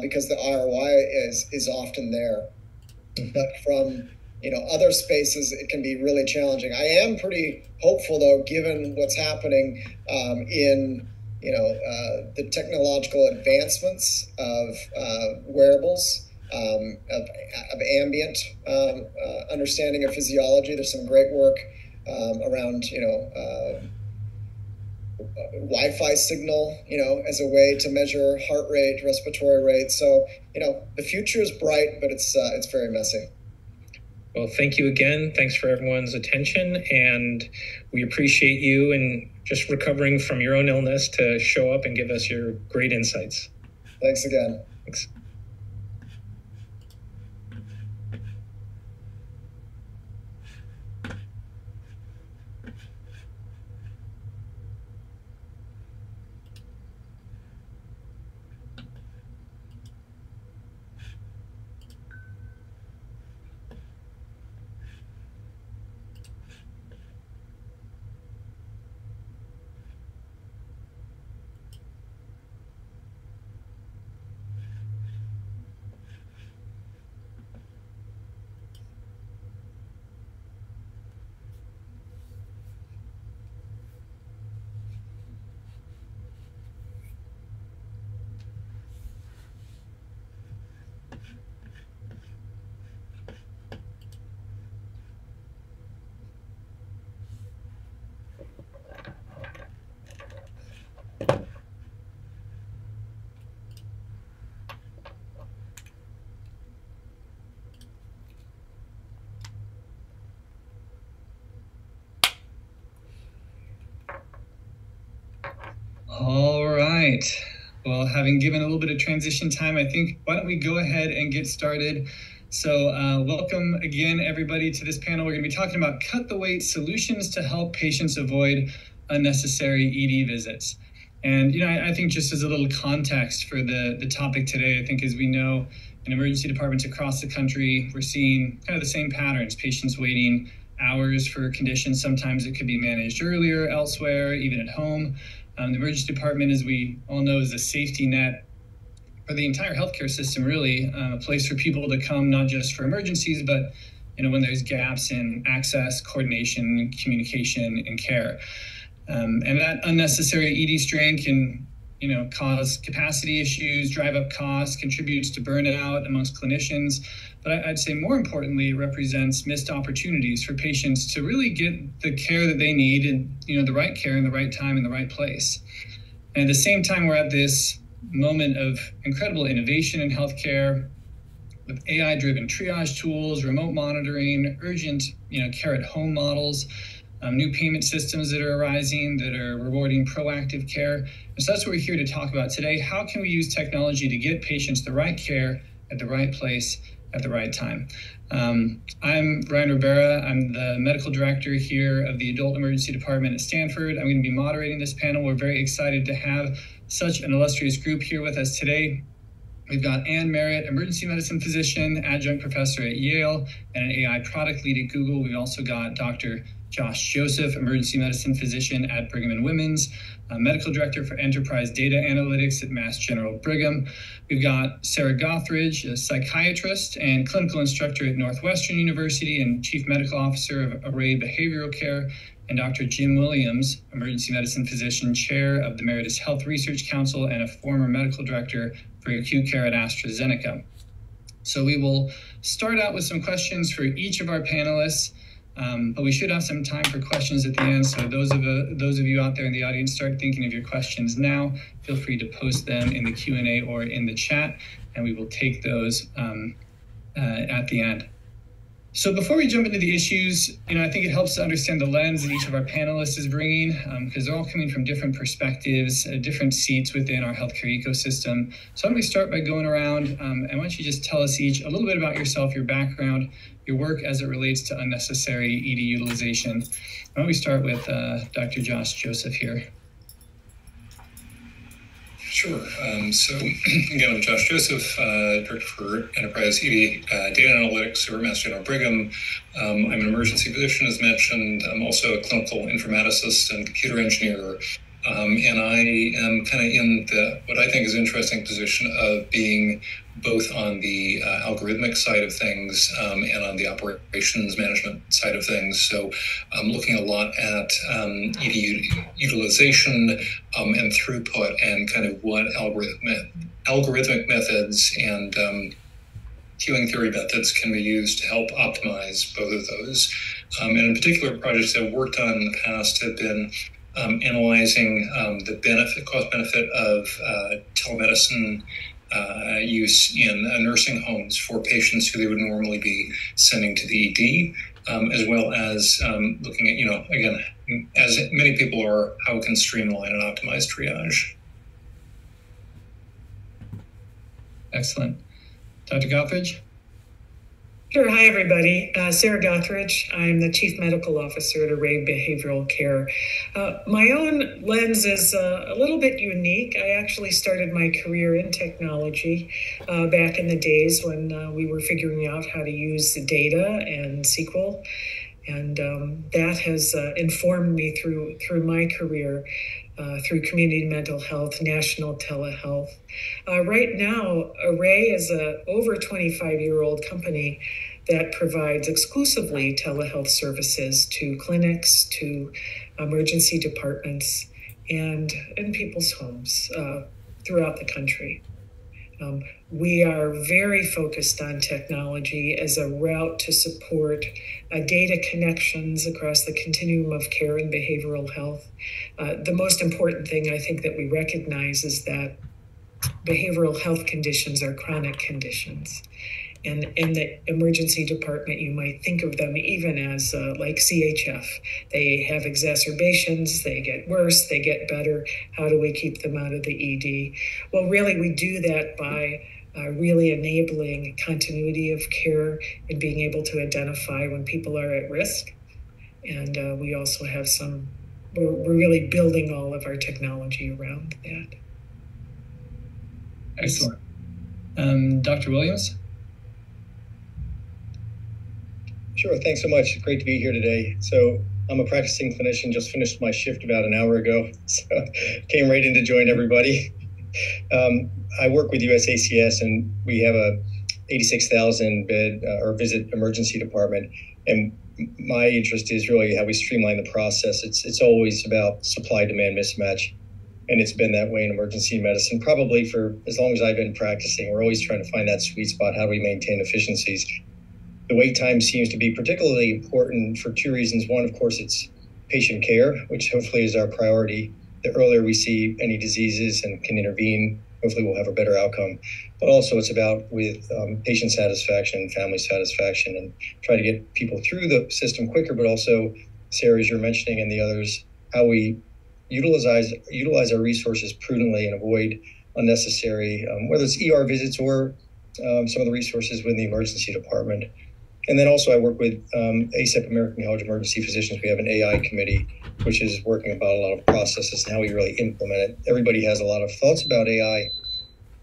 S11: because the ROI is often there. But from other spaces, it can be really challenging. I am pretty hopeful, though, given what's happening in the technological advancements of wearables, of ambient understanding of physiology. There's some great work around Wi-Fi signal, as a way to measure heart rate, respiratory rate. So the future is bright, but it's very messy.
S12: Well, thank you again. Thanks for everyone's attention, and we appreciate you and just recovering from your own illness to show up and give us your great insights.
S11: Thanks again.
S12: Thanks.
S13: All right. Well, having given a little bit of transition time, I think, why don't we go ahead and get started? So welcome again, everybody, to this panel. We're going to be talking about cut the wait solutions to help patients avoid unnecessary ED visits. And, I think just as a little context for the topic today, I think as we know, in emergency departments across the country, we're seeing kind of the same patterns, patients waiting hours for conditions. Sometimes it could be managed earlier, elsewhere, even at home. The emergency department, as we all know, is a safety net for the entire healthcare system, really, a place for people to come, not just for emergencies, but when there's gaps in access, coordination, communication, and care. And that unnecessary ED strain can cause capacity issues, drive up costs, contributes to burnout amongst clinicians. But I'd say more importantly, it represents missed opportunities for patients to really get the care that they need and, the right care in the right time in the right place. And at the same time, we're at this moment of incredible innovation in healthcare with AI-driven triage tools, remote monitoring, urgent, care at home models, new payment systems that are arising that are rewarding proactive care. And so that's what we're here to talk about today. How can we use technology to get patients the right care at the right place at the right time? I'm Ryan Rivera. I'm the medical director here of the Adult Emergency Department at Stanford. I'm going to be moderating this panel. We're very excited to have such an illustrious group here with us today. We've got Ann Merritt, emergency medicine physician, adjunct professor at Yale, and an AI product lead at Google. We've also got Dr. Josh Joseph, emergency medicine physician at Brigham and Women's, medical director for enterprise data analytics at Mass General Brigham. We've got Sarah Gothridge, a psychiatrist and clinical instructor at Northwestern University and chief medical officer of Array Behavioral Care, and Dr. Jim Williams, emergency medicine physician, chair of the Emeritus Health Research Council and a former medical director for acute care at AstraZeneca. So we will start out with some questions for each of our panelists. But we should have some time for questions at the end. So those of you out there in the audience, start thinking of your questions now. Feel free to post them in the Q&A or in the chat, and we will take those at the end. So before we jump into the issues, I think it helps to understand the lens that each of our panelists is bringing, because they're all coming from different perspectives, different seats within our healthcare ecosystem. So I'm going to start by going around, and why don't you just tell us each a little bit about yourself, your background, your work as it relates to unnecessary ED utilization. Why don't we start with Dr. Josh Joseph here?
S10: Sure. So again, I'm Josh Joseph, Director for Enterprise ED Data Analytics over at Mass General Brigham. I'm an emergency physician, as mentioned. I'm also a clinical informaticist and computer engineer. And I am kind of in what I think is an interesting position of being both on the algorithmic side of things and on the operations management side of things. So I'm looking a lot at ED utilization and throughput and kind of what algorithmic methods and queuing theory methods can be used to help optimize both of those. And in particular, projects I've worked on in the past have been analyzing the cost-benefit of telemedicine use in nursing homes for patients who they would normally be sending to the ED, as well as looking at, again, as many people are, how it can streamline and optimize triage.
S13: Excellent. Dr. Gothridge?
S14: Sure. Hi, everybody. Sarah Gothridge. I'm the Chief Medical Officer at Array Behavioral Care. My own lens is a little bit unique. I actually started my career in technology back in the days when we were figuring out how to use the data and SQL. And that has informed me through my career, through community mental health, national telehealth. Right now, Array is a over 25-year-old company that provides exclusively telehealth services to clinics, to emergency departments, and in people's homes throughout the country. We are very focused on technology as a route to support data connections across the continuum of care and behavioral health. The most important thing I think that we recognize is that behavioral health conditions are chronic conditions. And in the emergency department, you might think of them even as like CHF. They have exacerbations, they get worse, they get better. How do we keep them out of the ED? Well, really, we do that by really enabling continuity of care and being able to identify when people are at risk. And we also have we're really building all of our technology around that.
S13: Excellent. Dr. Williams?
S15: Sure, thanks so much. Great to be here today. So I'm a practicing clinician, just finished my shift about an hour ago, so came right in to join everybody. I work with USACS, and we have a 86,000 bed or visit emergency department. And my interest is really how we streamline the process. It's always about supply-demand mismatch. And it's been that way in emergency medicine, probably for as long as I've been practicing. We're always trying to find that sweet spot. How do we maintain efficiencies? The wait time seems to be particularly important for two reasons. One, of course, it's patient care, which hopefully is our priority. The earlier we see any diseases and can intervene, hopefully we'll have a better outcome. But also it's about with patient satisfaction, family satisfaction, and try to get people through the system quicker, but also, Sarah, as you're mentioning, and the others, how we utilize our resources prudently and avoid unnecessary, whether it's ER visits or some of the resources within the emergency department. And then also I work with ACEP, American College of Emergency Physicians. We have an AI committee, which is working about a lot of processes and how we really implement it. Everybody has a lot of thoughts about AI,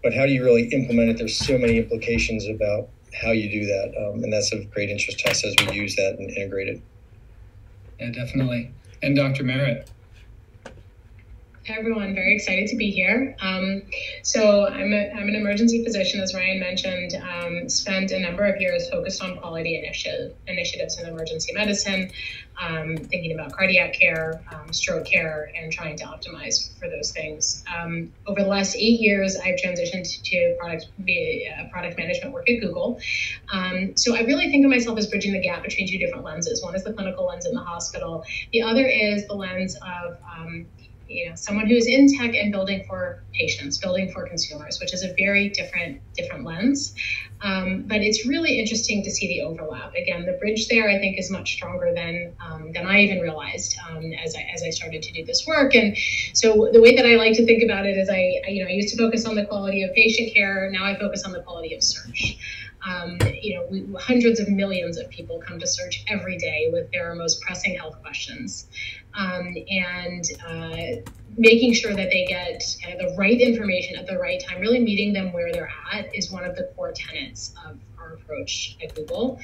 S15: but how do you really implement it? There's so many implications about how you do that. And that's of great interest to us as we use that and integrate it.
S13: Yeah, definitely. And Dr. Merritt.
S16: Hi, everyone. Very excited to be here. So I'm an emergency physician, as Ryan mentioned, spent a number of years focused on quality initiatives in emergency medicine, thinking about cardiac care, stroke care, and trying to optimize for those things. Over the last 8 years, I've transitioned to product management work at Google. So I really think of myself as bridging the gap between two different lenses. One is the clinical lens in the hospital. The other is the lens of someone who's in tech and building for patients, building for consumers, which is a very different lens. But it's really interesting to see the overlap. Again, the bridge there, I think, is much stronger than I even realized as I started to do this work. And so the way that I like to think about it is I used to focus on the quality of patient care. Now I focus on the quality of search. Hundreds of millions of people come to search every day with their most pressing health questions. And making sure that they get kind of the right information at the right time, really meeting them where they're at, is one of the core tenets of our approach at Google.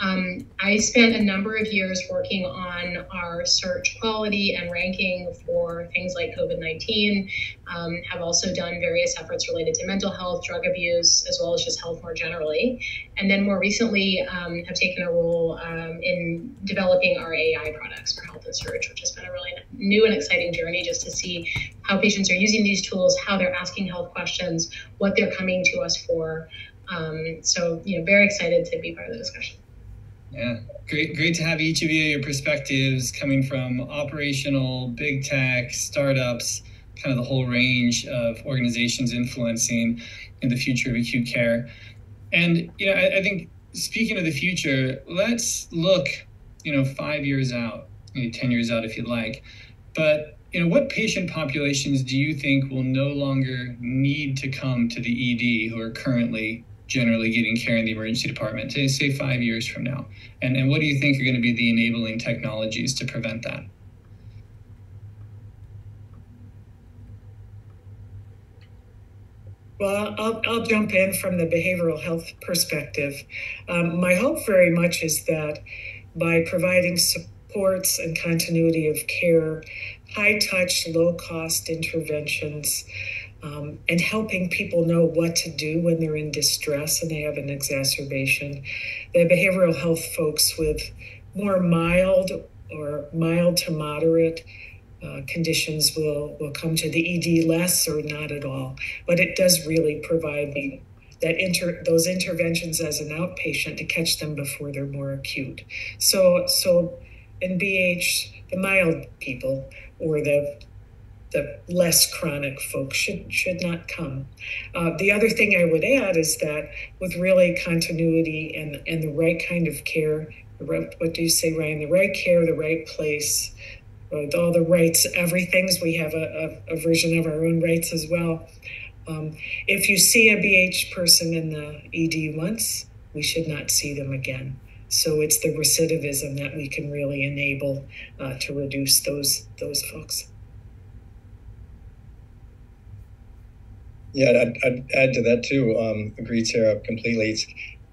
S16: I spent a number of years working on our search quality and ranking for things like COVID-19, have also done various efforts related to mental health, drug abuse, as well as just health more generally. And then more recently, have taken a role in developing our AI products for health and search, which has been a really new and exciting journey just to see how patients are using these tools, how they're asking health questions, what they're coming to us for. So, very excited to be part of the discussion.
S13: Yeah, great to have each of you, your perspectives coming from operational, big tech, startups, kind of the whole range of organizations influencing in the future of acute care. And, I think speaking of the future, let's look, 5 years out, 10 years out if you'd like. But, what patient populations do you think will no longer need to come to the ED who are currently generally getting care in the emergency department, say 5 years from now? And what do you think are going to be the enabling technologies to prevent that?
S14: Well, I'll jump in from the behavioral health perspective. My hope very much is that by providing supports and continuity of care, high-touch, low-cost interventions, and helping people know what to do when they're in distress and they have an exacerbation, the behavioral health folks with more mild or mild to moderate conditions will come to the ED less or not at all. But it does really provide those interventions as an outpatient to catch them before they're more acute. So in BH, the mild people or the less chronic folks should not come. The other thing I would add is that with really continuity and the right kind of care, what do you say, Ryan? The right care, the right place, with all the rights, everything's, we have a version of our own rights as well. If you see a BH person in the ED once, we should not see them again. So it's the recidivism that we can really enable to reduce those folks.
S15: Yeah, I'd add to that too. Agreed, Sarah, completely.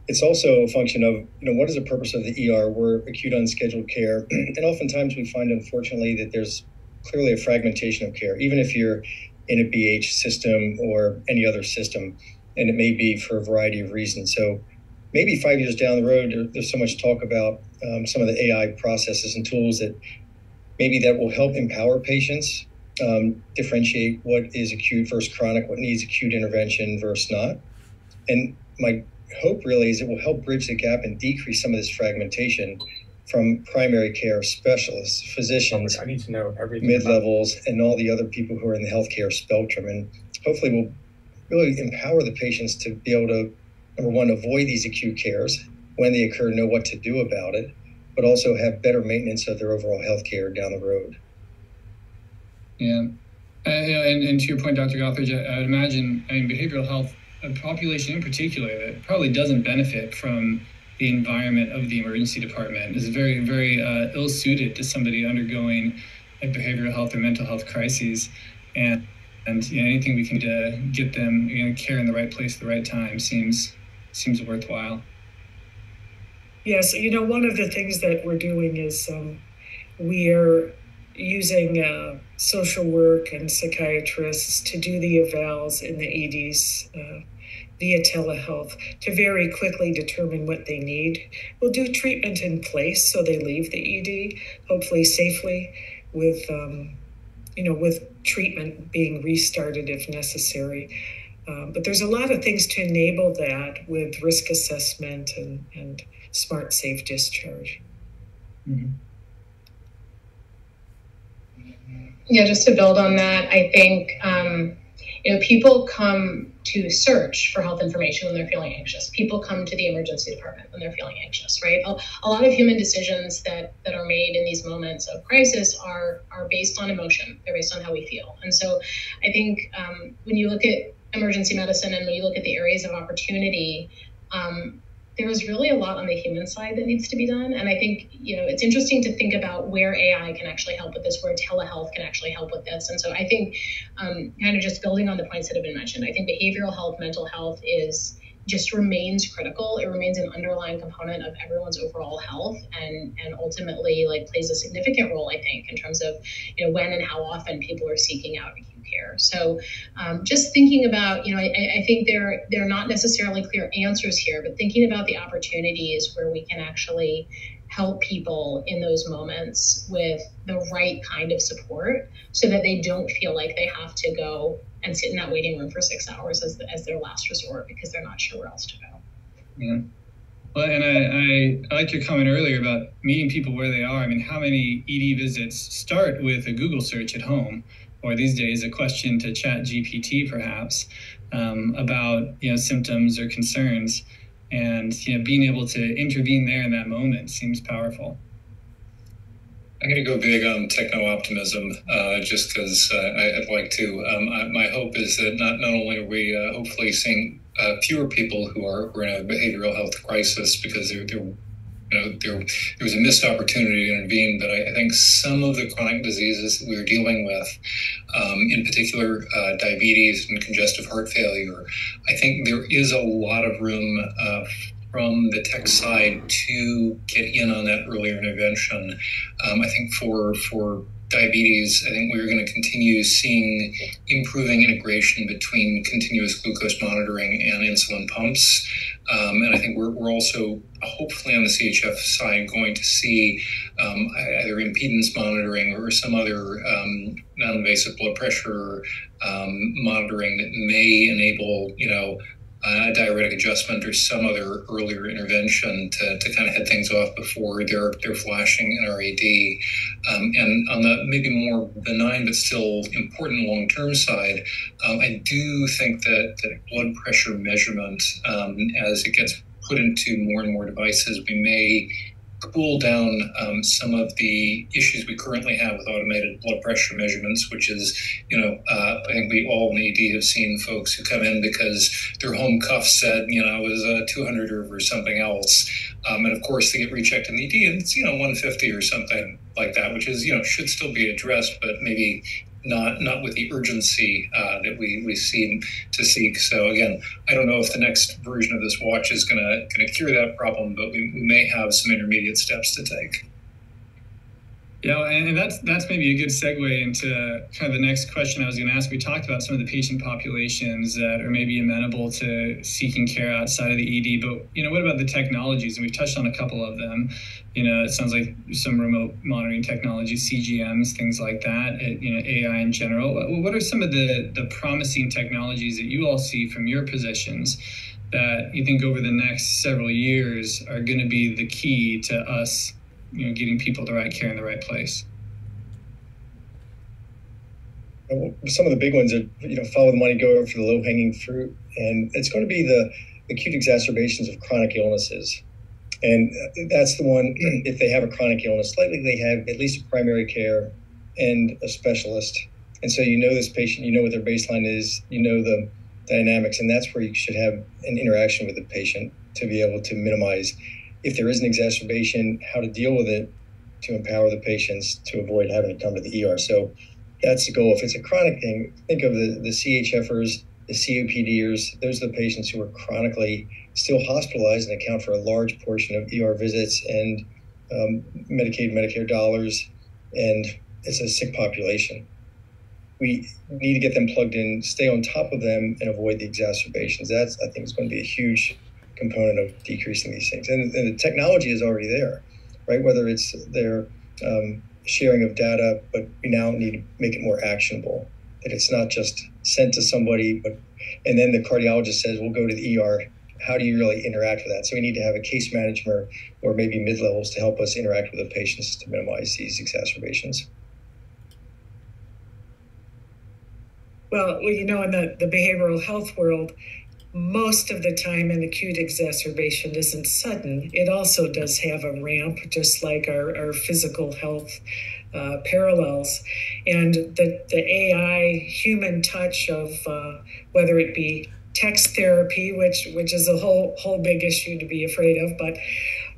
S15: It's also a function of, what is the purpose of the ER? We're acute unscheduled care. And oftentimes we find, unfortunately, that there's clearly a fragmentation of care, even if you're in a BH system or any other system, and it may be for a variety of reasons. So maybe 5 years down the road, there's so much talk about some of the AI processes and tools that maybe that will help empower patients differentiate what is acute versus chronic, what needs acute intervention versus not. And my hope really is it will help bridge the gap and decrease some of this fragmentation from primary care specialists, physicians,
S17: I need to know everything
S15: mid-levels, and all the other people who are in the healthcare spectrum. And hopefully we'll really empower the patients to be able to, number one, avoid these acute cares when they occur, know what to do about it, but also have better maintenance of their overall healthcare down the road.
S13: Yeah. And to your point, Dr. Gothridge, I would imagine, behavioral health, a population in particular that probably doesn't benefit from the environment of the emergency department is very, very ill-suited to somebody undergoing a behavioral health or mental health crises. And anything we can do to get them care in the right place at the right time seems worthwhile.
S14: Yes, one of the things that we're doing is we're using social work and psychiatrists to do the evals in the EDs via telehealth to very quickly determine what they need. We'll do treatment in place so they leave the ED, hopefully safely, with with treatment being restarted if necessary. But there's a lot of things to enable that with risk assessment and smart, safe discharge.
S13: Mm-hmm.
S16: Yeah, just to build on that, I think people come to search for health information when they're feeling anxious. People come to the emergency department when they're feeling anxious, right? A lot of human decisions that are made in these moments of crisis are based on emotion. They're based on how we feel. And so I think when you look at emergency medicine and when you look at the areas of opportunity, there is really a lot on the human side that needs to be done. And I think, it's interesting to think about where AI can actually help with this, where telehealth can actually help with this. And so I think kind of just building on the points that have been mentioned, I think behavioral health, mental health just remains critical. It remains an underlying component of everyone's overall health and ultimately plays a significant role, I think, in terms of, when and how often people are seeking out acute care. So just thinking about, I think there are not necessarily clear answers here, but thinking about the opportunities where we can actually help people in those moments with the right kind of support so that they don't feel like they have to go and sit in that waiting room for 6 hours as their last resort because they're not sure where else to go.
S13: Yeah. Well, and I like your comment earlier about meeting people where they are. How many ED visits start with a Google search at home, or these days a question to ChatGPT perhaps about symptoms or concerns, and being able to intervene there in that moment seems powerful.
S10: I'm going to go big on techno-optimism just because I'd like to. My hope is that not only are we hopefully seeing fewer people who are in a behavioral health crisis because there was a missed opportunity to intervene, but I think some of the chronic diseases that we're dealing with, in particular diabetes and congestive heart failure, I think there is a lot of room from the tech side to get in on that earlier intervention. I think for diabetes, I think we're going to continue seeing improving integration between continuous glucose monitoring and insulin pumps. And I think we're also hopefully on the CHF side going to see either impedance monitoring or some other non-invasive blood pressure monitoring that may enable, diuretic adjustment or some other earlier intervention to kind of head things off before they're flashing NRAD. And on the maybe more benign but still important long-term side, I do think that blood pressure measurement, as it gets put into more and more devices, we may cool down some of the issues we currently have with automated blood pressure measurements, which is, I think we all in ED have seen folks who come in because their home cuff said, it was 200 or something else. And of course they get rechecked in the ED and it's, 150 or something like that, which is, should still be addressed, but maybe not with the urgency that we seem to seek. So again, I don't know if the next version of this watch is going to cure that problem, but we may have some intermediate steps to take.
S13: Yeah, and that's maybe a good segue into kind of the next question I was going to ask. We talked about some of the patient populations that are maybe amenable to seeking care outside of the ED, but what about the technologies? And we've touched on a couple of them. It sounds like some remote monitoring technologies, CGMs, things like that. AI in general. What are some of the promising technologies that you all see from your positions that you think over the next several years are going to be the key to us getting people the right care in the right place?
S15: Some of the big ones are, follow the money, go over for the low-hanging fruit. And it's going to be the acute exacerbations of chronic illnesses. And that's the one, if they have a chronic illness, likely they have at least a primary care and a specialist. And so this patient, what their baseline is, the dynamics, and that's where you should have an interaction with the patient to be able to minimize, if there is an exacerbation, how to deal with it to empower the patients to avoid having to come to the ER. So that's the goal. If it's a chronic thing, think of the CHFers, the COPDers. Those are the patients who are chronically still hospitalized and account for a large portion of ER visits and Medicaid, Medicare dollars, and it's a sick population. We need to get them plugged in, stay on top of them, and avoid the exacerbations. That's, I think, is going to be a huge component of decreasing these things. And the technology is already there, right? Whether it's their sharing of data, but we now need to make it more actionable, that it's not just sent to somebody, and then the cardiologist says, we'll go to the ER. How do you really interact with that? So we need to have a case manager or maybe mid-levels to help us interact with the patients to minimize these exacerbations.
S14: Well, in the behavioral health world, most of the time an acute exacerbation isn't sudden. It also does have a ramp, just like our physical health parallels. And the AI human touch of whether it be text therapy, which is a whole big issue to be afraid of,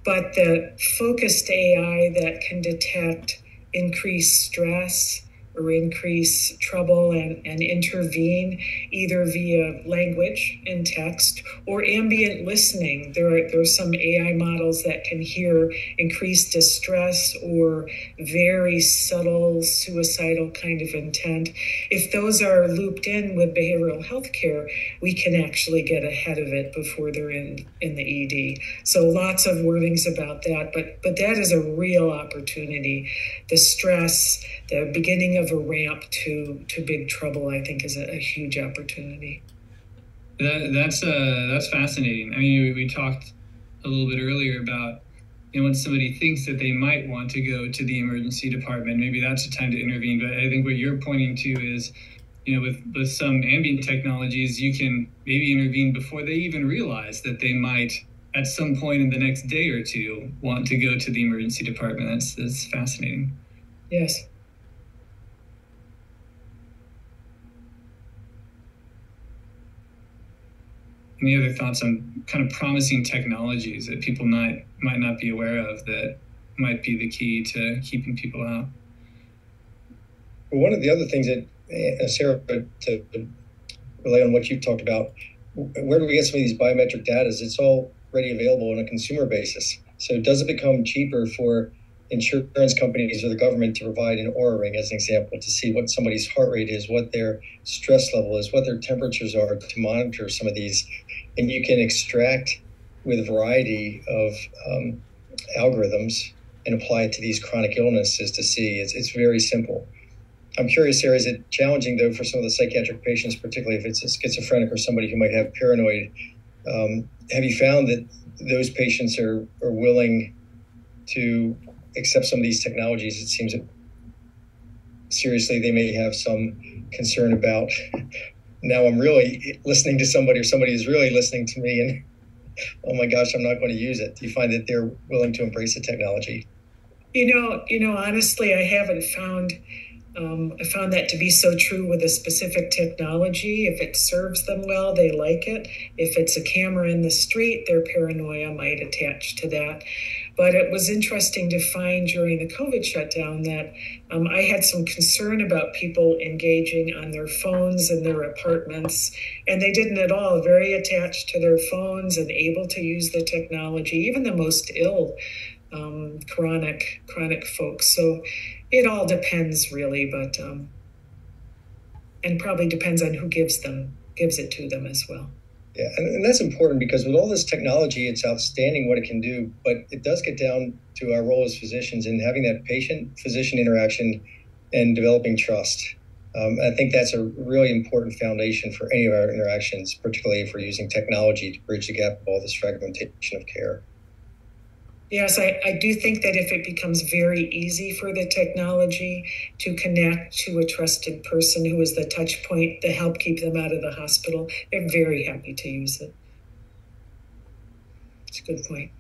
S14: but the focused AI that can detect increased stress or increase trouble and intervene either via language and text or ambient listening. There are some AI models that can hear increased distress or very subtle suicidal kind of intent. If those are looped in with behavioral health care, we can actually get ahead of it before they're in the ED. So lots of wordings about that, but that is a real opportunity. The stress, the beginning of a ramp to big trouble, I think, is a huge opportunity.
S13: That's fascinating. I mean, we talked a little bit earlier about when somebody thinks that they might want to go to the emergency department, maybe that's the time to intervene. But I think what you're pointing to is, with some ambient technologies, you can maybe intervene before they even realize that they might, at some point in the next day or two, want to go to the emergency department. That's fascinating.
S14: Yes.
S13: Any other thoughts on kind of promising technologies that people might not be aware of that might be the key to keeping people out?
S15: Well, one of the other things that, Sarah, to relay on what you've talked about, where do we get some of these biometric data? It's already available on a consumer basis. So does it become cheaper for insurance companies or the government to provide an Oura ring, as an example, to see what somebody's heart rate is, what their stress level is, what their temperatures are, to monitor some of these? And you can extract with a variety of algorithms and apply it to these chronic illnesses to see. It's very simple. I'm curious, Sarah, is it challenging, though, for some of the psychiatric patients, particularly if it's a schizophrenic or somebody who might have paranoid? Have you found that those patients are willing to accept some of these technologies? It seems that seriously they may have some concern about, now I'm really listening to somebody, or somebody is really listening to me, and oh my gosh, I'm not going to use it. Do you find that they're willing to embrace the technology?
S14: Honestly, I haven't found I found that to be so true with a specific technology. If it serves them well, they like it. If it's a camera in the street, their paranoia might attach to that. But it was interesting to find during the COVID shutdown that I had some concern about people engaging on their phones in their apartments, and they didn't at all. Very attached to their phones and able to use the technology. Even the most ill chronic folks. So it all depends really, but and probably depends on who gives it to them as well.
S15: Yeah, and that's important because with all this technology, it's outstanding what it can do, but it does get down to our role as physicians in having that patient-physician interaction and developing trust. I think that's a really important foundation for any of our interactions, particularly if we're using technology to bridge the gap of all this fragmentation of care.
S14: Yes, I do think that if it becomes very easy for the technology to connect to a trusted person who is the touch point to help keep them out of the hospital, they're very happy to use it. It's a good point.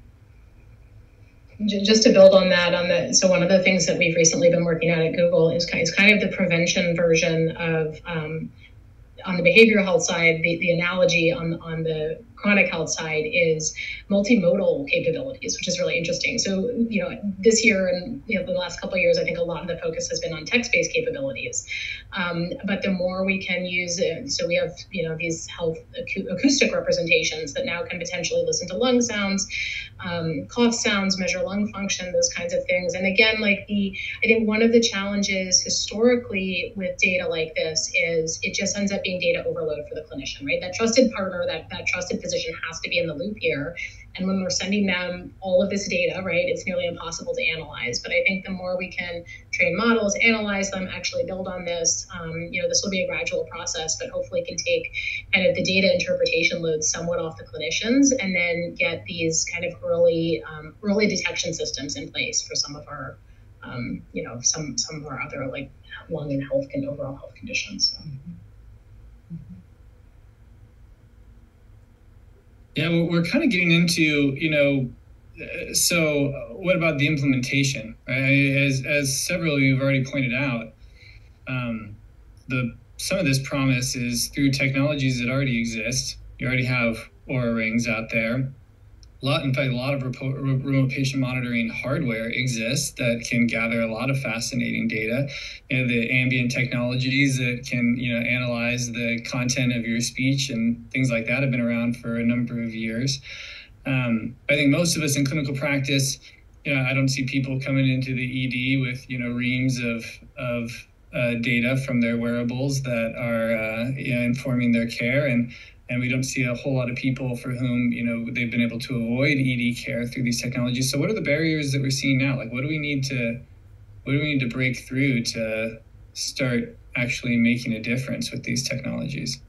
S16: Just to build on that, so one of the things that we've recently been working at Google is kind of the prevention version of, on the behavioral health side, the analogy on the chronic health side is multimodal capabilities, which is really interesting. So, this year and the last couple of years, I think a lot of the focus has been on text-based capabilities. But the more we can use, so we have, these health acoustic representations that now can potentially listen to lung sounds, cough sounds, measure lung function, those kinds of things. And again, I think one of the challenges historically with data like this is it just ends up being data overload for the clinician, right? That trusted partner, that trusted physician has to be in the loop here. And when we're sending them all of this data, right, it's nearly impossible to analyze. But I think the more we can train models, analyze them, actually build on this, this will be a gradual process, but hopefully can take kind of the data interpretation load somewhat off the clinicians and then get these kind of early detection systems in place for some of our, some of our other lung and overall health conditions. So.
S13: Yeah, we're kind of getting into, so what about the implementation? Right? As several of you have already pointed out, some of this promise is through technologies that already exist. You already have Oura rings out there. A lot of remote patient monitoring hardware exists that can gather a lot of fascinating data. The ambient technologies that can, analyze the content of your speech and things like that have been around for a number of years. I think most of us in clinical practice, I don't see people coming into the ED with, reams of data from their wearables that are, informing their care. And we don't see a whole lot of people for whom, they've been able to avoid ED care through these technologies. So what are the barriers that we're seeing now? What do we need to break through to start actually making a difference with these technologies?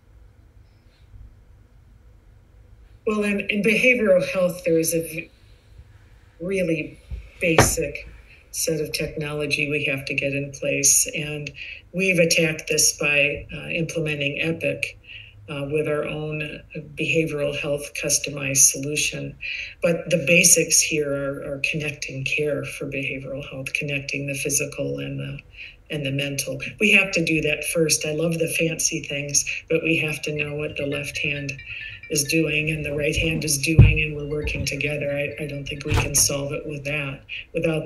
S14: Well, in behavioral health, there is a really basic set of technology we have to get in place. And we've attacked this by implementing Epic. With our own behavioral health customized solution. But the basics here are connecting care for behavioral health, connecting the physical and the mental. We have to do that first. I love the fancy things, but we have to know what the left hand is doing and the right hand is doing, and we're working together. I don't think we can solve it without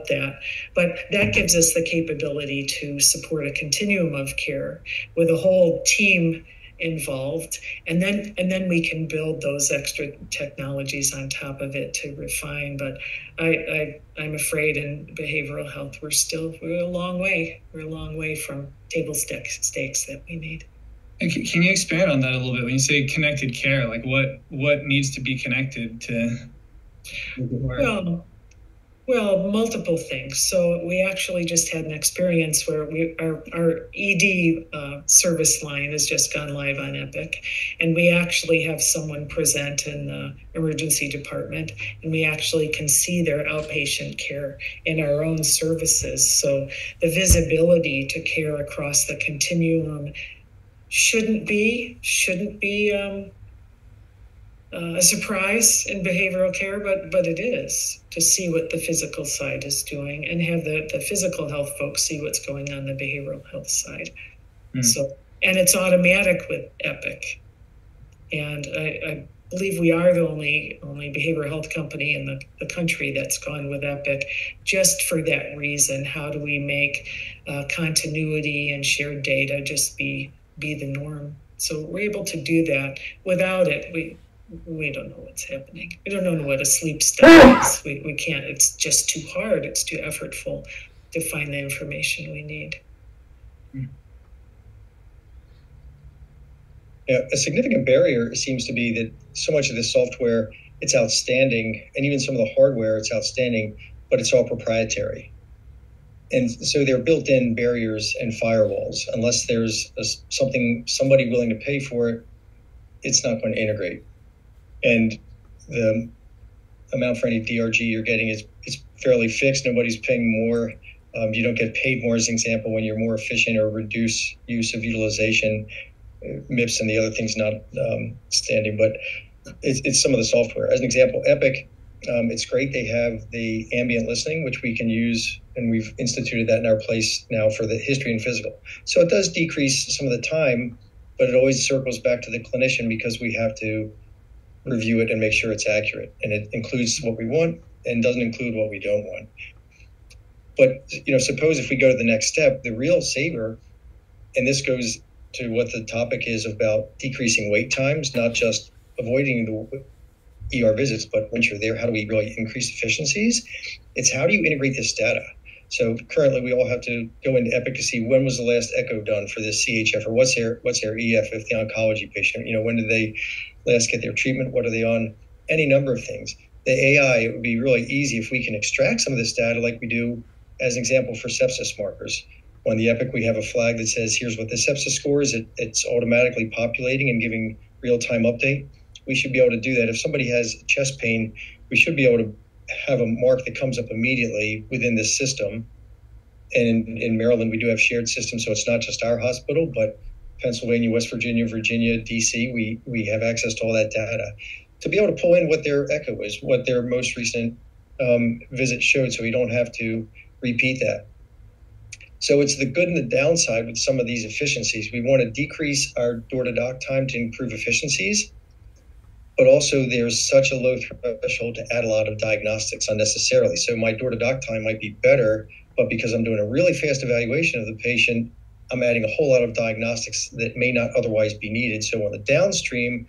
S14: that. But that gives us the capability to support a continuum of care with a whole team involved, and then we can build those extra technologies on top of it to refine. But I'm afraid in behavioral health we're a long way from table stakes that we need.
S13: Can you expand on that a little bit? When you say connected care, what needs to be connected to make it work?
S14: Well, multiple things. So we actually just had an experience where our ED service line has just gone live on Epic, and we actually have someone present in the emergency department, and we actually can see their outpatient care in our own services. So the visibility to care across the continuum shouldn't be a surprise in behavioral care, but it is, to see what the physical side is doing and have the physical health folks see what's going on the behavioral health side. So, and it's automatic with Epic. And I believe we are the only behavioral health company in the country that's gone with Epic, just for that reason. How do we make continuity and shared data just be the norm? So we're able to do that. Without it, we don't know what's happening. We don't know what a sleep study is. We can't, it's just too hard. It's too effortful to find the information we need.
S15: Yeah, a significant barrier seems to be that so much of the software, it's outstanding, and even some of the hardware, it's outstanding, but it's all proprietary. And so there are built-in barriers and firewalls. Unless there's somebody willing to pay for it, it's not going to integrate. And the amount for any DRG you're getting is fairly fixed. Nobody's paying more. You don't get paid more, as an example, when you're more efficient or reduce use of utilization. MIPS and the other things not standing, but it's some of the software. As an example, Epic, it's great. They have the ambient listening, which we can use, and we've instituted that in our place now for the history and physical. So it does decrease some of the time, but it always circles back to the clinician because we have to review it and make sure it's accurate. And it includes what we want and doesn't include what we don't want. But, suppose if we go to the next step, the real saver, and this goes to what the topic is about decreasing wait times, not just avoiding the ER visits, but once you're there, how do we really increase efficiencies? It's how do you integrate this data? So currently we all have to go into Epic to see when was the last echo done for this CHF, or what's their EF if the oncology patient, when did they last get their treatment? What are they on? Any number of things. The AI, it would be really easy if we can extract some of this data like we do, as an example, for sepsis markers. On the Epic, we have a flag that says, here's what the sepsis score is. It's automatically populating and giving real-time update. We should be able to do that. If somebody has chest pain, we should be able to have a mark that comes up immediately within this system. And in Maryland, we do have shared systems, so it's not just our hospital, but Pennsylvania, West Virginia, DC, we have access to all that data. To be able to pull in what their echo is, what their most recent visit showed, so we don't have to repeat that. So it's the good and the downside with some of these efficiencies. We want to decrease our door-to-doc time to improve efficiencies, but also there's such a low threshold to add a lot of diagnostics unnecessarily. So my door-to-doc time might be better, but because I'm doing a really fast evaluation of the patient, I'm adding a whole lot of diagnostics that may not otherwise be needed. So on the downstream,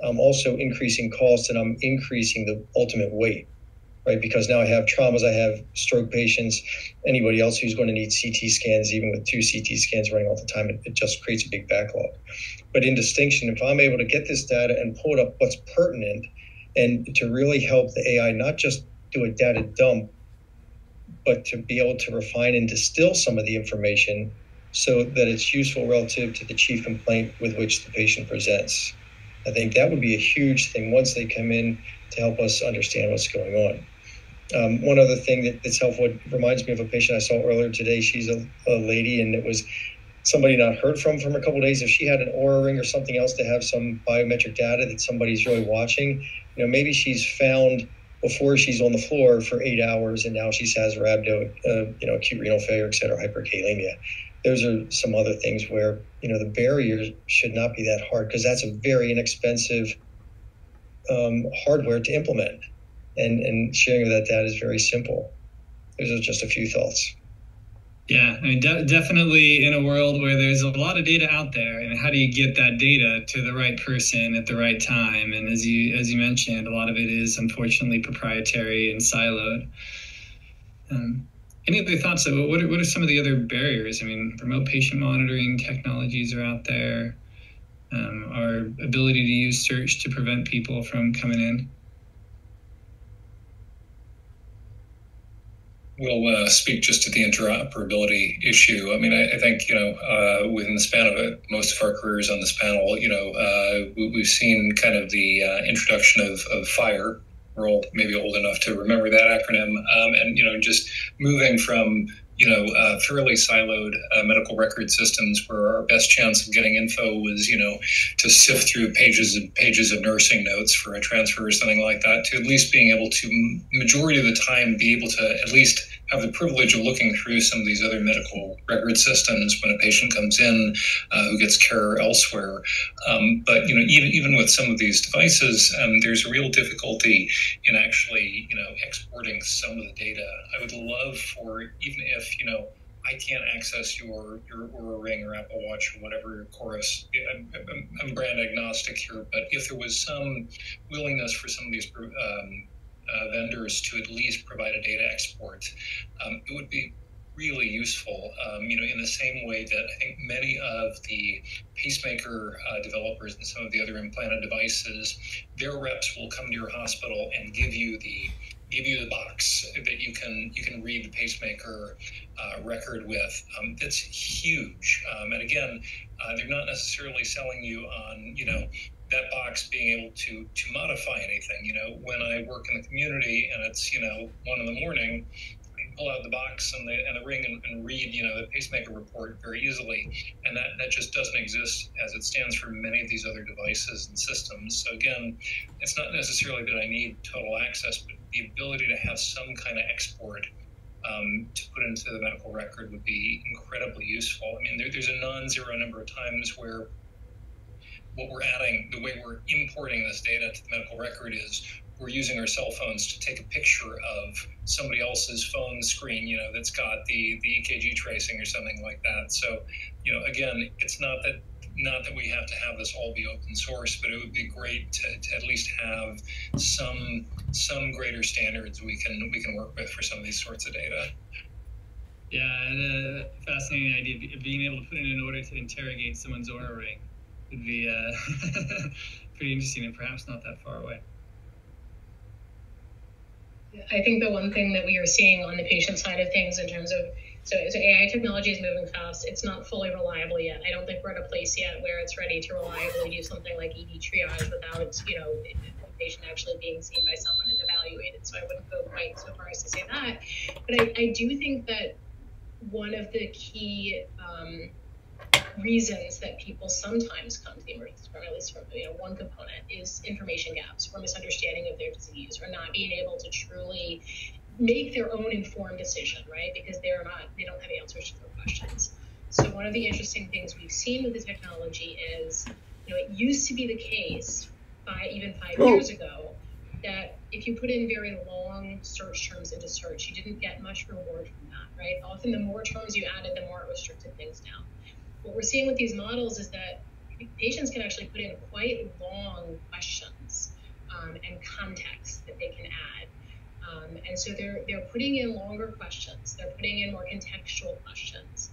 S15: I'm also increasing costs and I'm increasing the ultimate weight. Right, because now I have traumas, I have stroke patients, anybody else who's going to need CT scans, even with 2 CT scans running all the time, it just creates a big backlog. But in distinction, if I'm able to get this data and pull it up what's pertinent and to really help the AI not just do a data dump, but to be able to refine and distill some of the information so that it's useful relative to the chief complaint with which the patient presents. I think that would be a huge thing once they come in to help us understand what's going on. One other thing that's helpful, it reminds me of a patient I saw earlier today. She's a lady, and it was somebody not heard from a couple of days. If she had an Oura ring or something else to have some biometric data that somebody's really watching, maybe she's found before she's on the floor for 8 hours, and now she has rhabdo, acute renal failure, et cetera, hyperkalemia. Those are some other things where, the barriers should not be that hard because that's a very inexpensive hardware to implement. And sharing of that data is very simple. Those are just a few thoughts.
S13: Yeah, I mean, definitely in a world where there's a lot of data out there, and how do you get that data to the right person at the right time? And as you mentioned, a lot of it is unfortunately proprietary and siloed. Any other thoughts? What are some of the other barriers? I mean, remote patient monitoring technologies are out there. Our ability to use search to prevent people from coming in.
S10: We'll speak just to the interoperability issue. I mean, I think, within the span of most of our careers on this panel, we've seen kind of the introduction of FHIR. We're all maybe old enough to remember that acronym. And just moving from, fairly siloed medical record systems where our best chance of getting info was, to sift through pages and pages of nursing notes for a transfer or something like that, to at least being able to, majority of the time, be able to at least have the privilege of looking through some of these other medical record systems when a patient comes in who gets care elsewhere. But even with some of these devices, there's a real difficulty in actually exporting some of the data. I would love for, even if I can't access your Oura Ring or Apple Watch or whatever your Chorus. I'm brand agnostic here, but if there was some willingness for some of these vendors to at least provide a data export, it would be really useful, in the same way that I think many of the pacemaker developers and some of the other implanted devices, their reps will come to your hospital and give you the box that you can read the pacemaker record with. That's huge. And again, they're not necessarily selling you on, that box being able to modify anything. When I work in the community and it's, 1 a.m, I pull out the box and the ring and read, the pacemaker report very easily. And that just doesn't exist as it stands for many of these other devices and systems. So again, it's not necessarily that I need total access, but the ability to have some kind of export to put into the medical record would be incredibly useful. I mean, there's a non-zero number of times where what we're adding, the way we're importing this data to the medical record is we're using our cell phones to take a picture of somebody else's phone screen, that's got the EKG tracing or something like that. So, again, it's not that we have to have this all be open source, but it would be great to at least have some greater standards we can work with for some of these sorts of data.
S13: Yeah, and a fascinating idea of being able to put in an order to interrogate someone's Oura Ring would be pretty interesting and perhaps not that far away.
S16: I think the one thing that we are seeing on the patient side of things in terms of, so AI technology is moving fast. It's not fully reliable yet. I don't think we're at a place yet where it's ready to reliably do something like ED triage without, the patient actually being seen by someone and evaluated. So I wouldn't go quite so far as to say that. But I do think that one of the key reasons that people sometimes come to the emergency department, at least from one component, is information gaps or misunderstanding of their disease, or not being able to truly make their own informed decision, right? Because they don't have answers to their questions. So one of the interesting things we've seen with the technology is, it used to be the case even 5 years ago that if you put in very long search terms into search, you didn't get much reward from that, right? Often the more terms you added, the more it restricted things down. What we're seeing with these models is that patients can actually put in quite long questions and context that they can add. And so they're putting in longer questions. They're putting in more contextual questions.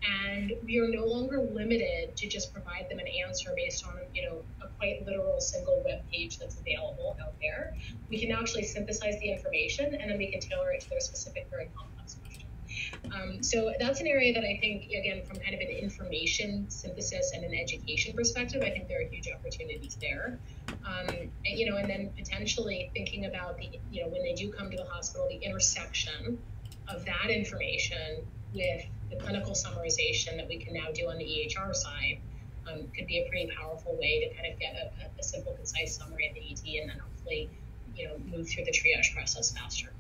S16: And we are no longer limited to just provide them an answer based on, a quite literal single web page that's available out there. We can actually synthesize the information, and then we can tailor it to their specific, very complex question. So that's an area that I think, again, from kind of an information synthesis and an education perspective, I think there are huge opportunities there. And then potentially thinking about when they do come to the hospital, the intersection of that information with the clinical summarization that we can now do on the EHR side could be a pretty powerful way to kind of get a simple, concise summary of the ED, and then hopefully, move through the triage process faster.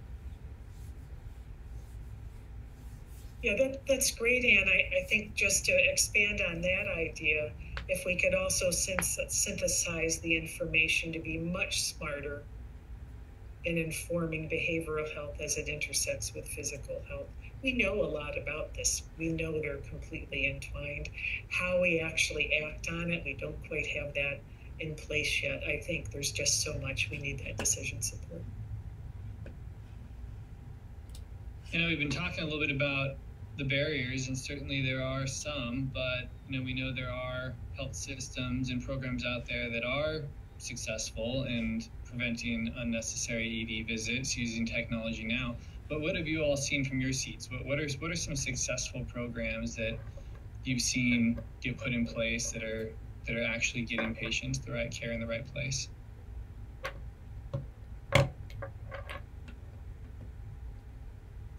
S14: Yeah, that's great, Anne. I think just to expand on that idea, if we could also synthesize the information to be much smarter in informing behavioral health as it intersects with physical health. We know a lot about this. We know they're completely entwined. How we actually act on it, we don't quite have that in place yet. I think there's just so much we need that decision support.
S13: We've been talking a little bit about the barriers, and certainly there are some, but we know there are health systems and programs out there that are successful in preventing unnecessary ED visits using technology now. But what have you all seen from your seats? What are some successful programs that you've seen get put in place that are actually getting patients the right care in the right place?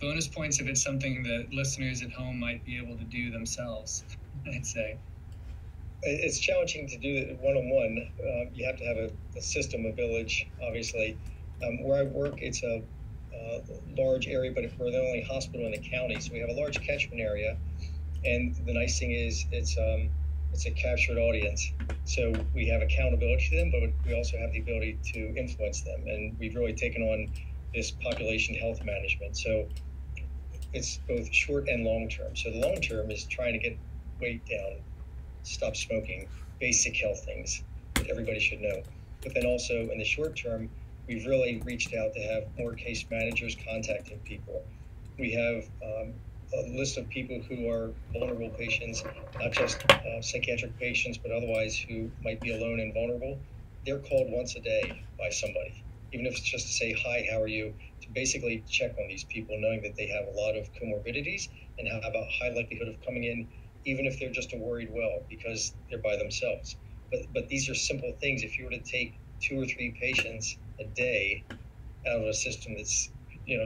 S13: Bonus points if it's something that listeners at home might be able to do themselves, I'd say.
S15: It's challenging to do it one-on-one. You have to have a system, a village, obviously. Where I work, it's a large area, but we're the only hospital in the county, so we have a large catchment area. And the nice thing is it's a captured audience. So we have accountability to them, but we also have the ability to influence them. And we've really taken on this population health management. So it's both short and long term. So the long term is trying to get weight down, stop smoking, basic health things that everybody should know. But then also in the short term, we've really reached out to have more case managers contacting people. We have a list of people who are vulnerable patients, not just psychiatric patients, but otherwise who might be alone and vulnerable. They're called once a day by somebody, even if it's just to say, hi, how are you? To basically check on these people, knowing that they have a lot of comorbidities and have a high likelihood of coming in, even if they're just a worried well, because they're by themselves. But these are simple things. If you were to take 2 or 3 patients a day out of a system that's,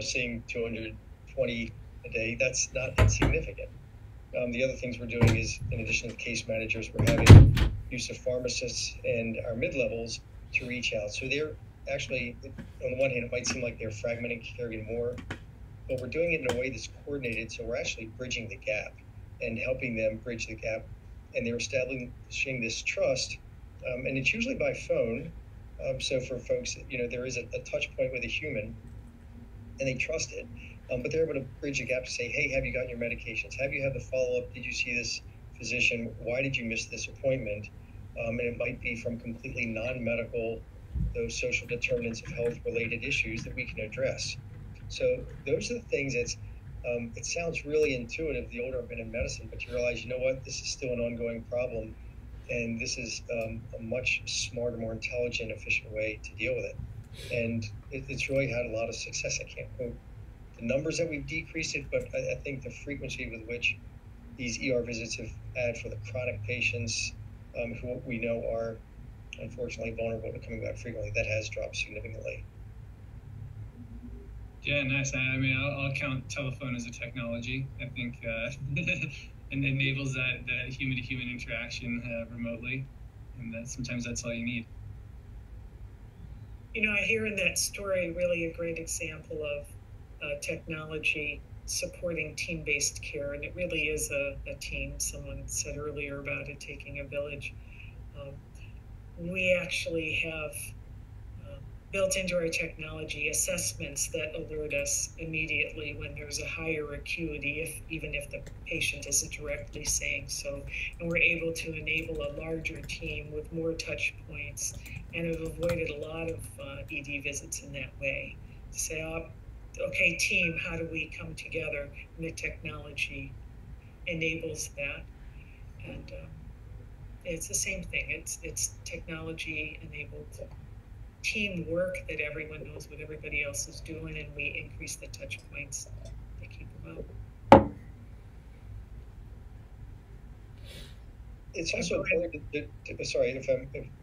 S15: seeing 220 a day, that's not insignificant. The other things we're doing is, in addition to case managers, we're having use of pharmacists and our mid-levels to reach out. So they're actually, on the one hand, it might seem like they're fragmenting care even more, but we're doing it in a way that's coordinated. So we're actually bridging the gap and helping them bridge the gap. And they're establishing this trust. And it's usually by phone. So for folks, there is a touch point with a human and they trust it. But they're able to bridge the gap to say, hey, have you gotten your medications? Have you had the follow-up? Did you see this physician? Why did you miss this appointment? And it might be from completely non-medical, those social determinants of health-related issues that we can address. So those are the things that it sounds really intuitive the older I've been in medicine, but you realize, this is still an ongoing problem. And this is a much smarter, more intelligent, efficient way to deal with it. And it's really had a lot of success. I can't quote the numbers that we've decreased it, but I think the frequency with which these ER visits have had for the chronic patients who we know are unfortunately vulnerable to coming back frequently, that has dropped significantly.
S13: Yeah, nice. I mean, I'll count telephone as a technology. I think it enables that human-to-human interaction remotely, and sometimes that's all you need.
S14: I hear in that story really a great example of technology supporting team-based care, and it really is a team. Someone said earlier about it taking a village. We actually have built into our technology assessments that alert us immediately when there's a higher acuity, even if the patient isn't directly saying so. And we're able to enable a larger team with more touch points and have avoided a lot of ED visits in that way. To say, okay, team, how do we come together? And the technology enables that. And it's the same thing. It's technology enabled teamwork that everyone knows what everybody else is doing, and we increase the touch points to keep them up.
S15: It's also important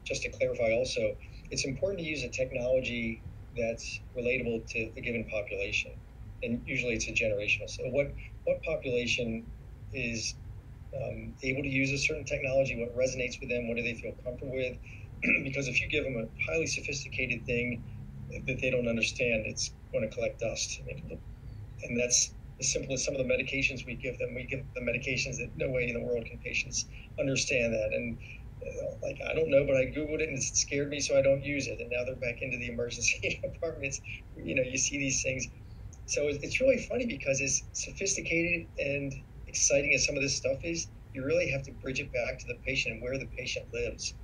S15: just to clarify also, it's important to use a technology that's relatable to a given population. And usually it's a generational. So what population is able to use a certain technology, what resonates with them, what do they feel comfortable with? Because if you give them a highly sophisticated thing that they don't understand, it's going to collect dust. And that's as simple as some of the medications we give them. We give them medications that no way in the world can patients understand that. And I don't know, but I Googled it and it scared me, so I don't use it. And now they're back into the emergency departments. You see these things. So it's really funny because as sophisticated and exciting as some of this stuff is, you really have to bridge it back to the patient and where the patient lives.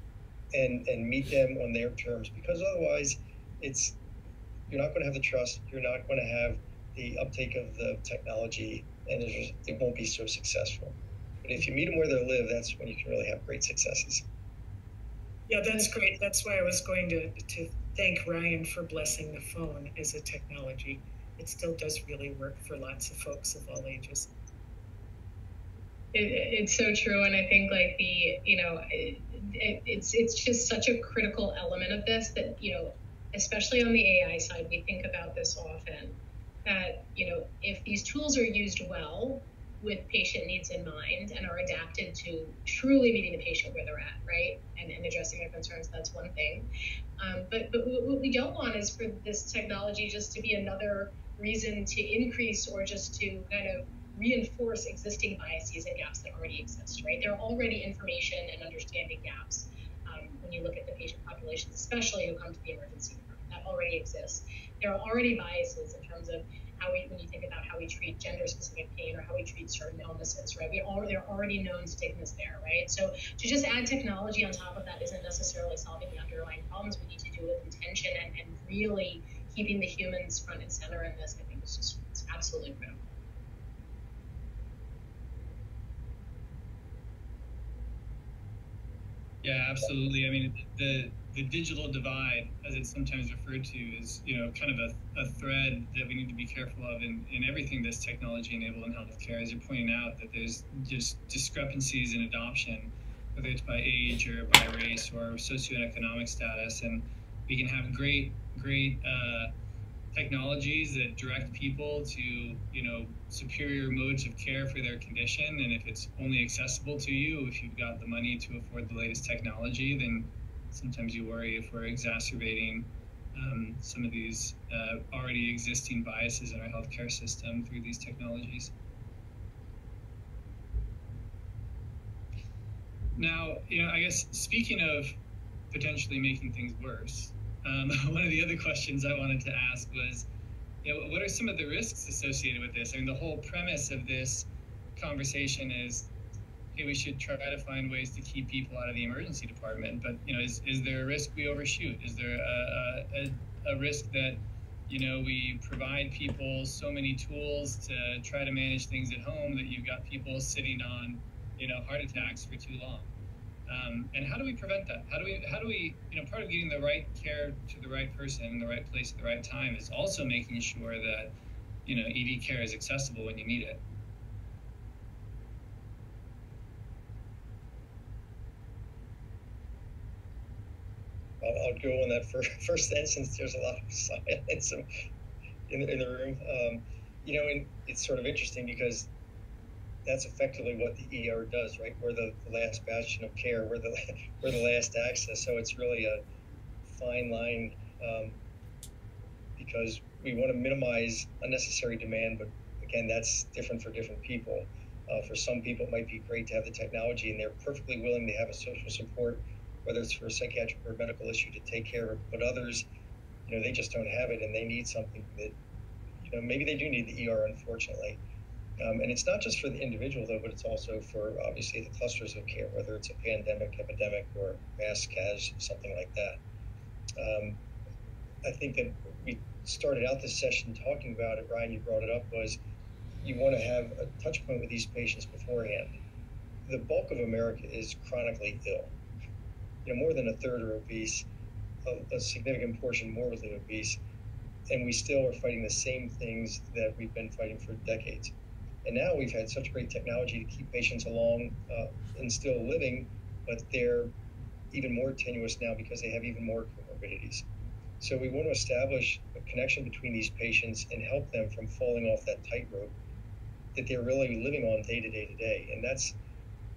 S15: And meet them on their terms, because otherwise you're not going to have the trust, you're not going to have the uptake of the technology, and it won't be so successful. But if you meet them where they live, that's when you can really have great successes.
S14: Yeah, that's great. That's why I was going to thank Ryan for blessing the phone as a technology. It still does really work for lots of folks of all ages.
S16: It's so true, and I think it's just such a critical element of this that especially on the AI side, we think about this often. That if these tools are used well with patient needs in mind and are adapted to truly meeting the patient where they're at, right, and addressing their concerns, that's one thing. But what we don't want is for this technology just to be another reason to increase or just to kind of reinforce existing biases and gaps that already exist, right? There are already information and understanding gaps when you look at the patient populations, especially who come to the emergency department. That already exists. There are already biases in terms of when you think about how we treat gender-specific pain or how we treat certain illnesses, right? They're already known stigmas there, right? So to just add technology on top of that isn't necessarily solving the underlying problems. We need to do it with intention and really keeping the humans front and center in this. I think it's absolutely critical.
S13: Yeah, absolutely. I mean, the digital divide, as it's sometimes referred to, is kind of a thread that we need to be careful of in everything that's technology enabled in healthcare. As you're pointing out, that there's just discrepancies in adoption, whether it's by age or by race or socioeconomic status, and we can have great technologies that direct people to superior modes of care for their condition, and if it's only accessible to you, if you've got the money to afford the latest technology, then sometimes you worry if we're exacerbating some of these already existing biases in our healthcare system through these technologies. Now, I guess speaking of potentially making things worse, one of the other questions I wanted to ask was, what are some of the risks associated with this? I mean, the whole premise of this conversation is, hey, we should try to find ways to keep people out of the emergency department. But, is there a risk we overshoot? Is there a risk that, we provide people so many tools to try to manage things at home that you've got people sitting on, heart attacks for too long? And how do we prevent that? How do we, part of getting the right care to the right person in the right place at the right time is also making sure that, ED care is accessible when you need it.
S15: I'll go on that first instance. There's a lot of silence in the room. And it's sort of interesting because that's effectively what the ER does, right? We're the last bastion of care. We're the last access. So it's really a fine line because we want to minimize unnecessary demand, but again, that's different for different people. For some people, it might be great to have the technology, and they're perfectly willing to have a social support, whether it's for a psychiatric or medical issue, to take care of. But others, they just don't have it, and they need something that, maybe they do need the ER, unfortunately. And it's not just for the individual, though, but it's also for, obviously, the clusters of care, whether it's a pandemic, epidemic, or mass cas, something like that. I think that we started out this session talking about it, Ryan, you brought it up, was you want to have a touch point with these patients beforehand. The bulk of America is chronically ill. More than a third are obese, a significant portion morbidly obese, and we still are fighting the same things that we've been fighting for decades. And now we've had such great technology to keep patients along and still living, but they're even more tenuous now because they have even more comorbidities. So we want to establish a connection between these patients and help them from falling off that tightrope that they're really living on day to day. And that's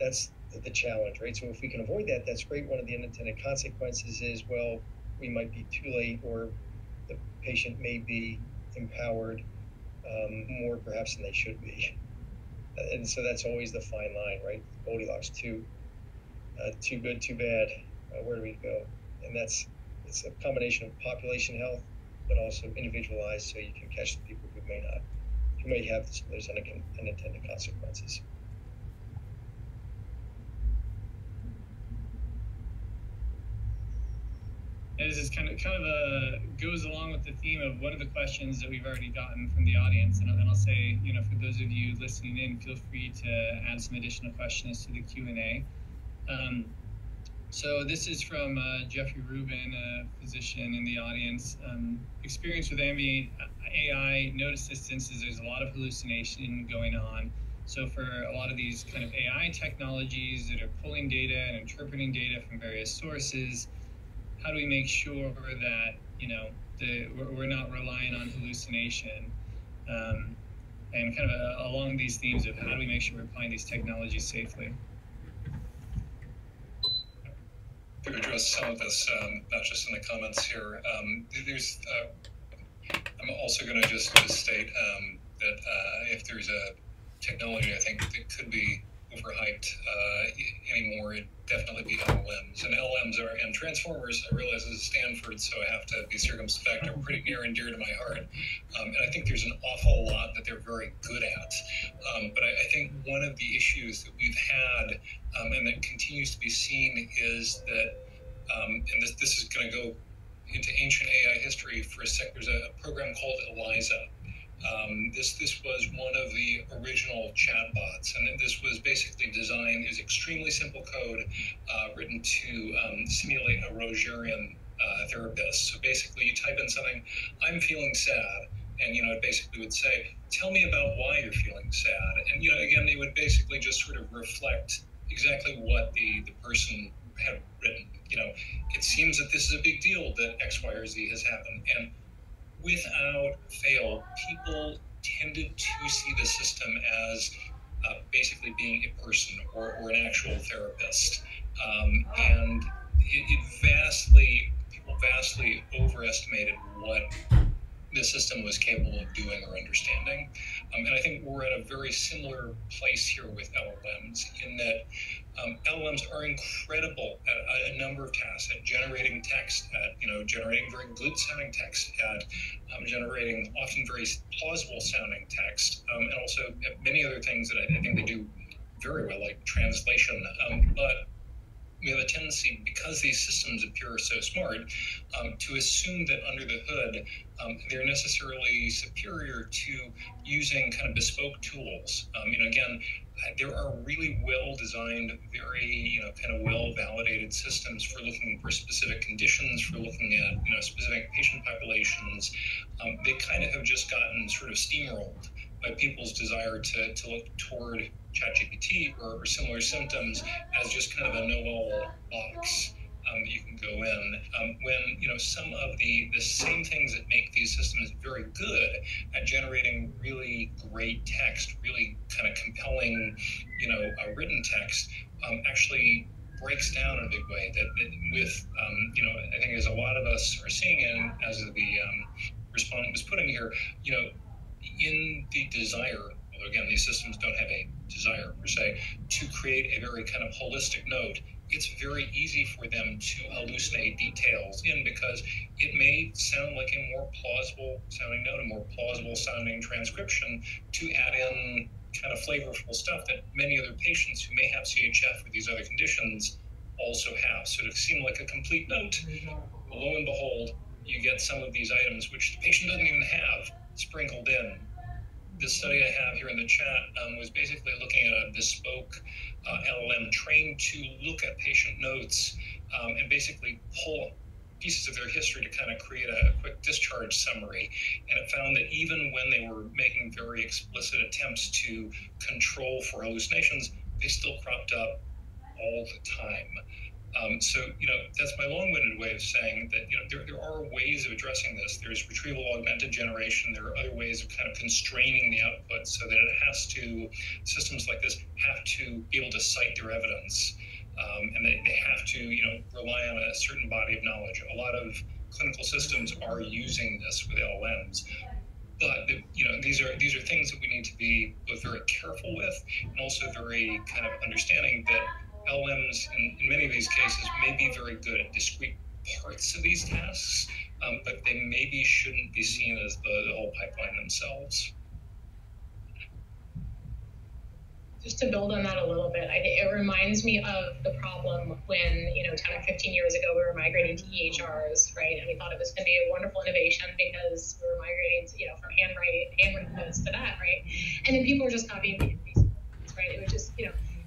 S15: the challenge, right? So if we can avoid that, that's great. One of the unintended consequences is, well, we might be too late, or the patient may be empowered more perhaps than they should be. And so that's always the fine line, right? Goldilocks, too good, too bad. Where do we go? And it's a combination of population health, but also individualized, so you can catch the people who may have those unintended consequences.
S13: This is kind of goes along with the theme of one of the questions that we've already gotten from the audience, and I'll say, for those of you listening in, feel free to add some additional questions to the Q&A. So this is from Jeffrey Rubin, a physician in the audience. Experience with ambient AI, note assistance is there's a lot of hallucination going on. So for a lot of these kind of AI technologies that are pulling data and interpreting data from various sources, how do we make sure that, we're not relying on hallucination? And kind of along these themes of how do we make sure we're applying these technologies safely?
S10: To address some of this, not just in the comments here, I'm also going to just state that if there's a technology, I think, that could be overhyped anymore. It'd definitely be LLMs. And LLMs and transformers, I realize this is Stanford, so I have to be circumspect, are pretty near and dear to my heart. And I think there's an awful lot that they're very good at. But I think one of the issues that we've had, and that continues to be seen, is that, and this is going to go into ancient AI history for a sec. There's a program called ELIZA. This was one of the original chatbots, and this was basically designed as extremely simple code written to simulate a Rogerian therapist. So basically, you type in something, "I'm feeling sad," and it basically would say, "Tell me about why you're feeling sad." And again, it would basically just sort of reflect exactly what the person had written. It seems that this is a big deal that X, Y, or Z has happened, and without fail, people tended to see the system as basically being a person or an actual therapist. And people vastly overestimated what the system was capable of doing or understanding. And I think we're at a very similar place here with LLMs, in that LLMs are incredible at a number of tasks, at generating text, at generating very good sounding text, at generating often very plausible sounding text, and also at many other things that I think they do very well, like translation. But we have a tendency, because these systems appear so smart, to assume that under the hood, they're necessarily superior to using kind of bespoke tools. Again, there are really well-designed, very kind of well-validated systems for looking for specific conditions, for looking at specific patient populations. They kind of have just gotten sort of steamrolled by people's desire to look toward ChatGPT or similar symptoms as just kind of a know-all box that you can go in. When some of the same things that make these systems very good at generating really great text, really kind of compelling, written text, actually breaks down in a big way. That with I think as a lot of us are seeing, and as the respondent was putting here, in the desire, although again, these systems don't have a desire per se, to create a very kind of holistic note, it's very easy for them to hallucinate details in, because it may sound like a more plausible sounding note, a more plausible sounding transcription, to add in kind of flavorful stuff that many other patients who may have CHF or these other conditions also have. So to seem like a complete note, lo and behold, you get some of these items which the patient doesn't even have sprinkled in. The study I have here in the chat was basically looking at a bespoke LLM trained to look at patient notes and basically pull pieces of their history to kind of create a quick discharge summary. And it found that even when they were making very explicit attempts to control for hallucinations, they still cropped up all the time. So that's my long-winded way of saying that there are ways of addressing this. There's retrieval augmented generation. There are other ways of kind of constraining the output so that systems like this have to be able to cite their evidence, and they have to rely on a certain body of knowledge. A lot of clinical systems are using this with LLMs. But these are things that we need to be both very careful with and also very kind of understanding that LLMs, in many of these cases, may be very good at discrete parts of these tasks, but they maybe shouldn't be seen as the whole pipeline themselves.
S16: Just to build on that a little bit, it reminds me of the problem when, 10 or 15 years ago, we were migrating to EHRs, right? And we thought it was going to be a wonderful innovation because we were migrating, from handwritten notes to that, right? And then people were just copying these notes, right? It was just,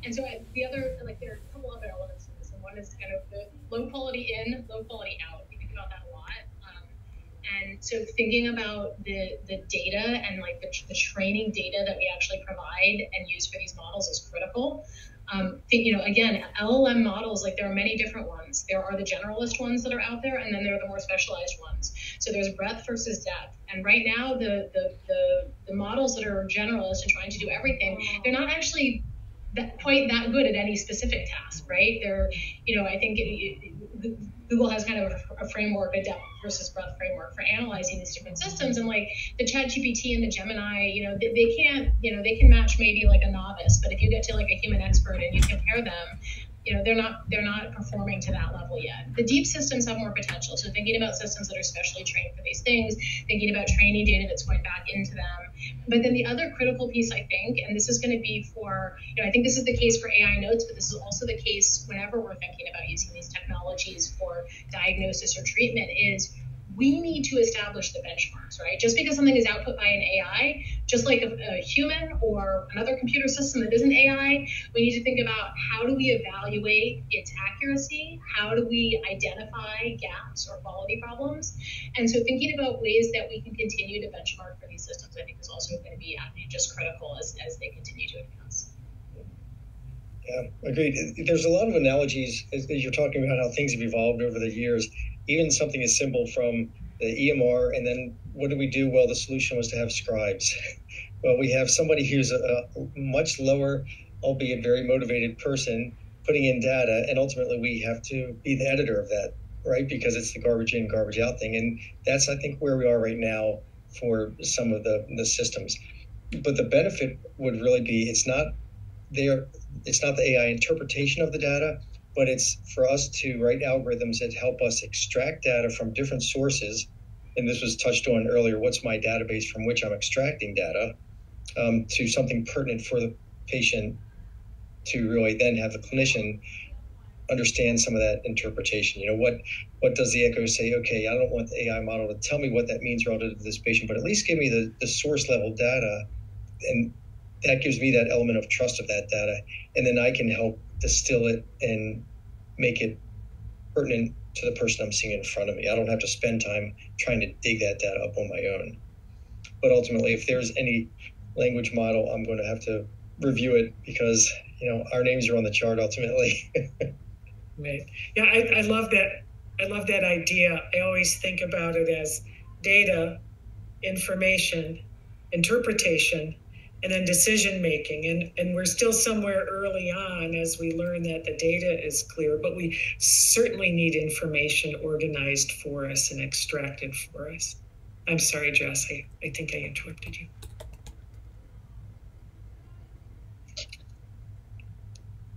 S16: and so the other, there are a couple other elements to this. And one is kind of the low quality in, low quality out. We think about that a lot. And so thinking about the data and the training data that we actually provide and use for these models is critical. Again, LLM models, there are many different ones. There are the generalist ones that are out there, and then there are the more specialized ones. So there's breadth versus depth. And right now, the models that are generalist and trying to do everything, they're not actually quite that good at any specific task, right? They're, I think the Google has kind of a framework, a depth versus breadth framework for analyzing these different systems. And like the ChatGPT and the Gemini, they can't, they can match maybe like a novice, but if you get to like a human expert and you compare them, they're not performing to that level yet. The deep systems have more potential. So thinking about systems that are specially trained for these things, thinking about training data that's going back into them. But then the other critical piece, I think, and this is going to be for, I think this is the case for AI notes, but this is also the case whenever we're thinking about using these technologies for diagnosis or treatment, is we need to establish the benchmarks, right? Just because something is output by an AI, just like a human or another computer system that isn't AI, we need to think about how do we evaluate its accuracy? How do we identify gaps or quality problems? And so thinking about ways that we can continue to benchmark for these systems, I think is also going to be just critical as they continue to advance.
S15: Yeah, agreed. There's a lot of analogies as you're talking about how things have evolved over the years. Even something as simple from the EMR, and then what do we do? Well, the solution was to have scribes. Well, we have somebody who's a much lower, albeit very motivated person putting in data, and ultimately we have to be the editor of that, right? Because it's the garbage in, garbage out thing. And that's, I think, where we are right now for some of the systems. But the benefit would really be, it's not the AI interpretation of the data, but it's for us to write algorithms that help us extract data from different sources. And this was touched on earlier, what's my database from which I'm extracting data, to something pertinent for the patient, to really then have the clinician understand some of that interpretation. What does the echo say? Okay, I don't want the AI model to tell me what that means relative to this patient, but at least give me the source level data, and that gives me that element of trust of that data, and then I can help distill it and make it pertinent to the person I'm seeing in front of me. I don't have to spend time trying to dig that data up on my own. But ultimately, if there's any language model, I'm going to have to review it, because our names are on the chart ultimately.
S14: Right. Yeah, I love that. I love that idea. I always think about it as data, information, interpretation, and then decision making. And we're still somewhere early on as we learn that the data is clear, but we certainly need information organized for us and extracted for us. I'm sorry, Jess, I think I interrupted you.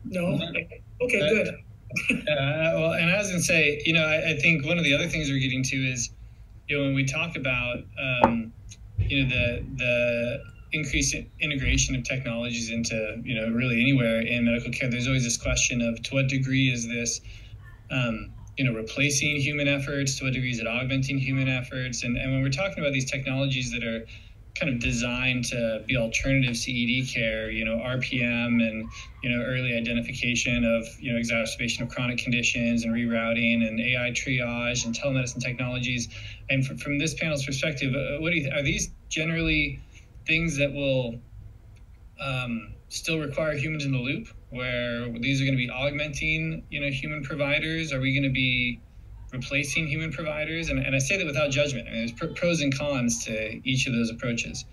S14: No? Okay, good.
S13: Well, and I was going to say, I think one of the other things we're getting to is, when we talk about, the increased integration of technologies into, really anywhere in medical care, there's always this question of, to what degree is this, replacing human efforts? To what degree is it augmenting human efforts? And when we're talking about these technologies that are kind of designed to be alternative CED care, RPM and, early identification of, exacerbation of chronic conditions and rerouting and AI triage and telemedicine technologies. And from this panel's perspective, what do you are these generally things that will still require humans in the loop, where these are going to be augmenting, human providers? Are we going to be replacing human providers? And I say that without judgment. I mean, there's pros and cons to each of those approaches.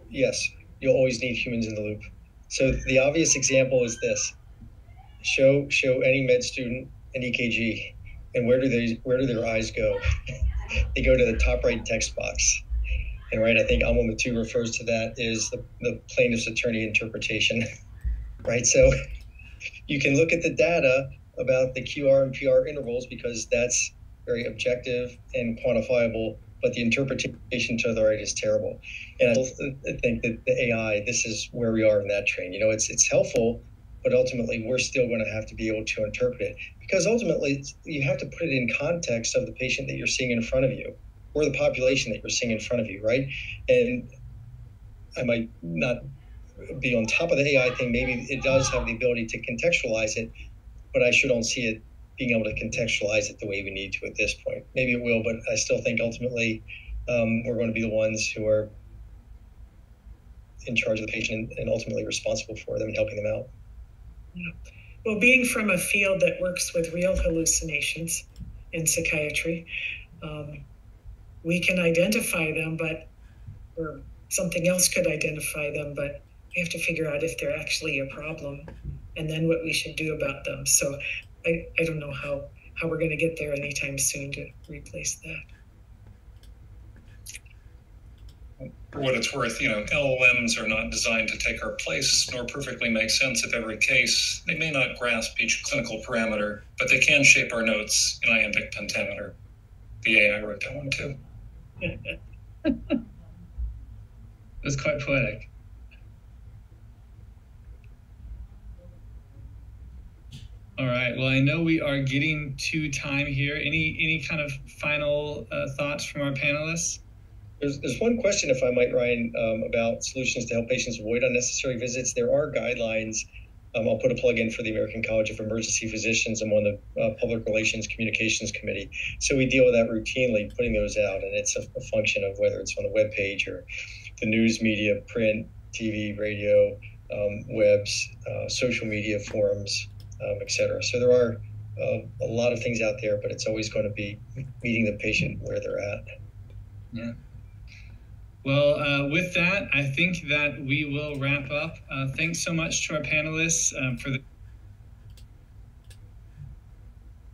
S15: Yes, you'll always need humans in the loop. So the obvious example is this: show any med student an EKG, and where do their eyes go? They go to the top right text box. And right, I think Alma 2 refers to that as the plaintiff's attorney interpretation. Right, so you can look at the data about the QR and PR intervals, because that's very objective and quantifiable, but the interpretation to the right is terrible. And I think that the AI, this is where we are in that train. It's helpful, but ultimately we're still going to have to be able to interpret it, because ultimately you have to put it in context of the patient that you're seeing in front of you, or the population that you're seeing in front of you, right? And I might not be on top of the AI thing. Maybe it does have the ability to contextualize it, but I sure don't see it being able to contextualize it the way we need to at this point. Maybe it will, but I still think ultimately we're going to be the ones who are in charge of the patient and ultimately responsible for them and helping them out.
S14: Yeah. Well, being from a field that works with real hallucinations in psychiatry, we can identify them, or something else could identify them, but we have to figure out if they're actually a problem. and then what we should do about them. So I don't know how we're going to get there anytime soon to replace that.
S10: For what it's worth, LLMs are not designed to take our place, nor perfectly make sense of every case. They may not grasp each clinical parameter, but they can shape our notes in iambic pentameter. The AI wrote that one too.
S13: That's quite poetic. All right. Well, I know we are getting to time here. Any kind of final thoughts from our panelists?
S15: There's one question, if I might, Ryan, about solutions to help patients avoid unnecessary visits. There are guidelines. I'll put a plug in for the American College of Emergency Physicians. I'm on the Public Relations Communications Committee. So we deal with that routinely, putting those out. And it's a function of whether it's on the web page or the news media, print, TV, radio, webs, social media forums, et cetera. So there are a lot of things out there, but it's always going to be meeting the patient where they're at.
S13: Yeah. Well, with that, I think that we will wrap up. Thanks so much to our panelists for the